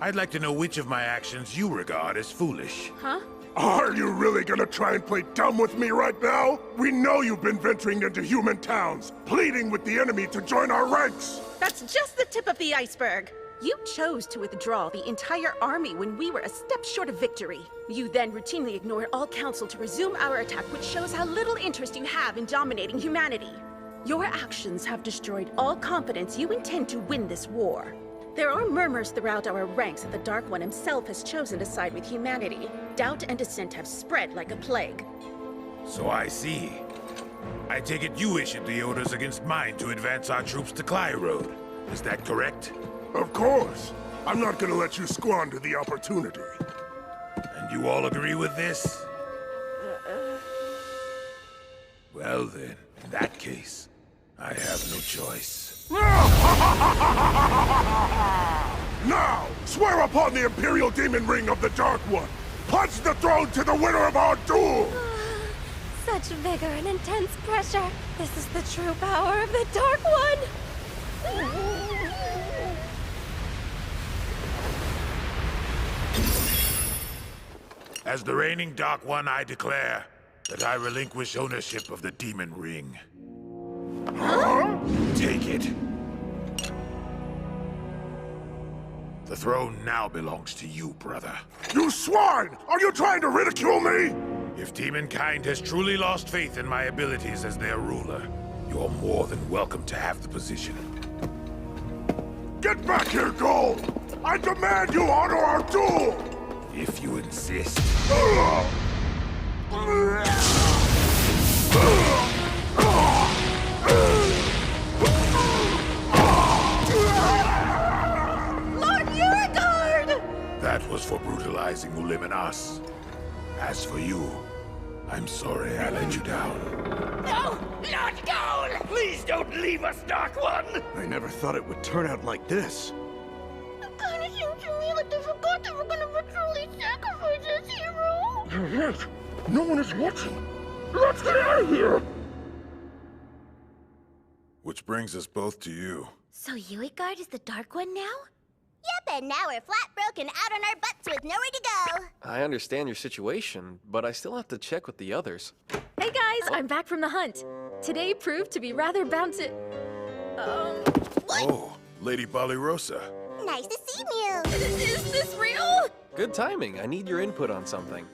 I'd like to know which of my actions you regard as foolish. Huh? Are you really gonna try and play dumb with me right now? We know you've been venturing into human towns, pleading with the enemy to join our ranks! That's just the tip of the iceberg. You chose to withdraw the entire army when we were a step short of victory. You then routinely ignored all counsel to resume our attack, which shows how little interest you have in dominating humanity. Your actions have destroyed all confidence you intend to win this war. There are murmurs throughout our ranks that the Dark One himself has chosen to side with humanity. Doubt and dissent have spread like a plague. So I see. I take it you issued the orders against mine to advance our troops to Clyrode. Is that correct? Of course. I'm not gonna let you squander the opportunity. And you all agree with this? Well then, in that case, I have no choice. Now, swear upon the Imperial Demon Ring of the Dark One! Pledge the throne to the winner of our duel! Such vigor and intense pressure. This is the true power of the Dark One! As the reigning Dark One, I declare that I relinquish ownership of the Demon Ring. Huh? Take it. The throne now belongs to you, brother. You swine! Are you trying to ridicule me? If demonkind has truly lost faith in my abilities as their ruler, you're more than welcome to have the position. Get back here, Gold! I demand you honor our duel! If you insist. That was for brutalizing Uliminas. As for you, I'm sorry I let you down. No! Lord Gold! Please don't leave us, Dark One! I never thought it would turn out like this. It kinda seems to me like they forgot that we're gonna virtually sacrifice this hero. You're right. No one is watching. Let's get out of here! Which brings us both to you. So Uigard is the Dark One now? Yep, and now we're flat broke and out on our butts with nowhere to go. I understand your situation, but I still have to check with the others. Hey guys, I'm back from the hunt. Today proved to be rather bouncy. Oh, Lady Balirosa. Nice to see you. Is this real? Good timing. I need your input on something.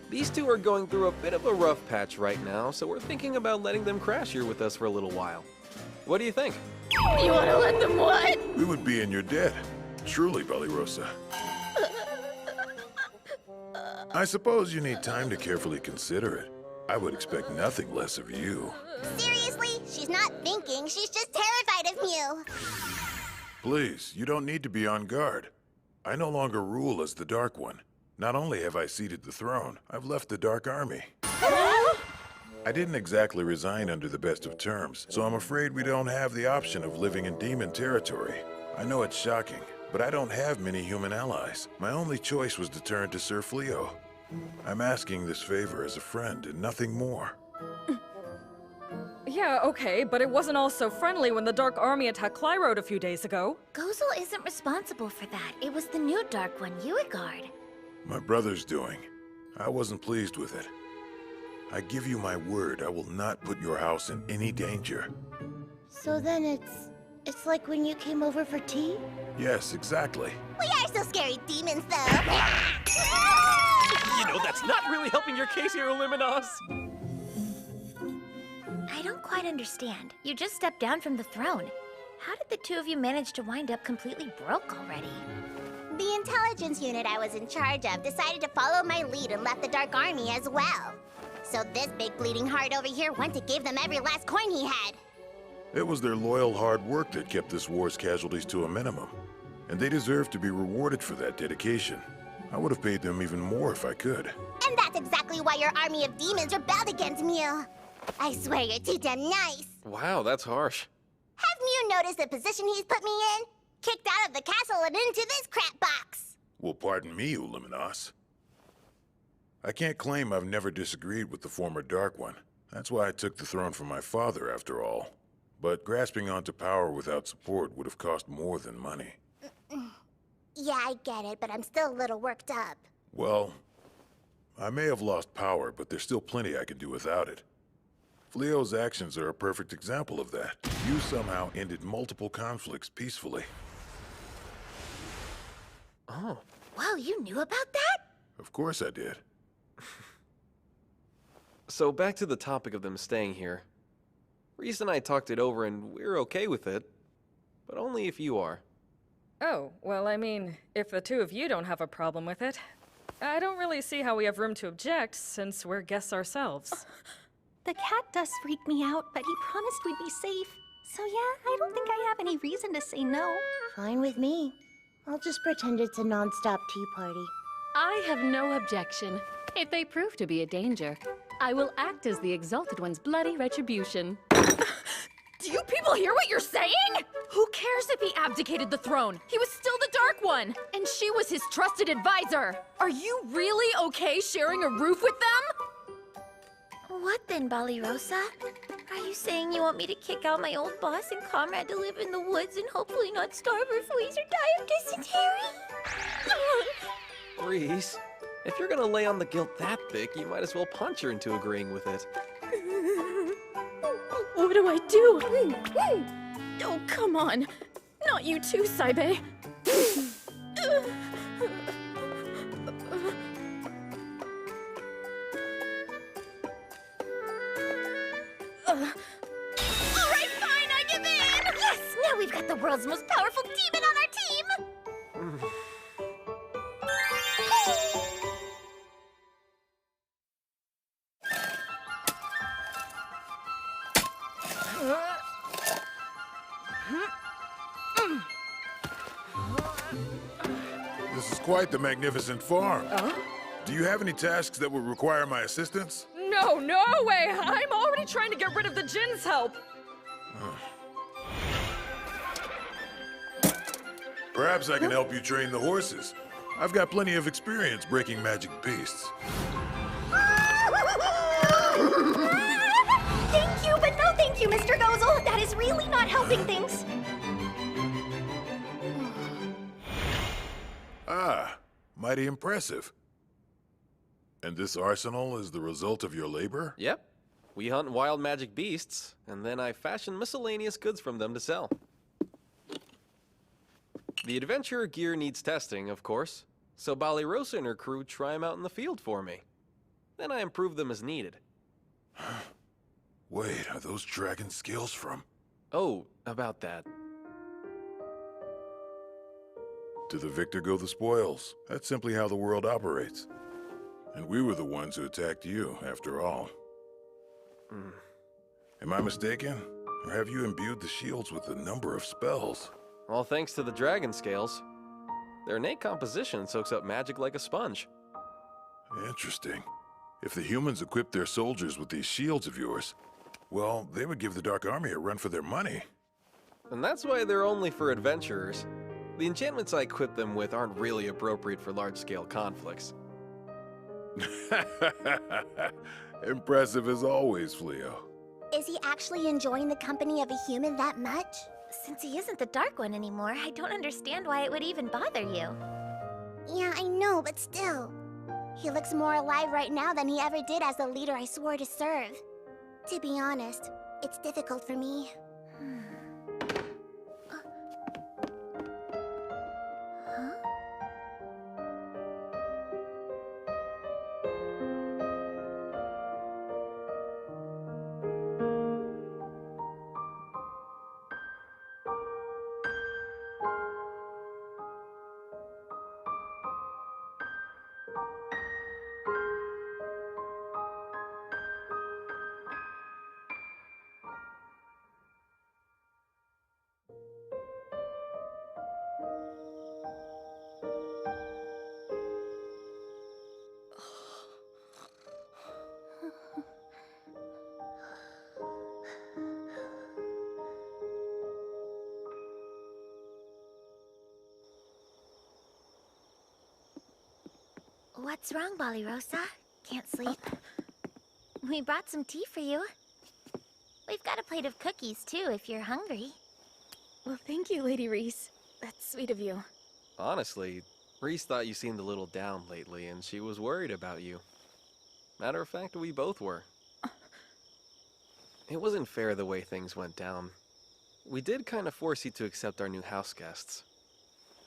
These two are going through a bit of a rough patch right now, so we're thinking about letting them crash here with us for a little while. What do you think? You want to let them what? We would be in your debt. Truly, Balirosa. I suppose you need time to carefully consider it. I would expect nothing less of you. Seriously? She's not thinking, she's just terrified of you. Please, you don't need to be on guard. I no longer rule as the Dark One. Not only have I ceded the throne, I've left the Dark Army. I didn't exactly resign under the best of terms, so I'm afraid we don't have the option of living in demon territory. I know it's shocking, but I don't have many human allies. My only choice was to turn to Sir Fleo. I'm asking this favor as a friend and nothing more. Yeah, okay, but it wasn't all so friendly when the Dark Army attacked Clyrode a few days ago. Gozel isn't responsible for that. It was the new Dark One, Uigard. My brother's doing. I wasn't pleased with it. I give you my word, I will not put your house in any danger. So then it's like when you came over for tea? Yes, exactly. We are still scary demons, though. You know, that's not really helping your case here, Luminos. I don't quite understand. You just stepped down from the throne. How did the two of you manage to wind up completely broke already? The intelligence unit I was in charge of decided to follow my lead and left the Dark Army as well. So this big bleeding heart over here went to give them every last coin he had. It was their loyal hard work that kept this war's casualties to a minimum. And they deserve to be rewarded for that dedication. I would have paid them even more if I could. And that's exactly why your army of demons rebelled against Mew. I swear you're too damn nice. Wow, that's harsh. Have Mew noticed the position he's put me in? Kicked out of the castle and into this crap box. Well, pardon me, Uliminos. I can't claim I've never disagreed with the former Dark One. That's why I took the throne from my father, after all. But grasping onto power without support would have cost more than money. Yeah, I get it, but I'm still a little worked up. Well, I may have lost power, but there's still plenty I can do without it. Fleo's actions are a perfect example of that. You somehow ended multiple conflicts peacefully. Oh. Wow, you knew about that? Of course I did. So back to the topic of them staying here. Reese and I talked it over and we're okay with it. But only if you are. Oh, well, I mean, if the two of you don't have a problem with it, I don't really see how we have room to object, since we're guests ourselves. The cat does freak me out, but he promised we'd be safe. So yeah, I don't think I have any reason to say no. Fine with me. I'll just pretend it's a non-stop tea party. I have no objection. If they prove to be a danger, I will act as the Exalted One's bloody retribution. Do you people hear what you're saying? Who cares if he abdicated the throne? He was still the Dark One, and she was his trusted advisor. Are you really okay sharing a roof with them? What then, Balirosa? Are you saying you want me to kick out my old boss and comrade to live in the woods and hopefully not starve or freeze or die of dysentery? Reese, if you're gonna lay on the guilt that thick, you might as well punch her into agreeing with it. What do I do? Oh, come on. Not you too, Saibe. Alright, fine, I give in! Yes! Now we've got the world's most powerful demon on our team! This is quite the magnificent farm. Do you have any tasks that would require my assistance? No, no way! I'm already trying to get rid of the Jinn's help! Perhaps I can help you train the horses. I've got plenty of experience breaking magic beasts. Thank you, but no thank you, Mr. Gozel! That is really not helping things! Ah, mighty impressive. And this arsenal is the result of your labor? Yep. We hunt wild magic beasts, and then I fashion miscellaneous goods from them to sell. The adventurer gear needs testing, of course, so Ballyrosa and her crew try them out in the field for me. Then I improve them as needed. Wait, are those dragon scales from? Oh, about that. To the victor go the spoils. That's simply how the world operates. And we were the ones who attacked you, after all. Am I mistaken? Or have you imbued the shields with a number of spells? All thanks to the dragon scales. Their innate composition soaks up magic like a sponge. Interesting. If the humans equipped their soldiers with these shields of yours, well, they would give the Dark Army a run for their money. And that's why they're only for adventurers. The enchantments I equip them with aren't really appropriate for large-scale conflicts. Impressive as always, Fleo. Is he actually enjoying the company of a human that much? Since he isn't the Dark One anymore, I don't understand why it would even bother you. Yeah, I know, but still. He looks more alive right now than he ever did as the leader I swore to serve. To be honest, it's difficult for me. What's wrong, Ballyrosa? Can't sleep? We brought some tea for you. We've got a plate of cookies, too, if you're hungry. Well, thank you, Lady Reese. That's sweet of you. Honestly, Reese thought you seemed a little down lately, and she was worried about you. Matter of fact, we both were. It wasn't fair the way things went down. We did kind of force you to accept our new house guests.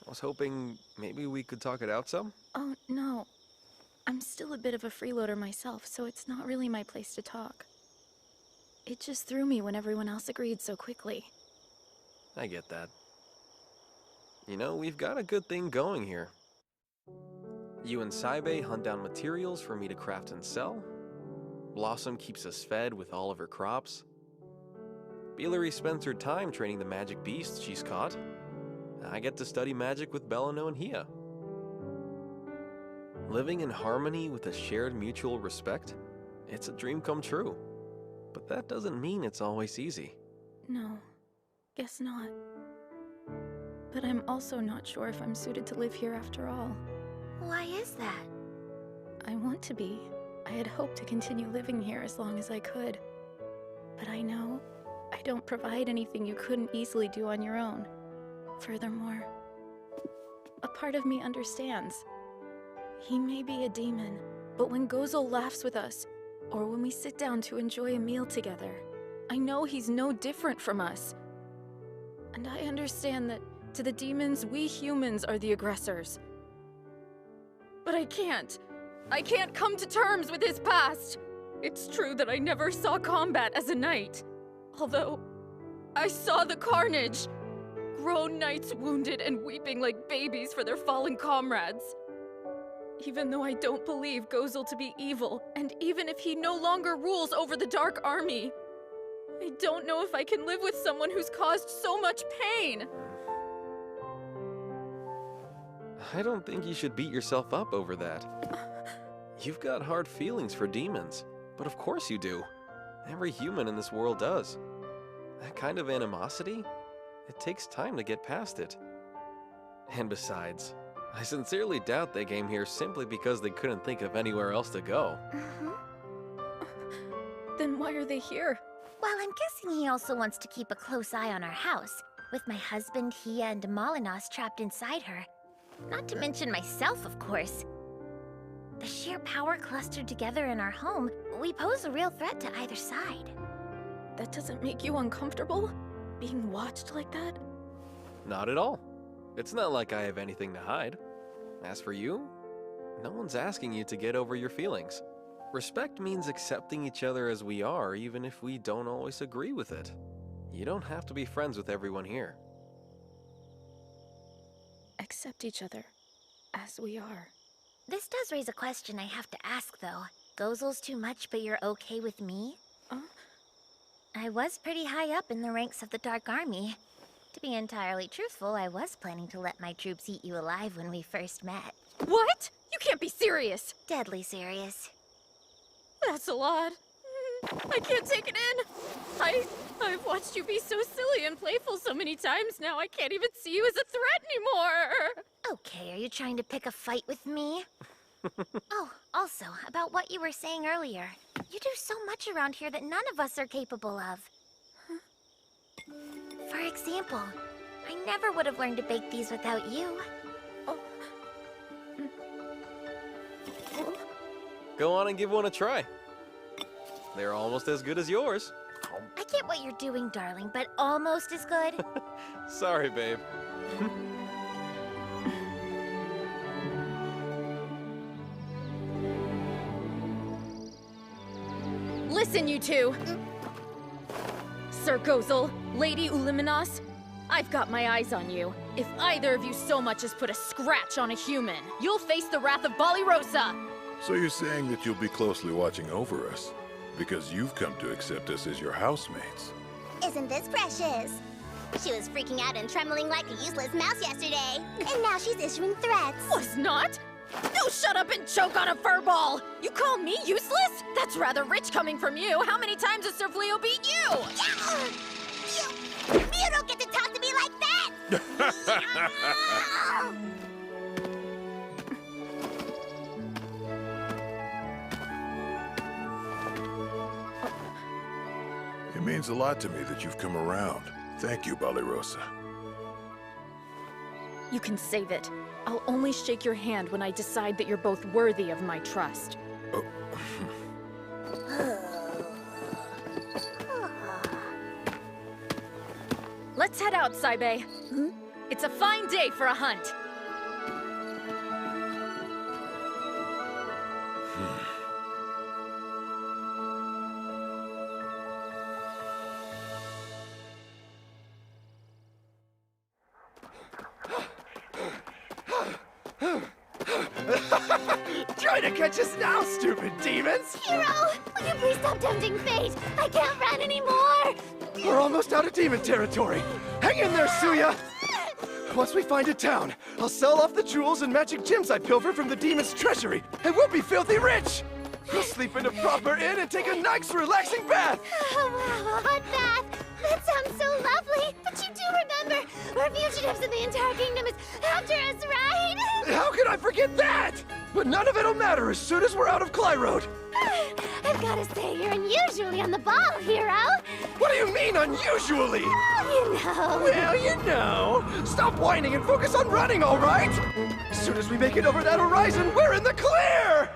I was hoping maybe we could talk it out some? Oh, no. I'm still a bit of a freeloader myself, so it's not really my place to talk. It just threw me when everyone else agreed so quickly. I get that. You know, we've got a good thing going here. You and Saibe hunt down materials for me to craft and sell. Blossom keeps us fed with all of her crops. Bilary spends her time training the magic beasts she's caught. I get to study magic with Belano and Hia. Living in harmony with a shared mutual respect, it's a dream come true. But that doesn't mean it's always easy. No, guess not. But I'm also not sure if I'm suited to live here after all. Why is that? I want to be. I had hoped to continue living here as long as I could. But I know I don't provide anything you couldn't easily do on your own. Furthermore, a part of me understands. He may be a demon, but when Gozel laughs with us, or when we sit down to enjoy a meal together, I know he's no different from us. And I understand that to the demons, we humans are the aggressors. But I can't come to terms with his past. It's true that I never saw combat as a knight. Although, I saw the carnage. Grown knights wounded and weeping like babies for their fallen comrades. Even though I don't believe Gozel to be evil, and even if he no longer rules over the Dark Army, I don't know if I can live with someone who's caused so much pain. I don't think you should beat yourself up over that. You've got hard feelings for demons, but of course you do. Every human in this world does. That kind of animosity, it takes time to get past it. And besides, I sincerely doubt they came here simply because they couldn't think of anywhere else to go. Then why are they here? Well, I'm guessing he also wants to keep a close eye on our house, with my husband, Hia, and Malinas trapped inside her. Not to mention myself, of course. The sheer power clustered together in our home, we pose a real threat to either side. That doesn't make you uncomfortable? Being watched like that? Not at all. It's not like I have anything to hide. As for you, no one's asking you to get over your feelings. Respect means accepting each other as we are, even if we don't always agree with it. You don't have to be friends with everyone here. Accept each other as we are. This does raise a question I have to ask, though. Gozel's too much, but you're okay with me? I was pretty high up in the ranks of the Dark Army. To be entirely truthful, I was planning to let my troops eat you alive when we first met. What? You can't be serious! Deadly serious. That's a lot. I can't take it in. I've watched you be so silly and playful so many times now, I can't even see you as a threat anymore! Okay, are you trying to pick a fight with me? Oh, also, about what you were saying earlier. You do so much around here that none of us are capable of. For example, I never would have learned to bake these without you. Go on and give one a try. They're almost as good as yours. I get what you're doing, darling, but almost as good. Sorry, babe. Listen, you two! Sir Gozel, Lady Uliminas, I've got my eyes on you. If either of you so much as put a scratch on a human, you'll face the wrath of Balirosa! So you're saying that you'll be closely watching over us, because you've come to accept us as your housemates. Isn't this precious? She was freaking out and trembling like a useless mouse yesterday, and now she's issuing threats. Was not? No, shut up and choke on a furball! You call me useless? That's rather rich coming from you. How many times has Sir Fleo beat you? You don't get to talk to me like that! It means a lot to me that you've come around. Thank you, Balirosa. You can save it. I'll only shake your hand when I decide that you're both worthy of my trust. Let's head out, Saibe. It's a fine day for a hunt. Try to catch us now, stupid demons! Hero! Will you please stop tempting fate? I can't run anymore! We're almost out of demon territory. Hang in there, Suya! Once we find a town, I'll sell off the jewels and magic gems I pilfer from the demon's treasury, and we'll be filthy rich! We'll sleep in a proper inn and take a nice, relaxing bath! Oh, wow, a hot bath! That sounds so lovely! But you do remember, we're fugitives and the entire kingdom is after us, right? How could I forget that? But none of it'll matter as soon as we're out of Clyrode. I've got to say, you're unusually on the ball, Hero! What do you mean, unusually? You know. Well, you know. Stop whining and focus on running, all right? As soon as we make it over that horizon, we're in the clear!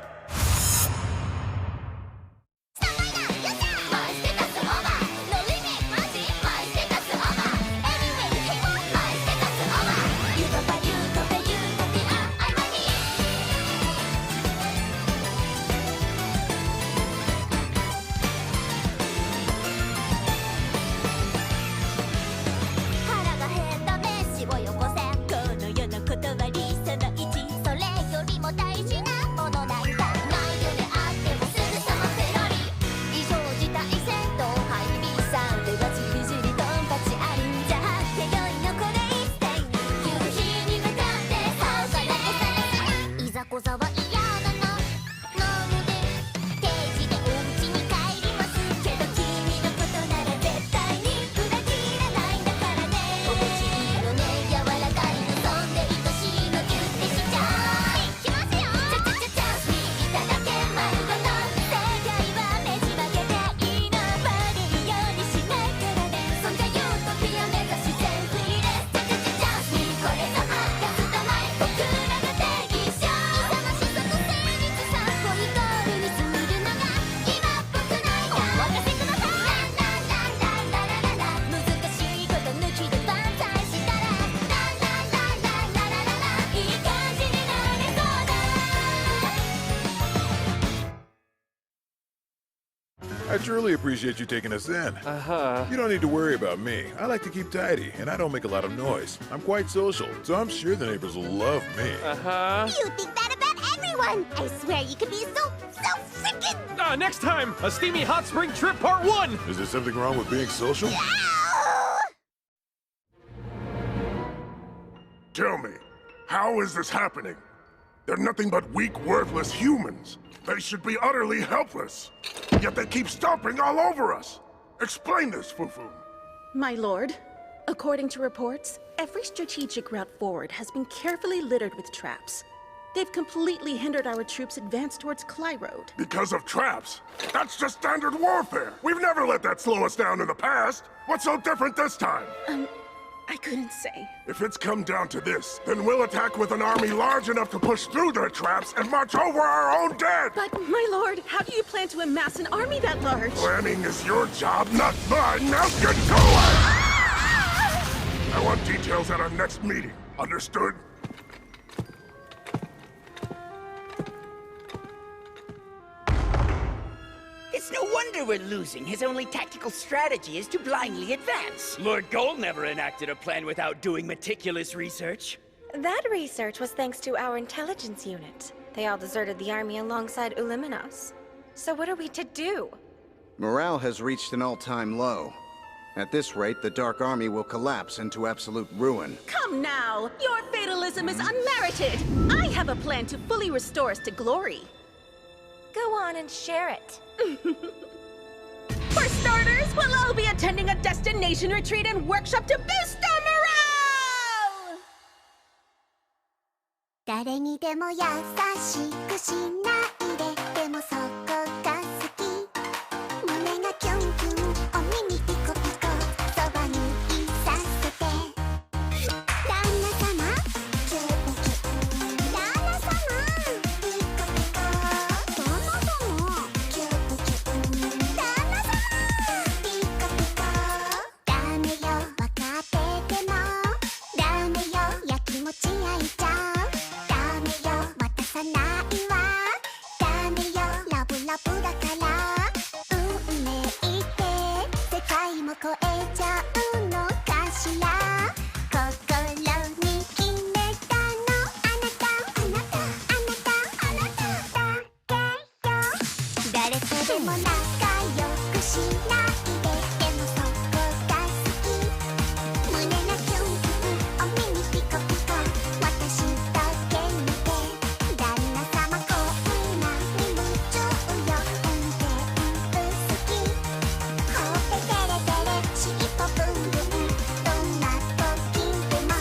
I truly appreciate you taking us in. Uh-huh. You don't need to worry about me. I like to keep tidy, and I don't make a lot of noise. I'm quite social, so I'm sure the neighbors will love me. Uh-huh. You think that about everyone! I swear you could be so freaking... Next time, a steamy hot spring trip part 1! Is there something wrong with being social? Tell me, how is this happening? They're nothing but weak, worthless humans. They should be utterly helpless. Yet they keep stomping all over us. Explain this, Fufu. My lord, according to reports, every strategic route forward has been carefully littered with traps. They've completely hindered our troops' advance towards Cly Road. Because of traps? That's just standard warfare. We've never let that slow us down in the past. What's so different this time? I couldn't say. If it's come down to this, then we'll attack with an army large enough to push through their traps and march over our own dead! But, my lord, how do you plan to amass an army that large? Planning is your job, not mine! Now get to it! I want details at our next meeting. Understood? It's no wonder we're losing. His only tactical strategy is to blindly advance. Lord Gold never enacted a plan without doing meticulous research. That research was thanks to our intelligence unit. They all deserted the army alongside Uliminos. So what are we to do? Morale has reached an all-time low. At this rate, the Dark Army will collapse into absolute ruin. Come now! Your fatalism is unmerited! I have a plan to fully restore us to glory. Go on and share it. For starters, we'll all be attending a destination retreat and workshop to boost our morale! 誰にでも優しくしないででもそこが好き胸がキュンキュンお耳ピコピコそばにいさせて旦那様キュンキュン旦那様ピコピコ旦那様キュンキュン旦那様ピコピコダメよわかっててもダメよやきもち焼いちゃう渡さないわダメよラブラブだから運命って世界も超えちゃうのかしら心に決めたのあなたあなたあなたあなただけよ誰とでも仲良くしないででもそこが好き胸がキュンキュンお耳ピコピコ私だけ見て旦那様こんなに夢中よ運転好きほっぺてれてれ尻尾ブンブンどんな時でも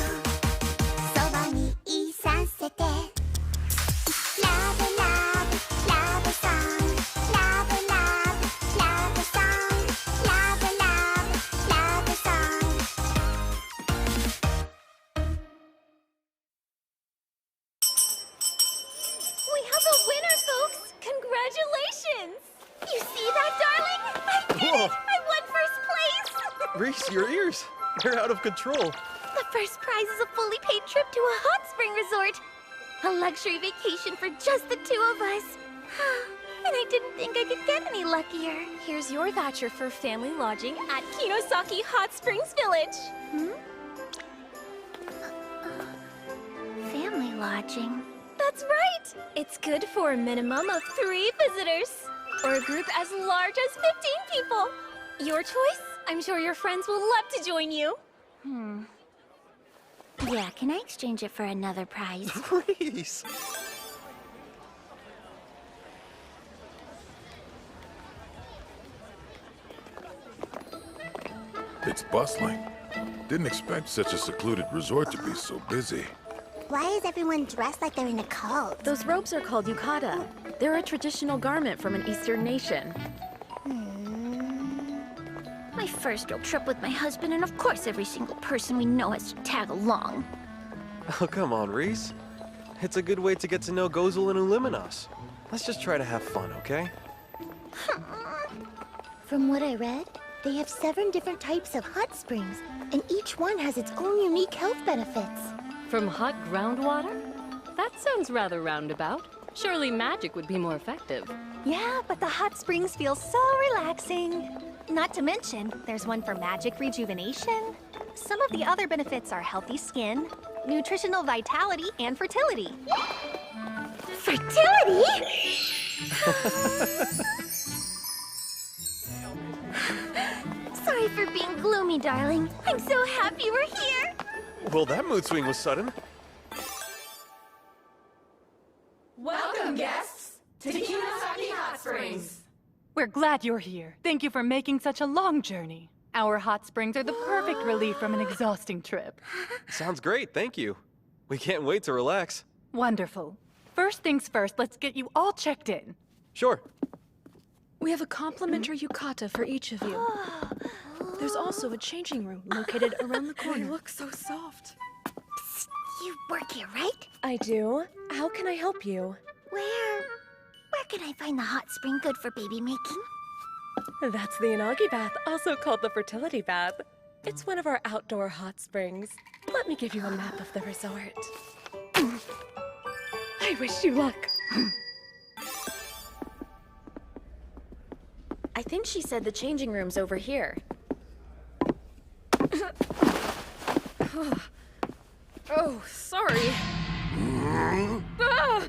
そばにいさせてラブラブラブソングラブラブラブソングラブラブラブソングWe have a winner, folks! Congratulations! You see that, darling? I did Whoa. it! I won first place! Reese, your ears. They're out of control. The first prize is a fully paid trip to a hot spring resort. A luxury vacation for just the two of us. And I didn't think I could get any luckier. Here's your voucher for family lodging at Kinosaki Hot Springs Village. Family lodging. That's right! It's good for a minimum of 3 visitors. Or a group as large as 15 people. Your choice? I'm sure your friends will love to join you. Yeah, can I exchange it for another prize? Reese! It's bustling. Didn't expect such a secluded resort to be so busy. Why is everyone dressed like they're in a cult? Those robes are called yukata. They're a traditional garment from an Eastern nation. My first real trip with my husband, and of course every single person we know has to tag along. Oh, come on, Reese. It's a good way to get to know Gozel and Uliminos. Let's just try to have fun, okay? From what I read, they have 7 different types of hot springs, and each one has its own unique health benefits. From hot groundwater? That sounds rather roundabout. Surely magic would be more effective. Yeah, but the hot springs feel so relaxing. Not to mention, there's one for magic rejuvenation. Some of the other benefits are healthy skin, nutritional vitality, and fertility. Fertility? Sorry for being gloomy, darling. I'm so happy we're here. Well, that mood swing was sudden. Welcome, guests, to Kinosaki Hot Springs. We're glad you're here. Thank you for making such a long journey. Our hot springs are the perfect relief from an exhausting trip. Sounds great, thank you. We can't wait to relax. Wonderful. First things first, let's get you all checked in. Sure. We have a complimentary yukata for each of you. There's also a changing room located around the corner. They look so soft. Psst, you work here, right? I do. How can I help you? Where can I find the hot spring good for baby making? That's the Inagi bath, also called the fertility bath. It's one of our outdoor hot springs. Let me give you a map of the resort. I wish you luck. I think she said the changing room's over here. Oh, sorry. Ah!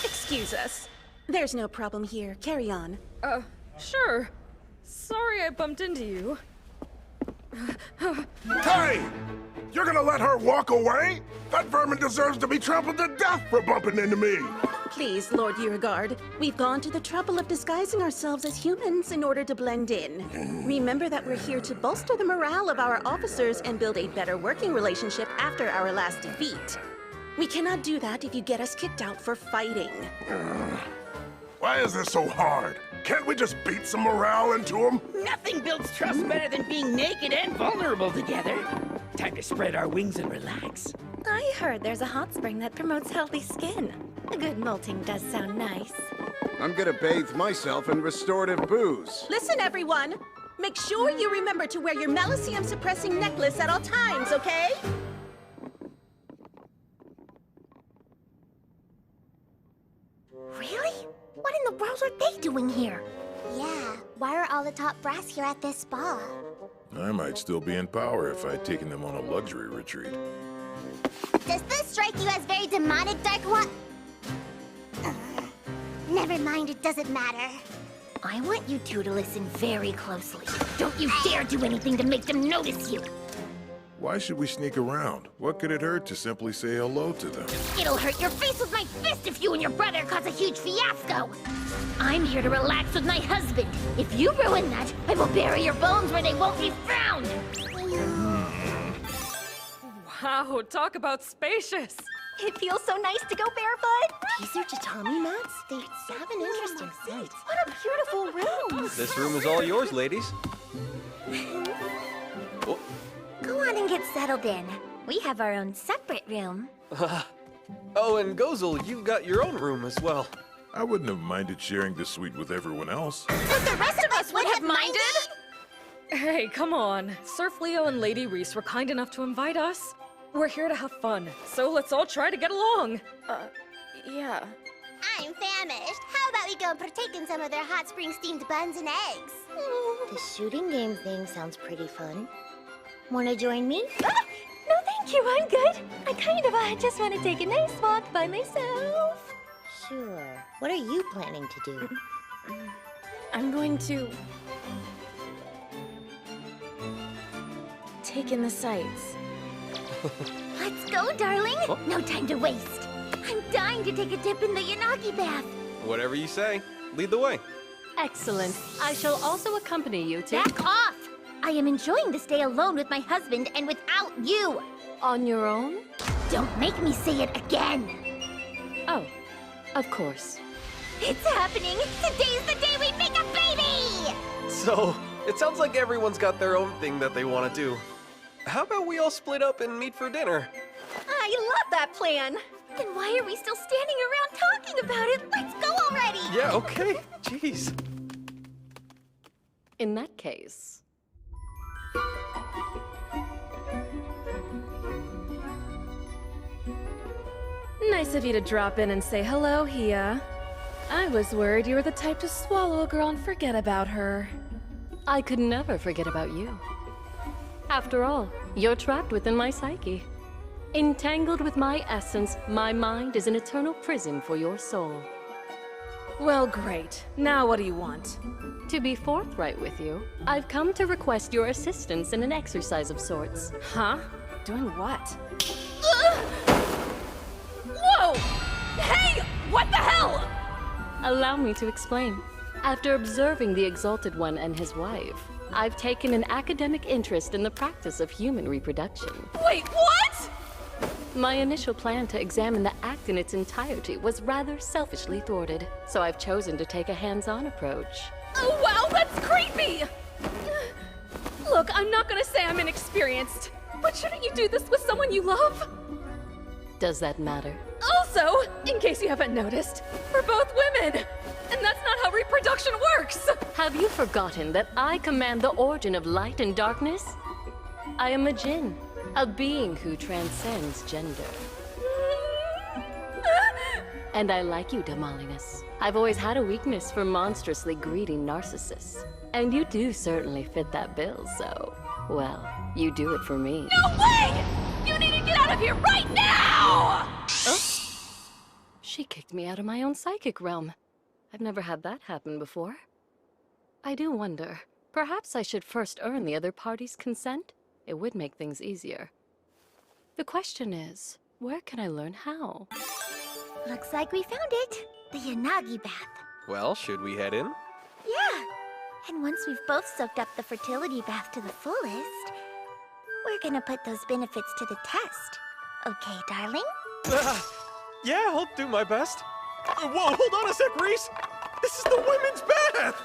Excuse us. There's no problem here. Carry on. Sure. Sorry I bumped into you. Hey! You're gonna let her walk away? That vermin deserves to be trampled to death for bumping into me! Please, Lord Uragard. We've gone to the trouble of disguising ourselves as humans in order to blend in. Remember that we're here to bolster the morale of our officers and build a better working relationship after our last defeat. We cannot do that if you get us kicked out for fighting. Why is this so hard? Can't we just beat some morale into them? Nothing builds trust better than being naked and vulnerable together. Time to spread our wings and relax. I heard there's a hot spring that promotes healthy skin. A good molting does sound nice. I'm gonna bathe myself in restorative booze. Listen, everyone! Make sure you remember to wear your Malicium-suppressing necklace at all times, okay? Really? What in the world are they doing here? Yeah, why are all the top brass here at this spa? I might still be in power if I'd taken them on a luxury retreat. Does this strike you as very demonic, Dark One? Never mind, it doesn't matter. I want you two to listen very closely. Don't you dare do anything to make them notice you. Why should we sneak around? What could it hurt to simply say hello to them? It'll hurt your face with my fist if you and your brother cause a huge fiasco. I'm here to relax with my husband. If you ruin that, I will bury your bones where they won't be found. Wow, talk about spacious. It feels so nice to go barefoot. These are tatami mats? They have an interesting scent. What a beautiful room. This room is all yours, ladies. Oh. Go on and get settled in. We have our own separate room. Oh, and Gozel, you've got your own room as well. I wouldn't have minded sharing this suite with everyone else. But the rest of us would have minded? Hey, come on. Surf Leo and Lady Reese were kind enough to invite us. We're here to have fun, so let's all try to get along. Yeah. I'm famished. How about we go and partake in some of their hot spring steamed buns and eggs? The shooting game thing sounds pretty fun. Wanna join me? No, thank you. I'm good. I just want to take a nice walk by myself. Sure. What are you planning to do? I'm going to take in the sights. Let's go, darling. Oh. No time to waste. I'm dying to take a dip in the Yanagi bath. Whatever you say. Lead the way. Excellent. I shall also accompany you to... Back off! I am enjoying the stay alone with my husband and without you. On your own? Don't make me say it again. Oh, of course. It's happening. Today's the day we make a baby! So, it sounds like everyone's got their own thing that they want to do. How about we all split up and meet for dinner? I love that plan. Then why are we still standing around talking about it? Let's go already! Yeah, okay. Jeez. In that case... Nice of you to drop in and say hello, Hia. I was worried you were the type to swallow a girl and forget about her. I could never forget about you. After all, you're trapped within my psyche. Entangled with my essence, my mind is an eternal prison for your soul. Well, great. Now what do you want? To be forthright with you, I've come to request your assistance in an exercise of sorts. Huh? Doing what? Whoa! Hey! What the hell? Allow me to explain. After observing the Exalted One and his wife, I've taken an academic interest in the practice of human reproduction. Wait, what? My initial plan to examine the act in its entirety was rather selfishly thwarted, so I've chosen to take a hands-on approach. Oh, wow, that's creepy! Look, I'm not gonna say I'm inexperienced, but shouldn't you do this with someone you love? Does that matter? Also, in case you haven't noticed, we're both women! And that's not how reproduction works! Have you forgotten that I command the origin of light and darkness? I am a djinn, a being who transcends gender. And I like you, Damalinus. I've always had a weakness for monstrously greedy narcissists. And you do certainly fit that bill, so... well, you do it for me. No way! You need to get out of here right now! Oh? She kicked me out of my own psychic realm. I've never had that happen before. I do wonder, perhaps I should first earn the other party's consent? It would make things easier. The question is, where can I learn how? Looks like we found it. The Yanagi bath. Well, should we head in? Yeah. And once we've both soaked up the fertility bath to the fullest, we're gonna put those benefits to the test. Okay, darling? Yeah, I'll do my best. Whoa, hold on a sec, Reese! This is the women's bath!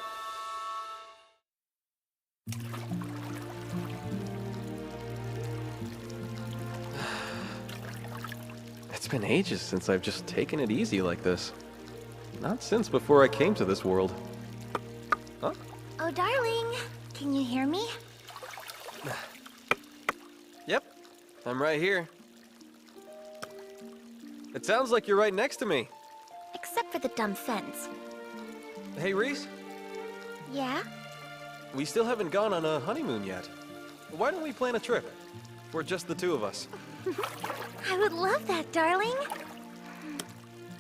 It's been ages since I've just taken it easy like this. Not since before I came to this world. Huh? Oh, darling. Can you hear me? Yep, I'm right here. It sounds like you're right next to me. Except for the dumb fence. Hey, Reese. Yeah? We still haven't gone on a honeymoon yet. Why don't we plan a trip? For just the two of us. I would love that, darling.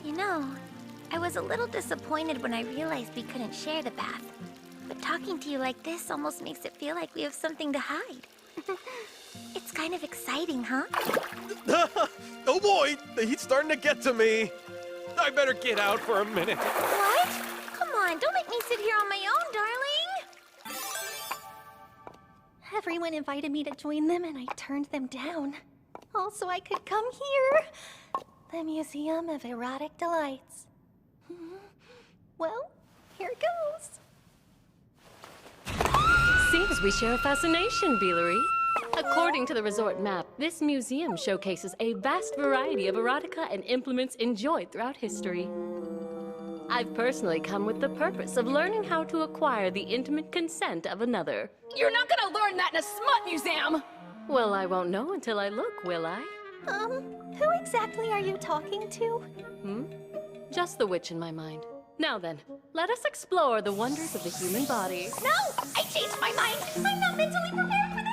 You know, I was a little disappointed when I realized we couldn't share the bath. But talking to you like this almost makes it feel like we have something to hide. It's kind of exciting, huh? Oh boy, the heat's starting to get to me. I better get out for a minute. What? Come on, don't make me sit here on my own, darling. Everyone invited me to join them and I turned them down. Also, I could come here. The Museum of Erotic Delights. Well, here it goes. Seems we share a fascination, Beelery. According to the resort map, this museum showcases a vast variety of erotica and implements enjoyed throughout history. I've personally come with the purpose of learning how to acquire the intimate consent of another. You're not gonna learn that in a smut museum! Well, I won't know until I look, will I? Who exactly are you talking to? Just the witch in my mind. Now then, let us explore the wonders of the human body. No! I changed my mind! I'm not mentally prepared for this!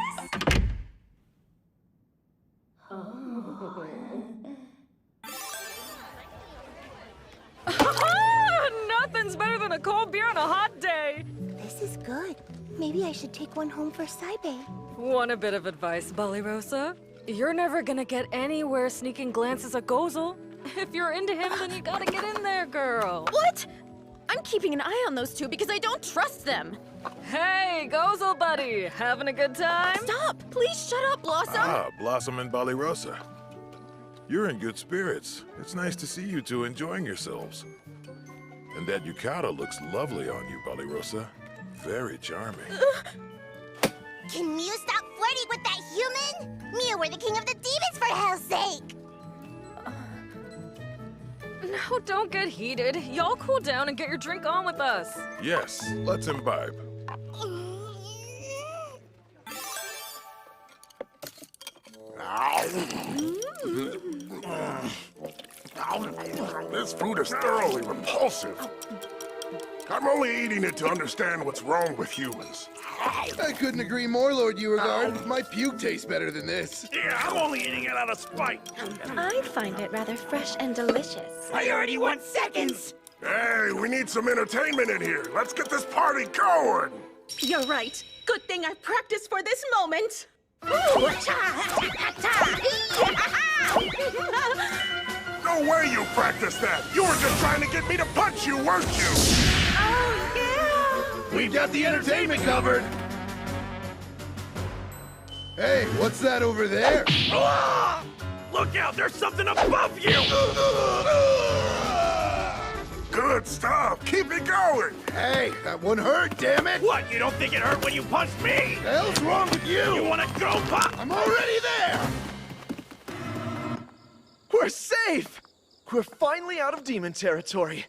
Nothing's better than a cold beer on a hot day. This is good. Maybe I should take one home for Saibe. Want a bit of advice, Ballyrosa? You're never gonna get anywhere sneaking glances at Gozel. If you're into him, then you gotta get in there, girl. What? I'm keeping an eye on those two because I don't trust them. Hey, Gozel buddy, having a good time? Stop! Please shut up, Blossom! Ah, Blossom and Ballyrosa. You're in good spirits. It's nice to see you two enjoying yourselves. And that yukata looks lovely on you, Ballyrosa. Very charming. Can Mew stop flirting with that human? Mew, we're the king of the demons, for hell's sake! No, don't get heated. Y'all cool down and get your drink on with us. Yes, let's imbibe. This food is thoroughly repulsive. I'm only eating it to understand what's wrong with humans. I couldn't agree more, Lord Beauregard. My puke tastes better than this. Yeah, I'm only eating it out of spite. I find it rather fresh and delicious. Priority 1 seconds! Hey, we need some entertainment in here. Let's get this party going. You're right. Good thing I've practiced for this moment. No way you practiced that. You were just trying to get me to punch you, weren't you? Oh, yeah! We've got the entertainment covered. Hey, what's that over there? Ah! Look out, there's something above you! Good stuff. Keep it going. Hey, that one hurt, damn it! What, you don't think it hurt when you punched me? The hell's wrong with you? You wanna go, Pop? I'm already there! We're safe! We're finally out of demon territory.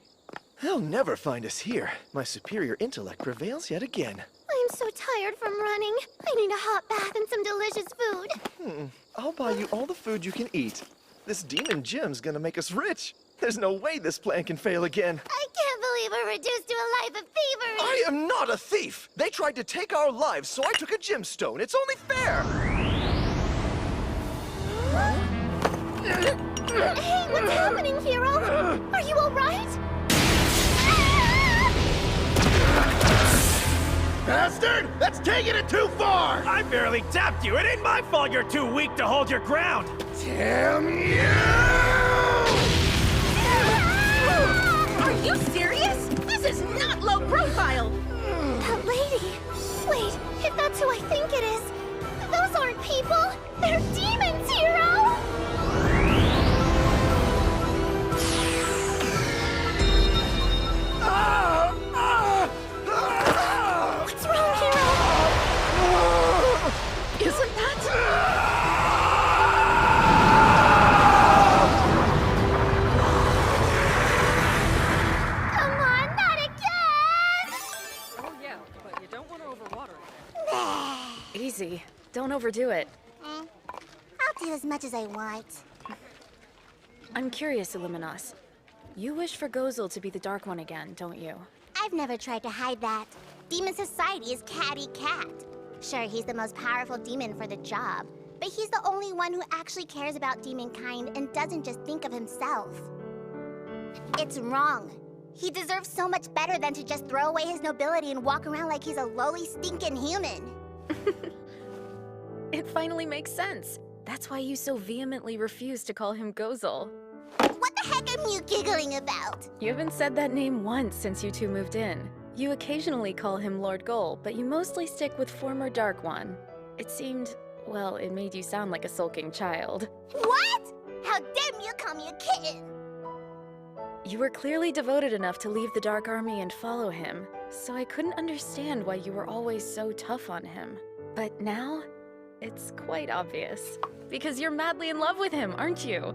They'll never find us here. My superior intellect prevails yet again. I'm so tired from running. I need a hot bath and some delicious food. I'll buy you all the food you can eat. This demon gym's gonna make us rich. There's no way this plan can fail again. I can't believe we're reduced to a life of thievery. I am not a thief! They tried to take our lives, so I took a gemstone. It's only fair! Hey, what's happening, hero? Are you all right? Bastard! That's taking it too far! I barely tapped you. It ain't my fault you're too weak to hold your ground. Damn you! Are you serious? This is not low profile! That lady. Wait, if that's who I think it is, those aren't people. They're demons, hero! What's wrong, hero? Isn't that... Come on, not again! Oh yeah, but you don't want to overwater it. Easy. Don't overdo it. I'll do as much as I want. I'm curious, Illuminos. You wish for Gozel to be the Dark One again, don't you? I've never tried to hide that. Demon Society is catty cat. Sure, he's the most powerful demon for the job, but he's the only one who actually cares about demonkind and doesn't just think of himself. It's wrong. He deserves so much better than to just throw away his nobility and walk around like he's a lowly, stinking human. It finally makes sense. That's why you so vehemently refuse to call him Gozel. What the heck am you giggling about? You haven't said that name once since you two moved in. You occasionally call him Lord Goal, but you mostly stick with former Dark One. It seemed, well, it made you sound like a sulking child. What? How dare you call me a kitten? You were clearly devoted enough to leave the Dark Army and follow him, so I couldn't understand why you were always so tough on him. But now, it's quite obvious. Because you're madly in love with him, aren't you?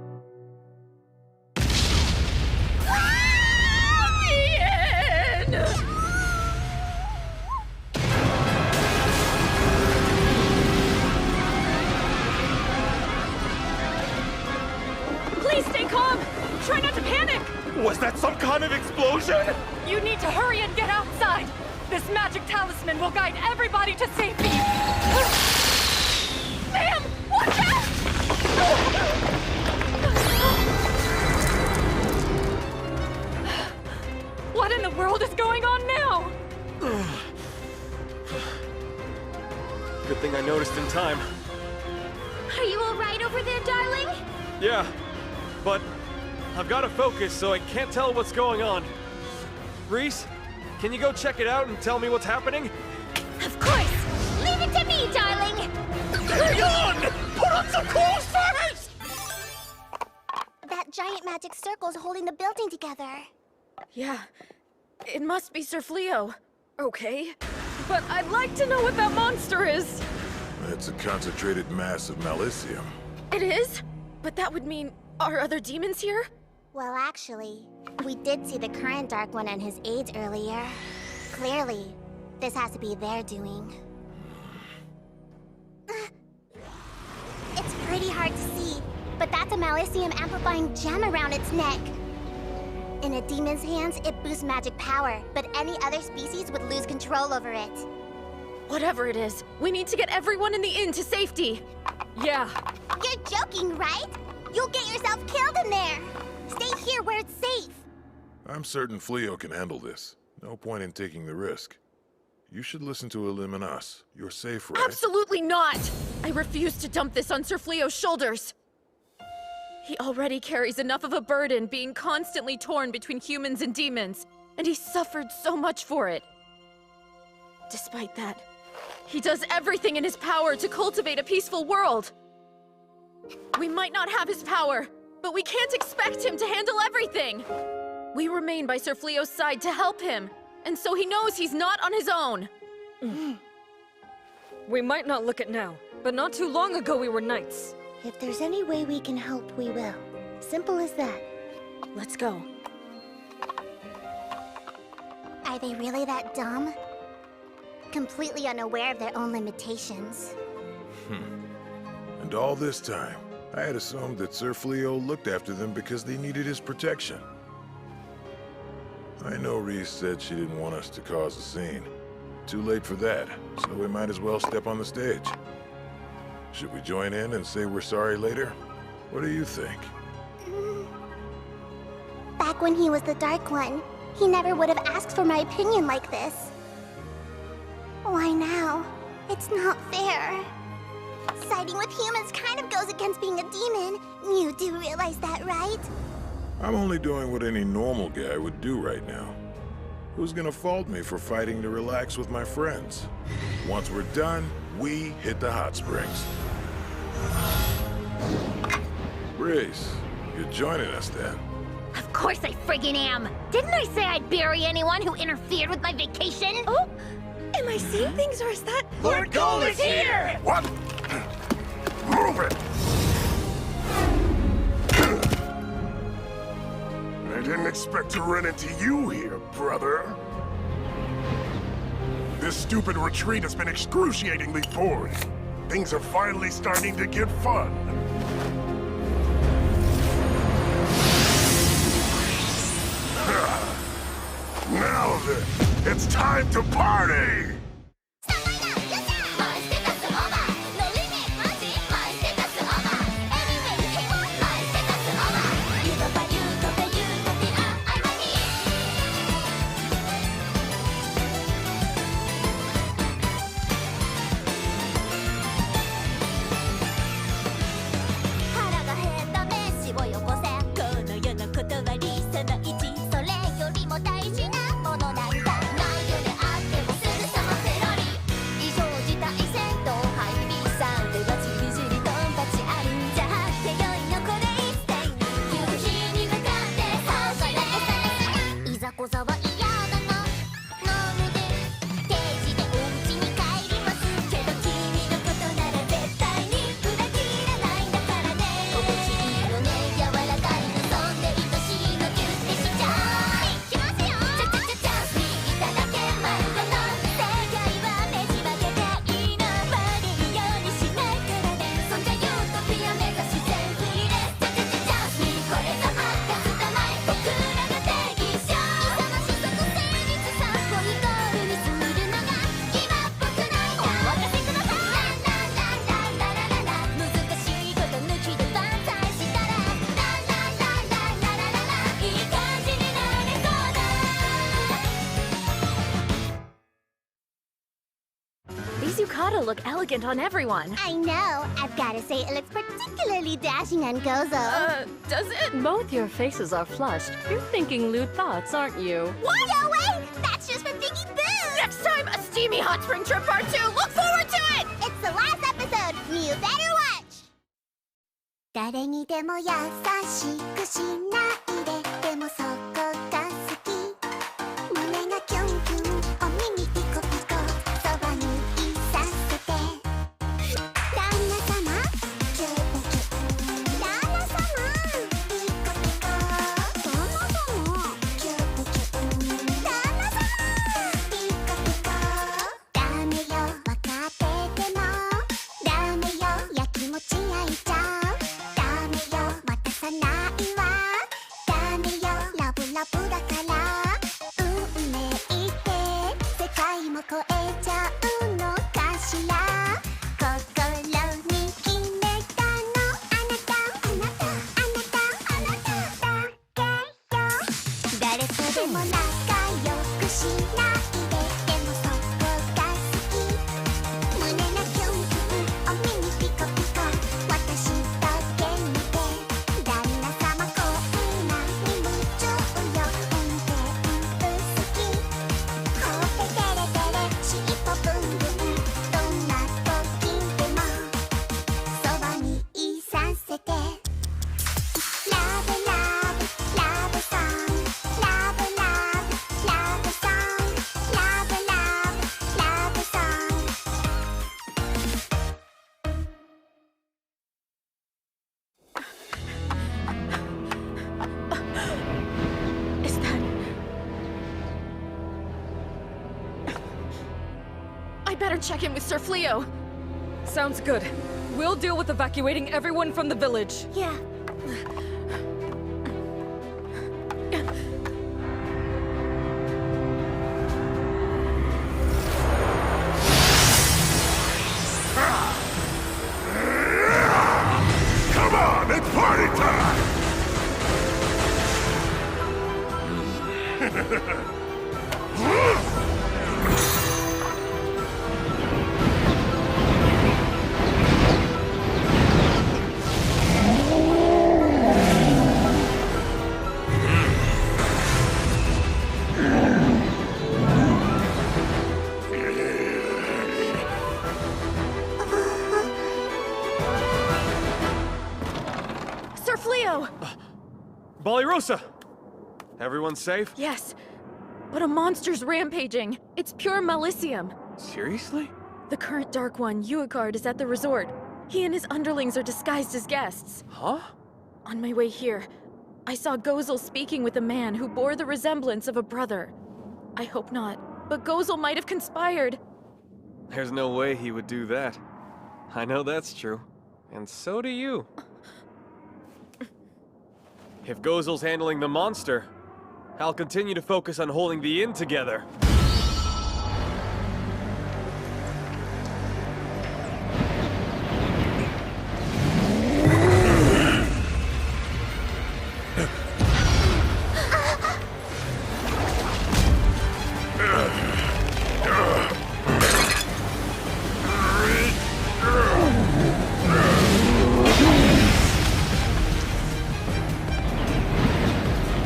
Please stay calm! Try not to panic! Was that some kind of explosion? You need to hurry and get outside! This magic talisman will guide everybody to safety! Ma'am! Watch out! What in the world is going on now? Good thing I noticed in time. Are you all right over there, darling? Yeah, but I've got to focus, so I can't tell what's going on. Reese, can you go check it out and tell me what's happening? Of course! Leave it to me, darling! Hang on! Put on some clothes first! That giant magic circle's holding the building together. Yeah, it must be Sir Fleo. Okay. But I'd like to know what that monster is! It's a concentrated mass of malicium. It is? But that would mean, are other demons here? Well, actually, we did see the current Dark One and his aides earlier. Clearly, this has to be their doing. It's pretty hard to see, but that's a Malicium-amplifying gem around its neck. In a demon's hands, it boosts magic power, but any other species would lose control over it. Whatever it is, we need to get everyone in the inn to safety. Yeah. You're joking, right? You'll get yourself killed in there. Stay here where it's safe. I'm certain Fleo can handle this. No point in taking the risk. You should listen to Elim and us. You're safe, right? Absolutely not! I refuse to dump this on Sir Fleo's shoulders. He already carries enough of a burden being constantly torn between humans and demons, and he suffered so much for it. Despite that, he does everything in his power to cultivate a peaceful world. We might not have his power, but we can't expect him to handle everything. We remain by Sir Fleo's side to help him, and so he knows he's not on his own. We might not look it now, but not too long ago we were knights. If there's any way we can help, we will. Simple as that. Let's go. Are they really that dumb? Completely unaware of their own limitations. And all this time, I had assumed that Sir Fleo looked after them because they needed his protection. I know Reese said she didn't want us to cause a scene. Too late for that, so we might as well step on the stage. Should we join in and say we're sorry later? What do you think? Back when he was the Dark One, he never would have asked for my opinion like this. Why now? It's not fair. Siding with humans kind of goes against being a demon. You do realize that, right? I'm only doing what any normal guy would do right now. Who's gonna fault me for fighting to relax with my friends? Once we're done, we hit the hot springs. Reese, you're joining us then. Of course I friggin' am! Didn't I say I'd bury anyone who interfered with my vacation? Oh! Am I seeing things, or is that... Lord Goal is here! What? Move it! I didn't expect to run into you here, brother. This stupid retreat has been excruciatingly boring. Things are finally starting to get fun. Now then, it's time to party! Look elegant on everyone. I know. I've got to say, it looks particularly dashing on Gozo. Does it? Both your faces are flushed. You're thinking lewd thoughts, aren't you? What? No way! That's just for Biggie Boo! Next time, a steamy hot spring trip part 2. Look forward to it! It's the last episode. You better watch! 誰にでも優しくしないで、でもそこが好き。胸がキュンキュン、お耳ピコピコ、そばにいさせて。旦那様、キュンキュン。旦那様、ピコピコ。旦那様、キュンキュン。旦那様、ピコピコ。ダメよ、わかってても。ダメよ、やきもち焼いちゃう。ダメよ better check in with Sir Fleo. Sounds good. We'll deal with evacuating everyone from the village. Yeah. Come on, it's party time! Sir Fleo! Ballyrosa! Everyone safe? Yes, but a monster's rampaging. It's pure malicium. Seriously? The current Dark One, Uegard, is at the resort. He and his underlings are disguised as guests. Huh? On my way here, I saw Gozel speaking with a man who bore the resemblance of a brother. I hope not, but Gozel might have conspired. There's no way he would do that. I know that's true. And so do you. If Gozel's handling the monster, I'll continue to focus on holding the inn together.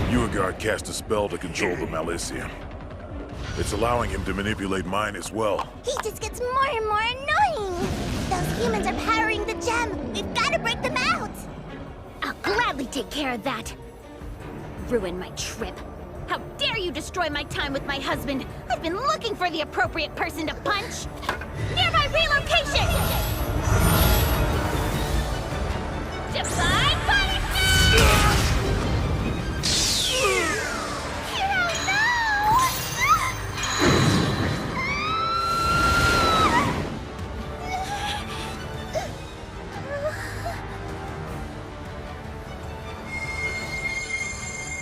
Uegard cast a spell to control the Malicium. It's allowing him to manipulate mine as well. He just gets more and more annoying. Those humans are powering the gem. We've got to break them out. I'll gladly take care of that. Ruin my trip. How dare you destroy my time with my husband? I've been looking for the appropriate person to punch. Near my relocation! Divine punishment!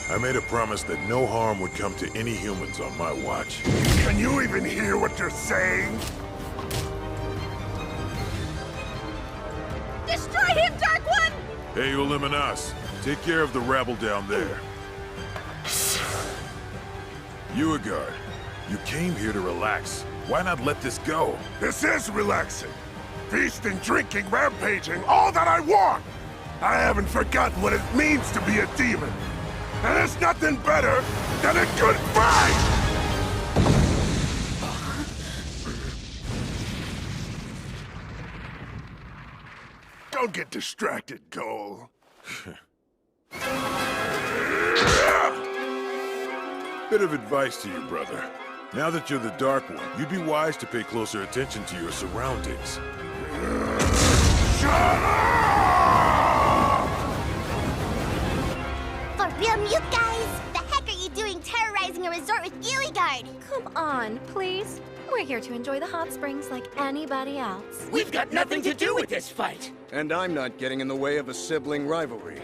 I made a promise that no harm would come to any humans on my watch. Can you even hear what you're saying? Destroy him, Dark One! Hey, Uliminas, take care of the rabble down there. Uegard, you came here to relax. Why not let this go? This is relaxing. Feasting, drinking, rampaging, all that I want! I haven't forgotten what it means to be a demon. And there's nothing better than a good fight! Don't get distracted, Cole. Bit of advice to you, brother. Now that you're the Dark One, you'd be wise to pay closer attention to your surroundings. Shut up! For real, you guys! The heck are you doing terrorizing a resort with Uegard? Come on, please. We're here to enjoy the hot springs like anybody else. We've got nothing to do with this fight. And I'm not getting in the way of a sibling rivalry.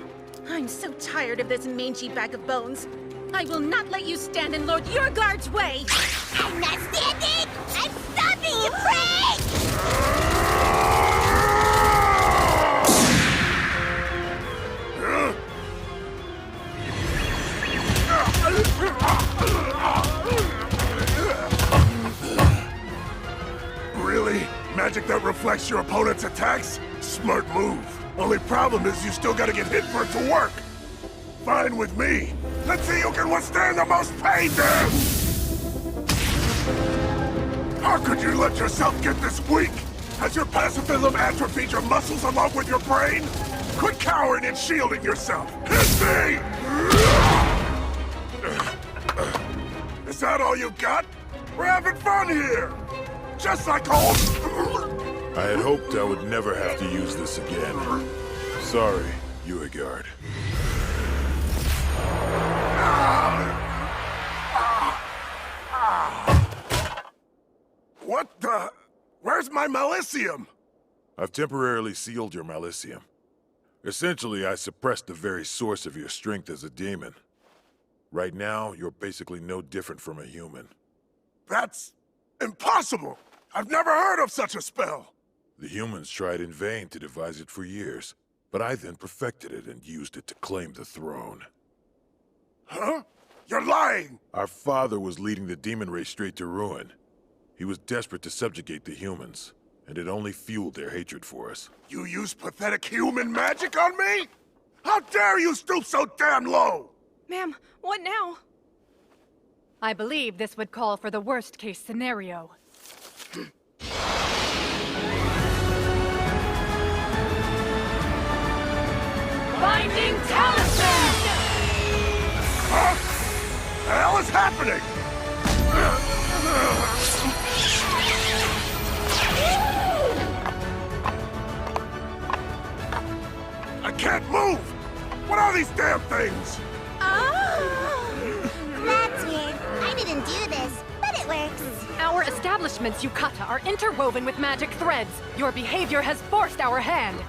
I'm so tired of this mangy bag of bones. I will not let you stand in Lord Uegard's way! I'm not standing! I'm stopping you, prick! Really? Magic that reflects your opponent's attacks? Smart move. Only problem is you still gotta get hit for it to work. Fine with me. Let's see who can withstand the most pain then! How could you let yourself get this weak? Has your pacifism atrophied your muscles along with your brain? Quit cowering and shielding yourself! Hit me! Is that all you got? We're having fun here! Just like old... I had hoped I would never have to use this again. Sorry, Uegard. What the... Where's my Malicium? I've temporarily sealed your Malicium. Essentially, I suppressed the very source of your strength as a demon. Right now, you're basically no different from a human. That's impossible! I've never heard of such a spell! The humans tried in vain to devise it for years, but I then perfected it and used it to claim the throne. Huh? You're lying! Our father was leading the demon race straight to ruin. He was desperate to subjugate the humans, and it only fueled their hatred for us. You use pathetic human magic on me? How dare you stoop so damn low! Ma'am, what now? I believe this would call for the worst-case scenario. Binding Talisman! Huh? The hell is happening? I can't move! What are these damn things? That's weird. I didn't do this, but it works. Our establishments, Yukata, are interwoven with magic threads. Your behavior has forced our hand.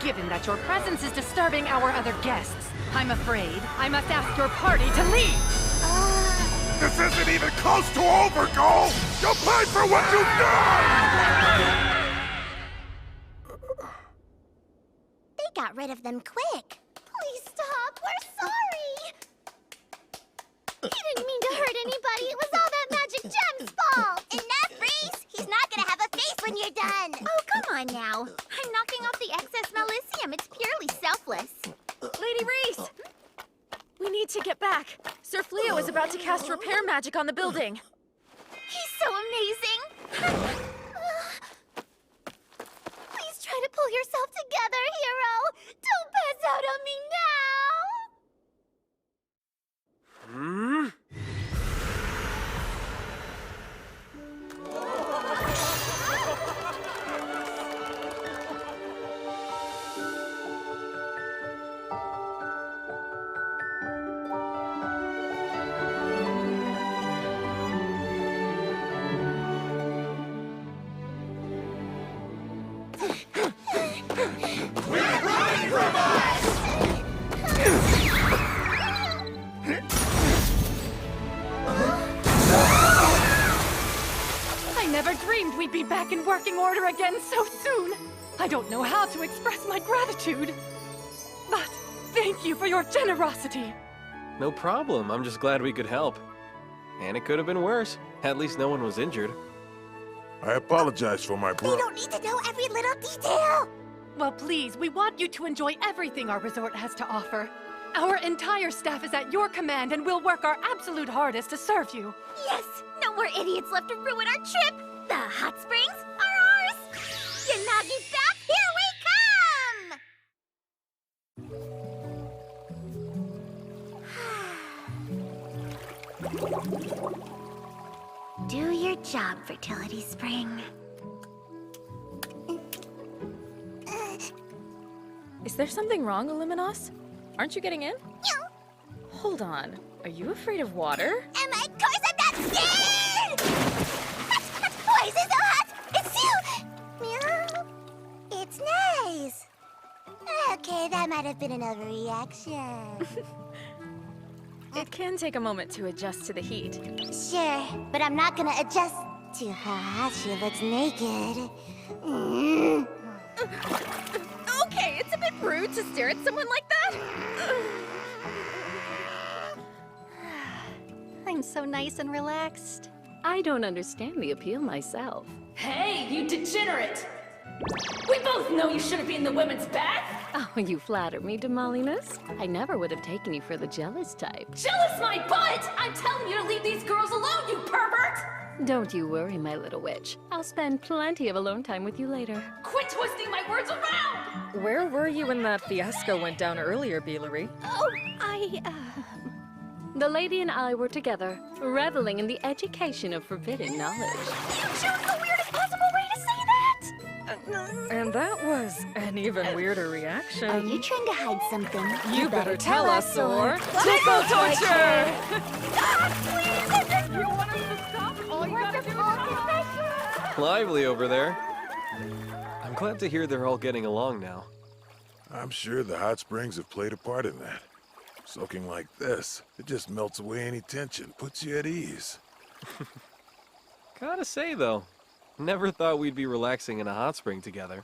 Given that your presence is disturbing our other guests, I'm afraid I must ask your party to leave. This isn't even close to over, Goal! You'll pay for what you've done! They got rid of them quick. Please stop. We're sorry. He didn't mean to hurt anybody. It was all that magic gem's fault. Enough, Reese. He's not gonna have a face when you're done. Oh, come on now. I'm knocking off the excess Malicium. It's purely selfless. Lady Reese! We need to get back. Sir Fleo is about to cast repair magic on the building. He's so amazing. Please try to pull yourself together, hero. Don't pass out on me now. I never dreamed we'd be back in working order again so soon. I don't know how to express my gratitude. But thank you for your generosity. No problem. I'm just glad we could help. And it could have been worse. At least no one was injured. I apologize for my We don't need to know every little detail. Well, please, we want you to enjoy everything our resort has to offer. Our entire staff is at your command, and we'll work our absolute hardest to serve you. Yes! No more idiots left to ruin our trip! The hot springs are ours! Yanagi back, here we come! Do your job, Fertility Spring. Is there something wrong, Illuminos? Aren't you getting in? Hold on. Are you afraid of water? Am I? Of course I'm not scared! Why is it so hot? It's too... Meow. It's nice. Okay, that might have been an overreaction. It can take a moment to adjust to the heat. Sure, but I'm not gonna adjust to how hot she looks naked. Okay, it's a bit rude to stare at someone like that. I'm so nice and relaxed. I don't understand the appeal myself. Hey, you degenerate! We both know you shouldn't be in the women's bath! Oh, you flatter me, Demalinus. I never would have taken you for the jealous type. Jealous my butt! I'm telling you to leave these girls alone, you pervert! Don't you worry, my little witch. I'll spend plenty of alone time with you later. Quit twisting my words around! Where were you when that fiasco went down earlier, Beelery? Oh, The lady and I were together, reveling in the education of forbidden knowledge. You chose the weirdest possible way to say that! And that was an even weirder reaction. Are you trying to hide something? You better tell us, or... Tickle torture! God, please! You want us to stop? All you gotta do is... Lively over there. I'm glad to hear they're all getting along now. I'm sure the hot springs have played a part in that. Soaking like this, it just melts away any tension, puts you at ease. Gotta say, though, never thought we'd be relaxing in a hot spring together.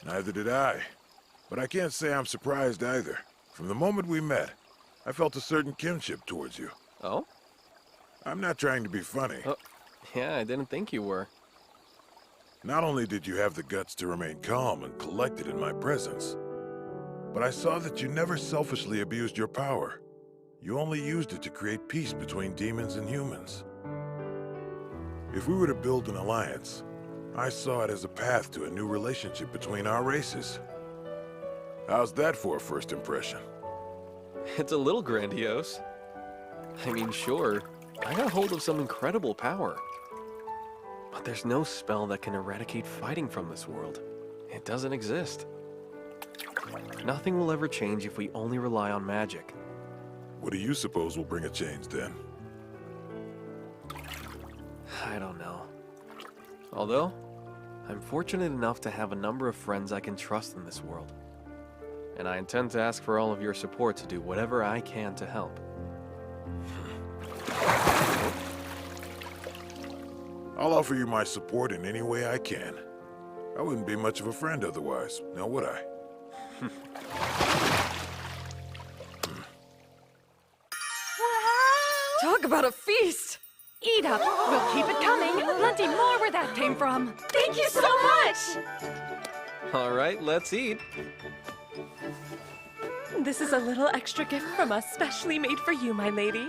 Neither did I. But I can't say I'm surprised either. From the moment we met, I felt a certain kinship towards you. Oh? I'm not trying to be funny. Oh, yeah, I didn't think you were. Not only did you have the guts to remain calm and collected in my presence, but I saw that you never selfishly abused your power. You only used it to create peace between demons and humans. If we were to build an alliance, I saw it as a path to a new relationship between our races. How's that for a first impression? It's a little grandiose. I mean, sure, I got hold of some incredible power. But there's no spell that can eradicate fighting from this world. It doesn't exist. Nothing will ever change if we only rely on magic. What do you suppose will bring a change then? I don't know. Although, I'm fortunate enough to have a number of friends I can trust in this world. And I intend to ask for all of your support to do whatever I can to help. I'll offer you my support in any way I can. I wouldn't be much of a friend otherwise, now would I? Talk about a feast! Eat up! We'll keep it coming! Plenty more where that came from! Thank you so much! All right, let's eat. This is a little extra gift from us, specially made for you, my lady.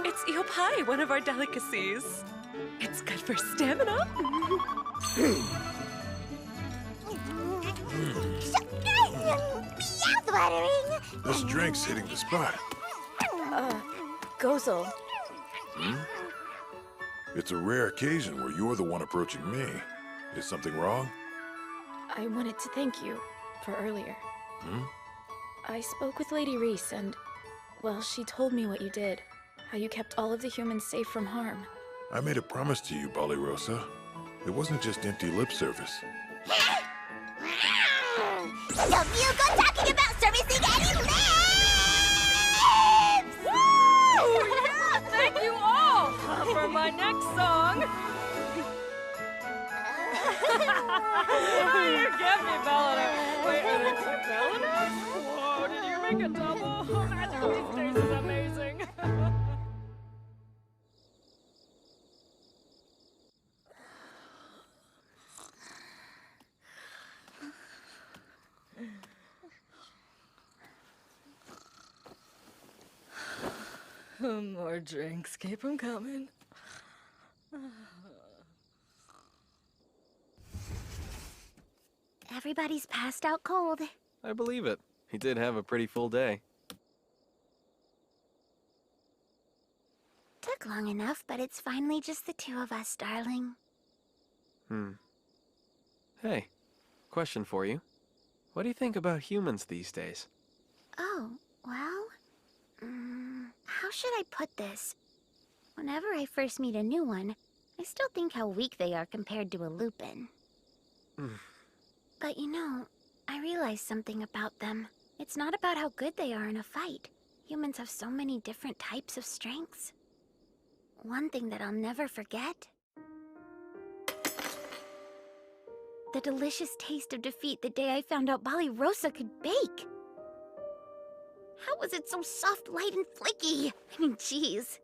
It's eel pie, one of our delicacies. It's good for stamina. Mouth-watering! This drink's hitting the spot. Gozel. Hmm? It's a rare occasion where you're the one approaching me. Is something wrong? I wanted to thank you for earlier. Hmm? I spoke with Lady Reese and, well, she told me what you did. How you kept all of the humans safe from harm. I made a promise to you, Rosa. It wasn't just empty lip service. Don't you go talking about servicing any lips! Woo! Yeah, thank you all! For my next song... You get me, Bellina. Wait, Bellina? Whoa, did you make a double? Magical these days is amazing. More drinks, keep them coming. Everybody's passed out cold. I believe it. He did have a pretty full day. Took long enough, but it's finally just the two of us, darling. Hey, question for you. What do you think about humans these days? Oh, well... how should I put this? Whenever I first meet a new one, I still think how weak they are compared to a Lupin. But you know, I realized something about them. It's not about how good they are in a fight. Humans have so many different types of strengths. One thing that I'll never forget. The delicious taste of defeat the day I found out Rosa could bake. How was it so soft, light, and flaky? I mean, jeez.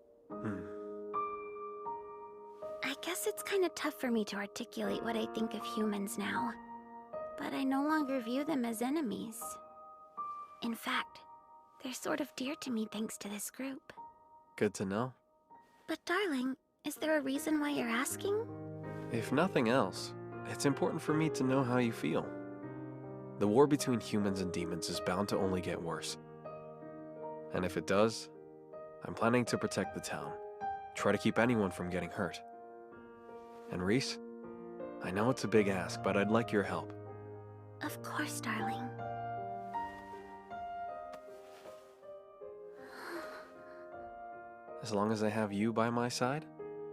I guess it's kind of tough for me to articulate what I think of humans now. But I no longer view them as enemies. In fact, they're sort of dear to me thanks to this group. Good to know. But darling, is there a reason why you're asking? If nothing else, it's important for me to know how you feel. The war between humans and demons is bound to only get worse. And if it does, I'm planning to protect the town. Try to keep anyone from getting hurt. And Reese, I know it's a big ask, but I'd like your help. Of course, darling. As long as I have you by my side,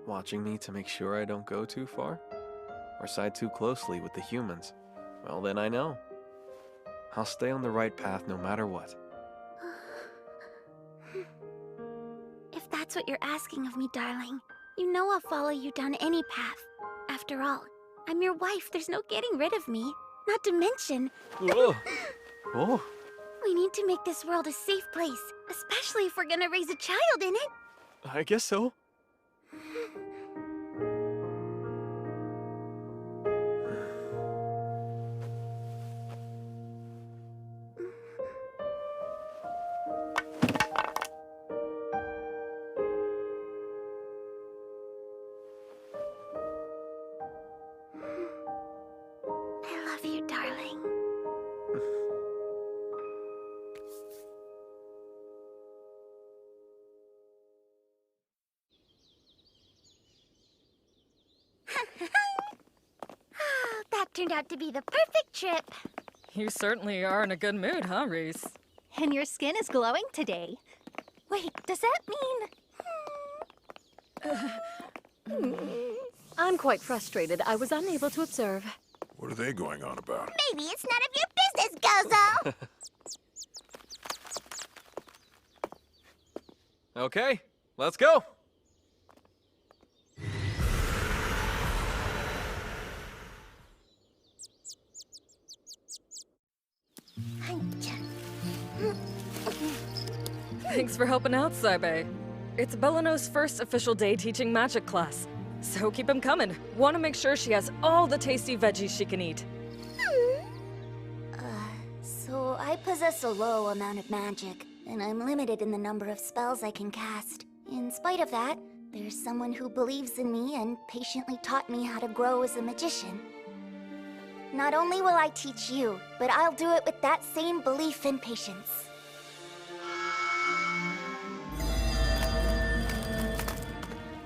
Watching me to make sure I don't go too far? Or side too closely with the humans? Well, then I know. I'll stay on the right path no matter what. If that's what you're asking of me, darling, you know I'll follow you down any path. After all, I'm your wife. There's no getting rid of me. Not to mention... Whoa. Oh. We need to make this world a safe place, especially if we're gonna raise a child in it. I guess so. I love you, darling. That turned out to be the perfect trip. You certainly are in a good mood, huh, Reese? And your skin is glowing today. Wait, does that mean... I'm quite frustrated. I was unable to observe. What are they going on about? Maybe it's none of your business, Gozo! Okay, let's go! Thanks for helping out, Saibe. It's Belano's first official day teaching magic class. So keep him coming. Want to make sure she has all the tasty veggies she can eat. So I possess a low amount of magic, and I'm limited in the number of spells I can cast. In spite of that, there's someone who believes in me and patiently taught me how to grow as a magician. Not only will I teach you, but I'll do it with that same belief and patience.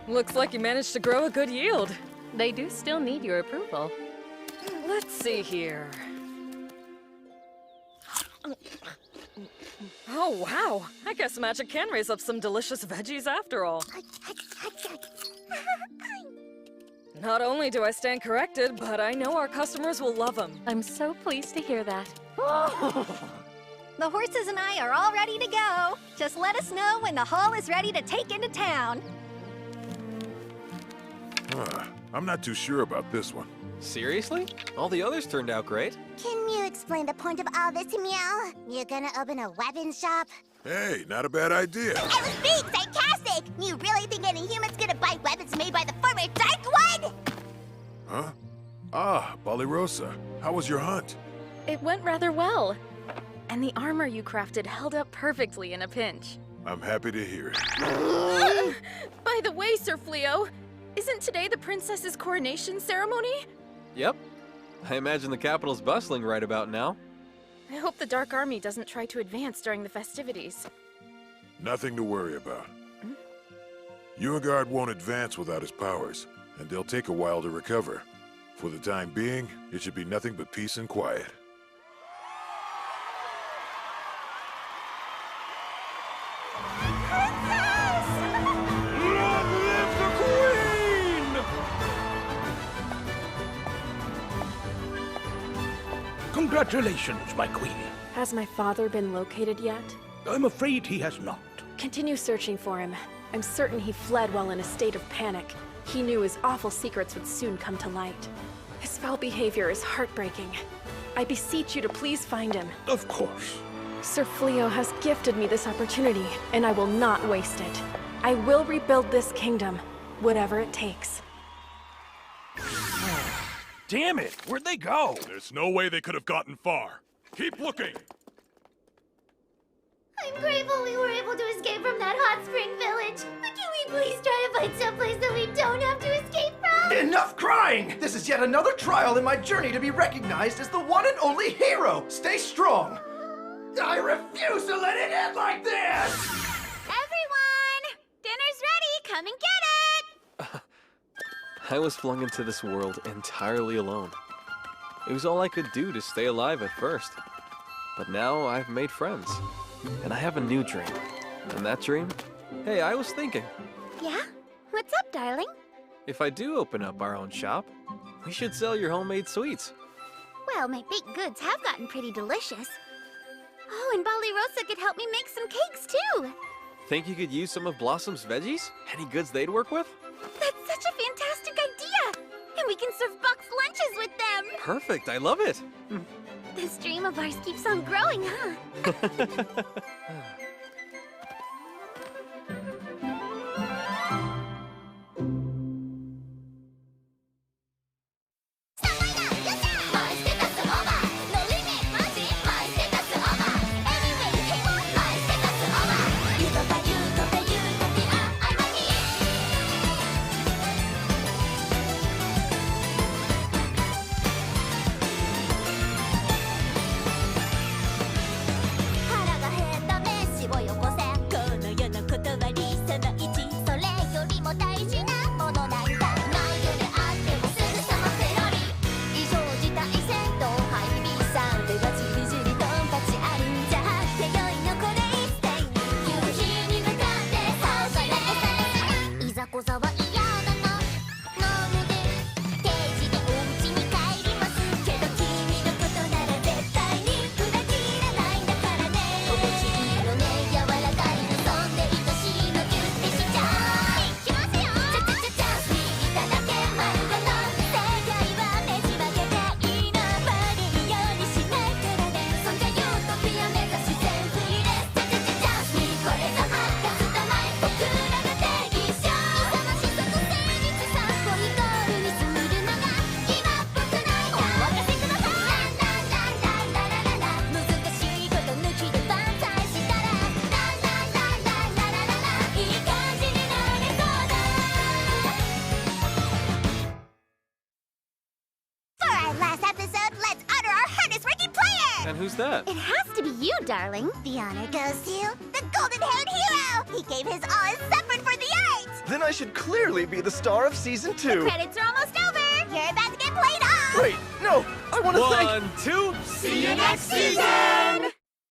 Looks like you managed to grow a good yield. They do still need your approval. Let's see here. Oh, wow. I guess magic can raise up some delicious veggies after all. Not only do I stand corrected, but I know our customers will love them. I'm so pleased to hear that. The horses and I are all ready to go. Just let us know when the hall is ready to take into town. I'm not too sure about this one. Seriously? All the others turned out great. Can you explain the point of all this, Meow? You're gonna open a weapon shop? Hey, not a bad idea. I was being sarcastic! You really think any human's gonna buy weapons made by the former Dark One? Huh? Ah, Balirosa. How was your hunt? It went rather well. And the armor you crafted held up perfectly in a pinch. I'm happy to hear it. By the way, Sir Fleo, isn't today the princess's coronation ceremony? Yep. I imagine the capital's bustling right about now. I hope the Dark Army doesn't try to advance during the festivities. Nothing to worry about. Uagard won't advance without his powers, and they'll take a while to recover. For the time being, it should be nothing but peace and quiet. Congratulations, my queen. Has my father been located yet? I'm afraid he has not. Continue searching for him. I'm certain he fled while in a state of panic. He knew his awful secrets would soon come to light. His foul behavior is heartbreaking. I beseech you to please find him. Of course. Sir Fleo has gifted me this opportunity, and I will not waste it. I will rebuild this kingdom, whatever it takes. Damn it! Where'd they go? There's no way they could have gotten far. Keep looking! I'm grateful we were able to escape from that hot spring village. But can we please try to find someplace that we don't have to escape from? Enough crying! This is yet another trial in my journey to be recognized as the one and only hero! Stay strong! I refuse to let it end like this! Everyone! Dinner's ready! Come and get it! I was flung into this world entirely alone. It was all I could do to stay alive at first. But now I've made friends. And I have a new dream. And that dream? Hey, I was thinking. Yeah? What's up, darling? If I do open up our own shop, we should sell your homemade sweets. Well, my baked goods have gotten pretty delicious. Oh, and Bali Rosa could help me make some cakes, too. Think you could use some of Blossom's veggies? Any goods they'd work with? That's such a fantastic idea! And we can serve boxed lunches with them! Perfect, I love it! This dream of ours keeps on growing, huh? And who's that? It has to be you, darling. The honor goes to the golden-haired hero! He gave his all and suffered for the art! Then I should clearly be the star of season 2. The credits are almost over! You're about to get played off! Wait, no! I want to thank... 1, 2... See you next season!